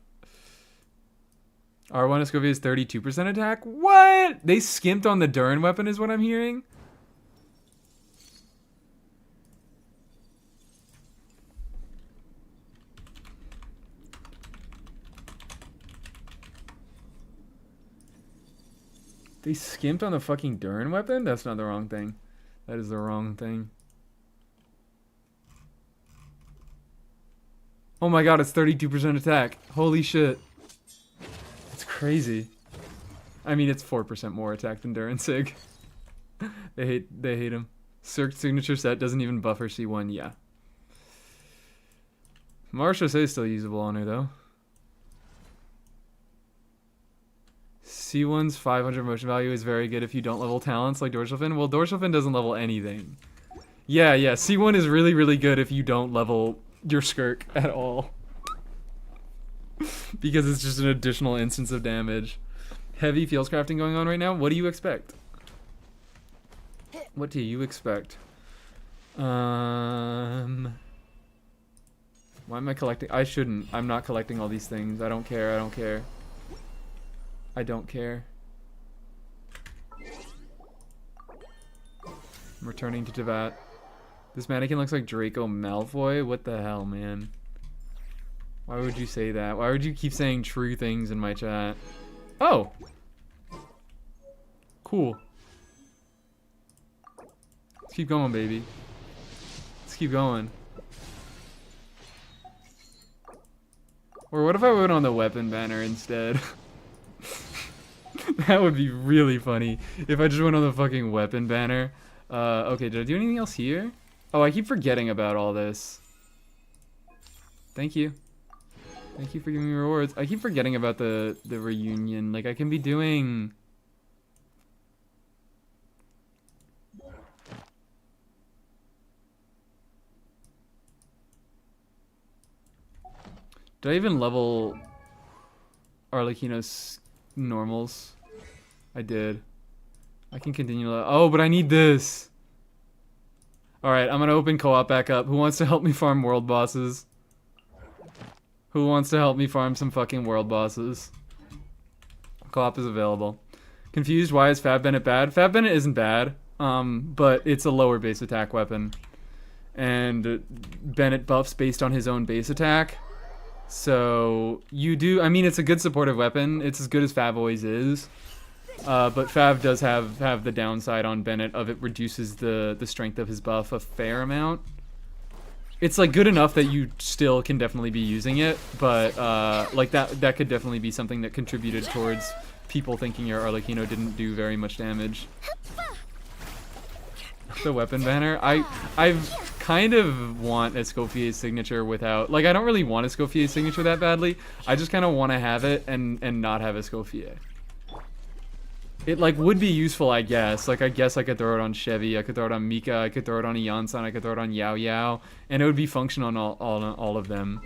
A: R1 Escoffier is 32% attack? What? They skimped on the Durin weapon is what I'm hearing? They skimped on the fucking Durin weapon? That's not the wrong thing. That is the wrong thing. Oh my god, it's 32% attack. Holy shit. It's crazy. I mean, it's 4% more attack than Durin Sig. They hate him. Cirque signature set doesn't even buff her C1. Yeah. Marche is still usable on her though. C1's 500 motion value is very good if you don't level talents like Dorsal Fin. Well, Dorsal Fin doesn't level anything. Yeah, C1 is really, really good if you don't level your Skirk at all. Because it's just an additional instance of damage. Heavy fields crafting going on right now. What do you expect? What do you expect? Why am I collecting? I shouldn't. I'm not collecting all these things. I don't care. I don't care. I don't care. I'm returning to Teyvat. This mannequin looks like Draco Malfoy. What the hell, man? Why would you say that? Why would you keep saying true things in my chat? Oh! Cool. Let's keep going, baby. Let's keep going. Or what if I went on the weapon banner instead? That would be really funny if I just went on the fucking weapon banner. Okay, did I do anything else here? Oh, I keep forgetting about all this. Thank you. Thank you for giving me rewards. I keep forgetting about the reunion. Like, I can be doing... Did I even level Arlecchino's normals? I did. I can continue. Oh, but I need this. Alright, I'm gonna open co-op back up. Who wants to help me farm world bosses? Who wants to help me farm some fucking world bosses? Co-op is available. Confused, why is Fab Bennett bad? Fab Bennett isn't bad, but it's a lower base attack weapon. And Bennett buffs based on his own base attack. So, you do... I mean, it's a good supportive weapon. It's as good as Fab always is. But Fav does have the downside on Bennett of it reduces the strength of his buff a fair amount. It's like good enough that you still can definitely be using it, but like that could definitely be something that contributed towards people thinking your Arlecchino didn't do very much damage. The weapon banner, I've kind of want Escoffier's signature without, like, I don't really want Escoffier's signature that badly. I just kind of want to have it and not have Escoffier. It, like, would be useful, I guess. Like, I guess I could throw it on Chevy, I could throw it on Mika, I could throw it on Iansan, I could throw it on Yao Yao, and it would be functional on all of them.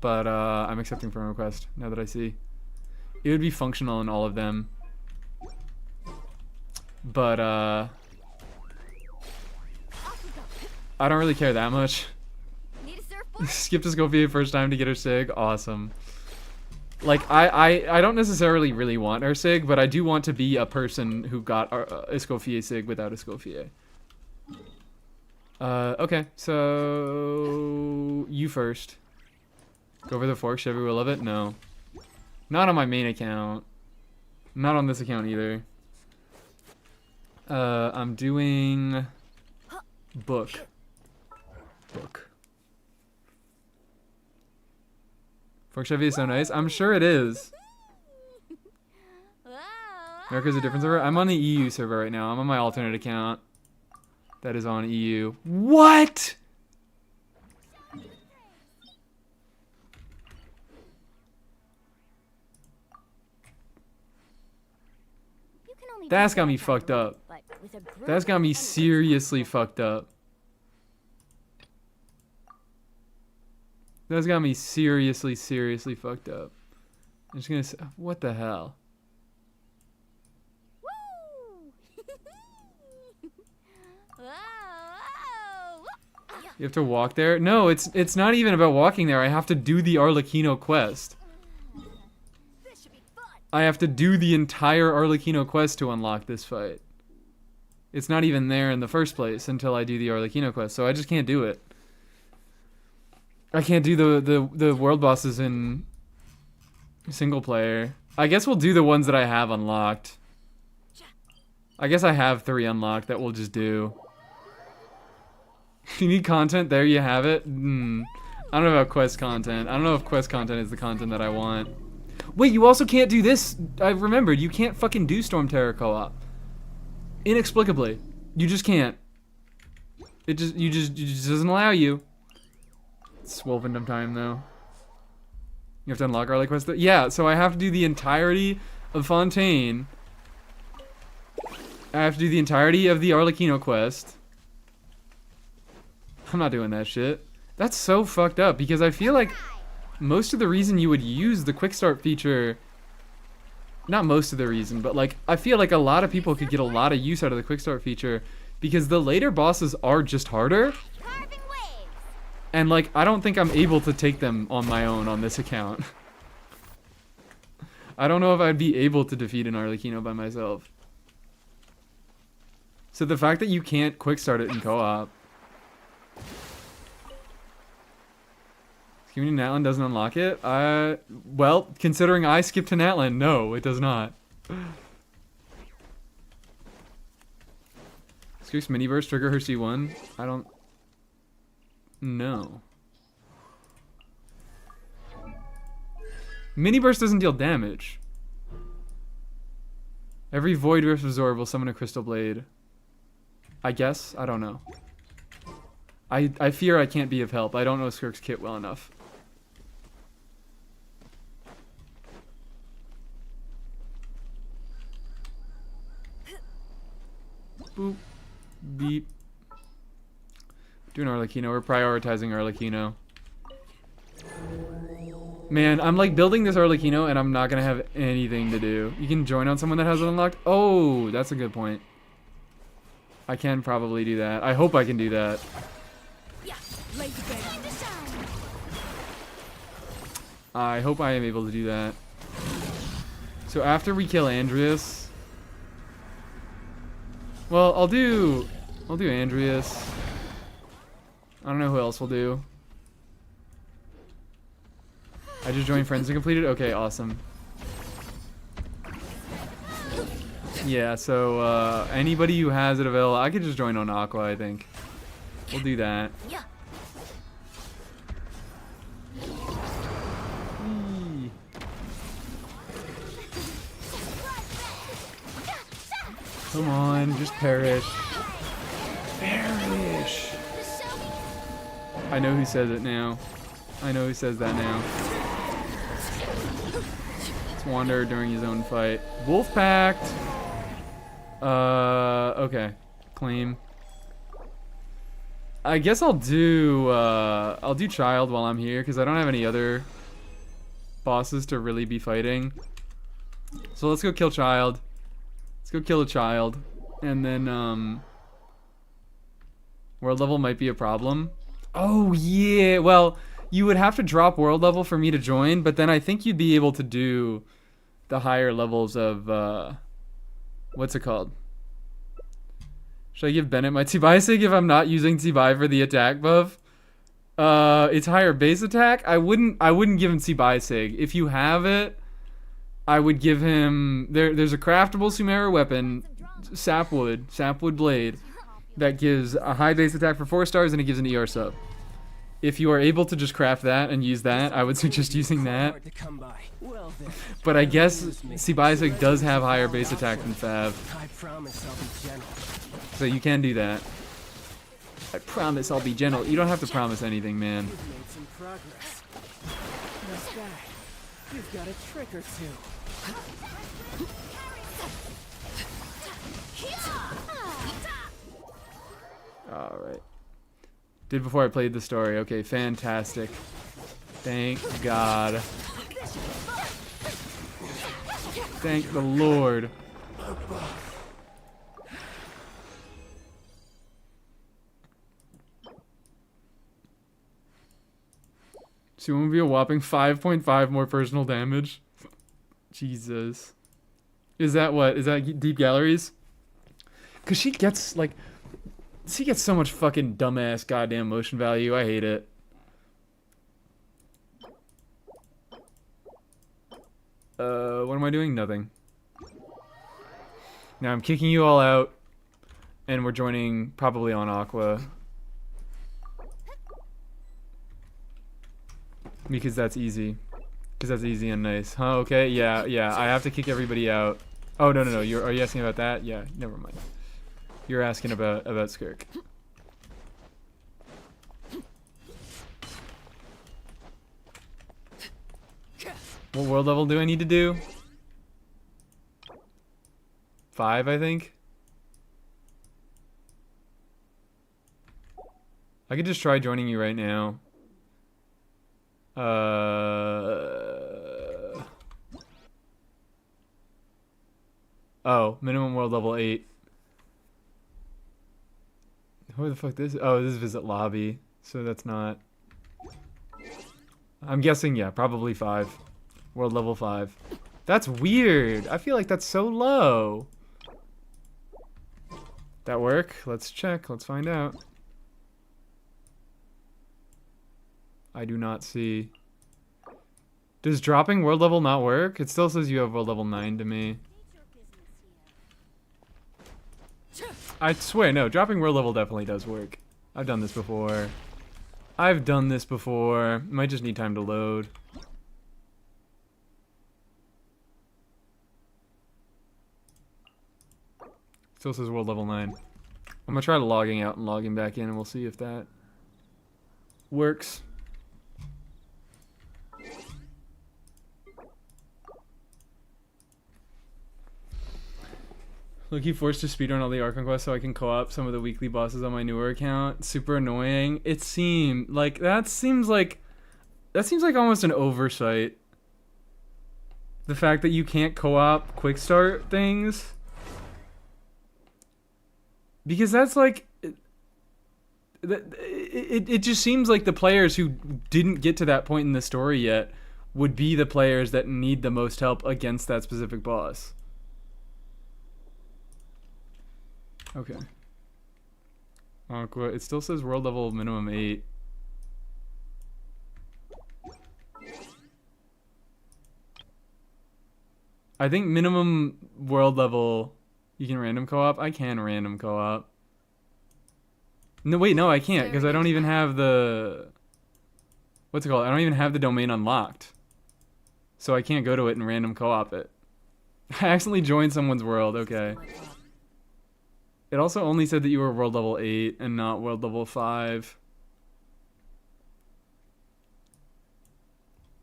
A: But, I'm accepting friend request, now that I see. It would be functional in all of them. But, I don't really care that much. Skipped Escoffier first time to get her Sig, awesome. Like, I don't necessarily really want her Sig, but I do want to be a person who got Escoffier Sig without Escoffier. Okay, so... You first. Go over the fork, Chevy will love it? No. Not on my main account. Not on this account either. I'm doing... Book. Fork Chevy is so nice. I'm sure it is. America's a different server. I'm on the EU server right now. I'm on my alternate account. That is on EU. What?
D: only
A: That's
D: do
A: got me
D: that
A: fucked up.
D: but with a broom
A: That's got me
D: and-
A: seriously fucked up. That's got me seriously fucked up. I'm just gonna say, what the hell?
D: Woo! Whoa, whoa.
A: You have to walk there? No, it's not even about walking there. I have to do the Arlecchino quest.
D: This should be fun.
A: I have to do the entire Arlecchino quest to unlock this fight. It's not even there in the first place until I do the Arlecchino quest, so I just can't do it. I can't do the world bosses in single player. I guess we'll do the ones that I have unlocked. I guess I have 3 unlocked that we'll just do. If you need content, there you have it. I don't know about quest content. I don't know if quest content is the content that I want. Wait, you also can't do this. I remembered, you can't fucking do Storm Terror co-op. Inexplicably. You just can't. It just doesn't allow you. It's Wolfendom time though. You have to unlock Arlie quest. Yeah, so I have to do the entirety of Fontaine. I have to do the entirety of the Arlecchino quest. I'm not doing that shit. That's so fucked up because I feel like most of the reason you would use the quick start feature, not most of the reason, but like I feel like a lot of people could get a lot of use out of the quick start feature because the later bosses are just harder.
D: Carving waves.
A: And like I don't think I'm able to take them on my own on this account. I don't know if I'd be able to defeat an Arlecchino by myself. So the fact that you can't quick start it in co-op. Community Natlan doesn't unlock it? Well, considering I skipped to Natlan, no, it does not. Screws Miniverse trigger her C1? I don't know. Miniburst doesn't deal damage. Every Void Rift Absorb will summon a Crystal Blade. I guess? I don't know. I fear I can't be of help. I don't know Skirk's kit well enough. Boop. Beep. Doing Arlecchino. We're prioritizing Arlecchino. Man, I'm like building this Arlecchino and I'm not gonna have anything to do. You can join on someone that has it unlocked? Oh, that's a good point. I can probably do that. I hope I can do that. I hope I am able to do that. So after we kill Andreas... Well, I'll do Andreas. I don't know who else we'll do. I just joined friends and completed? Okay, awesome. Yeah, so anybody who has it available, I could just join on Aqua, I think. We'll do that. Whee. Come on, just perish. Perish. I know who says it now. I know who says that now. It's Wanderer during his own fight. Wolf Pact. Okay. Claim. I guess I'll do Child while I'm here because I don't have any other bosses to really be fighting. So let's go kill Child. Let's go kill a Child. And then world level might be a problem. Oh yeah, well, you would have to drop world level for me to join, but then I think you'd be able to do the higher levels of what's it called? Should I give Bennett my Tsibai Sig if I'm not using Tsibai for the attack buff? It's higher base attack. I wouldn't give him Tsibai Sig. If you have it, I would give him there's a craftable Sumeru weapon, Sapwood Blade, that gives a high base attack for 4 stars and it gives an ER sub. If you are able to just craft that and use that, I would suggest using that. But I guess Tsibai does have higher base attack than Fav. So you can do that. I promise I'll be gentle. You don't have to promise anything, man.
E: You've got a trick or two.
A: Did before I played the story. Okay, fantastic. Thank God. Thank the Lord. So you want to be a whopping 5.5 more personal damage? Jesus. Is that what? Is that deep galleries? Because she gets, like... She gets so much fucking dumbass goddamn motion value. I hate it. What am I doing? Nothing. Now I'm kicking you all out. And we're joining probably on Aqua. Because that's easy. Because that's easy and nice. Huh, okay, yeah. I have to kick everybody out. Oh, no. Are you asking about that? Yeah, never mind. You're asking about Skirk. What world level do I need to do? 5, I think. I could just try joining you right now. Oh, minimum world level 8. Where the fuck this? Oh, this is visit lobby. So that's not. I'm guessing, yeah, probably 5. World level 5. That's weird. I feel like that's so low. That work? Let's check. Let's find out. I do not see. Does dropping world level not work? It still says you have world level 9 to me. I swear, no. Dropping world level definitely does work. I've done this before. Might just need time to load. Still says world level 9. I'm gonna try logging out and logging back in and we'll see if that works. Looking forced to speedrun all the Archon quests so I can co-op some of the weekly bosses on my newer account. Super annoying. It seemed like that seems like almost an oversight. The fact that you can't co-op quick start things. Because that's like it just seems like the players who didn't get to that point in the story yet would be the players that need the most help against that specific boss. Okay. Aqua. It still says world level minimum 8. I think minimum world level you can random co-op. I can random co-op. No, wait, no, I can't because I don't even have the... What's it called? I don't even have the domain unlocked. So I can't go to it and random co-op it. I accidentally joined someone's world. Okay. It also only said that you were world level 8 and not world level 5.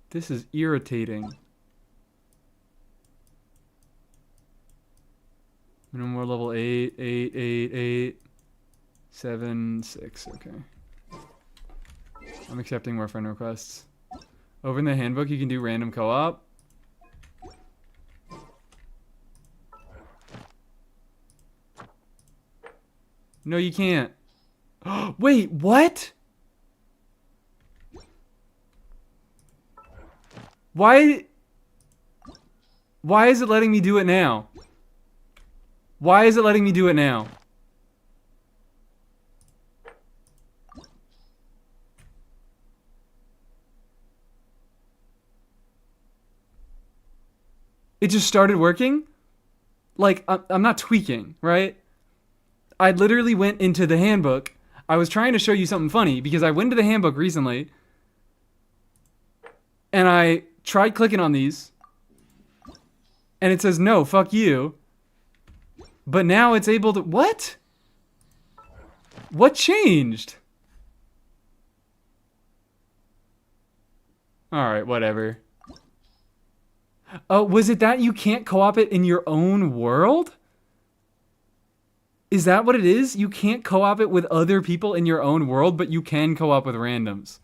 A: This is irritating. Minimum world level 8, 8, 8, 8, 7, 6. Okay. I'm accepting more friend requests. Over in the handbook, you can do random co-op. No, you can't. Wait, what? Why is it letting me do it now? Why is it letting me do it now? It just started working? Like, I'm not tweaking, right? I literally went into the handbook. I was trying to show you something funny because I went to the handbook recently and I tried clicking on these and it says, no, fuck you. But now it's able to... What? What changed? Alright, whatever. Oh, was it that you can't co-op it in your own world? Is that what it is? You can't co-op it with other people in your own world, but you can co-op with randoms.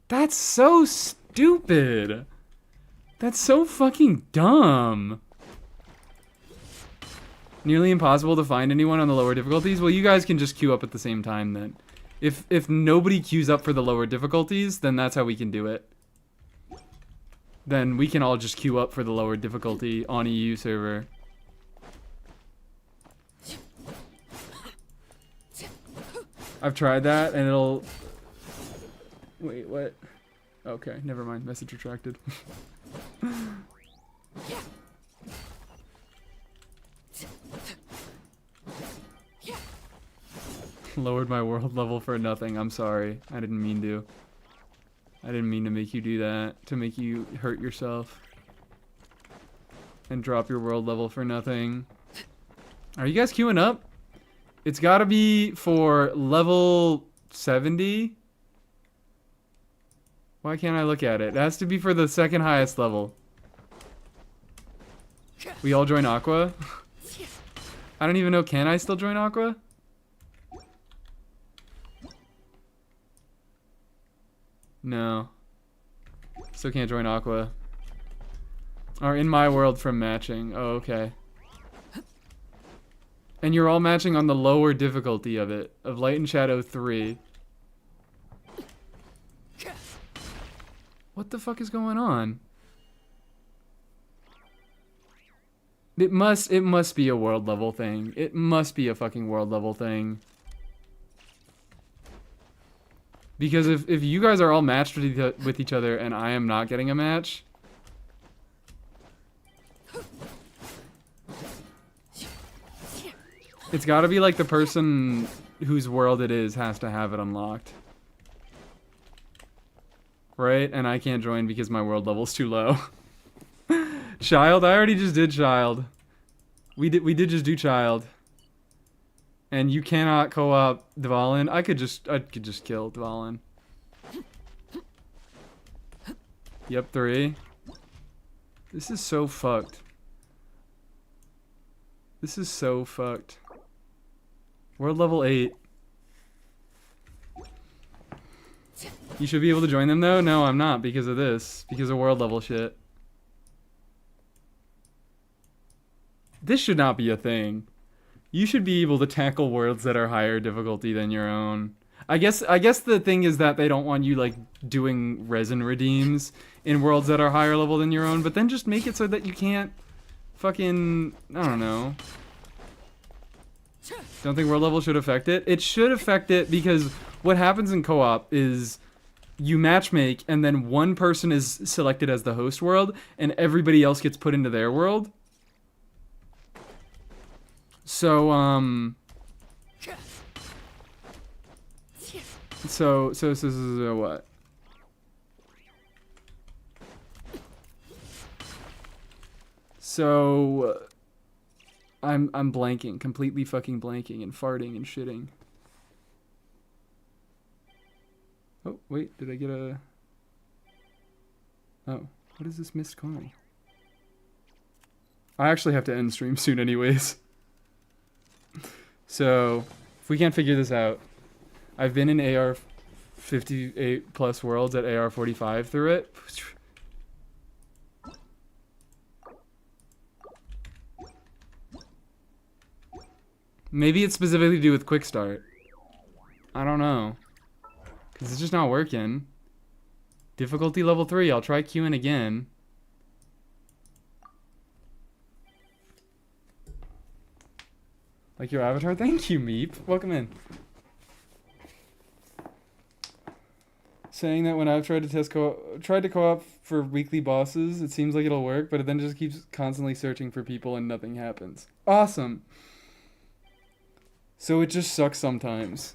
A: That's so stupid. That's so fucking dumb. Nearly impossible to find anyone on the lower difficulties? Well, you guys can just queue up at the same time then. If nobody queues up for the lower difficulties, then that's how we can do it. Then we can all just queue up for the lower difficulty on EU server. I've tried that and it'll... Wait, what? Okay, never mind. Message retracted. Lowered my world level for nothing. I'm sorry. I didn't mean to. I didn't mean to make you do that. To make you hurt yourself. And drop your world level for nothing. Are you guys queuing up? It's gotta be for level 70. Why can't I look at it? It has to be for the second highest level. We all join Aqua? I don't even know, can I still join Aqua? No. Still can't join Aqua. Or in my world from matching. Oh, okay. And you're all matching on the lower difficulty of it. Of Light and Shadow 3. What the fuck is going on? It must be a world level thing. It must be a fucking world level thing. Because if you guys are all matched with each other and I am not getting a match... It's gotta be like the person whose world it is has to have it unlocked. Right? And I can't join because my world level's too low. Child? I already just did Child. We did just do Child. And you cannot co-op Dvalin. I could just kill Dvalin. Yep, 3. This is so fucked. This is so fucked. World level 8. You should be able to join them though? No, I'm not because of this. Because of world level shit. This should not be a thing. You should be able to tackle worlds that are higher difficulty than your own. I guess the thing is that they don't want you like doing resin redeems in worlds that are higher level than your own, but then just make it so that you can't fucking, I don't know. Don't think world level should affect it? It should affect it because what happens in co-op is you matchmake and then one person is selected as the host world and everybody else gets put into their world. So, so what? So, I'm blanking, completely fucking blanking and farting and shitting. Oh, wait, did I get a... Oh, what is this missed call? I actually have to end stream soon anyways. So, if we can't figure this out, I've been in AR 58 plus worlds at AR 45 through it. Maybe it's specifically to do with quick start. I don't know. Because it's just not working. Difficulty level 3, I'll try queuing again. Like your avatar? Thank you, Meep. Welcome in. Saying that when I've tried to co-op for weekly bosses, it seems like it'll work, but it then just keeps constantly searching for people and nothing happens. Awesome. So it just sucks sometimes.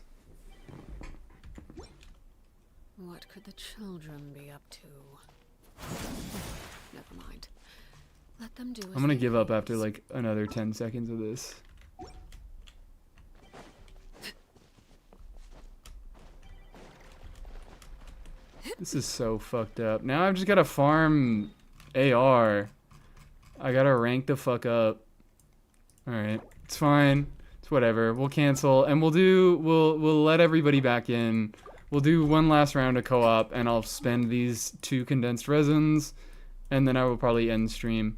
C: What could the children be up to? Never mind. Let them do.
A: I'm gonna give up after like another 10 seconds of this. This is so fucked up. Now I've just gotta farm AR. I gotta rank the fuck up. Alright. It's fine. It's whatever. We'll cancel and we'll let everybody back in. We'll do one last round of co-op and I'll spend these 2 condensed resins and then I will probably end stream.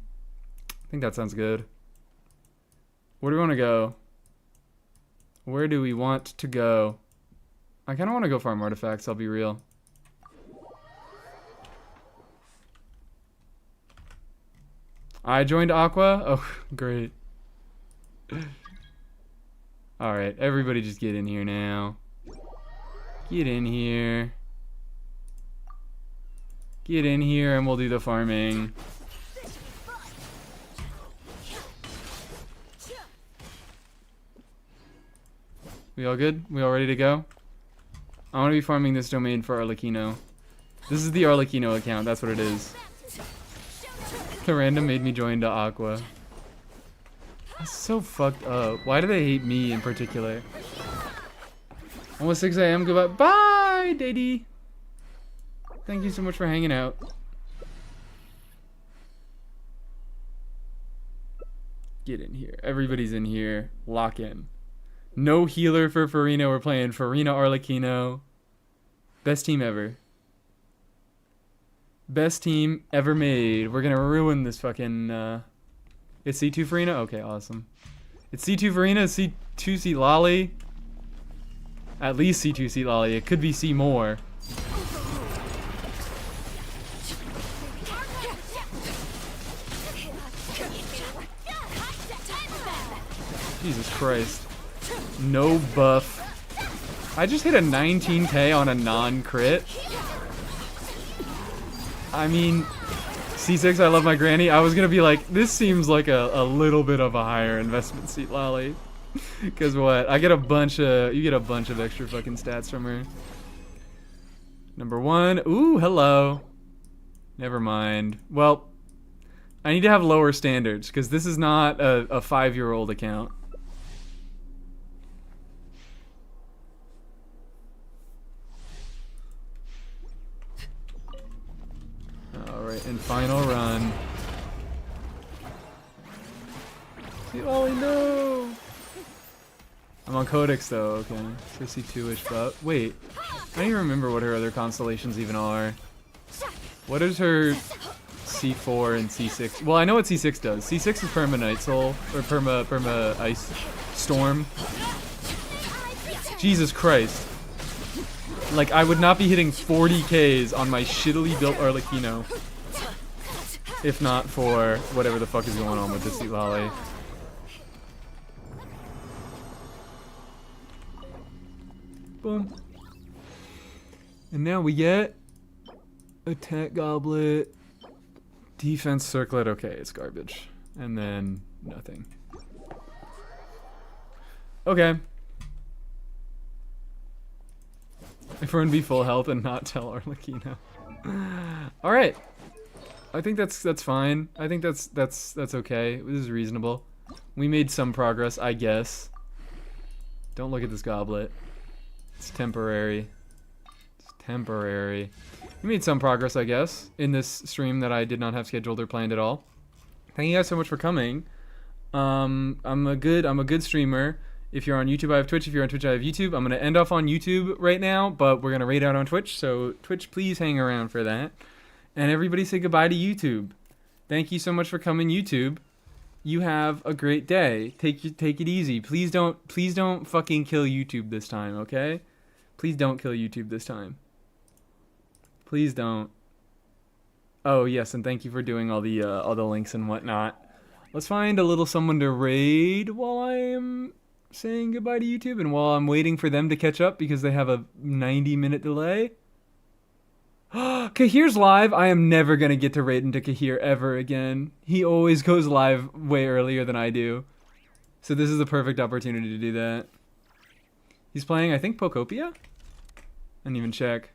A: I think that sounds good. Where do we want to go? Where do we want to go? I kind of want to go farm artifacts, I'll be real. I joined Aqua? Oh, great. Alright, everybody just get in here now. Get in here. Get in here and we'll do the farming. We all good? We all ready to go? I want to be farming this domain for Arlecchino. This is the Arlecchino account, that's what it is. The random made me join to Aqua. That's so fucked up. Why do they hate me in particular? Almost 6 a.m. Goodbye. Bye, Daddy. Thank you so much for hanging out. Get in here. Everybody's in here. Lock in. No healer for Farina. We're playing Farina Arlecchino. Best team ever. Best team ever made. We're gonna ruin this fucking, It's C2 Farina? Okay, awesome. It's C2 Farina, it's C2 C Lolly. At least C2 C Lolly. It could be C more. Jesus Christ. No buff. I just hit a 19k on a non-crit. I mean, C6, I love my granny. I was gonna be like, this seems like a little bit of a higher investment, Seat Lolly. Cause what? You get a bunch of extra fucking stats from her. Number 1. Ooh, hello. Never mind. Well, I need to have lower standards because this is not a 5-year-old account. Alright, and final run. Oh no! I'm on Codex though, okay. So C2-ish, but wait. I don't even remember what her other constellations even are. What is her C4 and C6? Well, I know what C6 does. C6 is Perma Night Soul, or Perma Ice Storm. Jesus Christ. Like, I would not be hitting 40Ks on my shittily built Arlecchino if not for whatever the fuck is going on with this Seat Lolly. Boom. And now we get Attack Goblet, Defense Circlet. Okay, it's garbage. And then nothing. Okay. Everyone be full health and not tell Arlecchino. All right. I think that's fine. I think that's okay. This is reasonable. We made some progress, I guess. Don't look at this goblet. It's temporary. It's temporary. We made some progress, I guess, in this stream that I did not have scheduled or planned at all. Thank you guys so much for coming. I'm a good streamer. If you're on YouTube, I have Twitch. If you're on Twitch, I have YouTube. I'm gonna end off on YouTube right now, but we're gonna raid out on Twitch. So Twitch, please hang around for that. And everybody say goodbye to YouTube. Thank you so much for coming, YouTube. You have a great day. Take it easy. Please don't fucking kill YouTube this time, okay? Please don't kill YouTube this time. Please don't. Oh yes, and thank you for doing all the links and whatnot. Let's find a little someone to raid while I am saying goodbye to YouTube and while I'm waiting for them to catch up because they have a 90-minute delay. Kahir's live. I am never gonna get to raid into Kahir ever again. He always goes live way earlier than I do. So this is the perfect opportunity to do that. He's playing, I think, Pokopia? I didn't even check.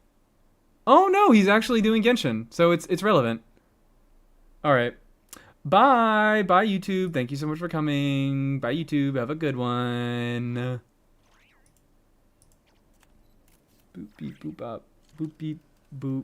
A: Oh no, he's actually doing Genshin. So it's relevant. Alright. Bye. Bye, YouTube. Thank you so much for coming. Bye, YouTube. Have a good one. Boop, beep, boop, bop. Boop, beep, boop.